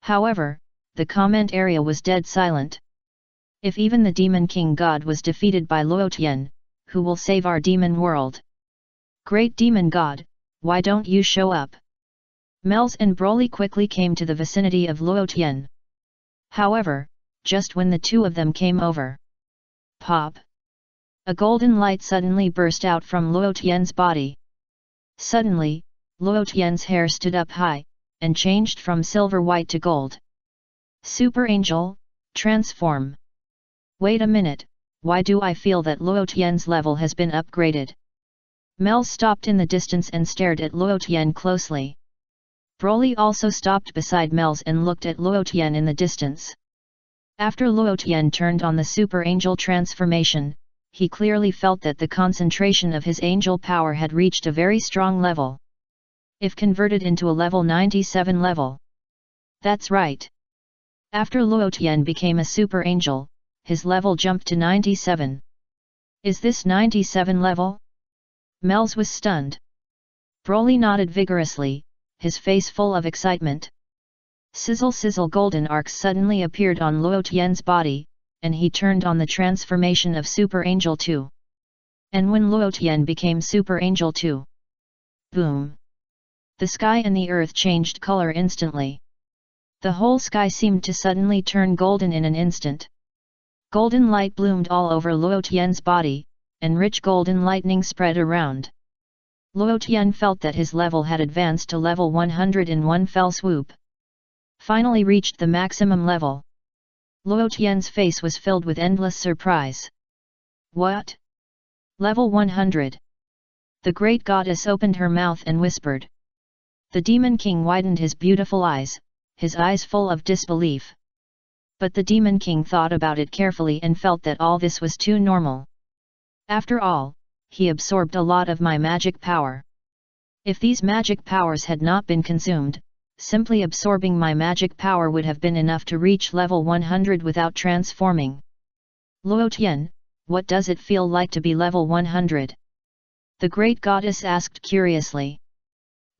However, the comment area was dead silent. If even the Demon King God was defeated by Luo Tian, who will save our demon world? Great Demon God, why don't you show up? Mels and Broly quickly came to the vicinity of Luo Tian. However, just when the two of them came over, pop! A golden light suddenly burst out from Luo Tian's body. Suddenly, Luo Tian's hair stood up high, and changed from silver-white to gold. Super Angel, transform! Wait a minute, why do I feel that Luo Tian's level has been upgraded? Mel stopped in the distance and stared at Luo Tian closely. Broly also stopped beside Mels and looked at Luo Tian in the distance. After Luo Tian turned on the Super Angel transformation, he clearly felt that the concentration of his angel power had reached a very strong level. If converted into a level 97 level. That's right. After Luo Tian became a super angel, his level jumped to 97. Is this 97 level? Mels was stunned. Broly nodded vigorously, his face full of excitement. Sizzle sizzle, golden arcs suddenly appeared on Luo Tian's body, and he turned on the transformation of Super Angel 2. And when Luo Tian became Super Angel 2, boom! The sky and the earth changed color instantly. The whole sky seemed to suddenly turn golden in an instant. Golden light bloomed all over Luo Tian's body, and rich golden lightning spread around. Luo Tian felt that his level had advanced to level 100 in one fell swoop. Finally reached the maximum level. Luo Tian's face was filled with endless surprise. What? Level 100? The great goddess opened her mouth and whispered. The Demon King widened his beautiful eyes, his eyes full of disbelief. But the Demon King thought about it carefully and felt that all this was too normal. After all, he absorbed a lot of my magic power. If these magic powers had not been consumed, simply absorbing my magic power would have been enough to reach level 100 without transforming. Luo Tian, what does it feel like to be level 100? The great goddess asked curiously.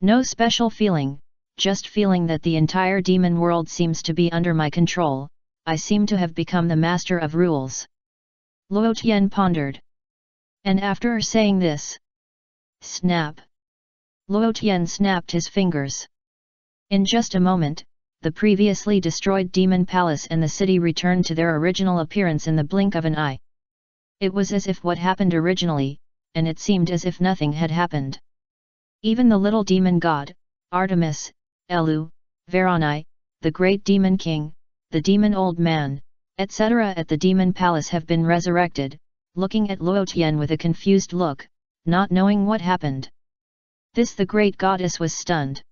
No special feeling, just feeling that the entire demon world seems to be under my control. I seem to have become the master of rules. Luo Tian pondered. And after saying this, snap! Luo Tian snapped his fingers. In just a moment, the previously destroyed demon palace and the city returned to their original appearance in the blink of an eye. It was as if what happened originally, and it seemed as if nothing had happened. Even the little demon god, Artemis, Elu, Varani, the great demon king, the demon old man, etc. at the demon palace have been resurrected, looking at Luo Tian with a confused look, not knowing what happened. This the great goddess was stunned.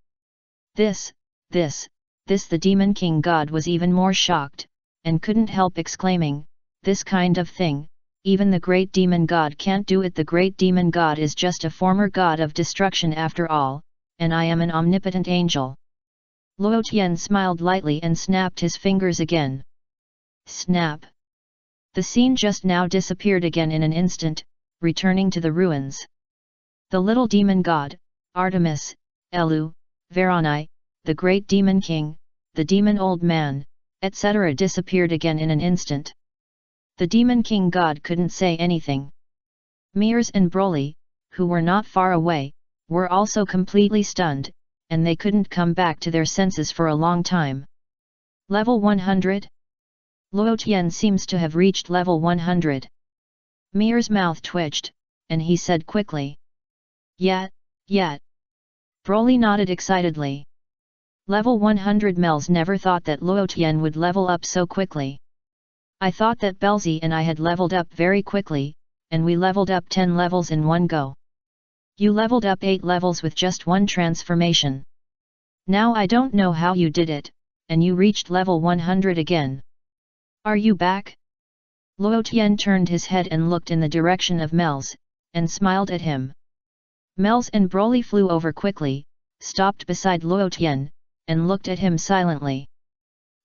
This the demon king god was even more shocked, and couldn't help exclaiming, this kind of thing, even the great demon god can't do it. The great demon god is just a former god of destruction after all, and I am an omnipotent angel. Luo Tian smiled lightly and snapped his fingers again. Snap! The scene just now disappeared again in an instant, returning to the ruins. The little demon god, Artemis, Elu, Varani, the great demon king, the demon old man, etc. disappeared again in an instant. The demon king god couldn't say anything. Mears and Broly, who were not far away, were also completely stunned, and they couldn't come back to their senses for a long time. Level 100? Luo Tian seems to have reached level 100. Mears' mouth twitched, and he said quickly. Yet. Broly nodded excitedly. Level 100. Mels never thought that Luo Tian would level up so quickly. I thought that Belzy and I had leveled up very quickly, and we leveled up 10 levels in one go. You leveled up 8 levels with just one transformation. Now I don't know how you did it, and you reached level 100 again. Are you back? Luo Tian turned his head and looked in the direction of Mels, and smiled at him. Mels and Broly flew over quickly, stopped beside Luo Tian, and looked at him silently.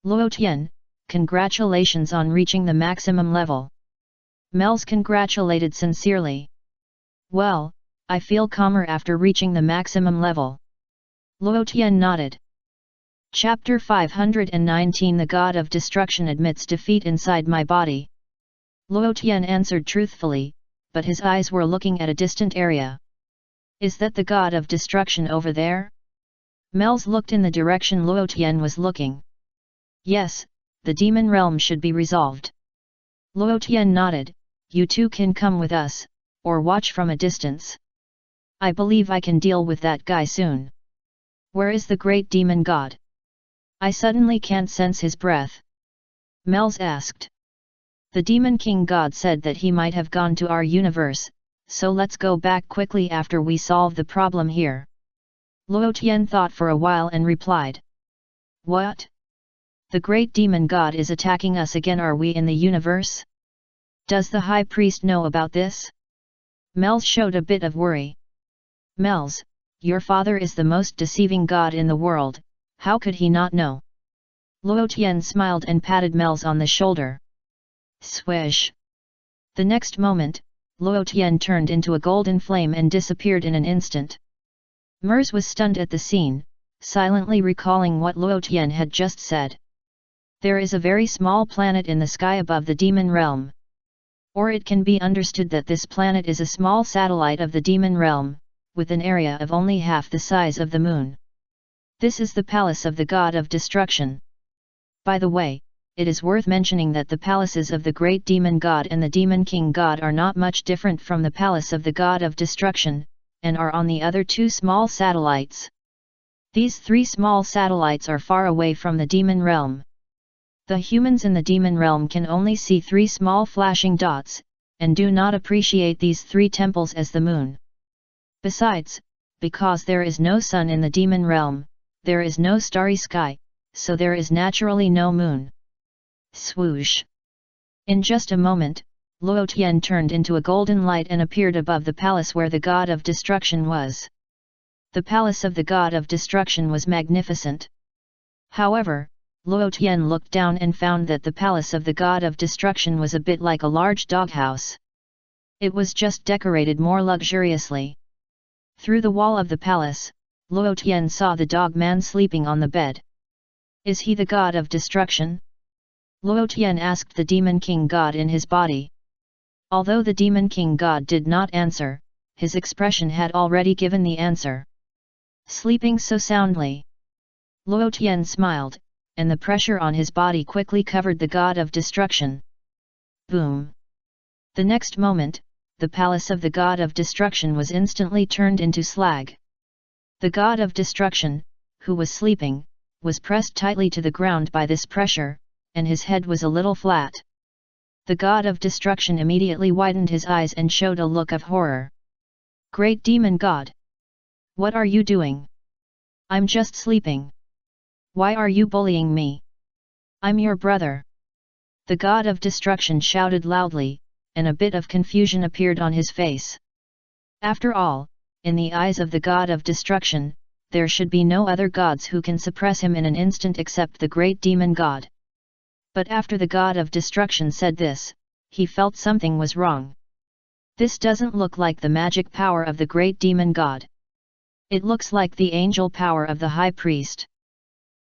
Luo Tian, congratulations on reaching the maximum level. Mels congratulated sincerely. Well, I feel calmer after reaching the maximum level. Luo Tian nodded. Chapter 519. The God of Destruction admits defeat inside my body. Luo Tian answered truthfully, but his eyes were looking at a distant area. Is that the God of Destruction over there? Mels looked in the direction Luo Tian was looking. Yes, the demon realm should be resolved. Luo Tian nodded. You two can come with us, or watch from a distance. I believe I can deal with that guy soon. Where is the great demon god? I suddenly can't sense his breath. Mels asked. The demon king god said that he might have gone to our universe, so let's go back quickly after we solve the problem here. Luo Tian thought for a while and replied. What? The great demon god is attacking us again. Are we in the universe? Does the high priest know about this? Mels showed a bit of worry. Mels, your father is the most deceiving god in the world, how could he not know? Luo Tian smiled and patted Mels on the shoulder. Swish! The next moment, Luo Tian turned into a golden flame and disappeared in an instant. Mers was stunned at the scene, silently recalling what Luo Tian had just said. There is a very small planet in the sky above the demon realm. Or it can be understood that this planet is a small satellite of the demon realm, with an area of only half the size of the moon. This is the palace of the god of destruction. By the way, it is worth mentioning that the palaces of the great demon god and the demon king god are not much different from the palace of the god of destruction, and are on the other two small satellites. These three small satellites are far away from the demon realm. The humans in the demon realm can only see three small flashing dots, and do not appreciate these three temples as the moon. Besides, because there is no sun in the demon realm, there is no starry sky, so there is naturally no moon. Swoosh! In just a moment, Luo Tian turned into a golden light and appeared above the palace where the god of destruction was. The palace of the god of destruction was magnificent. However, Luo Tian looked down and found that the palace of the god of destruction was a bit like a large doghouse. It was just decorated more luxuriously. Through the wall of the palace, Luo Tian saw the dog man sleeping on the bed. Is he the god of destruction? Luo Tian asked the demon king god in his body. Although the demon king god did not answer, his expression had already given the answer. Sleeping so soundly. Luo Tian smiled, and the pressure on his body quickly covered the god of destruction. Boom! The next moment, the palace of the god of destruction was instantly turned into slag. The god of destruction, who was sleeping, was pressed tightly to the ground by this pressure, and his head was a little flat. The god of destruction immediately widened his eyes and showed a look of horror. Great demon god! What are you doing? I'm just sleeping. Why are you bullying me? I'm your brother. The god of destruction shouted loudly, and a bit of confusion appeared on his face. After all, in the eyes of the god of destruction, there should be no other gods who can suppress him in an instant except the great demon god. But after the god of destruction said this, he felt something was wrong. This doesn't look like the magic power of the great demon god. It looks like the angel power of the high priest.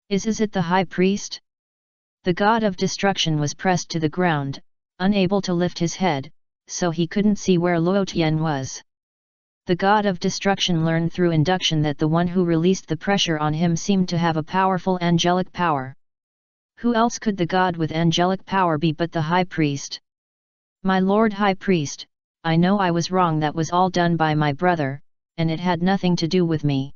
Is it the high priest? The god of destruction was pressed to the ground, unable to lift his head, so he couldn't see where Luo Tian was. The god of destruction learned through induction that the one who released the pressure on him seemed to have a powerful angelic power. Who else could the god with angelic power be but the high priest? My lord high priest, I know I was wrong, that was all done by my brother, and it had nothing to do with me.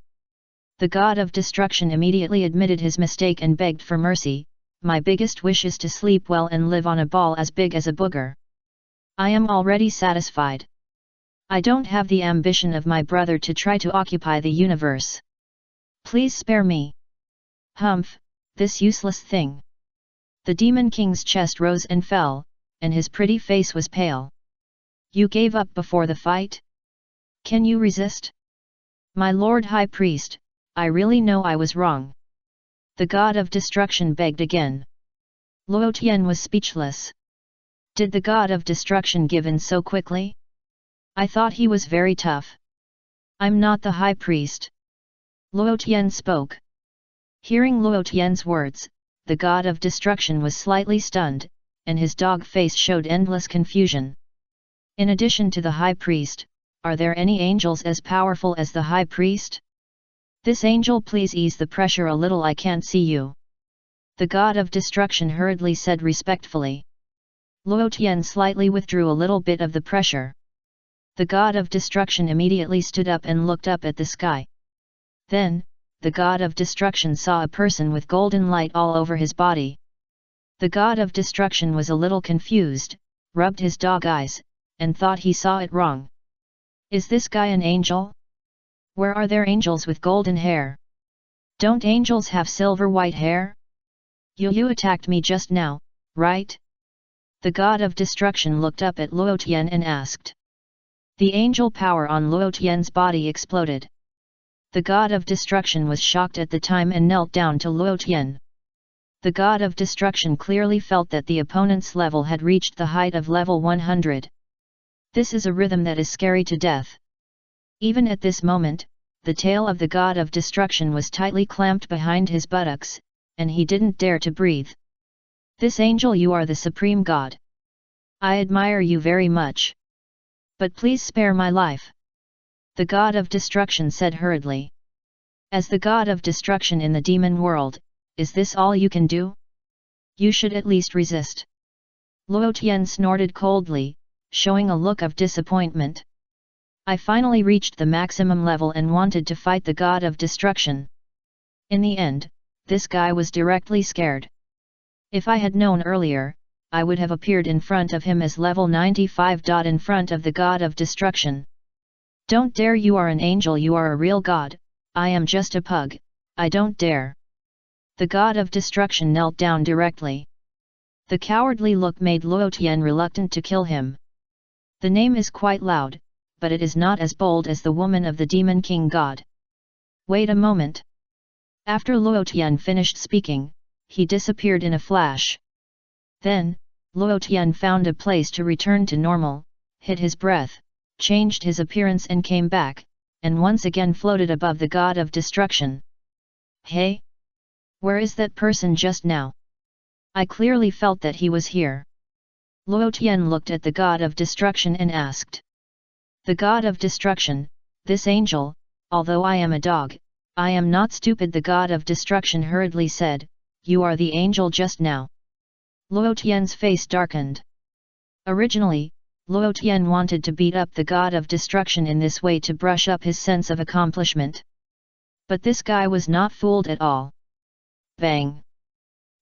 The god of destruction immediately admitted his mistake and begged for mercy. My biggest wish is to sleep well and live on a ball as big as a booger. I am already satisfied. I don't have the ambition of my brother to try to occupy the universe. Please spare me. Humph, this useless thing. The demon king's chest rose and fell, and his pretty face was pale. You gave up before the fight? Can you resist? My lord high priest, I really know I was wrong. The god of destruction begged again. Luo Tian was speechless. Did the god of destruction give in so quickly? I thought he was very tough. I'm not the high priest. Luo Tian spoke. Hearing Luo Tian's words, the god of destruction was slightly stunned, and his dog face showed endless confusion. In addition to the high priest, are there any angels as powerful as the high priest? This angel, please ease the pressure a little, I can't see you. The god of destruction hurriedly said respectfully. Luo Tian slightly withdrew a little bit of the pressure. The god of destruction immediately stood up and looked up at the sky. Then, the god of destruction saw a person with golden light all over his body. The god of destruction was a little confused, rubbed his dog eyes, and thought he saw it wrong. Is this guy an angel? Where are there angels with golden hair? Don't angels have silver white hair? You attacked me just now, right? The god of destruction looked up at Luo Tian and asked. The angel power on Luo Tian's body exploded. The god of destruction was shocked at the time and knelt down to Luo Tian. The god of destruction clearly felt that the opponent's level had reached the height of level 100. This is a rhythm that is scary to death. Even at this moment, the tail of the god of destruction was tightly clamped behind his buttocks, and he didn't dare to breathe. This angel, you are the supreme god. I admire you very much. But please spare my life. The god of destruction said hurriedly. As the god of destruction in the demon world, is this all you can do? You should at least resist. Luo Tian snorted coldly, showing a look of disappointment. I finally reached the maximum level and wanted to fight the god of destruction. In the end, this guy was directly scared. If I had known earlier, I would have appeared in front of him as level 95. In front of the god of destruction. Don't dare, you are an angel, you are a real god, I am just a pug, I don't dare. The god of destruction knelt down directly. The cowardly look made Luo Tian reluctant to kill him. The name is quite loud, but it is not as bold as the woman of the Demon King God. Wait a moment. After Luo Tian finished speaking, he disappeared in a flash. Then, Luo Tian found a place to return to normal, hid his breath, changed his appearance and came back, and once again floated above the god of destruction. Hey? Where is that person just now? I clearly felt that he was here. Luo Tian looked at the god of destruction and asked. The god of destruction, this angel, although I am a dog, I am not stupid. The god of destruction hurriedly said, you are the angel just now. Luo Tian's face darkened. Originally, Luo Tian wanted to beat up the god of destruction in this way to brush up his sense of accomplishment. But this guy was not fooled at all. Bang!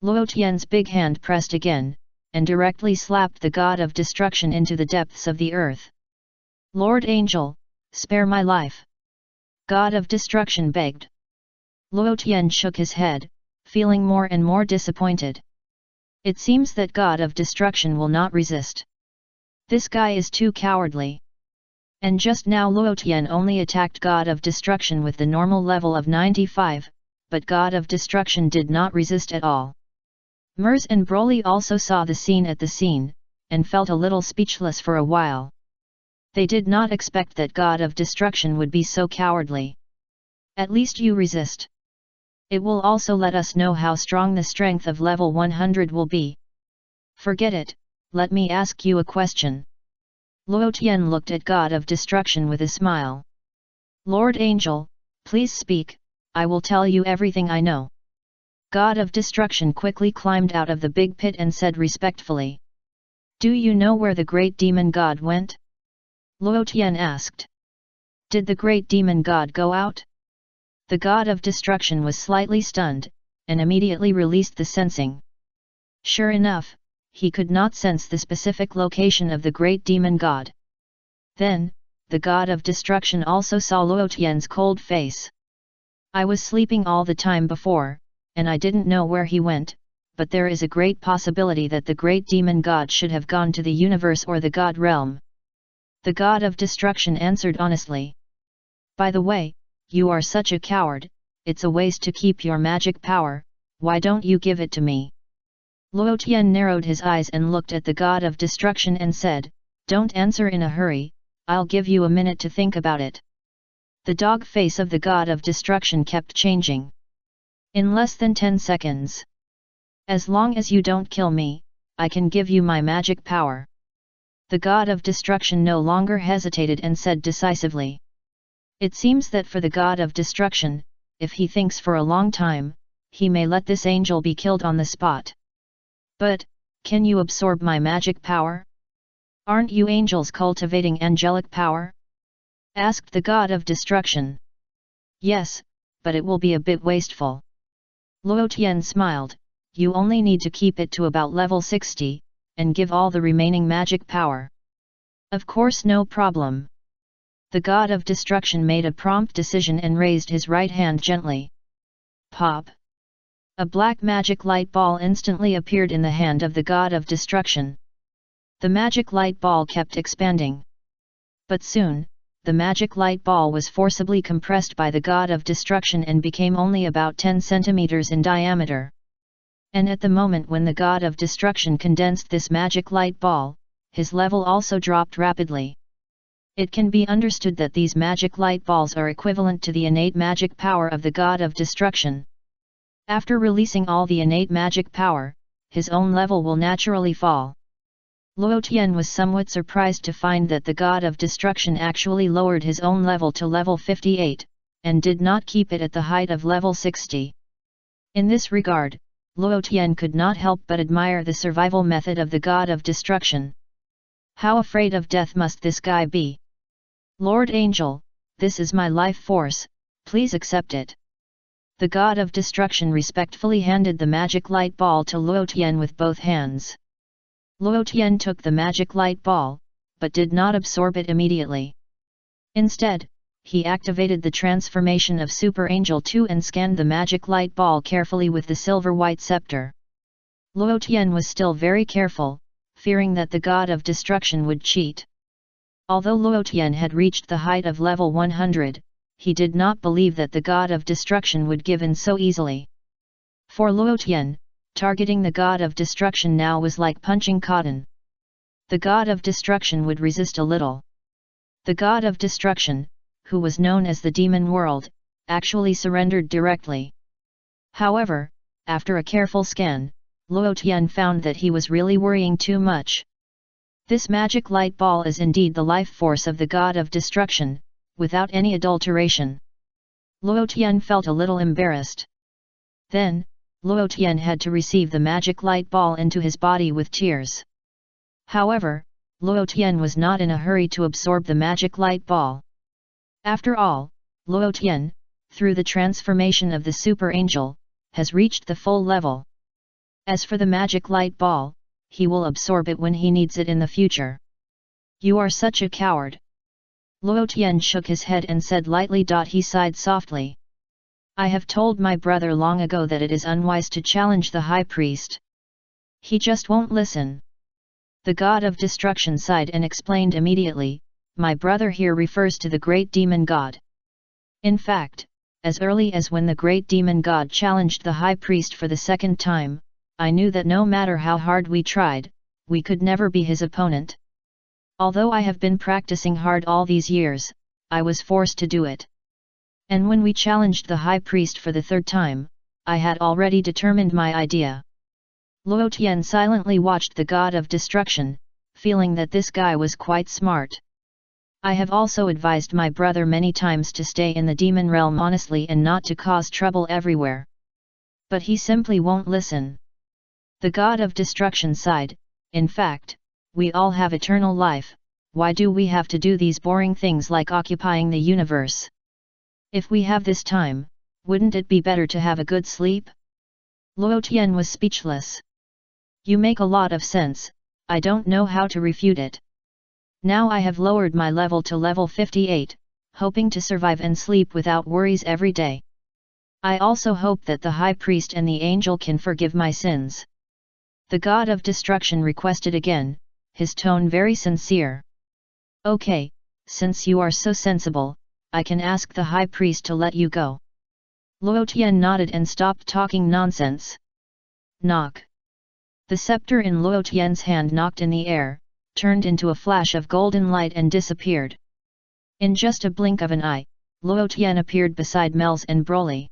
Luo Tian's big hand pressed again, and directly slapped the god of destruction into the depths of the earth. Lord Angel, spare my life! God of destruction begged. Luo Tian shook his head, feeling more and more disappointed. It seems that god of destruction will not resist. This guy is too cowardly. And just now Luo Tian only attacked god of destruction with the normal level of 95, but god of destruction did not resist at all. Mers and Broly also saw the scene, and felt a little speechless for a while. They did not expect that god of destruction would be so cowardly. At least you resist. It will also let us know how strong the strength of level 100 will be. Forget it, let me ask you a question. Luo Tian looked at god of destruction with a smile. Lord Angel, please speak, I will tell you everything I know. God of destruction quickly climbed out of the big pit and said respectfully. Do you know where the great demon god went? Luo Tian asked. Did the great demon god go out? The god of destruction was slightly stunned, and immediately released the sensing. Sure enough, he could not sense the specific location of the great demon god. Then, the god of destruction also saw Luo Tian's cold face. I was sleeping all the time before, and I didn't know where he went, but there is a great possibility that the great demon god should have gone to the universe or the god realm. The god of destruction answered honestly. By the way, you are such a coward, it's a waste to keep your magic power, why don't you give it to me? Luo Tian narrowed his eyes and looked at the god of destruction and said, don't answer in a hurry, I'll give you a minute to think about it. The dog face of the god of destruction kept changing. In less than 10 seconds. As long as you don't kill me, I can give you my magic power. The god of destruction no longer hesitated and said decisively. It seems that for the god of destruction, if he thinks for a long time, he may let this angel be killed on the spot. But, can you absorb my magic power? Aren't you angels cultivating angelic power? Asked the god of destruction. Yes, but it will be a bit wasteful. Luo Tian smiled, you only need to keep it to about level 60, and give all the remaining magic power. Of course, no problem. The god of destruction made a prompt decision and raised his right hand gently. Pop! A black magic light ball instantly appeared in the hand of the god of destruction. The magic light ball kept expanding. But soon, the magic light ball was forcibly compressed by the god of destruction and became only about 10 centimeters in diameter. And at the moment when the god of destruction condensed this magic light ball, his level also dropped rapidly. It can be understood that these magic light balls are equivalent to the innate magic power of the god of destruction. After releasing all the innate magic power, his own level will naturally fall. Luo Tian was somewhat surprised to find that the god of destruction actually lowered his own level to level 58, and did not keep it at the height of level 60. In this regard, Luo Tian could not help but admire the survival method of the god of destruction. How afraid of death must this guy be? Lord Angel, this is my life force, please accept it. The god of destruction respectfully handed the magic light ball to Luo Tian with both hands. Luo Tian took the magic light ball, but did not absorb it immediately. Instead, he activated the transformation of Super Angel 2 and scanned the magic light ball carefully with the silver-white scepter. Luo Tian was still very careful, fearing that the god of destruction would cheat. Although Luo Tian had reached the height of level 100, he did not believe that the god of destruction would give in so easily. For Luo Tian, targeting the god of destruction now was like punching cotton. The god of destruction would resist a little. The god of destruction, who was known as the demon world, actually surrendered directly. However, after a careful scan, Luo Tian found that he was really worrying too much. This magic light ball is indeed the life force of the god of destruction, without any adulteration. Luo Tian felt a little embarrassed. Then, Luo Tian had to receive the magic light ball into his body with tears. However, Luo Tian was not in a hurry to absorb the magic light ball. After all, Luo Tian, through the transformation of the Super Angel, has reached the full level. As for the magic light ball, he will absorb it when he needs it in the future. You are such a coward. Luo Tian shook his head and said lightly. He sighed softly. I have told my brother long ago that it is unwise to challenge the high priest. He just won't listen. The god of destruction sighed and explained immediately, my brother here refers to the great demon god. In fact, as early as when the great demon god challenged the high priest for the second time, I knew that no matter how hard we tried, we could never be his opponent. Although I have been practicing hard all these years, I was forced to do it. And when we challenged the high priest for the third time, I had already determined my idea. Luo Tian silently watched the god of destruction, feeling that this guy was quite smart. I have also advised my brother many times to stay in the demon realm honestly and not to cause trouble everywhere. But he simply won't listen. The god of destruction sighed, in fact, we all have eternal life, why do we have to do these boring things like occupying the universe? If we have this time, wouldn't it be better to have a good sleep? Luo Tian was speechless. You make a lot of sense, I don't know how to refute it. Now I have lowered my level to level 58, hoping to survive and sleep without worries every day. I also hope that the high priest and the angel can forgive my sins. The god of destruction requested again, his tone very sincere. Okay, since you are so sensible, I can ask the high priest to let you go. Luo Tian nodded and stopped talking nonsense. Knock. The scepter in Luo Tian's hand knocked in the air, turned into a flash of golden light and disappeared. In just a blink of an eye, Luo Tian appeared beside Melz and Broly.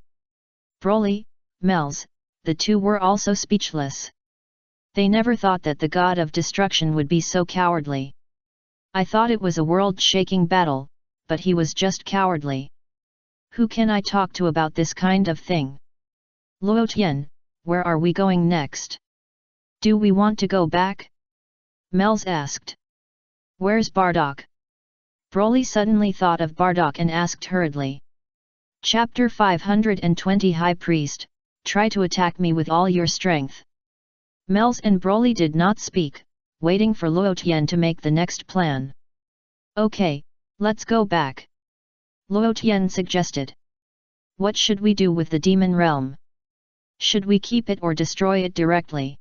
Broly, Melz, the two were also speechless. They never thought that the god of destruction would be so cowardly. I thought it was a world-shaking battle, but he was just cowardly. Who can I talk to about this kind of thing? Luo Tian, where are we going next? Do we want to go back? Melz asked. Where's Bardock? Broly suddenly thought of Bardock and asked hurriedly. Chapter 520 High Priest, try to attack me with all your strength. Melz and Broly did not speak, waiting for Luo Tian to make the next plan. Okay, let's go back. Luo Tian suggested. What should we do with the demon realm? Should we keep it or destroy it directly?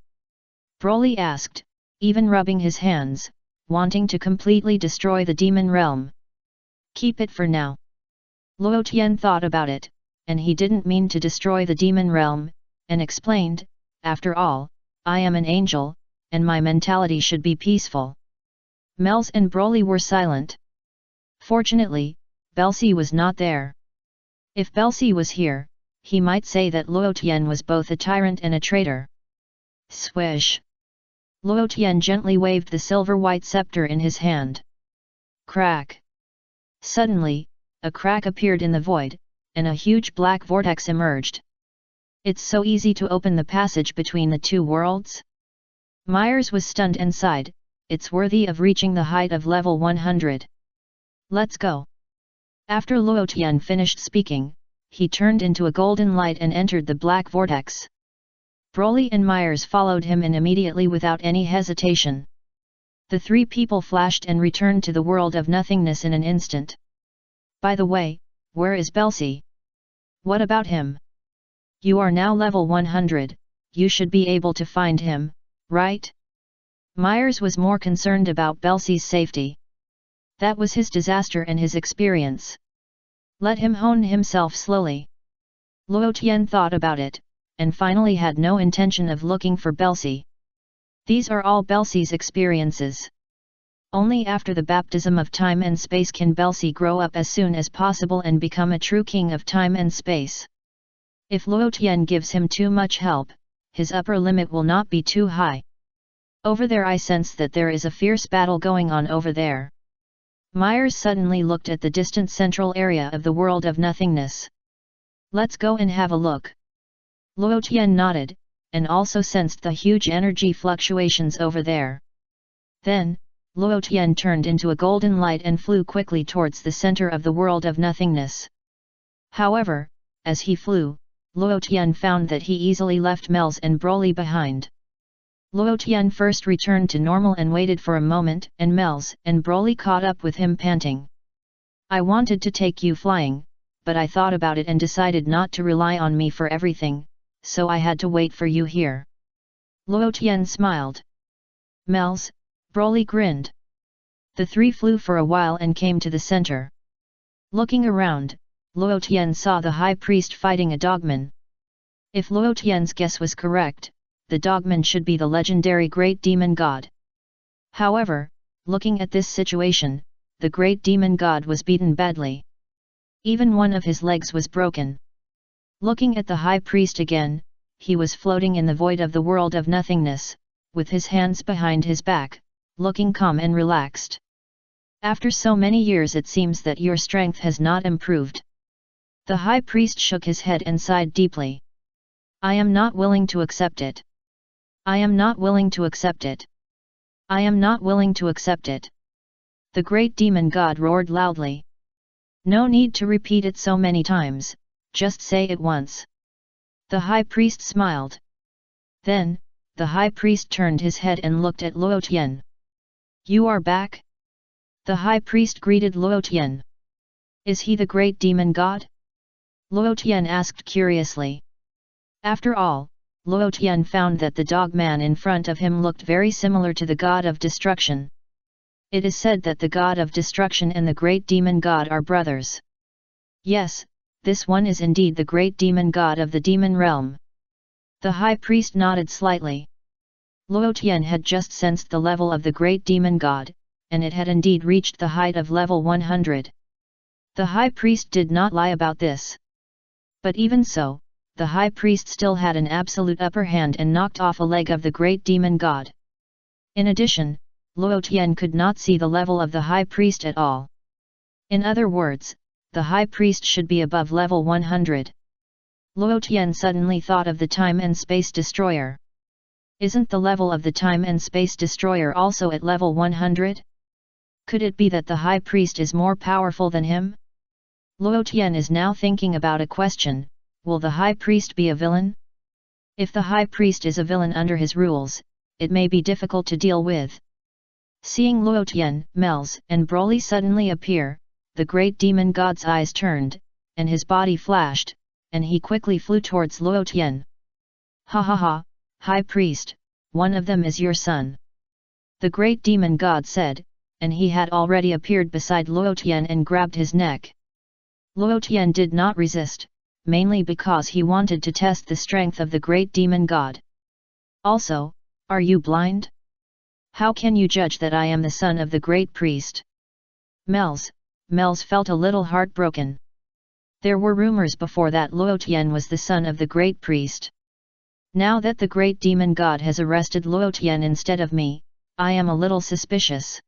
Broly asked, even rubbing his hands, wanting to completely destroy the demon realm. Keep it for now. Luo Tian thought about it, and he didn't mean to destroy the demon realm, and explained, after all, I am an angel, and my mentality should be peaceful. Mels and Broly were silent. Fortunately, Belsi was not there. If Belsi was here, he might say that Luo Tian was both a tyrant and a traitor. Swish! Luo Tian gently waved the silver-white scepter in his hand. Crack! Suddenly, a crack appeared in the void, and a huge black vortex emerged. It's so easy to open the passage between the two worlds? Myers was stunned and sighed, it's worthy of reaching the height of level 100. Let's go. After Luo Tian finished speaking, he turned into a golden light and entered the black vortex. Broly and Myers followed him in immediately without any hesitation. The three people flashed and returned to the world of nothingness in an instant. By the way, where is Belsi? What about him? You are now level 100, you should be able to find him, right? Myers was more concerned about Belsi's safety. That was his disaster and his experience. Let him hone himself slowly. Luo Tian thought about it, and finally had no intention of looking for Belsi. These are all Belsi's experiences. Only after the baptism of time and space can Belsi grow up as soon as possible and become a true king of time and space. If Luo Tian gives him too much help, his upper limit will not be too high. Over there I sense that there is a fierce battle going on over there. Myers suddenly looked at the distant central area of the world of nothingness. Let's go and have a look. Luo Tian nodded, and also sensed the huge energy fluctuations over there. Then, Luo Tian turned into a golden light and flew quickly towards the center of the world of nothingness. However, as he flew, Luo Tian found that he easily left Mels and Broly behind. Luo Tian first returned to normal and waited for a moment, and Mels and Broly caught up with him panting. I wanted to take you flying, but I thought about it and decided not to rely on me for everything, so I had to wait for you here. Luo Tian smiled. Mels, Broly grinned. The three flew for a while and came to the center. Looking around, Luo Tian saw the high priest fighting a dogman. If Luo Tian's guess was correct, the dogman should be the legendary great demon god. However, looking at this situation, the great demon god was beaten badly. Even one of his legs was broken. Looking at the high priest again, he was floating in the void of the world of nothingness, with his hands behind his back, looking calm and relaxed. After so many years it seems that your strength has not improved. The high priest shook his head and sighed deeply. I am not willing to accept it. I am not willing to accept it. I am not willing to accept it. The great demon god roared loudly. No need to repeat it so many times, just say it once. The high priest smiled. Then, the high priest turned his head and looked at Luo Tian. You are back? The high priest greeted Luo Tian. Is he the great demon god? Luo Tian asked curiously. After all, Luo Tian found that the dog man in front of him looked very similar to the god of destruction. It is said that the god of destruction and the great demon god are brothers. Yes, this one is indeed the great demon god of the demon realm. The high priest nodded slightly. Luo Tian had just sensed the level of the great demon god, and it had indeed reached the height of level 100. The high priest did not lie about this. But even so, the high priest still had an absolute upper hand and knocked off a leg of the great demon god. In addition, Luo Tian could not see the level of the high priest at all. In other words, the high priest should be above level 100. Luo Tian suddenly thought of the time and space destroyer. Isn't the level of the time and space destroyer also at level 100? Could it be that the high priest is more powerful than him? Luo Tian is now thinking about a question: will the high priest be a villain? If the high priest is a villain under his rules, it may be difficult to deal with. Seeing Luo Tian, Mels, and Broly suddenly appear, the great demon god's eyes turned, and his body flashed, and he quickly flew towards Luo Tian. Ha ha ha, high priest, one of them is your son. the great demon god said, and he had already appeared beside Luo Tian and grabbed his neck. Luo Tian did not resist, mainly because he wanted to test the strength of the great demon god. Also, are you blind? How can you judge that I am the son of the great priest? Mel's felt a little heartbroken. There were rumors before that Luo Tian was the son of the great priest. Now that the great demon god has arrested Luo Tian instead of me, I am a little suspicious.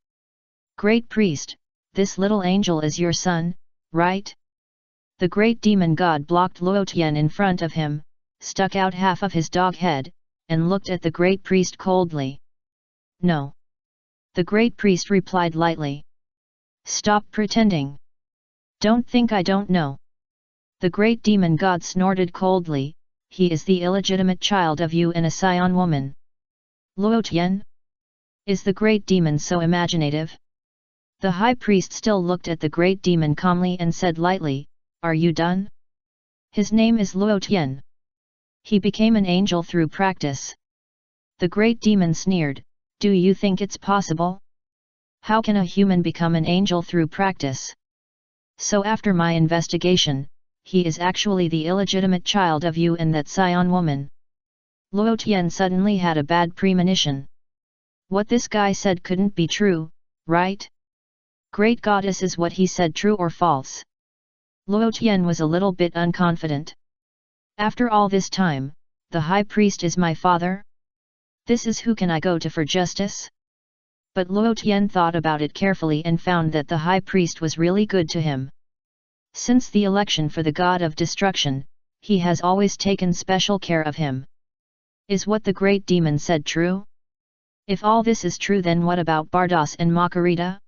Great priest, this little angel is your son, right? The great demon god blocked Luo Tian in front of him, stuck out half of his dog head, and looked at the great priest coldly. No. The great priest replied lightly. Stop pretending. Don't think I don't know. The great demon god snorted coldly, he is the illegitimate child of you and a Saiyan woman. Luo Tian? Is the great demon so imaginative? The high priest still looked at the great demon calmly and said lightly, are you done? His name is Luo Tian. He became an angel through practice. The great demon sneered, do you think it's possible? How can a human become an angel through practice? So after my investigation, he is actually the illegitimate child of you and that Saiyan woman. Luo Tian suddenly had a bad premonition. What this guy said couldn't be true, right? Great goddess, is what he said true or false? Luo Tian was a little bit unconfident. After all this time, the high priest is my father? This is who can I go to for justice? But Luo Tian thought about it carefully and found that the high priest was really good to him. Since the election for the god of destruction, he has always taken special care of him. Is what the great demon said true? If all this is true, then what about Bardos and Makarita?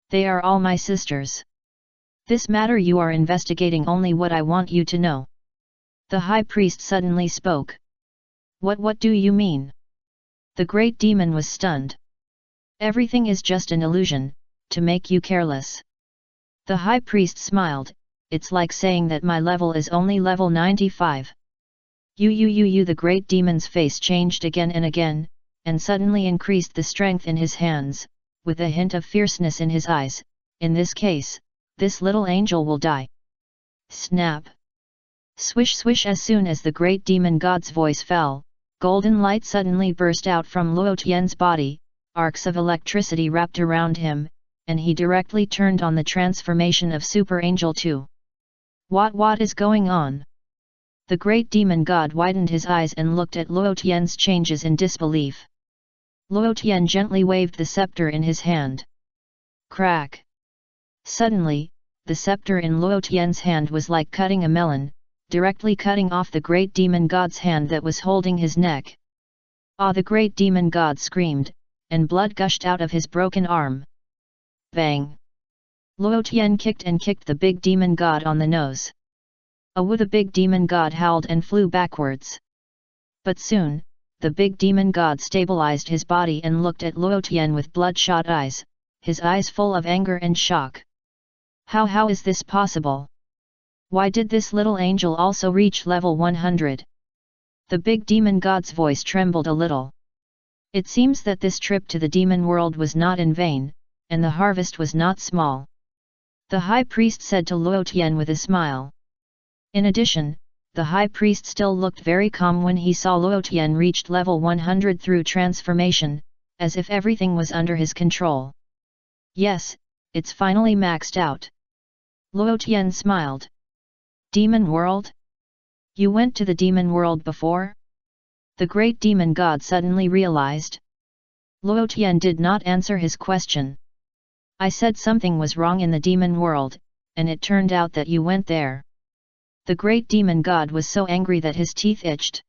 They are all my sisters. This matter you are investigating only what I want you to know. The high priest suddenly spoke. What do you mean? The great demon was stunned. Everything is just an illusion, to make you careless. The high priest smiled, it's like saying that my level is only level 95. The great demon's face changed again and again, and suddenly increased the strength in his hands, with a hint of fierceness in his eyes. In this case, this little angel will die. Snap! Swish swish! As soon as the great demon god's voice fell, golden light suddenly burst out from Luo Tian's body, arcs of electricity wrapped around him, and he directly turned on the transformation of Super Angel 2. What is going on? The great demon god widened his eyes and looked at Luo Tian's changes in disbelief. Luo Tian gently waved the scepter in his hand. Crack! Suddenly, the scepter in Luo Tian's hand was like cutting a melon, directly cutting off the great demon god's hand that was holding his neck. Ah! The great demon god screamed, and blood gushed out of his broken arm. Bang! Luo Tian kicked the big demon god on the nose. The big demon god howled and flew backwards. But soon, the big demon god stabilized his body and looked at Luo Tian with bloodshot eyes, his eyes full of anger and shock. How is this possible? Why did this little angel also reach level 100? The big demon god's voice trembled a little. It seems that this trip to the demon world was not in vain, and the harvest was not small. The high priest said to Luo Tian with a smile. In addition, the high priest still looked very calm when he saw Luo Tian reached level 100 through transformation, as if everything was under his control. Yes, it's finally maxed out. Luo Tian smiled. Demon world? You went to the demon world before? The great demon god suddenly realized. Luo Tian did not answer his question. I said something was wrong in the demon world, and it turned out that you went there. The great demon god was so angry that his teeth itched.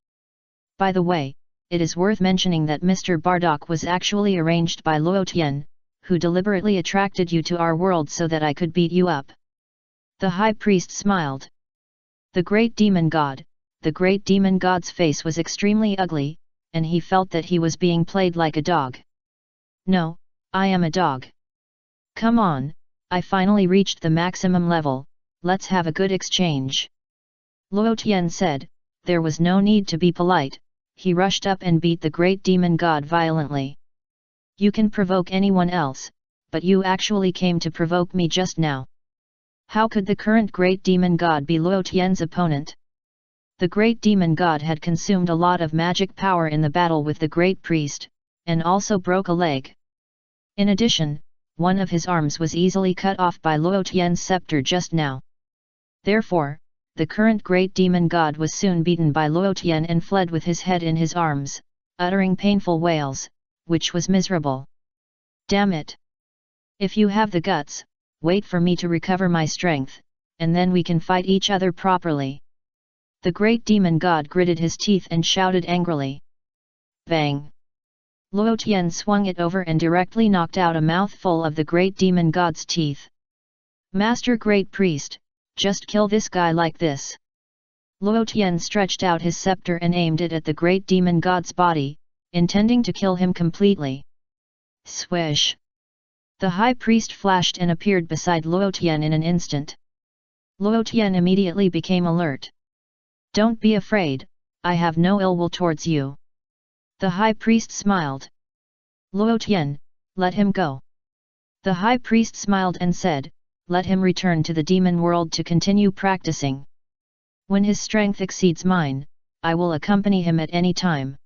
By the way, it is worth mentioning that Mr. Bardock was actually arranged by Luo Tian, who deliberately attracted you to our world so that I could beat you up. The high priest smiled. The great demon god's face was extremely ugly, and he felt that he was being played like a dog. No, I am a dog. Come on, I finally reached the maximum level, let's have a good exchange. Luo Tian said, there was no need to be polite, he rushed up and beat the great demon god violently. You can provoke anyone else, but you actually came to provoke me just now. How could the current great demon god be Luo Tian's opponent? The great demon god had consumed a lot of magic power in the battle with the great priest, and also broke a leg. In addition, one of his arms was easily cut off by Luo Tian's scepter just now. Therefore, the current great demon god was soon beaten by Luo Tian and fled with his head in his arms, uttering painful wails, which was miserable. Damn it! If you have the guts, wait for me to recover my strength, and then we can fight each other properly. The great demon god gritted his teeth and shouted angrily. Bang! Luo Tian swung it over and directly knocked out a mouthful of the great demon god's teeth. Master Great Priest, just kill this guy like this. Luo Tian stretched out his scepter and aimed it at the great demon god's body, intending to kill him completely. Swish! The high priest flashed and appeared beside Luo Tian in an instant. Luo Tian immediately became alert. Don't be afraid, I have no ill will towards you. The high priest smiled. Luo Tian, let him go. The high priest smiled and said, let him return to the demon world to continue practicing. When his strength exceeds mine, I will accompany him at any time.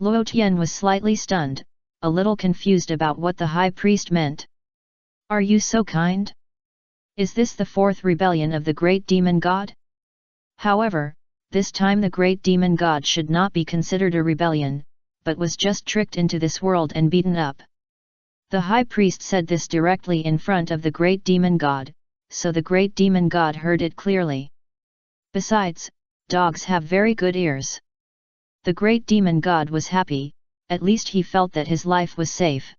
Luo Tian was slightly stunned, a little confused about what the high priest meant. Are you so kind? Is this the fourth rebellion of the great demon god? However, this time the great demon god should not be considered a rebellion, but was just tricked into this world and beaten up. The high priest said this directly in front of the great demon god, so the great demon god heard it clearly. Besides, dogs have very good ears. The great demon god was happy, at least he felt that his life was safe.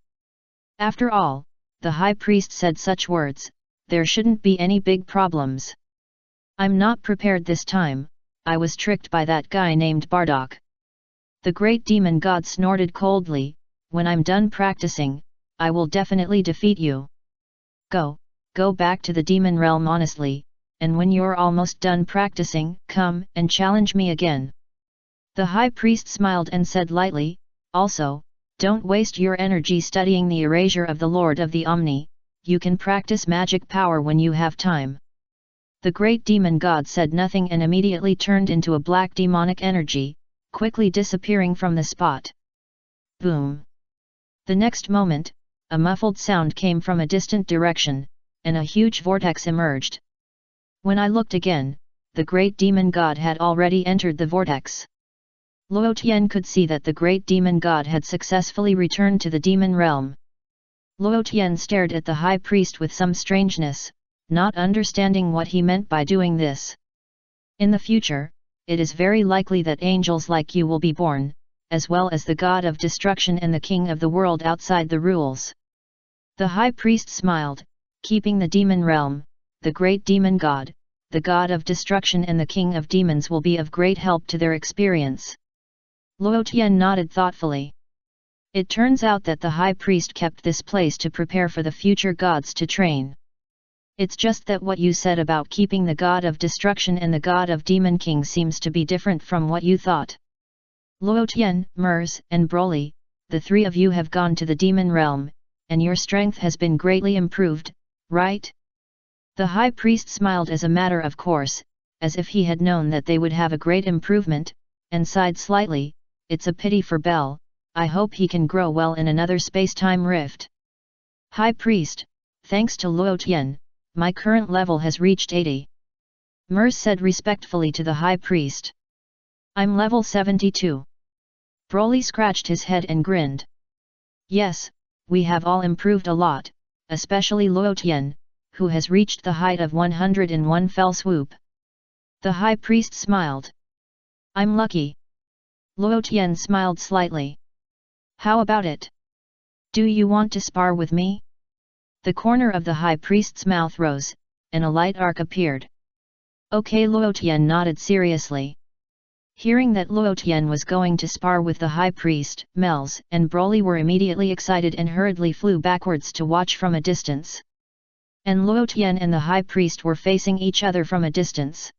After all, the high priest said such words, there shouldn't be any big problems. I'm not prepared this time, I was tricked by that guy named Bardock. The great demon god snorted coldly, when I'm done practicing, I will definitely defeat you. Go back to the demon realm honestly, and when you're almost done practicing, come and challenge me again. The high priest smiled and said lightly, also, don't waste your energy studying the erasure of the Lord of the Omni, you can practice magic power when you have time. The great demon god said nothing and immediately turned into a black demonic energy, quickly disappearing from the spot. Boom! The next moment, a muffled sound came from a distant direction, and a huge vortex emerged. When I looked again, the great demon god had already entered the vortex. Luo Tian could see that the great demon god had successfully returned to the demon realm. Luo Tian stared at the high priest with some strangeness, not understanding what he meant by doing this. In the future, it is very likely that angels like you will be born, as well as the god of destruction and the king of the world outside the rules. The high priest smiled, keeping the demon realm, the great demon god, the god of destruction and the king of demons will be of great help to their experience. Luo Tian nodded thoughtfully. It turns out that the high priest kept this place to prepare for the future gods to train. It's just that what you said about keeping the god of destruction and the god of demon king seems to be different from what you thought. Luo Tian, Mers, and Broly, the three of you have gone to the demon realm, and your strength has been greatly improved, right? The high priest smiled as a matter of course, as if he had known that they would have a great improvement, and sighed slightly, it's a pity for Bell, I hope he can grow well in another space-time rift. High priest, thanks to Luo Tian, my current level has reached 80. Mers said respectfully to the high priest. I'm level 72. Broly scratched his head and grinned. Yes, we have all improved a lot, especially Luo Tian, who has reached the height of 101 fell swoop. The high priest smiled. I'm lucky. Luo Tian smiled slightly. How about it? Do you want to spar with me? The corner of the high priest's mouth rose, and a light arc appeared. Okay, Luo Tian nodded seriously. Hearing that Luo Tian was going to spar with the high priest, Mels and Broly were immediately excited and hurriedly flew backwards to watch from a distance. And Luo Tian and the high priest were facing each other from a distance.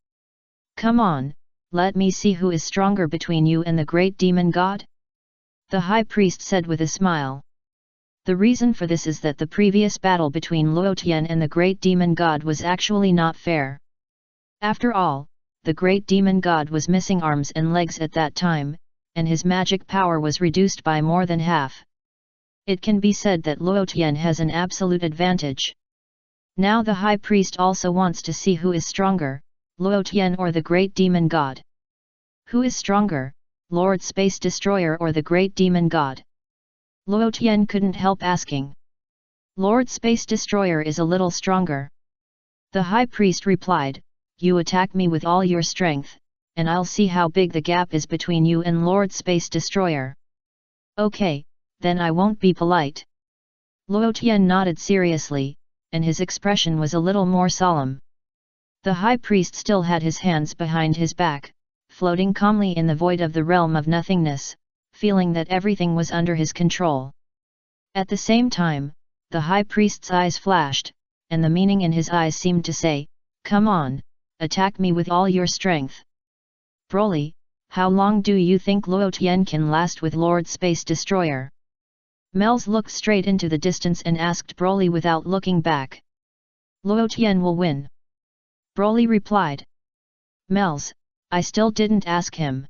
Come on, let me see who is stronger between you and the great demon god? The high priest said with a smile. The reason for this is that the previous battle between Luo Tian and the Great Demon God was actually not fair. After all, the Great Demon God was missing arms and legs at that time, and his magic power was reduced by more than half. It can be said that Luo Tian has an absolute advantage. Now the High Priest also wants to see who is stronger, Luo Tian or the Great Demon God. Who is stronger, Lord Space Destroyer or the Great Demon God? Luo Tian couldn't help asking. Lord Space Destroyer is a little stronger. The High Priest replied, you attack me with all your strength, and I'll see how big the gap is between you and Lord Space Destroyer. Okay, then I won't be polite. Luo Tian nodded seriously, and his expression was a little more solemn. The High Priest still had his hands behind his back, floating calmly in the void of the realm of nothingness, feeling that everything was under his control. At the same time, the High Priest's eyes flashed, and the meaning in his eyes seemed to say, come on, attack me with all your strength. Broly, how long do you think Luo Tian can last with Lord Space Destroyer? Melz looked straight into the distance and asked Broly without looking back. Luo Tian will win. Broly replied. Melz, I still didn't ask him.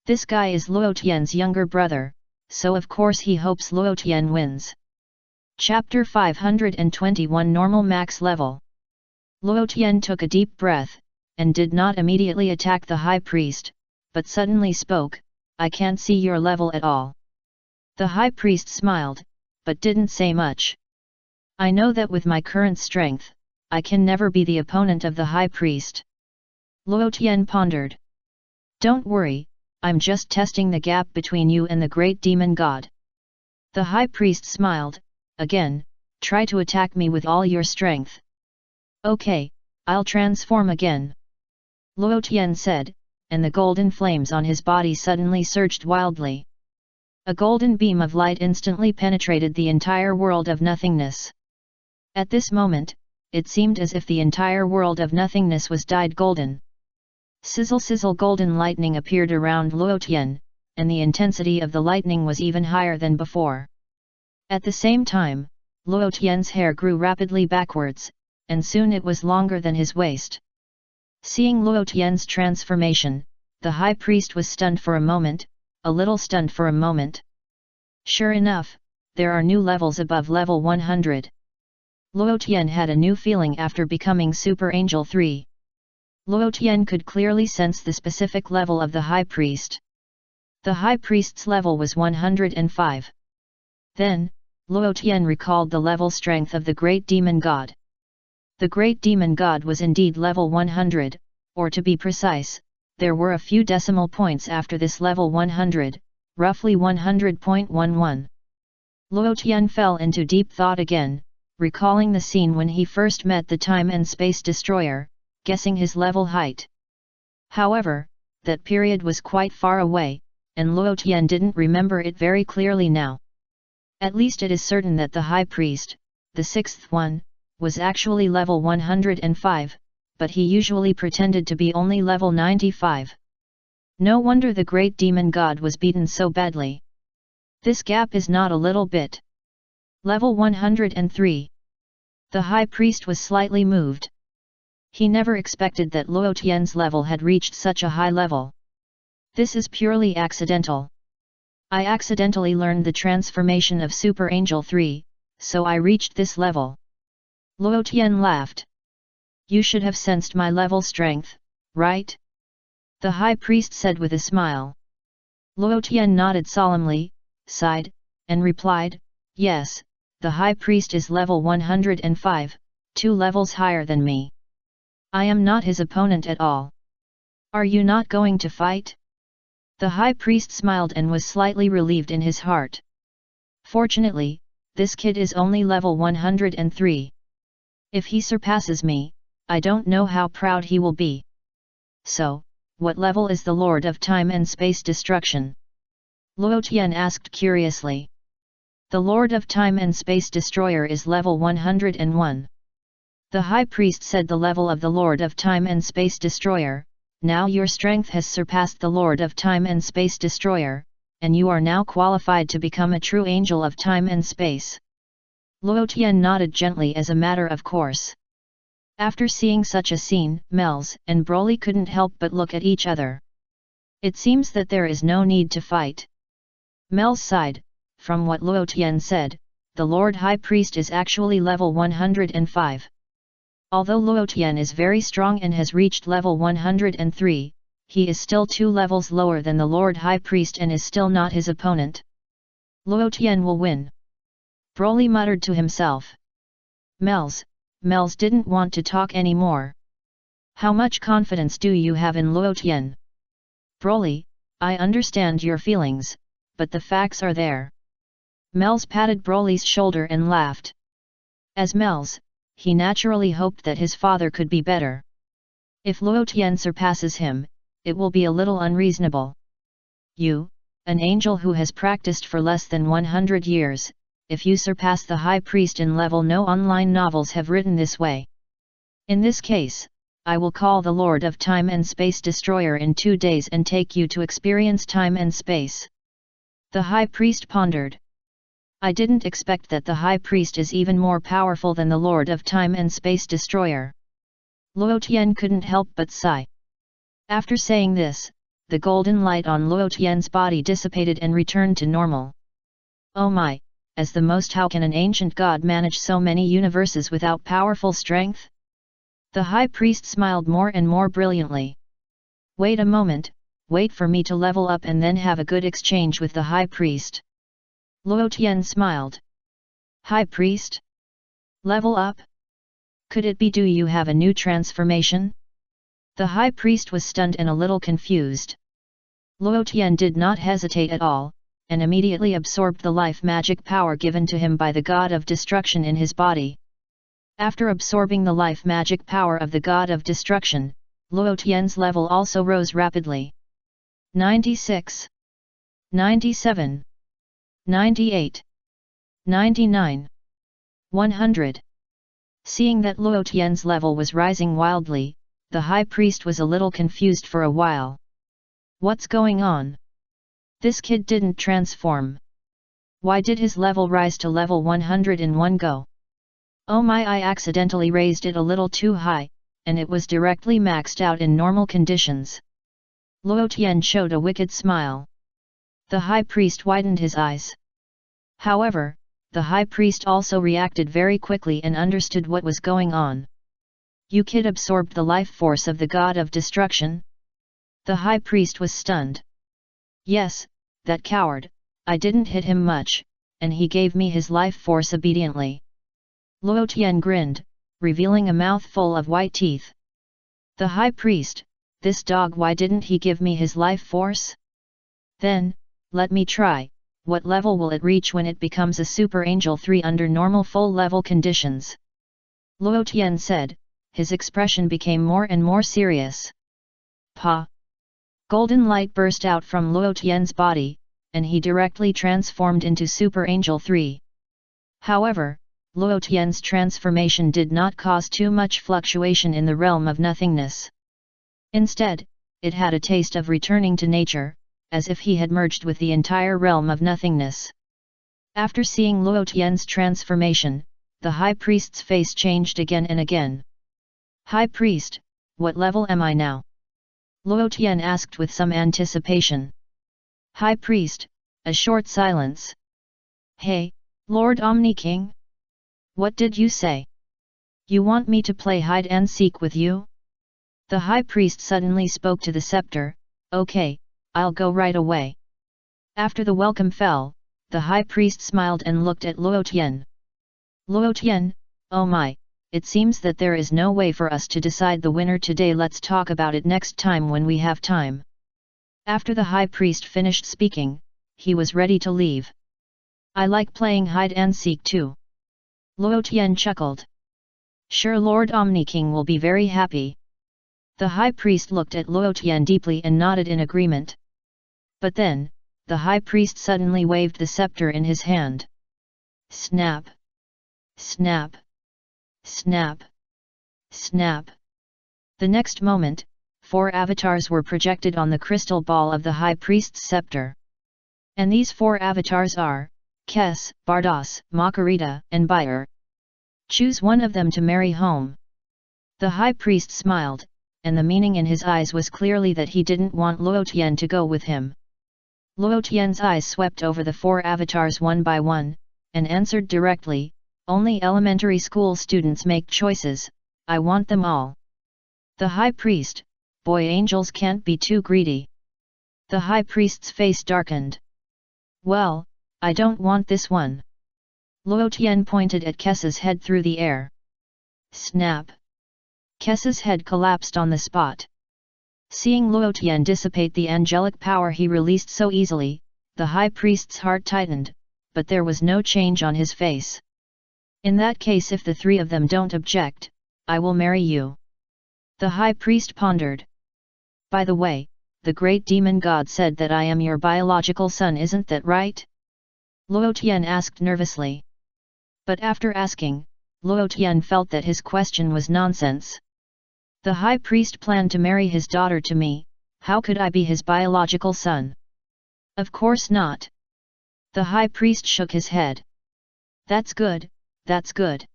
This guy is Luo Tian's younger brother, so of course he hopes Luo Tian wins. Chapter 521 Normal Max Level. Luo Tian took a deep breath, and did not immediately attack the High Priest, but suddenly spoke, I can't see your level at all. The High Priest smiled, but didn't say much. I know that with my current strength, I can never be the opponent of the High Priest. Luo Tian pondered. Don't worry, I'm just testing the gap between you and the Great Demon God. The High Priest smiled, again, try to attack me with all your strength. Okay, I'll transform again. Luo Tian said, and the golden flames on his body suddenly surged wildly. A golden beam of light instantly penetrated the entire world of nothingness. At this moment, it seemed as if the entire world of nothingness was dyed golden. Sizzle sizzle golden lightning appeared around Luo Tian, and the intensity of the lightning was even higher than before. At the same time, Luo Tian's hair grew rapidly backwards, and soon it was longer than his waist. Seeing Luo Tian's transformation, the High Priest was stunned for a moment, a little stunned for a moment. Sure enough, there are new levels above level 100. Luo Tian had a new feeling after becoming Super Angel 3. Luo Tian could clearly sense the specific level of the High Priest. The High Priest's level was 105. Then, Luo Tian recalled the level strength of the Great Demon God. The Great Demon God was indeed level 100, or to be precise, there were a few decimal points after this level 100, roughly 100.11. Luo Tian fell into deep thought again, recalling the scene when he first met the Time and Space Destroyer, guessing his level height. However, that period was quite far away, and Luo Tian didn't remember it very clearly now. At least it is certain that the High Priest, the sixth one, was actually level 105, but he usually pretended to be only level 95. No wonder the Great Demon God was beaten so badly. This gap is not a little bit. Level 103. The High Priest was slightly moved. He never expected that Luo Tian's level had reached such a high level. This is purely accidental. I accidentally learned the transformation of Super Angel 3, so I reached this level. Luo Tian laughed. You should have sensed my level strength, right? The High Priest said with a smile. Luo Tian nodded solemnly, sighed, and replied, yes, the High Priest is level 105, 2 levels higher than me. I am not his opponent at all. Are you not going to fight? The High Priest smiled and was slightly relieved in his heart. Fortunately, this kid is only level 103. If he surpasses me, I don't know how proud he will be. So, what level is the Lord of Time and Space Destruction? Luo Tian asked curiously. The Lord of Time and Space Destroyer is level 101. The High Priest said the level of the Lord of Time and Space Destroyer, now your strength has surpassed the Lord of Time and Space Destroyer, and you are now qualified to become a true angel of time and space." Luo Tian nodded gently as a matter of course. After seeing such a scene, Mels and Broly couldn't help but look at each other. It seems that there is no need to fight. Mels sighed. From what Luo Tian said, the Lord High Priest is actually level 105. Although Luo Tian is very strong and has reached level 103, he is still 2 levels lower than the Lord High Priest and is still not his opponent. Luo Tian will win. Broly muttered to himself. Mels didn't want to talk anymore. How much confidence do you have in Luo Tian? Broly, I understand your feelings, but the facts are there. Mels patted Broly's shoulder and laughed. As Mels, he naturally hoped that his father could be better. If Luo Tian surpasses him, it will be a little unreasonable. You, an angel who has practiced for less than 100 years, if you surpass the High Priest in level, no online novels have written this way. In this case, I will call the Lord of Time and Space Destroyer in 2 days and take you to experience time and space. The High Priest pondered. I didn't expect that the High Priest is even more powerful than the Lord of Time and Space Destroyer. Luo Tian couldn't help but sigh. After saying this, the golden light on Luo Tian's body dissipated and returned to normal. Oh my, as the most, how can an ancient god manage so many universes without powerful strength? The High Priest smiled more and more brilliantly. Wait a moment, wait for me to level up and then have a good exchange with the High Priest. Luo Tian smiled. High Priest? Level up? Could it be do you have a new transformation? The High Priest was stunned and a little confused. Luo Tian did not hesitate at all, and immediately absorbed the life magic power given to him by the God of Destruction in his body. After absorbing the life magic power of the God of Destruction, Luo Tian's level also rose rapidly. 96. 97. 98. 99. 100. Seeing that Luo Tian's level was rising wildly, the High Priest was a little confused for a while. What's going on? This kid didn't transform. Why did his level rise to level 100 in one go? Oh my, I accidentally raised it a little too high, and it was directly maxed out in normal conditions. Luo Tian showed a wicked smile. The High Priest widened his eyes. However, the High Priest also reacted very quickly and understood what was going on. You kid absorbed the life force of the God of Destruction? The High Priest was stunned. Yes, that coward, I didn't hit him much, and he gave me his life force obediently. Luo Tian grinned, revealing a mouth full of white teeth. The High Priest, this dog, why didn't he give me his life force? Then, let me try, what level will it reach when it becomes a Super Angel 3 under normal full level conditions? Luo Tian said, his expression became more and more serious. Pa! Golden light burst out from Luo Tian's body, and he directly transformed into Super Angel 3. However, Luo Tian's transformation did not cause too much fluctuation in the realm of nothingness. Instead, it had a taste of returning to nature, as if he had merged with the entire realm of nothingness. After seeing Luo Tian's transformation, the High Priest's face changed again and again. High Priest, what level am I now? Luo Tian asked with some anticipation. High Priest, a short silence. Hey, Lord Omni King? What did you say? You want me to play hide and seek with you? The High Priest suddenly spoke to the scepter. Okay, I'll go right away. After the welcome fell, the High Priest smiled and looked at Luo Tian. Luo Tian, oh my, it seems that there is no way for us to decide the winner today. Let's talk about it next time when we have time. After the High Priest finished speaking, he was ready to leave. I like playing hide and seek too. Luo Tian chuckled. Sure, Lord Omni King will be very happy. The High Priest looked at Luo Tian deeply and nodded in agreement. But then, the High Priest suddenly waved the scepter in his hand. Snap! Snap! Snap! Snap! The next moment, 4 avatars were projected on the crystal ball of the High Priest's scepter. And these 4 avatars are, Kes, Bardos, Makarita, and Buyer. Choose one of them to marry home. The high priest smiled, and the meaning in his eyes was clearly that he didn't want Luo Tian to go with him. Luo Tian's eyes swept over the 4 avatars one by one, and answered directly, only elementary school students make choices, I want them all. The high priest, boy angels can't be too greedy. The high priest's face darkened. Well, I don't want this one. Luo Tian pointed at Kes's head through the air. Snap! Kes's head collapsed on the spot. Seeing Luo Tian dissipate the angelic power he released so easily, the high priest's heart tightened, but there was no change on his face. In that case, if the 3 of them don't object, I will marry you. The high priest pondered. By the way, the great demon god said that I am your biological son, isn't that right? Luo Tian asked nervously. But after asking, Luo Tian felt that his question was nonsense. The high priest planned to marry his daughter to me, how could I be his biological son? Of course not. The high priest shook his head. That's good, that's good.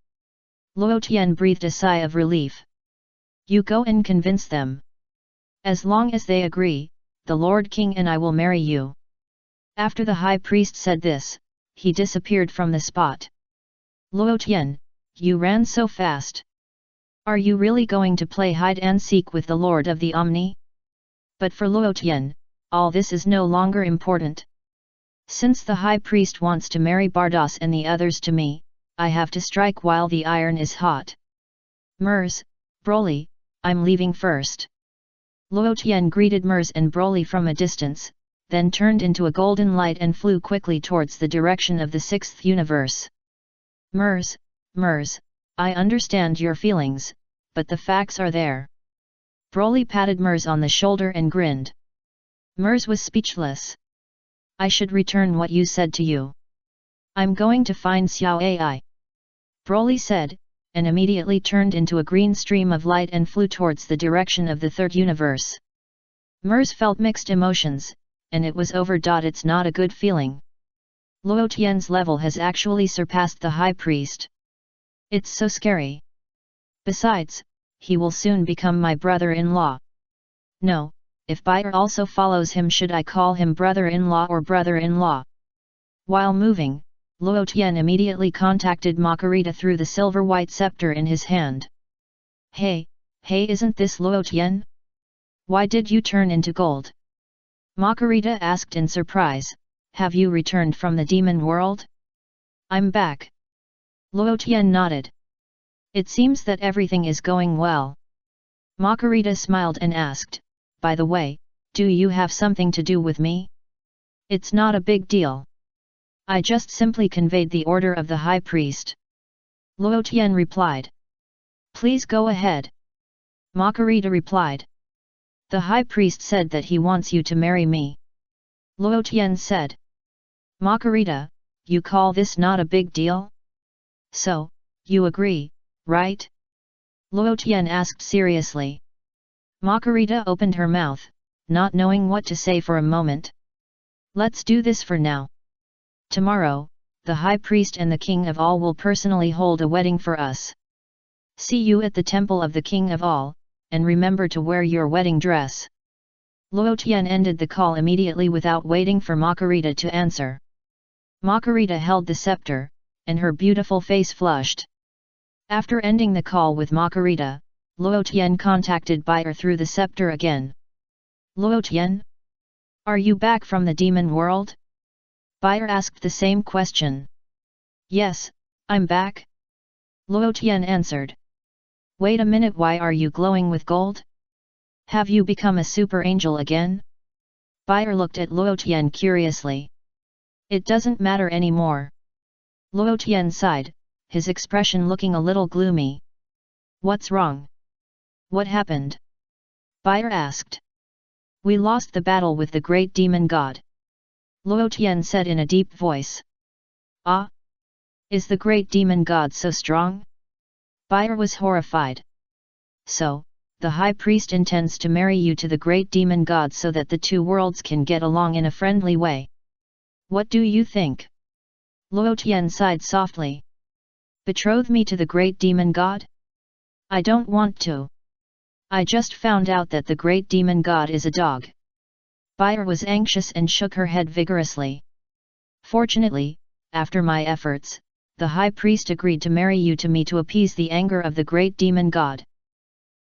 Luo Tian breathed a sigh of relief. You go and convince them. As long as they agree, the Lord King and I will marry you. After the high priest said this, he disappeared from the spot. Luo Tian, you ran so fast. Are you really going to play hide and seek with the Lord of the Omni? But for Luo Tian, all this is no longer important. Since the high priest wants to marry Bardos and the others to me, I have to strike while the iron is hot. Mers, Broly, I'm leaving first. Luo Tian greeted Mers and Broly from a distance, then turned into a golden light and flew quickly towards the direction of the 6th universe. Mers, I understand your feelings, but the facts are there. Broly patted Mers on the shoulder and grinned. Mers was speechless. I should return what you said to you. I'm going to find Xiao Ai. Broly said, and immediately turned into a green stream of light and flew towards the direction of the 3rd universe. Mers felt mixed emotions, and it was over. It's not a good feeling. Luo Tian's level has actually surpassed the high priest. It's so scary. Besides, he will soon become my brother-in-law. No, if Buyer also follows him, should I call him brother-in-law or brother-in-law? While moving, Luo Tian immediately contacted Makarita through the silver-white scepter in his hand. Hey, isn't this Luo Tian? Why did you turn into gold? Makarita asked in surprise, have you returned from the demon world? I'm back. Luo Tian nodded. It seems that everything is going well. Makarita smiled and asked, by the way, do you have something to do with me? It's not a big deal. I just simply conveyed the order of the high priest. Luo Tian replied. Please go ahead. Makarita replied. The high priest said that he wants you to marry me. Luo Tian said. Makarita, you call this not a big deal? So, you agree, right? Luo Tian asked seriously. Makarita opened her mouth, not knowing what to say for a moment. Let's do this for now. Tomorrow, the high priest and the king of all will personally hold a wedding for us. See you at the temple of the king of all, and remember to wear your wedding dress. Luo Tian ended the call immediately without waiting for Makarita to answer. Makarita held the scepter, and her beautiful face flushed. After ending the call with Makarita, Luo Tian contacted Buyer through the scepter again. Luo Tian? Are you back from the demon world? Buyer asked the same question. Yes, I'm back. Luo Tian answered. Wait a minute, why are you glowing with gold? Have you become a super angel again? Buyer looked at Luo Tian curiously. It doesn't matter anymore. Luo Tian sighed, his expression looking a little gloomy. What's wrong? What happened? Buyer asked. We lost the battle with the great demon god. Luo Tian said in a deep voice. Ah? Is the great demon god so strong? Buyer was horrified. So, the high priest intends to marry you to the great demon god so that the 2 worlds can get along in a friendly way. What do you think? Luo Tian sighed softly. Betroth me to the great demon god? I don't want to. I just found out that the great demon god is a dog. Bayer was anxious and shook her head vigorously. Fortunately, after my efforts, the high priest agreed to marry you to me to appease the anger of the great demon god.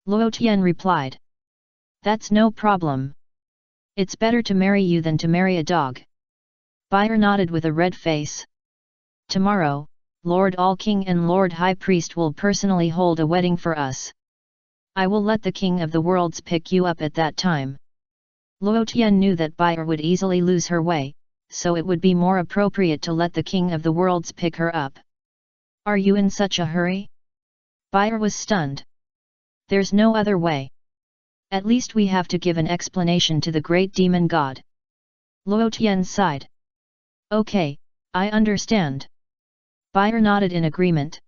Luo Tian replied. That's no problem. It's better to marry you than to marry a dog. Bayer nodded with a red face. Tomorrow, Lord All-King and Lord High Priest will personally hold a wedding for us. I will let the King of the Worlds pick you up at that time. Luo Tian knew that Bayer would easily lose her way, so it would be more appropriate to let the King of the Worlds pick her up. Are you in such a hurry? Bayer was stunned. There's no other way. At least we have to give an explanation to the great demon god. Luo Tian sighed. Okay, I understand. Bayer nodded in agreement.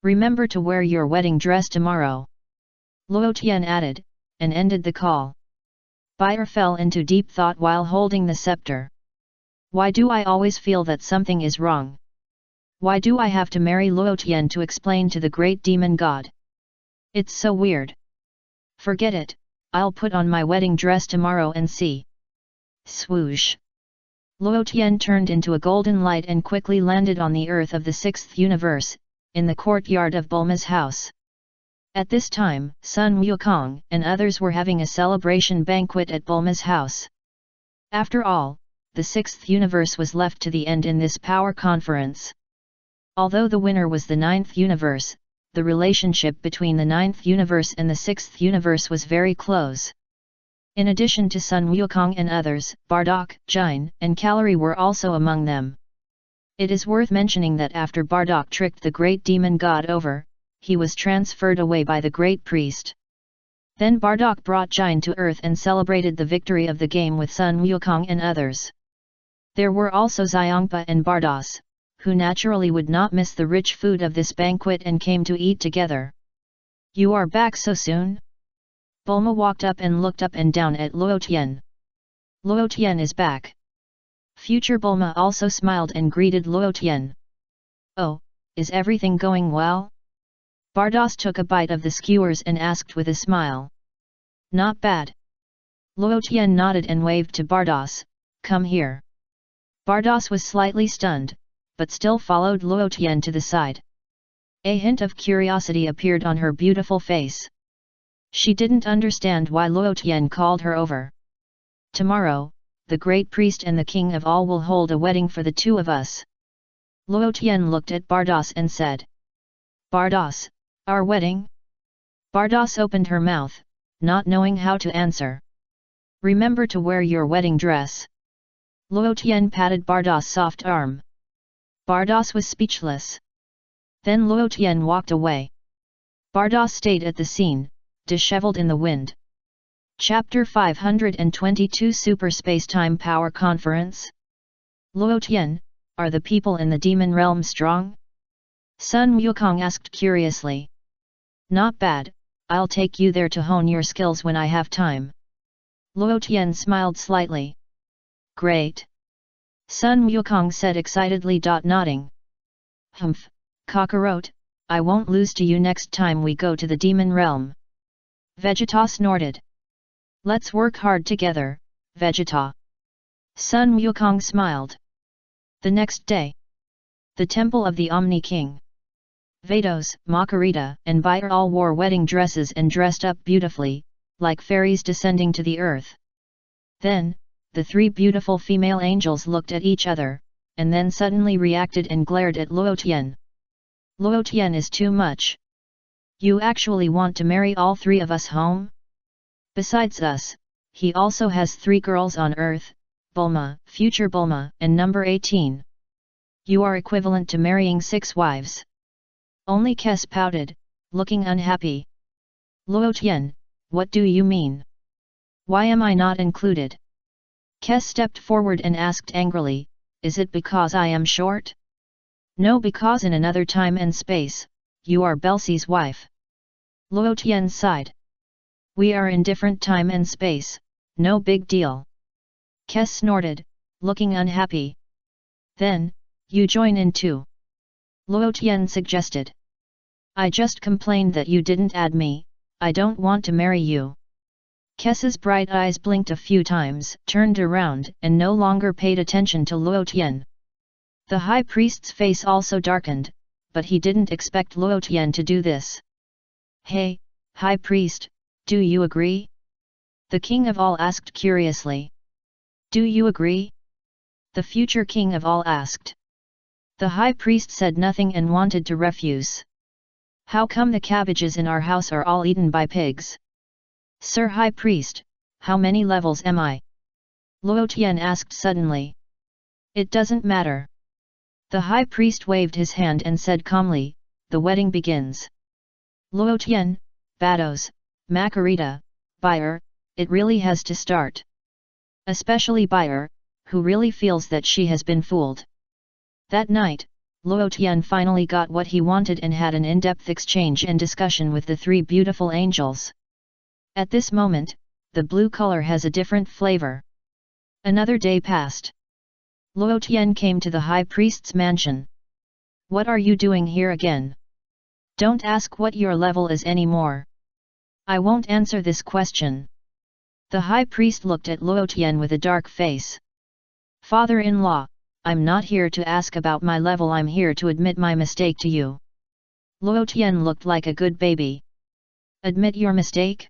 Remember to wear your wedding dress tomorrow. Luo Tian added, and ended the call. Bayer fell into deep thought while holding the scepter. Why do I always feel that something is wrong? Why do I have to marry Luo Tian to explain to the great demon god? It's so weird. Forget it, I'll put on my wedding dress tomorrow and see. Swoosh. Luo Tian turned into a golden light and quickly landed on the earth of the sixth universe, in the courtyard of Bulma's house. At this time, Sun Wukong and others were having a celebration banquet at Bulma's house. After all, the sixth universe was left to the end in this power conference. Although the winner was the ninth universe, the relationship between the ninth universe and the sixth universe was very close. In addition to Sun Wukong and others, Bardock, Jin, and Calorie were also among them. It is worth mentioning that after Bardock tricked the great demon god over, he was transferred away by the great priest. Then Bardock brought Jin to earth and celebrated the victory of the game with Sun Wukong and others. There were also Xiangpa and Bardos, who naturally would not miss the rich food of this banquet and came to eat together. You are back so soon? Bulma walked up and looked up and down at Luo Tian. Luo Tian is back. Future Bulma also smiled and greeted Luo Tian. Oh, is everything going well? Bardos took a bite of the skewers and asked with a smile. Not bad. Luo Tian nodded and waved to Bardos, come here. Bardos was slightly stunned, but still followed Luo Tian to the side. A hint of curiosity appeared on her beautiful face. She didn't understand why Luo Tian called her over. Tomorrow, the great priest and the king of all will hold a wedding for the two of us. Luo Tian looked at Bardos and said. Bardos, our wedding? Bardos opened her mouth, not knowing how to answer. Remember to wear your wedding dress. Luo Tian patted Bardos' soft arm. Bardos was speechless. Then Luo Tian walked away. Bardos stayed at the scene, disheveled in the wind. Chapter 522 Super Space-Time Power Conference. Luo Tian, are the people in the demon realm strong? Sun Wukong asked curiously. Not bad, I'll take you there to hone your skills when I have time. Luo Tian smiled slightly. Great. Sun Wukong said excitedly. Nodding. Humph, Kakarot, I won't lose to you next time we go to the demon realm. Vegeta snorted. Let's work hard together, Vegeta. Sun Wukong smiled. The next day. The temple of the Omni King. Vados, Makarita, and Bayer all wore wedding dresses and dressed up beautifully, like fairies descending to the earth. Then, the three beautiful female angels looked at each other, and then suddenly reacted and glared at Luo Tian. Luo Tian is too much. You actually want to marry all three of us home? Besides us, he also has 3 girls on earth, Bulma, future Bulma, and number 18. You are equivalent to marrying 6 wives. Only Kes pouted, looking unhappy. Luo Tian, what do you mean? Why am I not included? Kes stepped forward and asked angrily, is it because I am short? No, because in another time and space, you are Belsie's wife. Luo Tian sighed. We are in different time and space, no big deal. Kes snorted, looking unhappy. Then, you join in too. Luo Tian suggested. I just complained that you didn't add me, I don't want to marry you. Kessa's bright eyes blinked a few times, turned around, and no longer paid attention to Luo Tian. The high priest's face also darkened, but he didn't expect Luo Tian to do this. Hey, high priest, do you agree? The king of all asked curiously. Do you agree? The future king of all asked. The high priest said nothing and wanted to refuse. How come the cabbages in our house are all eaten by pigs? Sir High Priest, how many levels am I? Luo Tian asked suddenly. It doesn't matter. The High Priest waved his hand and said calmly, the wedding begins. Luo Tian, Bados, Macarita, Buyer, it really has to start. Especially Buyer, who really feels that she has been fooled. That night, Luo Tian finally got what he wanted and had an in-depth exchange and discussion with the three beautiful angels. At this moment, the blue color has a different flavor. Another day passed. Luo Tian came to the high priest's mansion. What are you doing here again? Don't ask what your level is anymore. I won't answer this question. The high priest looked at Luo Tian with a dark face. Father-in-law, I'm not here to ask about my level, I'm here to admit my mistake to you. Luo Tian looked like a good baby. Admit your mistake?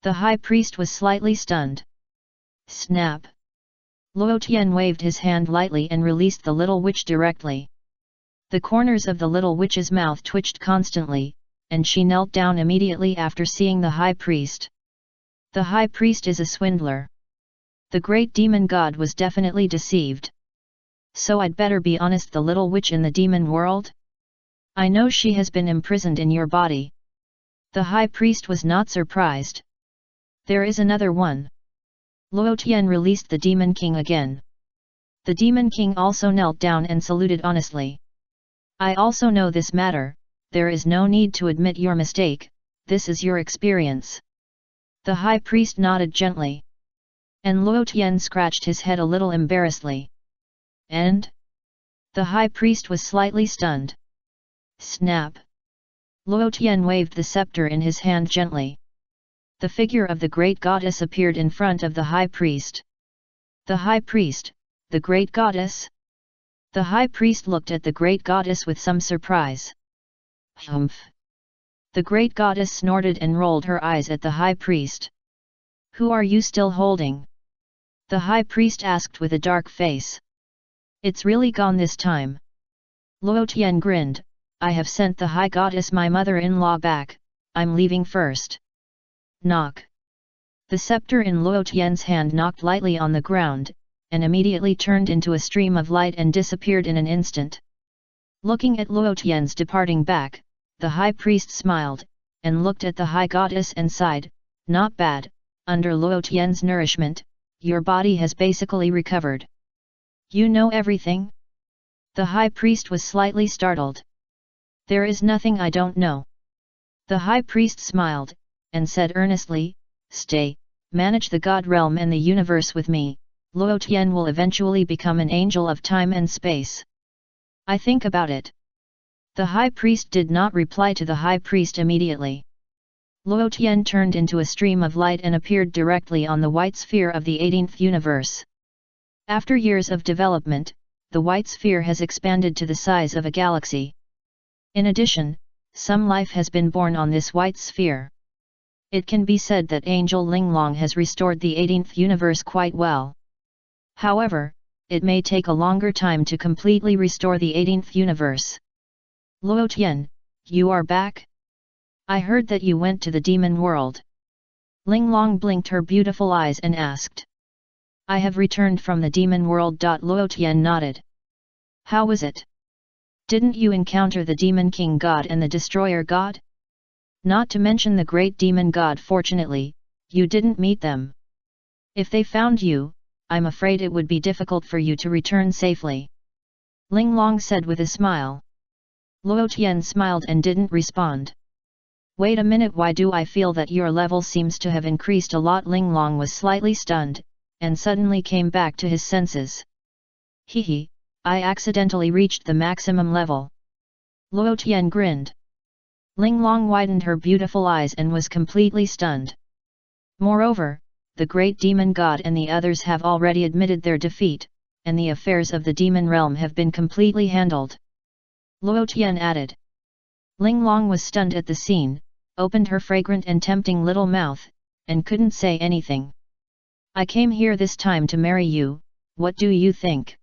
The high priest was slightly stunned. Snap! Luo Tian waved his hand lightly and released the little witch directly. The corners of the little witch's mouth twitched constantly, and she knelt down immediately after seeing the high priest. The high priest is a swindler. The great demon god was definitely deceived. So I'd better be honest, the little witch in the demon world? I know she has been imprisoned in your body. The high priest was not surprised. There is another one. Luo Tian released the Demon King again. The Demon King also knelt down and saluted honestly. I also know this matter, there is no need to admit your mistake, this is your experience. The high priest nodded gently. And Luo Tian scratched his head a little embarrassedly. And? The high priest was slightly stunned. Snap! Luo Tian waved the scepter in his hand gently. The figure of the great goddess appeared in front of the high priest. The high priest, the great goddess? The high priest looked at the great goddess with some surprise. Humph! The great goddess snorted and rolled her eyes at the high priest. Who are you still holding? The high priest asked with a dark face. It's really gone this time. Luo Tian grinned, I have sent the high goddess my mother-in-law back, I'm leaving first. Knock. The scepter in Luo Tian's hand knocked lightly on the ground, and immediately turned into a stream of light and disappeared in an instant. Looking at Luo Tian's departing back, the high priest smiled, and looked at the high goddess and sighed, not bad, under Luo Tian's nourishment, your body has basically recovered. You know everything? The high priest was slightly startled. There is nothing I don't know. The high priest smiled, and said earnestly, stay, manage the God realm and the universe with me, Luo Tian will eventually become an angel of time and space. I think about it. The high priest did not reply to the high priest immediately. Luo Tian turned into a stream of light and appeared directly on the white sphere of the 18th universe. After years of development, the white sphere has expanded to the size of a galaxy. In addition, some life has been born on this white sphere. It can be said that Angel Linglong has restored the 18th universe quite well. However, it may take a longer time to completely restore the 18th universe. Luo Tian, you are back? I heard that you went to the demon world. Linglong blinked her beautiful eyes and asked. I have returned from the demon world. Luo Tian nodded. How was it? Didn't you encounter the demon king god and the destroyer god? Not to mention the great demon god. Fortunately, you didn't meet them. If they found you, I'm afraid it would be difficult for you to return safely. Linglong said with a smile. Luo Tian smiled and didn't respond. Wait a minute, why do I feel that your level seems to have increased a lot? Linglong was slightly stunned, and suddenly came back to his senses. Hehe, I accidentally reached the maximum level. Luo Tian grinned. Ling Long widened her beautiful eyes and was completely stunned. Moreover, the great demon god and the others have already admitted their defeat, and the affairs of the demon realm have been completely handled. Luo Tian added. Ling Long was stunned at the scene, opened her fragrant and tempting little mouth, and couldn't say anything. I came here this time to marry you, what do you think?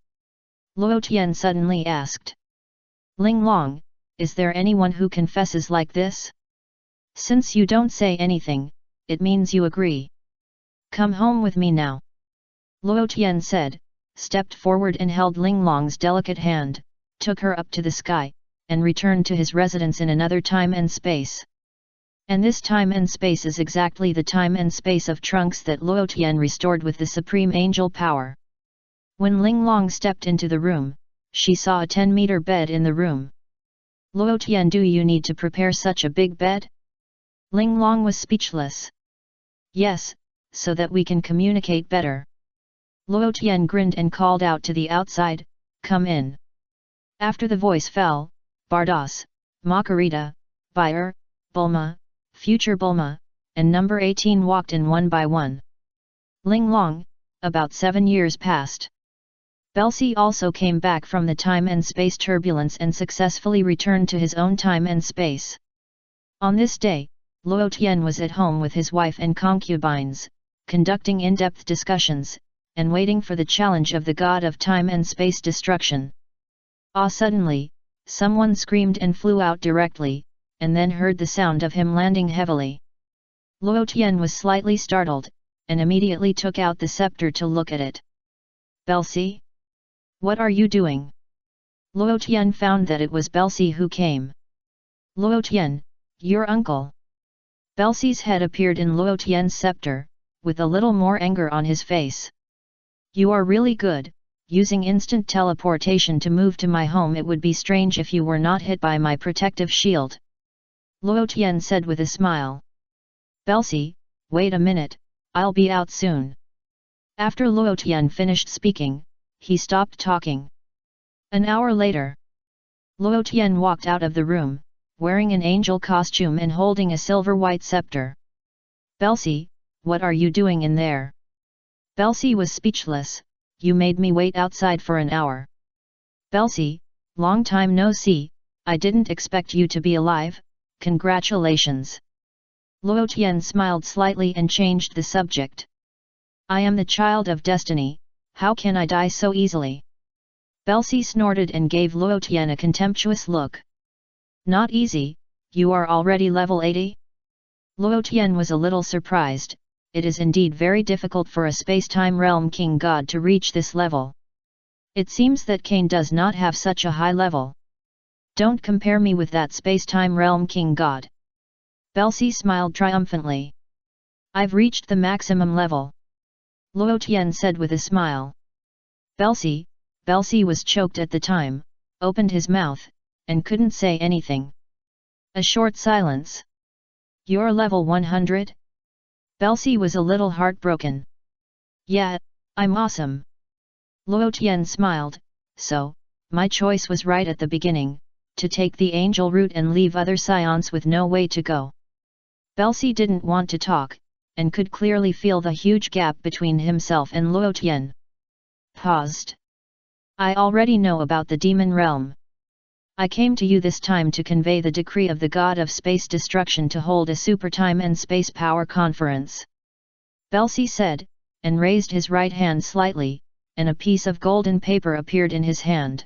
Luo Tian suddenly asked. Ling Long, is there anyone who confesses like this? Since you don't say anything, it means you agree. Come home with me now. Luo Tian said, stepped forward and held Ling Long's delicate hand, took her up to the sky, and returned to his residence in another time and space. And this time and space is exactly the time and space of trunks that Luo Tian restored with the supreme angel power. When Ling Long stepped into the room, she saw a 10-meter bed in the room. Luo Tian, do you need to prepare such a big bed? Ling Long was speechless. Yes, so that we can communicate better. Luo Tian grinned and called out to the outside, come in. After the voice fell, Bardos, Makarita, Bayer, Bulma, Future Bulma, and number 18 walked in one by one. Ling Long, about 7 years passed. Belsi also came back from the time and space turbulence and successfully returned to his own time and space. On this day, Luo Tian was at home with his wife and concubines, conducting in-depth discussions, and waiting for the challenge of the god of time and space destruction. Suddenly, someone screamed and flew out directly, and then heard the sound of him landing heavily. Luo Tian was slightly startled, and immediately took out the scepter to look at it. Belsi? What are you doing? Luo Tian found that it was Belsi who came. Luo Tian, your uncle. Belsi's head appeared in Luo Tian's scepter, with a little more anger on his face. You are really good, using instant teleportation to move to my home. It would be strange if you were not hit by my protective shield. Luo Tian said with a smile. Belsi, wait a minute, I'll be out soon. After Luo Tian finished speaking, he stopped talking. An hour later, Luo Tian walked out of the room, wearing an angel costume and holding a silver-white scepter. Belsi, what are you doing in there? Belsi was speechless. You made me wait outside for an hour. Belsi, long time no see, I didn't expect you to be alive, congratulations. Luo Tian smiled slightly and changed the subject. I am the child of destiny, how can I die so easily? Belsi snorted and gave Luo Tian a contemptuous look. Not easy, you are already level 80? Luo Tian was a little surprised. It is indeed very difficult for a space-time realm king god to reach this level. It seems that Cain does not have such a high level. Don't compare me with that space-time realm king god. Belsi smiled triumphantly. I've reached the maximum level. Luo Tian said with a smile. Belsi was choked at the time, opened his mouth, and couldn't say anything. A short silence. You're level 100? Belsi was a little heartbroken. Yeah, I'm awesome. Luo Tian smiled, so, my choice was right at the beginning, to take the angel route and leave other Saiyans with no way to go. Belsi didn't want to talk, and could clearly feel the huge gap between himself and Luo Tian. Paused. I already know about the demon realm. I came to you this time to convey the decree of the god of space destruction to hold a super time and space power conference. Belsi said, and raised his right hand slightly, and a piece of golden paper appeared in his hand.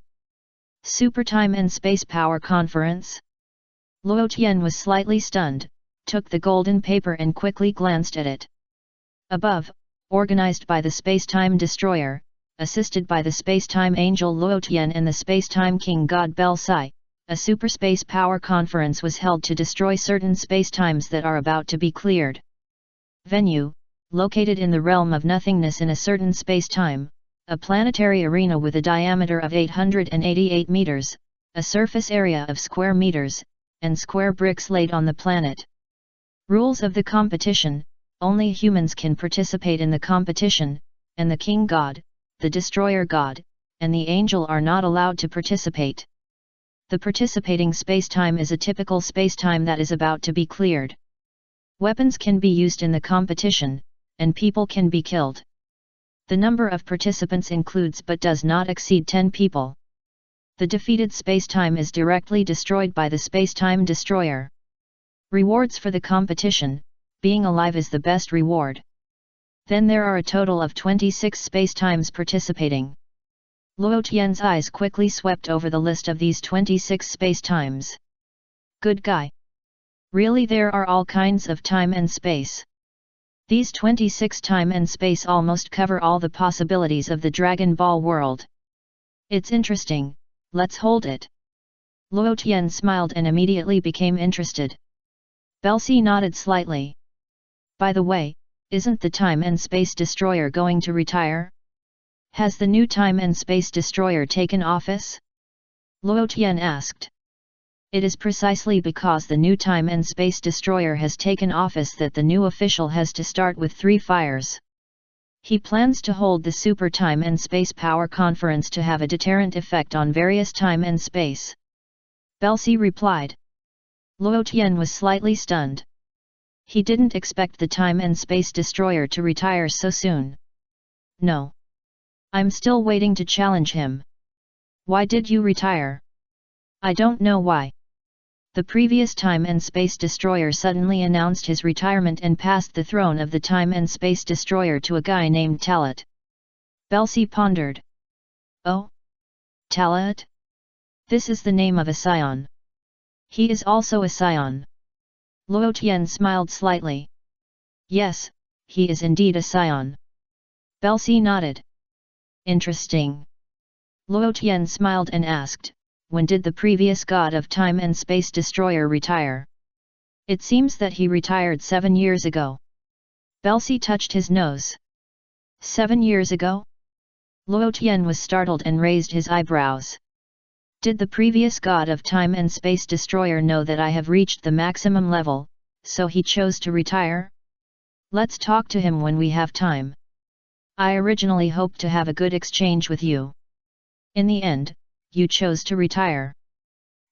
Super time and space power conference? Luo Tian was slightly stunned, took the golden paper and quickly glanced at it. Above, organized by the space-time destroyer, assisted by the space-time angel Luo Tian and the space-time king god Belsi, a super space power conference was held to destroy certain space-times that are about to be cleared. Venue, located in the realm of nothingness in a certain space-time, a planetary arena with a diameter of 888 meters, a surface area of square meters, and square bricks laid on the planet. Rules of the competition: only humans can participate in the competition, and the king god, the destroyer god, and the angel are not allowed to participate. The participating spacetime is a typical spacetime that is about to be cleared. Weapons can be used in the competition, and people can be killed. The number of participants includes but does not exceed 10 people. The defeated spacetime is directly destroyed by the spacetime destroyer. Rewards for the competition: being alive is the best reward. Then there are a total of 26 spacetimes participating. Luo Tian's eyes quickly swept over the list of these 26 spacetimes. Good guy. Really, there are all kinds of time and space. These 26 time and space almost cover all the possibilities of the Dragon Ball world. It's interesting, let's hold it. Luo Tian smiled and immediately became interested. Belsi nodded slightly. By the way, isn't the time and space destroyer going to retire? Has the new time and space destroyer taken office? Luo Tian asked. It is precisely because the new time and space destroyer has taken office that the new official has to start with 3 fires. He plans to hold the Super Time and Space Power Conference to have a deterrent effect on various time and space. Belsi replied. Luo Tian was slightly stunned. He didn't expect the time and space destroyer to retire so soon. No. I'm still waiting to challenge him. Why did you retire? I don't know why. The previous time and space destroyer suddenly announced his retirement and passed the throne of the time and space destroyer to a guy named Talat. Belsi pondered. Oh? Talat? This is the name of a Saiyan. He is also a Saiyan. Luo Tian smiled slightly. Yes, he is indeed a Saiyan. Belsi nodded. Interesting. Luo Tian smiled and asked, when did the previous god of time and space destroyer retire? It seems that he retired 7 years ago. Belsi touched his nose. 7 years ago? Luo Tian was startled and raised his eyebrows. Did the previous god of time and space destroyer know that I have reached the maximum level, so he chose to retire? Let's talk to him when we have time. I originally hoped to have a good exchange with you. In the end, you chose to retire.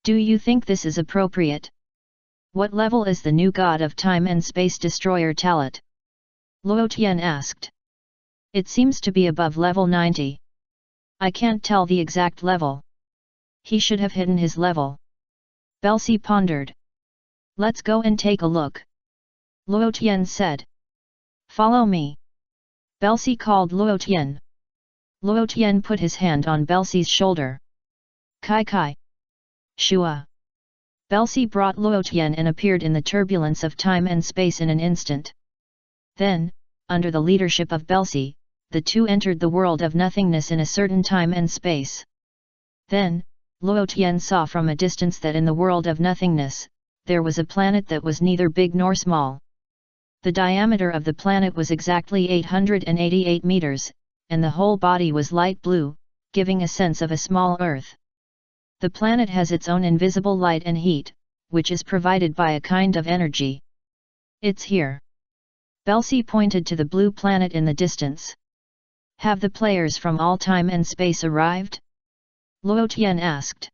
Do you think this is appropriate? What level is the new god of time and space destroyer Talat? Luo Tian asked. It seems to be above level 90. I can't tell the exact level. He should have hidden his level. Belsi pondered. Let's go and take a look. Luo Tian said. Follow me. Belsi called Luo Tian. Luo Tian put his hand on Belsi's shoulder. Kai Kai. Shua. Belsi brought Luo Tian and appeared in the turbulence of time and space in an instant. Then, under the leadership of Belsi, the two entered the world of nothingness in a certain time and space. Then, Luo Tian saw from a distance that in the world of nothingness, there was a planet that was neither big nor small. The diameter of the planet was exactly 888 meters, and the whole body was light blue, giving a sense of a small Earth. The planet has its own invisible light and heat, which is provided by a kind of energy. It's here. Belsi pointed to the blue planet in the distance. Have the players from all time and space arrived? Luo Tian asked.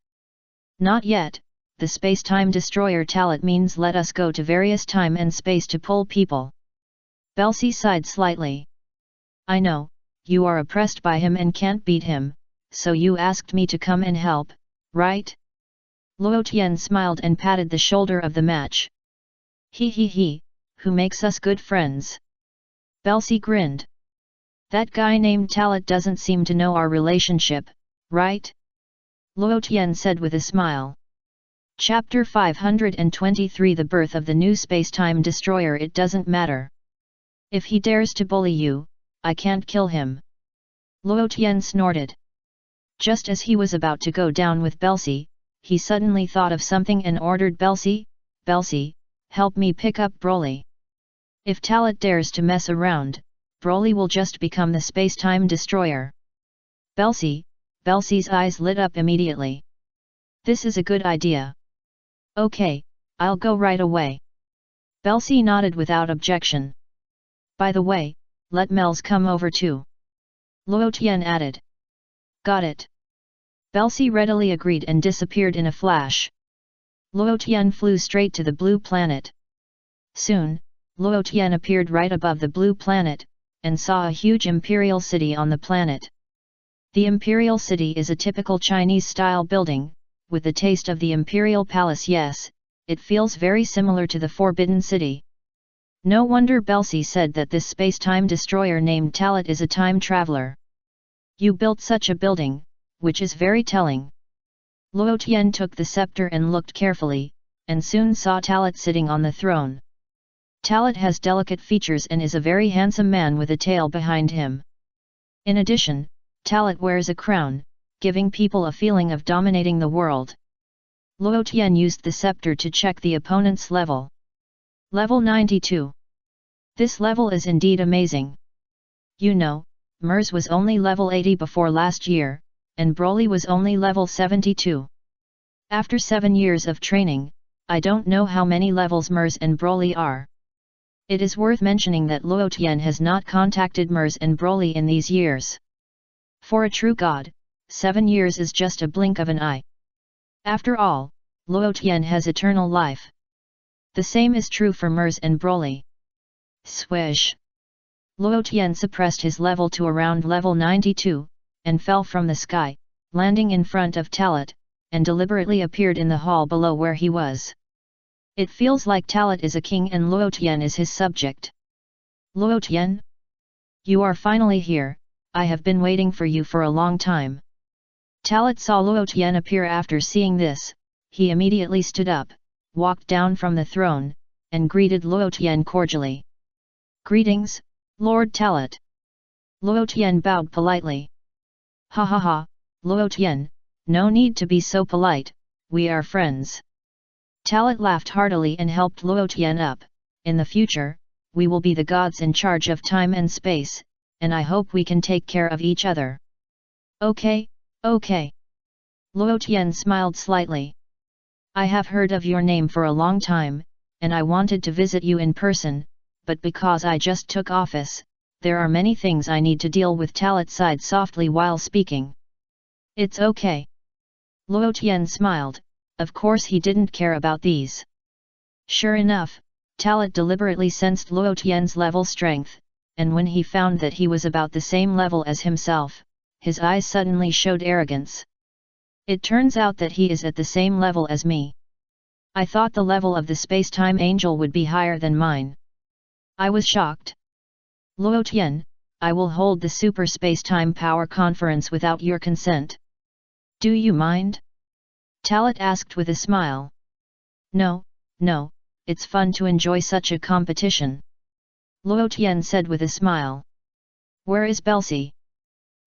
Not yet, the space-time destroyer Talat means let us go to various time and space to pull people. Belsi sighed slightly. I know, you are oppressed by him and can't beat him, so you asked me to come and help, right? Luo Tian smiled and patted the shoulder of the match. He, who makes us good friends? Belsi grinned. That guy named Talat doesn't seem to know our relationship, right? Luo Tian said with a smile. Chapter 523 The Birth of the New Spacetime Destroyer. It doesn't matter. If he dares to bully you, I can't kill him. Luo Tian snorted. Just as he was about to go down with Belsi, he suddenly thought of something and ordered Belsi, help me pick up Broly. If Talat dares to mess around, Broly will just become the space-time destroyer. Belsi's eyes lit up immediately. This is a good idea. Okay, I'll go right away. Belsi nodded without objection. By the way, let Mels come over too. Luo Tian added. Got it. Belsi readily agreed and disappeared in a flash. Luo Tian flew straight to the blue planet. Soon, Luo Tian appeared right above the blue planet, and saw a huge imperial city on the planet. The imperial city is a typical Chinese-style building, with the taste of the imperial palace. Yes, it feels very similar to the Forbidden City. No wonder Belsi said that this space-time destroyer named Talat is a time traveler. You built such a building, which is very telling. Luo Tian took the scepter and looked carefully, and soon saw Talat sitting on the throne. Talat has delicate features and is a very handsome man with a tail behind him. In addition, Talat wears a crown, giving people a feeling of dominating the world. Luo Tian used the scepter to check the opponent's level. Level 92. This level is indeed amazing. You know, Mers was only level 80 before last year, and Broly was only level 72. After 7 years of training, I don't know how many levels Mers and Broly are. It is worth mentioning that Luo Tian has not contacted Mers and Broly in these years. For a true god, 7 years is just a blink of an eye. After all, Luo Tian has eternal life. The same is true for Mers and Broly. Swish! Luo Tian suppressed his level to around level 92, and fell from the sky, landing in front of Talat, and deliberately appeared in the hall below where he was. It feels like Talat is a king and Luo Tian is his subject. Luo Tian? You are finally here, I have been waiting for you for a long time. Talat saw Luo Tian appear. After seeing this, he immediately stood up, walked down from the throne, and greeted Luo Tian cordially. Greetings, Lord Talat. Luo Tian bowed politely. Ha ha ha, Luo Tian, no need to be so polite, we are friends. Talat laughed heartily and helped Luo Tian up. In the future, we will be the gods in charge of time and space, and I hope we can take care of each other. Okay, okay. Luo Tian smiled slightly. I have heard of your name for a long time, and I wanted to visit you in person, but because I just took office, there are many things I need to deal with. Talat sighed softly while speaking. It's okay. Luo Tian smiled, of course he didn't care about these. Sure enough, Talat deliberately sensed Luo Tian's level strength, and when he found that he was about the same level as himself, his eyes suddenly showed arrogance. It turns out that he is at the same level as me. I thought the level of the space-time angel would be higher than mine. I was shocked. Luo Tian, I will hold the Super Space-Time Power Conference without your consent. Do you mind? Talat asked with a smile. No, no, it's fun to enjoy such a competition. Luo Tian said with a smile. Where is Belsi?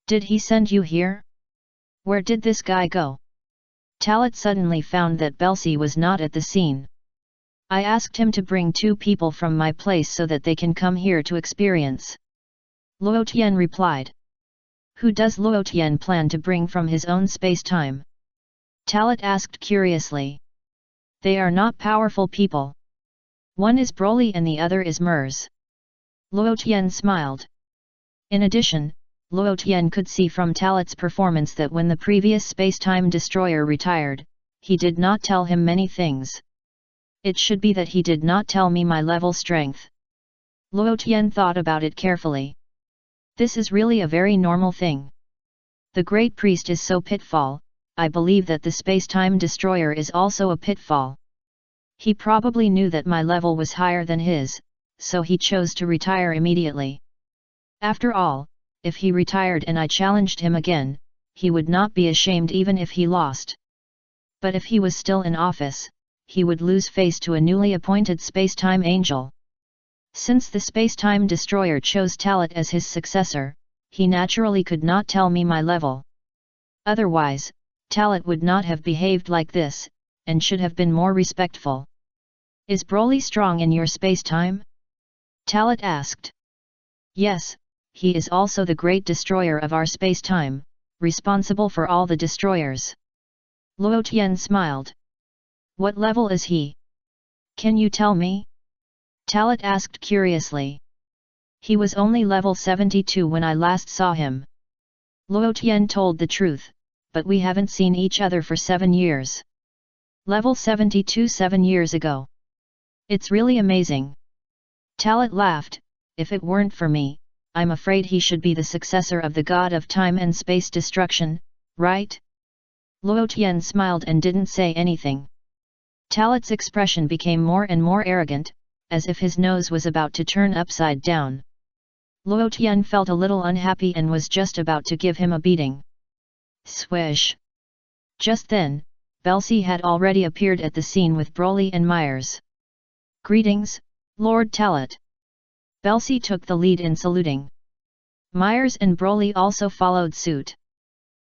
Did he send you here? Where did this guy go? Talat suddenly found that Belsi was not at the scene. I asked him to bring 2 people from my place so that they can come here to experience. Luo Tian replied. Who does Luo Tian plan to bring from his own space-time? Talat asked curiously. They are not powerful people. One is Broly and the other is Mers. Luo Tian smiled. In addition, Luo Tian could see from Talat's performance that when the previous space-time destroyer retired, he did not tell him many things. It should be that he did not tell me my level strength. Luo Tian thought about it carefully. This is really a very normal thing. The Great Priest is so pitfall, I believe that the space-time destroyer is also a pitfall. He probably knew that my level was higher than his, so he chose to retire immediately. After all, if he retired and I challenged him again, he would not be ashamed even if he lost. But if he was still in office, he would lose face to a newly appointed space-time angel. Since the space-time destroyer chose Talat as his successor, he naturally could not tell me my level. Otherwise, Talat would not have behaved like this, and should have been more respectful. Is Broly strong in your space-time? Talat asked. Yes, he is also the great destroyer of our space-time, responsible for all the destroyers. Luo Tian smiled. What level is he? Can you tell me? Talat asked curiously. He was only level 72 when I last saw him. Luo Tian told the truth, but we haven't seen each other for 7 years. Level 72 7 years ago. It's really amazing. Talat laughed, if it weren't for me, I'm afraid he should be the successor of the god of time and space destruction, right? Luo Tian smiled and didn't say anything. Talat's expression became more and more arrogant, as if his nose was about to turn upside down. Luo Tian felt a little unhappy and was just about to give him a beating. Swish! Just then, Belsi had already appeared at the scene with Broly and Myers. Greetings, Lord Talat. Belsi took the lead in saluting. Myers and Broly also followed suit.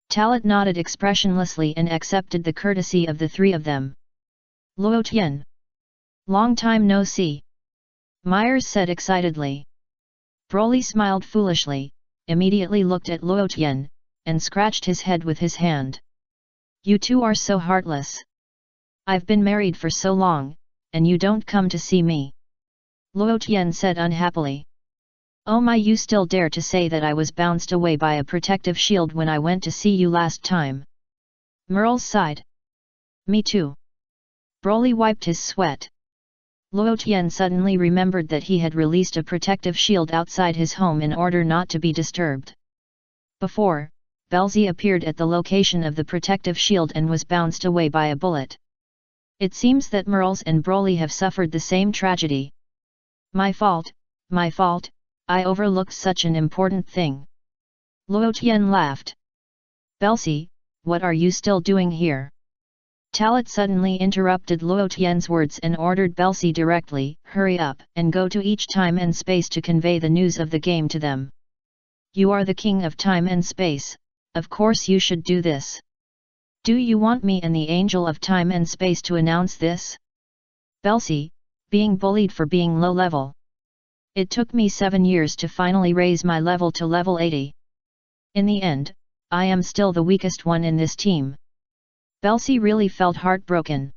Talat nodded expressionlessly and accepted the courtesy of the three of them. Luo Tian. Long time no see. Myers said excitedly. Broly smiled foolishly, immediately looked at Luo Tian, and scratched his head with his hand. You two are so heartless. I've been married for so long, and you don't come to see me. Luo Tian said unhappily. Oh my, you still dare to say that I was bounced away by a protective shield when I went to see you last time. Merle sighed. Me too. Broly wiped his sweat. Luo Tian suddenly remembered that he had released a protective shield outside his home in order not to be disturbed. Before, Belsi appeared at the location of the protective shield and was bounced away by a bullet. It seems that Merles and Broly have suffered the same tragedy. My fault, I overlooked such an important thing. Luo Tian laughed. Belsi, what are you still doing here? Talat suddenly interrupted Luo Tian's words and ordered Belsi directly, hurry up and go to each time and space to convey the news of the game to them. You are the king of time and space, of course you should do this. Do you want me and the angel of time and space to announce this? Belsi, being bullied for being low level. It took me 7 years to finally raise my level to level 80. In the end, I am still the weakest one in this team. Belsi really felt heartbroken.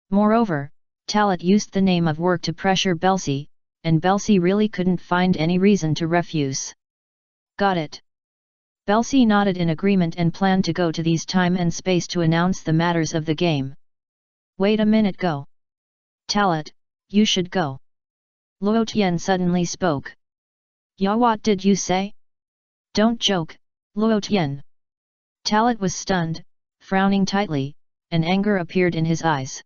Moreover, Talat used the name of work to pressure Belsi, and Belsi really couldn't find any reason to refuse. Got it. Belsi nodded in agreement and planned to go to these time and space to announce the matters of the game. Wait a minute, go. Talat, you should go. Luo Tian suddenly spoke. Ya, what did you say? Don't joke, Luo Tian. Talat was stunned, frowning tightly, and anger appeared in his eyes.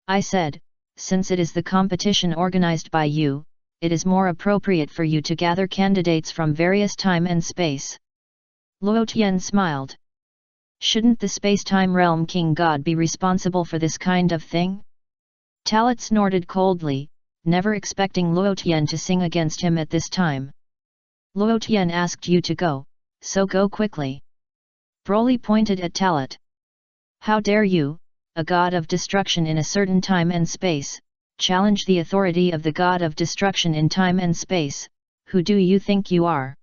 I said, since it is the competition organized by you, it is more appropriate for you to gather candidates from various time and space. Luo Tian smiled. Shouldn't the space-time realm king god be responsible for this kind of thing? Talat snorted coldly, never expecting Luo Tian to sing against him at this time. Luo Tian asked you to go, so go quickly. Broly pointed at Talat. How dare you, a god of destruction in a certain time and space, challenge the authority of the god of destruction in time and space? Who do you think you are?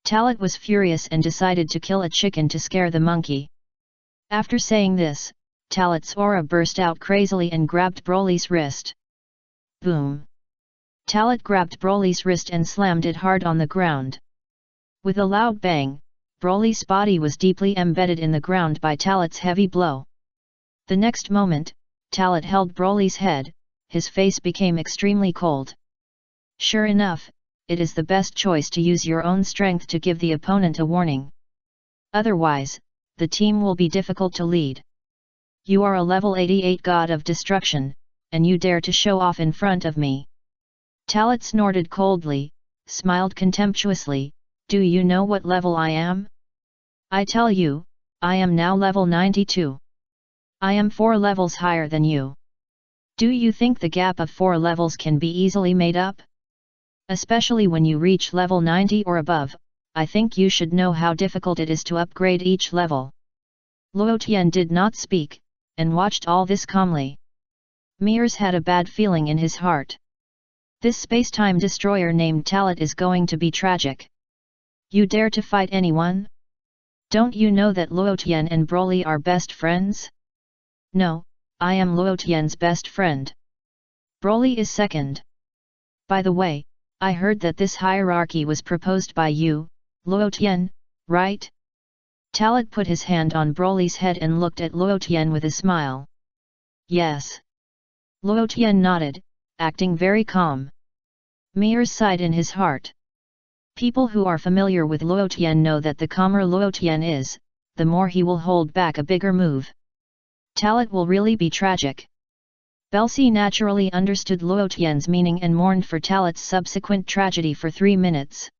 Talat was furious and decided to kill a chicken to scare the monkey. After saying this, Talat's aura burst out crazily and grabbed Broly's wrist. Boom! Talat grabbed Broly's wrist and slammed it hard on the ground. With a loud bang, Broly's body was deeply embedded in the ground by Talat's heavy blow. The next moment, Talat held Broly's head, his face became extremely cold. Sure enough, it is the best choice to use your own strength to give the opponent a warning. Otherwise, the team will be difficult to lead. You are a level 88 god of destruction, and you dare to show off in front of me. Talat snorted coldly, smiled contemptuously. Do you know what level I am? I tell you, I am now level 92. I am 4 levels higher than you. Do you think the gap of 4 levels can be easily made up? Especially when you reach level 90 or above, I think you should know how difficult it is to upgrade each level. Luo Tian did not speak, and watched all this calmly. Mears had a bad feeling in his heart. This space-time destroyer named Talat is going to be tragic. You dare to fight anyone? Don't you know that Luo Tian and Broly are best friends? No, I am Luo Tian's best friend. Broly is second. By the way, I heard that this hierarchy was proposed by you, Luo Tian, right? Talat put his hand on Broly's head and looked at Luo Tian with a smile. Yes. Luo Tian nodded, acting very calm. Mears sighed in his heart. People who are familiar with Luo Tian know that the calmer Luo Tian is, the more he will hold back a bigger move. Talat will really be tragic. Belsi naturally understood Luo Tian's meaning and mourned for Talat's subsequent tragedy for 3 minutes.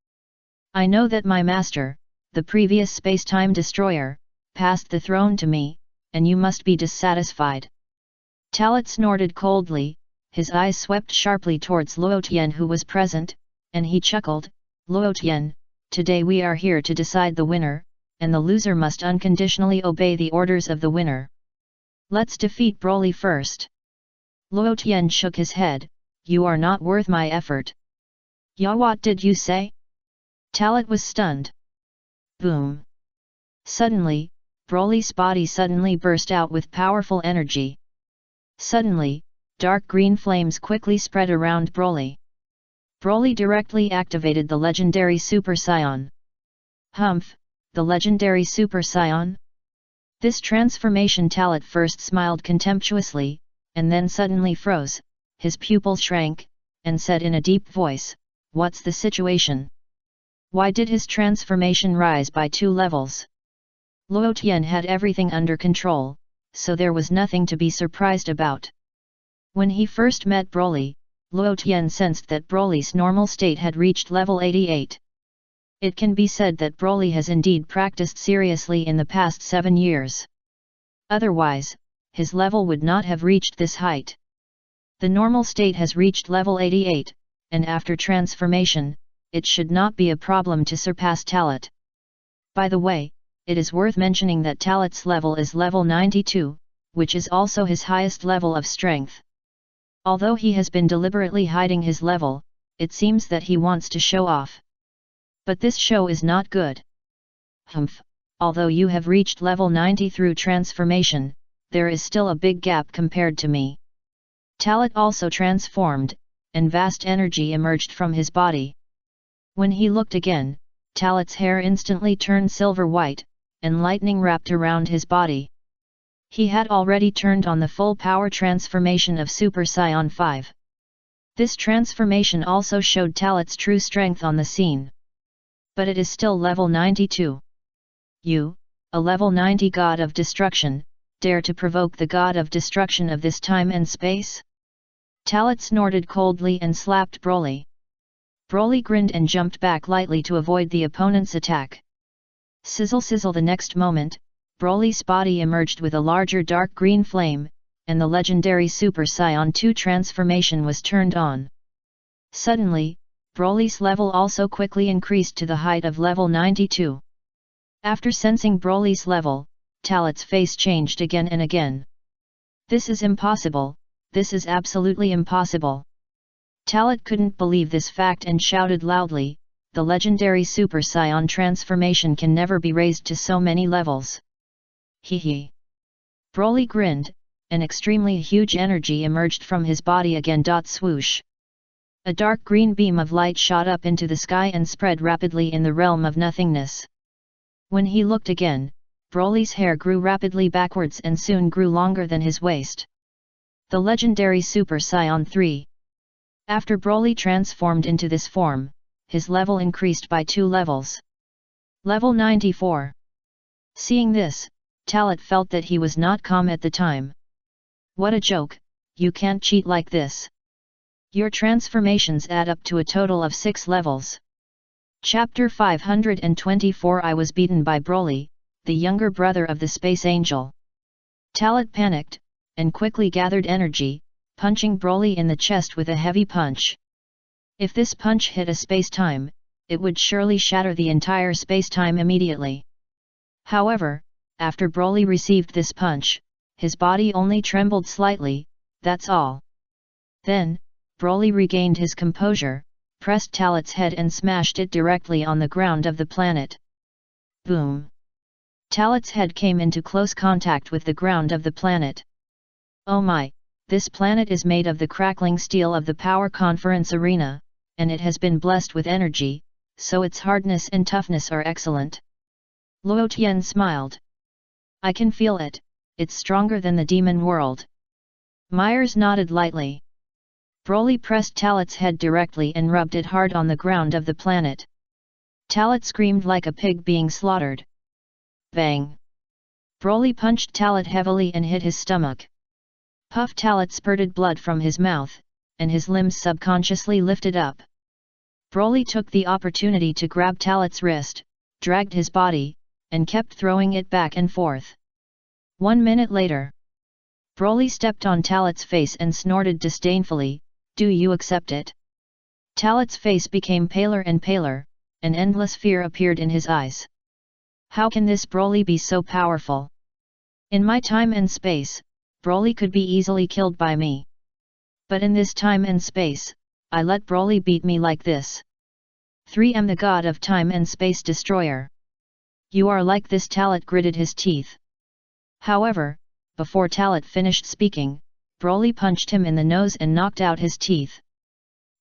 I know that my master, the previous space-time destroyer, passed the throne to me, and you must be dissatisfied. Talat snorted coldly, his eyes swept sharply towards Luo Tian who was present, and he chuckled, Luo Tian, today we are here to decide the winner, and the loser must unconditionally obey the orders of the winner. Let's defeat Broly first. Luo Tian shook his head, you are not worth my effort. Ya, what did you say? Talat was stunned. Boom. Suddenly, Broly's body suddenly burst out with powerful energy. Suddenly, dark green flames quickly spread around Broly. Broly directly activated the legendary Super Saiyan. Humph, the legendary Super Saiyan? This transformation Talat first smiled contemptuously, and then suddenly froze, his pupils shrank, and said in a deep voice, what's the situation? Why did his transformation rise by 2 levels? Luo Tian had everything under control, so there was nothing to be surprised about. When he first met Broly, Luo Tian sensed that Broly's normal state had reached level 88. It can be said that Broly has indeed practiced seriously in the past 7 years. Otherwise, his level would not have reached this height. The normal state has reached level 88, and after transformation, it should not be a problem to surpass Talat. By the way, it is worth mentioning that Talat's level is level 92, which is also his highest level of strength. Although he has been deliberately hiding his level, it seems that he wants to show off. But this show is not good. Humph, although you have reached level 90 through transformation, there is still a big gap compared to me. Talat also transformed, and vast energy emerged from his body. When he looked again, Talat's hair instantly turned silver white, and lightning wrapped around his body. He had already turned on the full power transformation of Super Saiyan 5. This transformation also showed Talat's true strength on the scene. But it is still level 92. You, a level 90 god of destruction, dare to provoke the god of destruction of this time and space? Talat snorted coldly and slapped Broly. Broly grinned and jumped back lightly to avoid the opponent's attack. Sizzle sizzle, the next moment, Broly's body emerged with a larger dark green flame, and the legendary Super Saiyan 2 transformation was turned on. Suddenly, Broly's level also quickly increased to the height of level 92. After sensing Broly's level, Talat's face changed again and again. This is impossible, this is absolutely impossible. Talat couldn't believe this fact and shouted loudly, the legendary Super Saiyan transformation can never be raised to so many levels. Hee. Broly grinned, an extremely huge energy emerged from his body again. Swoosh. A dark green beam of light shot up into the sky and spread rapidly in the realm of nothingness. When he looked again, Broly's hair grew rapidly backwards and soon grew longer than his waist. The legendary Super Saiyan 3. After Broly transformed into this form, his level increased by 2 levels. Level 94. Seeing this, Talat felt that he was not calm at the time. What a joke, you can't cheat like this. Your transformations add up to a total of 6 levels. Chapter 524. I was beaten by Broly, the younger brother of the Space Angel. Talat panicked, and quickly gathered energy, punching Broly in the chest with a heavy punch. If this punch hit a space-time, it would surely shatter the entire space-time immediately. However, after Broly received this punch, his body only trembled slightly, that's all. Then, Broly regained his composure, pressed Talat's head and smashed it directly on the ground of the planet. Boom! Talat's head came into close contact with the ground of the planet. Oh my, this planet is made of the crackling steel of the power conference arena, and it has been blessed with energy, so its hardness and toughness are excellent. Luo Tian smiled. I can feel it, it's stronger than the demon world. Myers nodded lightly. Broly pressed Talat's head directly and rubbed it hard on the ground of the planet. Talat screamed like a pig being slaughtered. Bang! Broly punched Talat heavily and hit his stomach. Puff Talat spurted blood from his mouth, and his limbs subconsciously lifted up. Broly took the opportunity to grab Talat's wrist, dragged his body, and kept throwing it back and forth. 1 minute later, Broly stepped on Talat's face and snorted disdainfully, "Do you accept it?" Talat's face became paler and paler, and endless fear appeared in his eyes. How can this Broly be so powerful? In my time and space, Broly could be easily killed by me. But in this time and space, I let Broly beat me like this. 3am the god of time and space destroyer. You are like this. Talat gritted his teeth. However, before Talat finished speaking, Broly punched him in the nose and knocked out his teeth.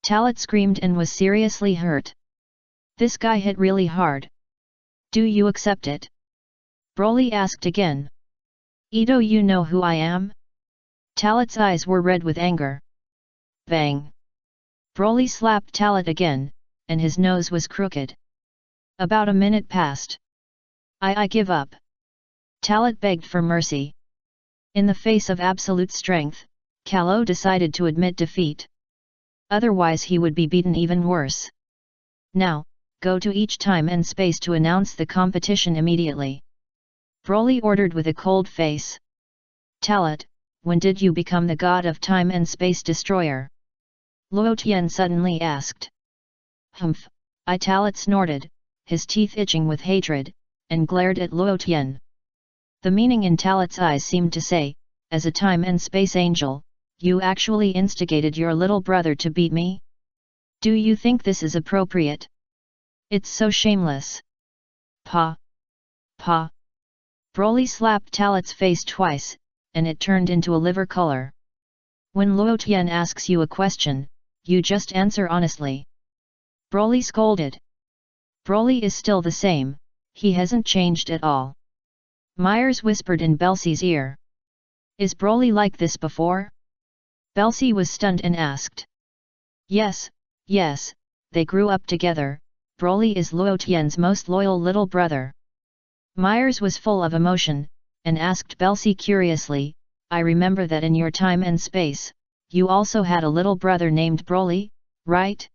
Talat screamed and was seriously hurt. This guy hit really hard. Do you accept it? Broly asked again. "Ito, you know who I am?" Talat's eyes were red with anger. Bang! Broly slapped Talat again, and his nose was crooked. About a minute passed. I give up." Talat begged for mercy. In the face of absolute strength, Kalo decided to admit defeat. Otherwise he would be beaten even worse. "Now, go to each time and space to announce the competition immediately," Broly ordered with a cold face. "Talat, when did you become the god of time and space destroyer?" Luo Tian suddenly asked. "Humph," Talat snorted, his teeth itching with hatred, and glared at Luo Tian. The meaning in Talat's eyes seemed to say, "As a time and space angel, you actually instigated your little brother to beat me? Do you think this is appropriate? It's so shameless." Pa! Pa! Broly slapped Talat's face twice, and it turned into a liver color. "When Luo Tian asks you a question, you just answer honestly," Broly scolded. "Broly is still the same, he hasn't changed at all." Myers whispered in Belsie's ear. "Is Broly like this before?" Belsie was stunned and asked. Yes, they grew up together. Broly is Luo Tian's most loyal little brother." Myers was full of emotion, and asked Belsie curiously, "I remember that in your time and space, you also had a little brother named Broly, right?"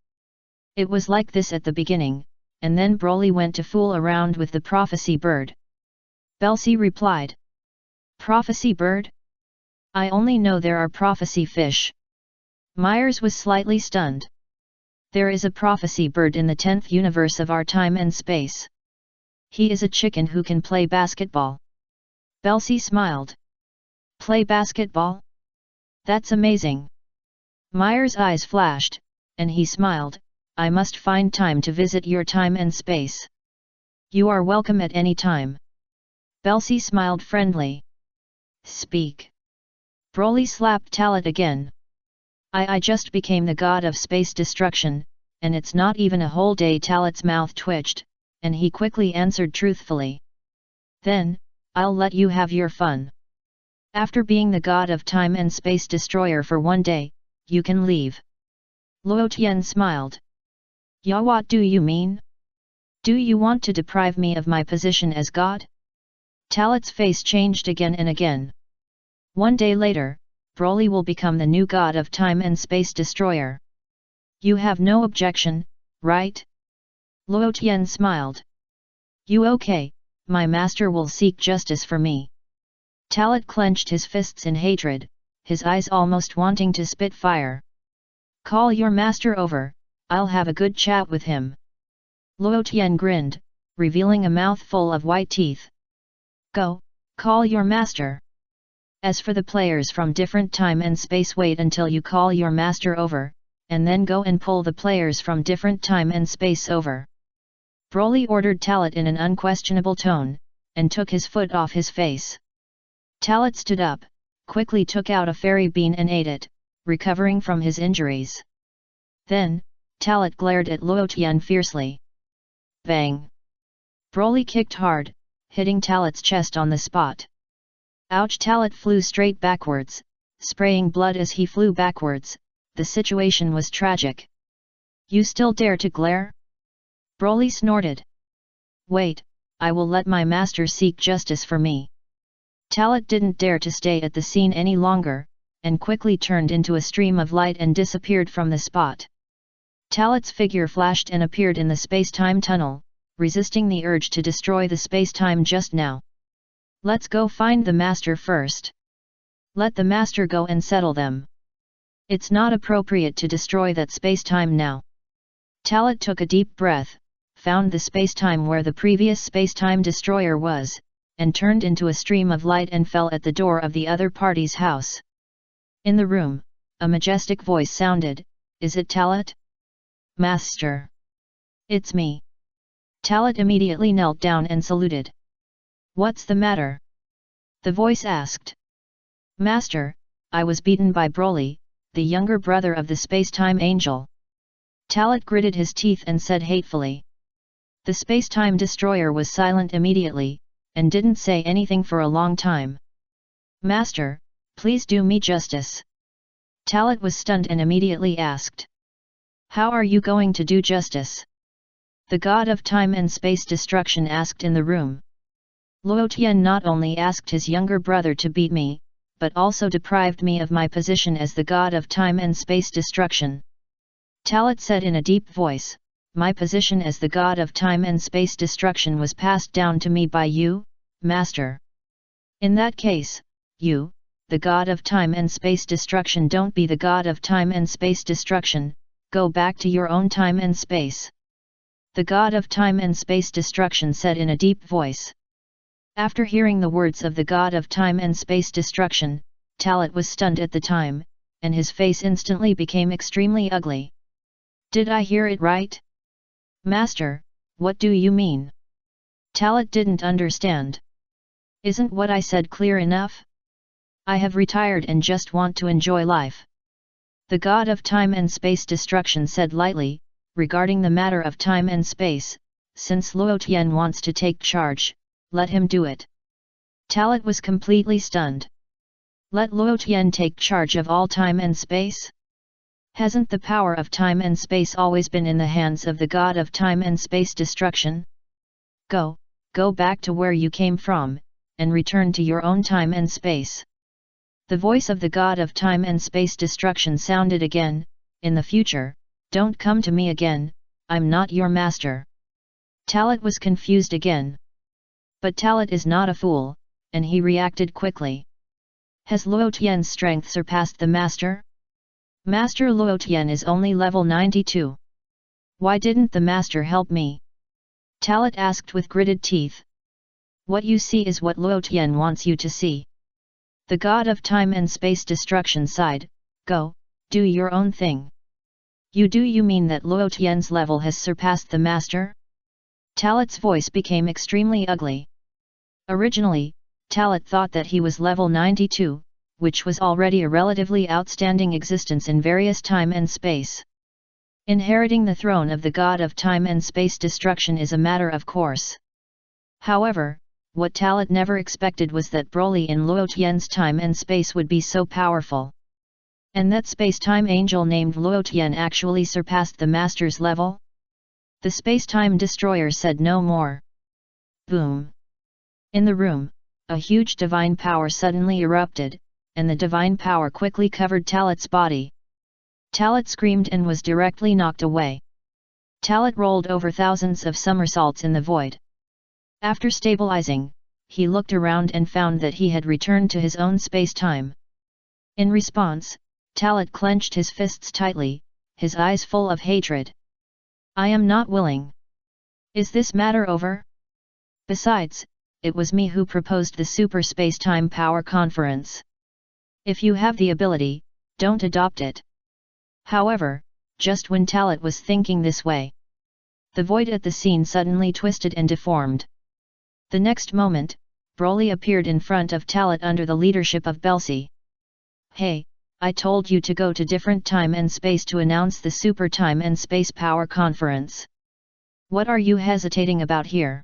"It was like this at the beginning, and then Broly went to fool around with the prophecy bird," Belsie replied. "Prophecy bird? I only know there are prophecy fish." Myers was slightly stunned. "There is a prophecy bird in the 10th universe of our time and space. He is a chicken who can play basketball." Belsie smiled. "Play basketball? That's amazing." Myers' eyes flashed, and he smiled, "I must find time to visit your time and space." "You are welcome at any time." Belsie smiled friendly. "Speak." Broly slapped Talat again. I just became the god of space destruction, and it's not even a whole day." Talat's mouth twitched, and he quickly answered truthfully. "Then, I'll let you have your fun. After being the god of time and space destroyer for 1 day, you can leave." Luo Tian smiled. "Ya, what do you mean? Do you want to deprive me of my position as god?" Talat's face changed again and again. 1 day later, Broly will become the new god of time and space destroyer. You have no objection, right? Luo Tian smiled. "You okay, my master will seek justice for me." Talat clenched his fists in hatred, his eyes almost wanting to spit fire. "Call your master over, I'll have a good chat with him." Luo Tian grinned, revealing a mouthful of white teeth. "Go, call your master. As for the players from different time and space, wait until you call your master over, and then go and pull the players from different time and space over." Broly ordered Talat in an unquestionable tone, and took his foot off his face. Talat stood up, quickly took out a fairy bean and ate it, recovering from his injuries. Then, Talat glared at Luo Tian fiercely. Bang! Broly kicked hard, hitting Talat's chest on the spot. Ouch! Talat flew straight backwards, spraying blood as he flew backwards. The situation was tragic. You still dare to glare? Broly snorted. Wait, I will let my master seek justice for me. Talat didn't dare to stay at the scene any longer, and quickly turned into a stream of light and disappeared from the spot. Talat's figure flashed and appeared in the space-time tunnel, resisting the urge to destroy the space-time just now. Let's go find the master first. Let the master go and settle them. It's not appropriate to destroy that space-time now. Talat took a deep breath, found the space-time where the previous space-time destroyer was, and turned into a stream of light and fell at the door of the other party's house. In the room, a majestic voice sounded, "Is it Talat?" "Master." "It's me." Talat immediately knelt down and saluted. "What's the matter?" the voice asked. "Master, I was beaten by Broly, the younger brother of the space-time angel." Talat gritted his teeth and said hatefully. The space-time destroyer was silent immediately, and didn't say anything for a long time. "Master, please do me justice." Talat was stunned and immediately asked. "How are you going to do justice?" the god of time and space destruction asked in the room. Luo Tian not only asked his younger brother to beat me, but also deprived me of my position as the god of time and space destruction. Talat said in a deep voice, "My position as the god of time and space destruction was passed down to me by you, master. In that case, you, the god of time and space destruction, don't be the god of time and space destruction, go back to your own time and space." The god of time and space destruction said in a deep voice. After hearing the words of the god of time and space destruction, Talat was stunned at the time, and his face instantly became extremely ugly. "Did I hear it right? Master, what do you mean?" Talat didn't understand. "Isn't what I said clear enough? I have retired and just want to enjoy life." The god of time and space destruction said lightly, regarding the matter of time and space, "Since Luo Tian wants to take charge, let him do it." Talat was completely stunned. Let Luo Tian take charge of all time and space? Hasn't the power of time and space always been in the hands of the god of time and space destruction? Go back to where you came from, and return to your own time and space." The voice of the god of time and space destruction sounded again, "In the future, don't come to me again, I'm not your master." Talat was confused again. But Talat is not a fool, and he reacted quickly. Has Luo Tian's strength surpassed the master? Master Luo Tian is only level 92. Why didn't the master help me? Talat asked with gritted teeth. What you see is what Luo Tian wants you to see. The god of time and space destruction sighed, "Go, do your own thing." You mean that Luo Tian's level has surpassed the master? Talat's voice became extremely ugly. Originally, Talat thought that he was level 92, which was already a relatively outstanding existence in various time and space. Inheriting the throne of the god of time and space destruction is a matter of course. However, what Talat never expected was that Broly in Luo Tian's time and space would be so powerful. And that space-time angel named Luo Tian actually surpassed the master's level? The space-time destroyer said no more. Boom! In the room, a huge divine power suddenly erupted, and the divine power quickly covered Talat's body. Talat screamed and was directly knocked away. Talat rolled over thousands of somersaults in the void. After stabilizing, he looked around and found that he had returned to his own space-time. In response, Talat clenched his fists tightly, his eyes full of hatred. I am not willing. Is this matter over? Besides, it was me who proposed the Super Space-Time Power Conference. If you have the ability, don't adopt it. However, just when Talat was thinking this way, the void at the scene suddenly twisted and deformed. The next moment, Broly appeared in front of Talat under the leadership of Belsi. Hey, I told you to go to different time and space to announce the Super Time and Space Power Conference. What are you hesitating about here?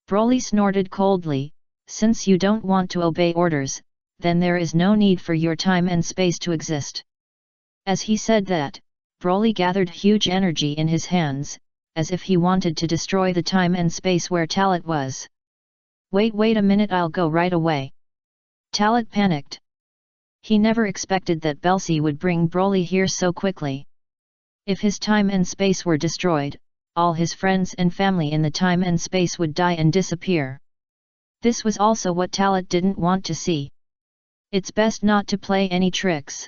Broly snorted coldly, since you don't want to obey orders, then there is no need for your time and space to exist. As he said that, Broly gathered huge energy in his hands, as if he wanted to destroy the time and space where Talit was. Wait a minute, I'll go right away. Talit panicked. He never expected that Belsi would bring Broly here so quickly. If his time and space were destroyed, all his friends and family in the time and space would die and disappear. This was also what Talit didn't want to see. It's best not to play any tricks.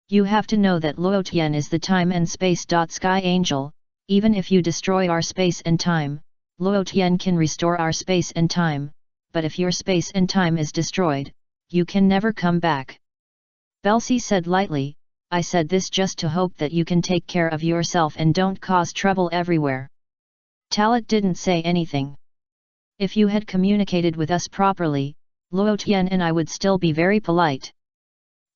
You have to know that Luo Tian is the time and space. Sky Angel, even if you destroy our space and time, Luo Tian can restore our space and time, but if your space and time is destroyed, you can never come back. Belsi said lightly, I said this just to hope that you can take care of yourself and don't cause trouble everywhere. Talit didn't say anything. If you had communicated with us properly, Luo Tian and I would still be very polite.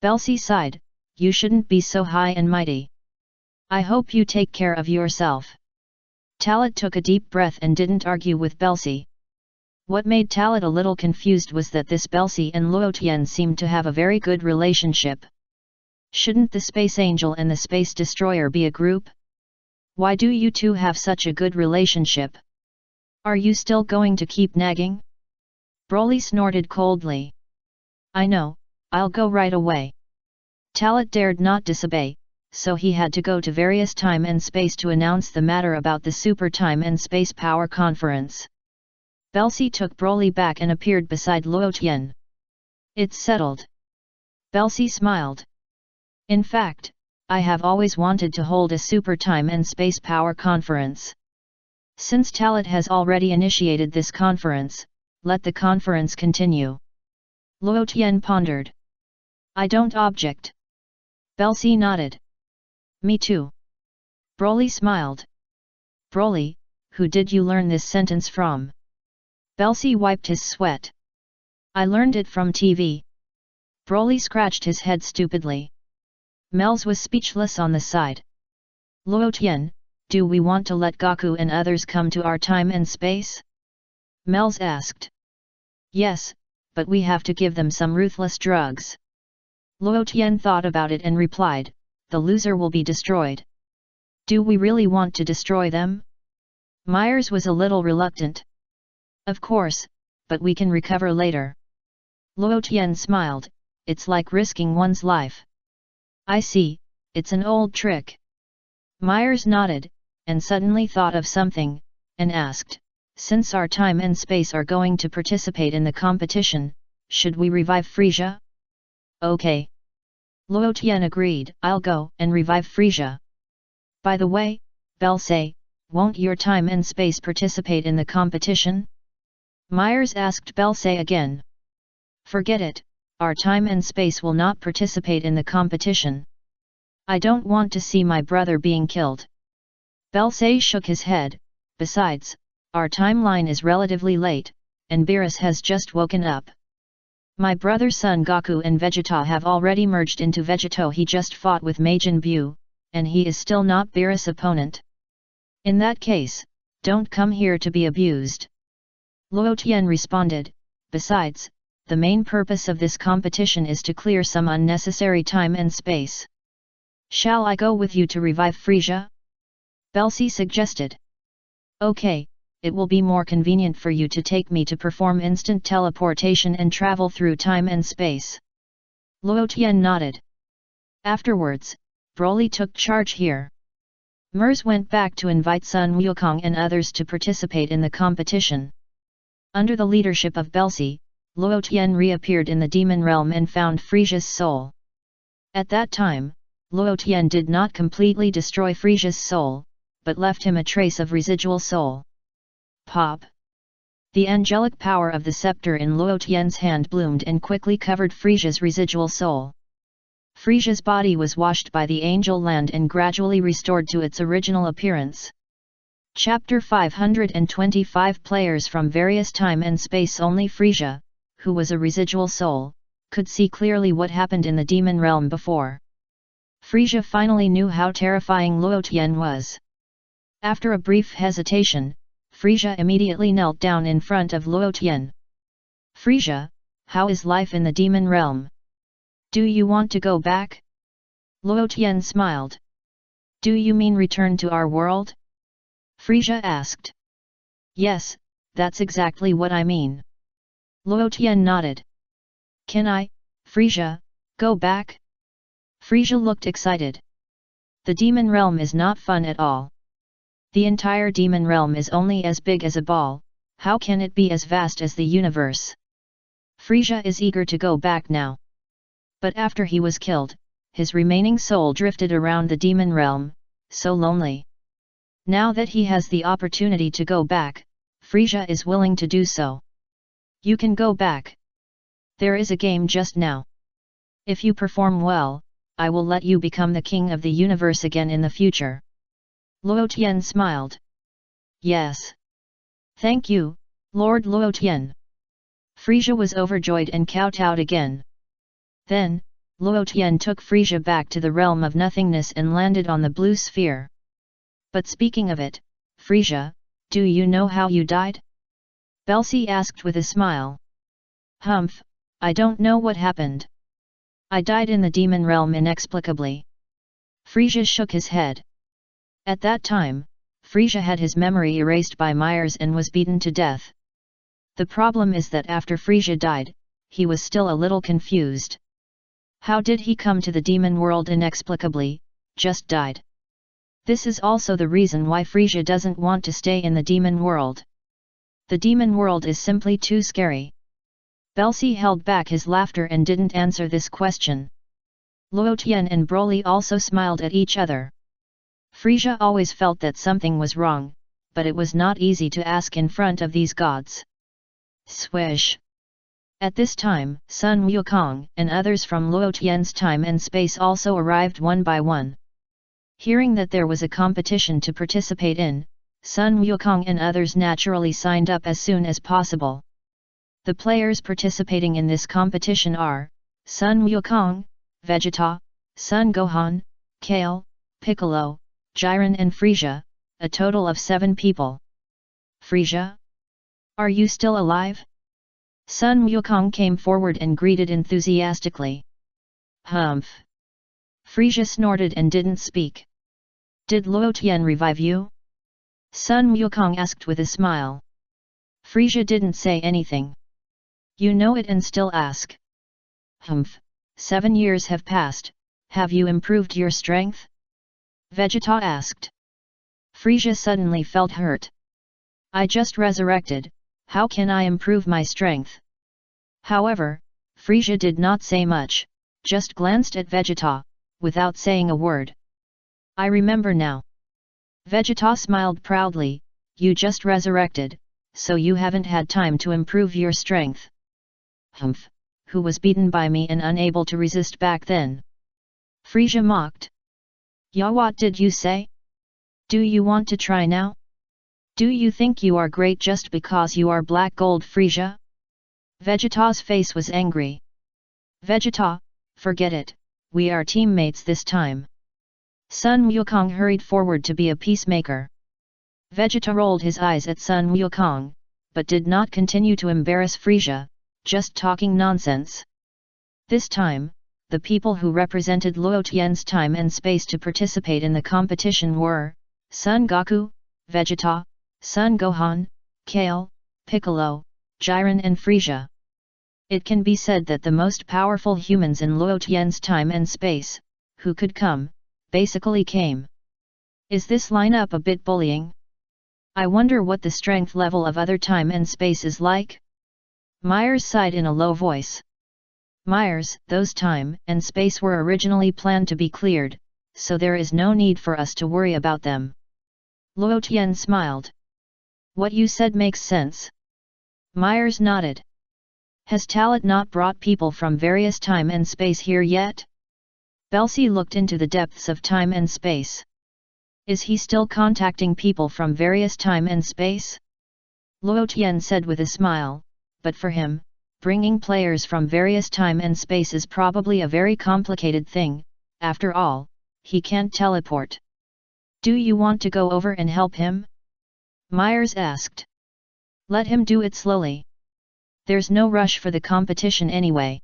Belsi sighed, you shouldn't be so high and mighty. I hope you take care of yourself. Talit took a deep breath and didn't argue with Belsi. What made Talit a little confused was that this Belsi and Luo Tian seemed to have a very good relationship. Shouldn't the Space Angel and the Space Destroyer be a group? Why do you two have such a good relationship? Are you still going to keep nagging? Broly snorted coldly. I know, I'll go right away. Talit dared not disobey, so he had to go to various time and space to announce the matter about the Super Time and Space Power Conference. Belsi took Broly back and appeared beside Luo Tian. It's settled. Belsi smiled. In fact, I have always wanted to hold a Super Time and Space Power Conference. Since Talit has already initiated this conference, let the conference continue. Luo Tian pondered. I don't object. Belsi nodded. Me too. Broly smiled. Broly, who did you learn this sentence from? Belsi wiped his sweat. I learned it from TV. Broly scratched his head stupidly. Mel's was speechless on the side. Luo Tian, do we want to let Goku and others come to our time and space? Mel's asked. Yes, but we have to give them some ruthless drugs. Luo Tian thought about it and replied, the loser will be destroyed. Do we really want to destroy them? Myers was a little reluctant. Of course, but we can recover later. Luo Tian smiled, it's like risking one's life. I see, it's an old trick. Myers nodded, and suddenly thought of something, and asked, since our time and space are going to participate in the competition, should we revive Frieza? Okay. Luo Tian agreed, I'll go and revive Frieza. By the way, Belsi, won't your time and space participate in the competition? Myers asked Belsi again. Forget it, our time and space will not participate in the competition. I don't want to see my brother being killed. Belsi shook his head, besides, our timeline is relatively late, and Beerus has just woken up. My brother Son Goku and Vegeta have already merged into Vegito. He just fought with Majin Buu, and he is still not Beerus' opponent. In that case, don't come here to be abused. Luo Tian responded, besides, the main purpose of this competition is to clear some unnecessary time and space. Shall I go with you to revive Frieza? Belsi suggested. Okay, it will be more convenient for you to take me to perform instant teleportation and travel through time and space. Luo Tian nodded. Afterwards, Broly took charge here. Mers went back to invite Sun Wukong and others to participate in the competition. Under the leadership of Belsi, Luo Tian reappeared in the demon realm and found Frieza's soul. At that time, Luo Tian did not completely destroy Frieza's soul, but left him a trace of residual soul. Pop! The angelic power of the scepter in Luo Tian's hand bloomed and quickly covered Frieza's residual soul. Frieza's body was washed by the angel land and gradually restored to its original appearance. Chapter 525 Players from various time and space. Only Frieza, who was a residual soul, could see clearly what happened in the demon realm before. Frieza finally knew how terrifying Luo Tian was. After a brief hesitation, Frisia immediately knelt down in front of Luo Tian. Frisia, how is life in the demon realm? Do you want to go back? Luo Tian smiled. Do you mean return to our world? Frisia asked. Yes, that's exactly what I mean. Luo Tian nodded. Can I, Frisia, go back? Frisia looked excited. The demon realm is not fun at all. The entire demon realm is only as big as a ball, how can it be as vast as the universe? Frisia is eager to go back now. But after he was killed, his remaining soul drifted around the demon realm, so lonely. Now that he has the opportunity to go back, Frisia is willing to do so. You can go back. There is a game just now. If you perform well, I will let you become the king of the universe again in the future. Luo Tian smiled. Yes. Thank you, Lord Luo Tian. Frisia was overjoyed and kowtowed again. Then, Luo Tian took Frisia back to the realm of nothingness and landed on the blue sphere. But speaking of it, Frisia, do you know how you died? Belsi asked with a smile. Humph, I don't know what happened. I died in the demon realm inexplicably. Frisia shook his head. At that time, Frisia had his memory erased by Myers and was beaten to death. The problem is that after Frisia died, he was still a little confused. How did he come to the demon world inexplicably, just died? This is also the reason why Frisia doesn't want to stay in the demon world. The demon world is simply too scary. Belsi held back his laughter and didn't answer this question. Luo Tian and Broly also smiled at each other. Frisia always felt that something was wrong, but it was not easy to ask in front of these gods. Swish! At this time, Sun Wukong and others from Luo Tian's time and space also arrived one by one. Hearing that there was a competition to participate in, Sun Wukong and others naturally signed up as soon as possible. The players participating in this competition are Sun Wukong, Vegeta, Sun Gohan, Kale, Piccolo, Jiren and Frisia, a total of 7 people. Frisia? Are you still alive? Sun Wukong came forward and greeted enthusiastically. Humph! Frisia snorted and didn't speak. Did Luo Tian revive you? Sun Wukong asked with a smile. Frisia didn't say anything. You know it and still ask. Humph! 7 years have passed, have you improved your strength? Vegeta asked. Frisia suddenly felt hurt. I just resurrected, how can I improve my strength? However, Frisia did not say much, just glanced at Vegeta, without saying a word. I remember now. Vegeta smiled proudly, you just resurrected, so you haven't had time to improve your strength. Humph, who was beaten by me and unable to resist back then? Frisia mocked. Ya, what did you say? Do you want to try now? Do you think you are great just because you are Black Gold Frisia? Vegeta's face was angry. Vegeta, forget it, we are teammates this time. Sun Wukong hurried forward to be a peacemaker. Vegeta rolled his eyes at Sun Wukong, but did not continue to embarrass Frisia, just talking nonsense. This time, the people who represented Luo Tian's time and space to participate in the competition were Son Goku, Vegeta, Son Gohan, Kale, Piccolo, Jiren and Frisia. It can be said that the most powerful humans in Luo Tian's time and space, who could come, basically came. Is this lineup a bit bullying? I wonder what the strength level of other time and space is like? Myers sighed in a low voice. Myers, those time and space were originally planned to be cleared, so there is no need for us to worry about them. Luo Tian smiled. What you said makes sense. Myers nodded. Has Talat not brought people from various time and space here yet? Belsi looked into the depths of time and space. Is he still contacting people from various time and space? Luo Tian said with a smile, but for him, bringing players from various time and space is probably a very complicated thing, after all, he can't teleport. Do you want to go over and help him? Myers asked. Let him do it slowly. There's no rush for the competition anyway.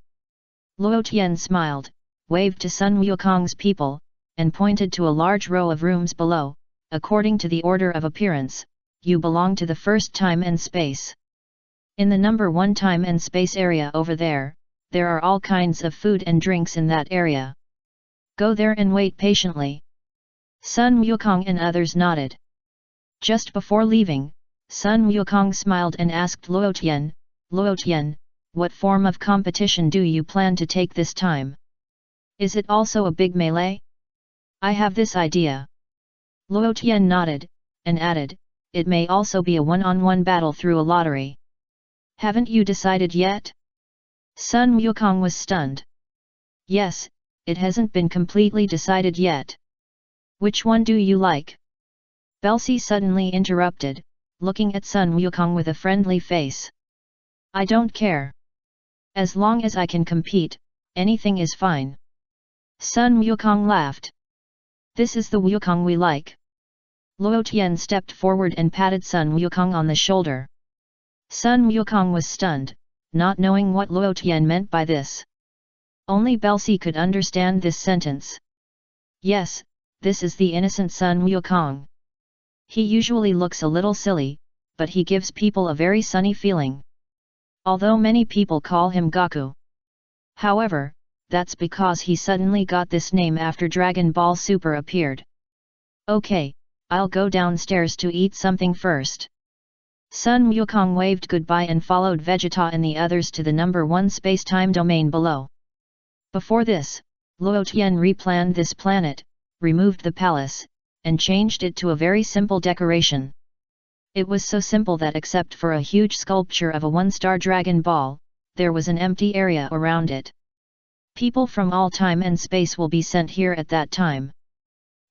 Luo Tian smiled, waved to Sun Wukong's people, and pointed to a large row of rooms below. According to the order of appearance, you belong to the first time and space. In the number 1 time and space area over there are all kinds of food and drinks in that area. Go there and wait patiently. Sun Wukong and others nodded. Just before leaving, Sun Wukong smiled and asked Luo Tian, what form of competition do you plan to take this time? Is it also a big melee? I have this idea. Luo Tian nodded, and added, it may also be a one-on-one battle through a lottery. Haven't you decided yet? Sun Wukong was stunned. Yes, it hasn't been completely decided yet. Which one do you like? Belsi suddenly interrupted, looking at Sun Wukong with a friendly face. I don't care. As long as I can compete, anything is fine. Sun Wukong laughed. This is the Wukong we like. Luo Tian stepped forward and patted Sun Wukong on the shoulder. Sun Wukong was stunned, not knowing what Luo Tian meant by this. Only Belsi could understand this sentence. Yes, this is the innocent Sun Wukong. He usually looks a little silly, but he gives people a very sunny feeling. Although many people call him Goku. However, that's because he suddenly got this name after Dragon Ball Super appeared. Okay, I'll go downstairs to eat something first. Sun Wukong waved goodbye and followed Vegeta and the others to the number 1 space-time domain below. Before this, Luo Tian replanned this planet, removed the palace, and changed it to a very simple decoration. It was so simple that except for a huge sculpture of a 1-star Dragon Ball, there was an empty area around it. People from all time and space will be sent here at that time.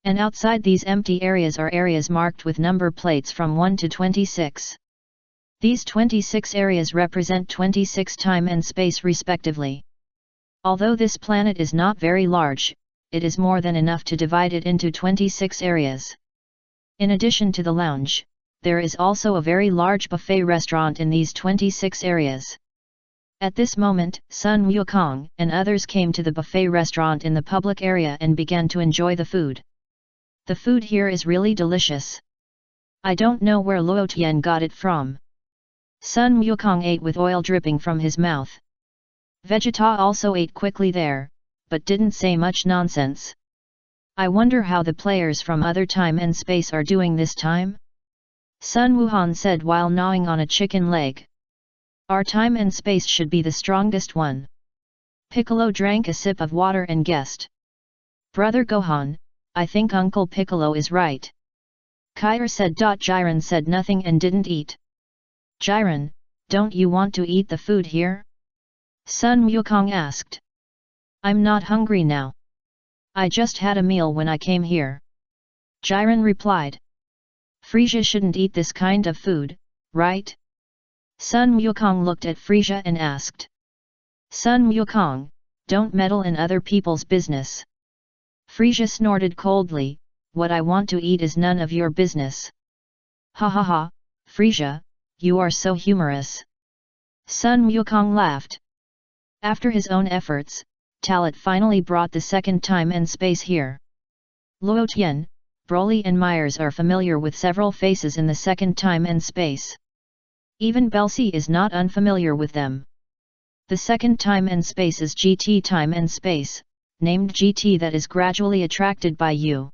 And outside these empty areas are areas marked with number plates from 1 to 26. These 26 areas represent 26 time and space respectively. Although this planet is not very large, it is more than enough to divide it into 26 areas. In addition to the lounge, there is also a very large buffet restaurant in these 26 areas. At this moment, Sun Wukong and others came to the buffet restaurant in the public area and began to enjoy the food. The food here is really delicious. I don't know where Luo Tian got it from. Sun Wukong ate with oil dripping from his mouth. Vegeta also ate quickly there, but didn't say much nonsense. I wonder how the players from other time and space are doing this time? Sun Wuhan said while gnawing on a chicken leg. Our time and space should be the strongest one. Piccolo drank a sip of water and guessed. Brother Gohan, I think Uncle Piccolo is right. Kair said. Jiren said nothing and didn't eat. Jiren, don't you want to eat the food here? Sun Wukong asked. I'm not hungry now. I just had a meal when I came here. Jiren replied. Frieza shouldn't eat this kind of food, right? Sun Wukong looked at Frieza and asked. Sun Wukong, don't meddle in other people's business. Frieza snorted coldly, what I want to eat is none of your business. Ha ha ha, Frieza, you are so humorous. Sun Wukong laughed. After his own efforts, Talat finally brought the second time and space here. Luo Tian, Broly and Myers are familiar with several faces in the second time and space. Even Belsi is not unfamiliar with them. The second time and space is GT time and space, named GT, that is gradually attracted by you.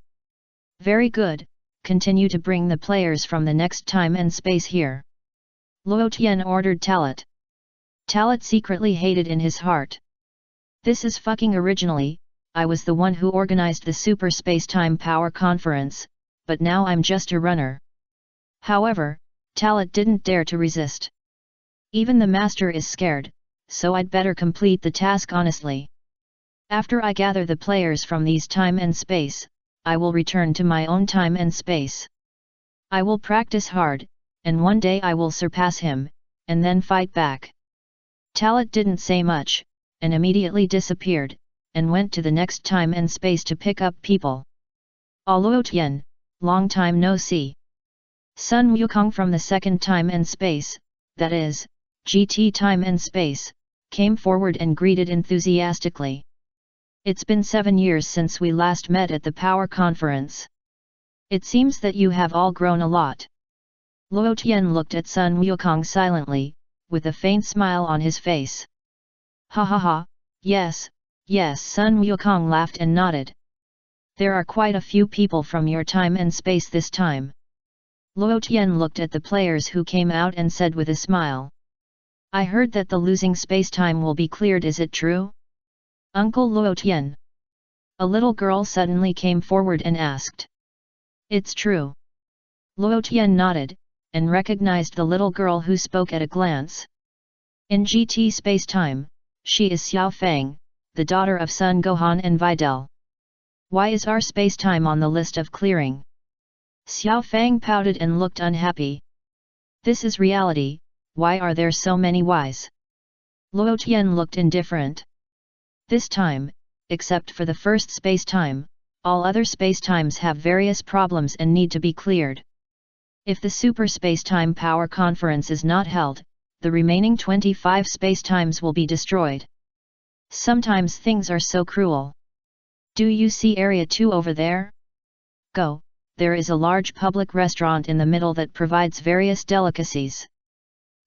Very good, continue to bring the players from the next time and space here. Luo Tian ordered Talat. Talat secretly hated in his heart. This is fucking originally, I was the one who organized the Super Space-Time Power Conference, but now I'm just a runner. However, Talat didn't dare to resist. Even the master is scared, so I'd better complete the task honestly. After I gather the players from these time and space, I will return to my own time and space. I will practice hard, and one day I will surpass him, and then fight back. Talat didn't say much, and immediately disappeared, and went to the next time and space to pick up people. Luo Tian, long time no see. Sun Wukong from the second time and space, that is, GT time and space, came forward and greeted enthusiastically. It's been 7 years since we last met at the Power Conference. It seems that you have all grown a lot. Luo Tian looked at Sun Wukong silently, with a faint smile on his face. Ha ha ha, yes, yes, Sun Wukong laughed and nodded. There are quite a few people from your time and space this time. Luo Tian looked at the players who came out and said with a smile. I heard that the losing space-time will be cleared, is it true? Uncle Luo Tian. A little girl suddenly came forward and asked. It's true. Luo Tian nodded, and recognized the little girl who spoke at a glance. In GT space-time, she is Xiao Fang, the daughter of Sun Gohan and Videl. Why is our space-time on the list of clearing? Xiao Fang pouted and looked unhappy. This is reality, why are there so many whys? Luo Tian looked indifferent. This time, except for the first space-time, all other space-times have various problems and need to be cleared. If the Super Space-Time Power Conference is not held, the remaining 25 space-times will be destroyed. Sometimes things are so cruel. Do you see Area 2 over there? Go. There is a large public restaurant in the middle that provides various delicacies.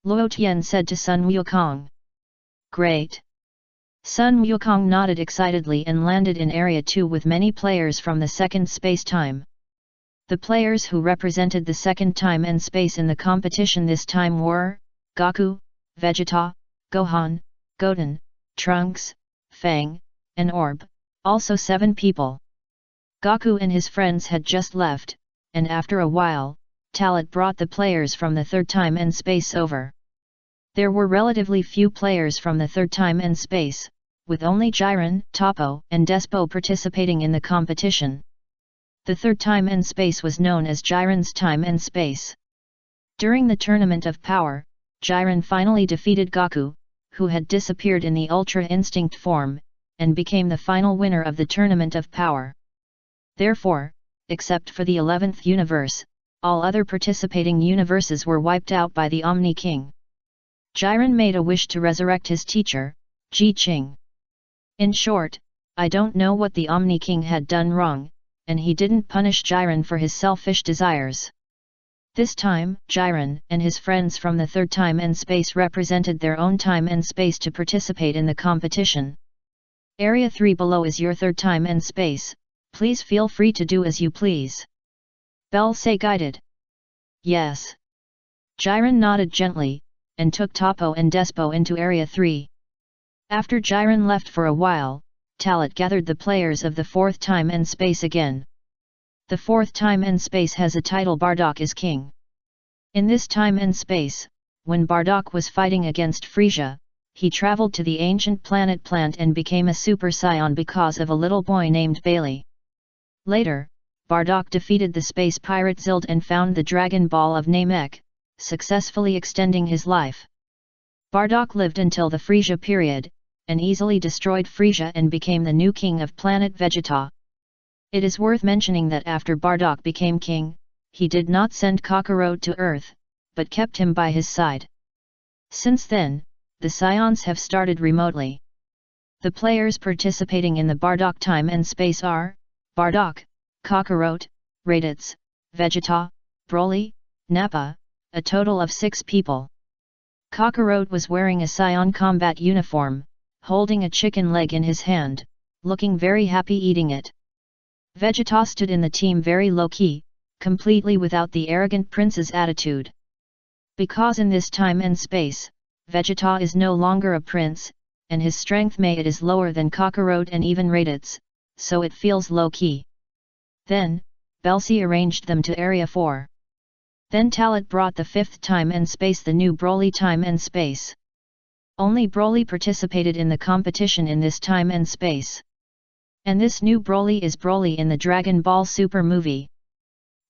Luo Tian said to Sun Wukong. Great. Sun Wukong nodded excitedly and landed in Area 2 with many players from the second space-time. The players who represented the second time and space in the competition this time were Goku, Vegeta, Gohan, Goten, Trunks, Fang, and Orb, also 7 people. Goku and his friends had just left, and after a while, Talat brought the players from the third time and space over. There were relatively few players from the third time and space, with only Jiren, Toppo, and Despo participating in the competition. The third time and space was known as Jiren's time and space. During the Tournament of Power, Jiren finally defeated Goku, who had disappeared in the Ultra Instinct form, and became the final winner of the Tournament of Power. Therefore, except for the 11th universe, all other participating universes were wiped out by the Omni King. Jiren made a wish to resurrect his teacher, Ji Qing. In short, I don't know what the Omni King had done wrong, and he didn't punish Jiren for his selfish desires. This time, Jiren and his friends from the third time and space represented their own time and space to participate in the competition. Area 3 below is your third time and space, please feel free to do as you please. Bell Say guided. Yes. Jiren nodded gently, and took Toppo and Despo into Area 3. After Jiren left for a while, Talat gathered the players of the fourth time and space again. The fourth time and space has a title Bardock is king. In this time and space, when Bardock was fighting against Frisia, he traveled to the ancient planet Plant and became a Super Saiyan because of a little boy named Bailey. Later, Bardock defeated the space pirate Zild and found the Dragon Ball of Namek, successfully extending his life. Bardock lived until the Frisia period, and easily destroyed Frisia and became the new king of planet Vegeta. It is worth mentioning that after Bardock became king, he did not send Kakarot to Earth, but kept him by his side. Since then, the Saiyans have started remotely. The players participating in the Bardock time and space are Bardock, Kakarot, Raditz, Vegeta, Broly, Nappa, a total of 6 people. Kakarot was wearing a Saiyan combat uniform, holding a chicken leg in his hand, looking very happy eating it. Vegeta stood in the team very low-key, completely without the arrogant prince's attitude. Because in this time and space, Vegeta is no longer a prince, and his strength is lower than Kakarot and even Raditz, so it feels low-key. Then, Belsi arranged them to Area 4. Then Talat brought the fifth time and space, the new Broly time and space. Only Broly participated in the competition in this time and space. And this new Broly is Broly in the Dragon Ball Super movie.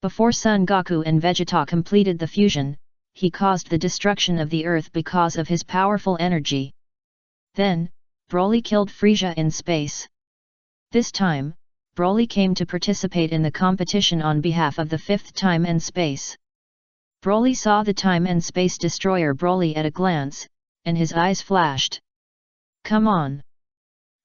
Before Son Goku and Vegeta completed the fusion, he caused the destruction of the Earth because of his powerful energy. Then, Broly killed Frisia in space. This time, Broly came to participate in the competition on behalf of the fifth time and space. Broly saw the time and space destroyer Broly at a glance, and his eyes flashed. Come on!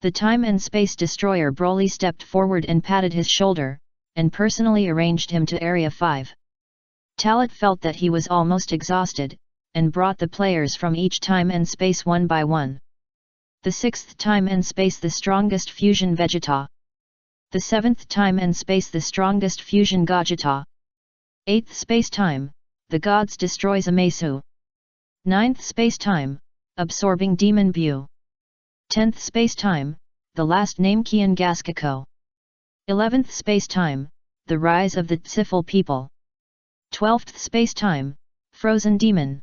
The time and space destroyer Broly stepped forward and patted his shoulder, and personally arranged him to Area 5. Talit felt that he was almost exhausted, and brought the players from each time and space one by one. The 6th time and space the strongest fusion Vegeta. The 7th time and space the strongest fusion Gogeta. 8th space time, the gods destroys Amasu. 9th space time, absorbing Demon Bu. 10th space time, the last name Kian Gaskako. 11th space time, the rise of the Tsifel people. 12th space time, Frozen Demon.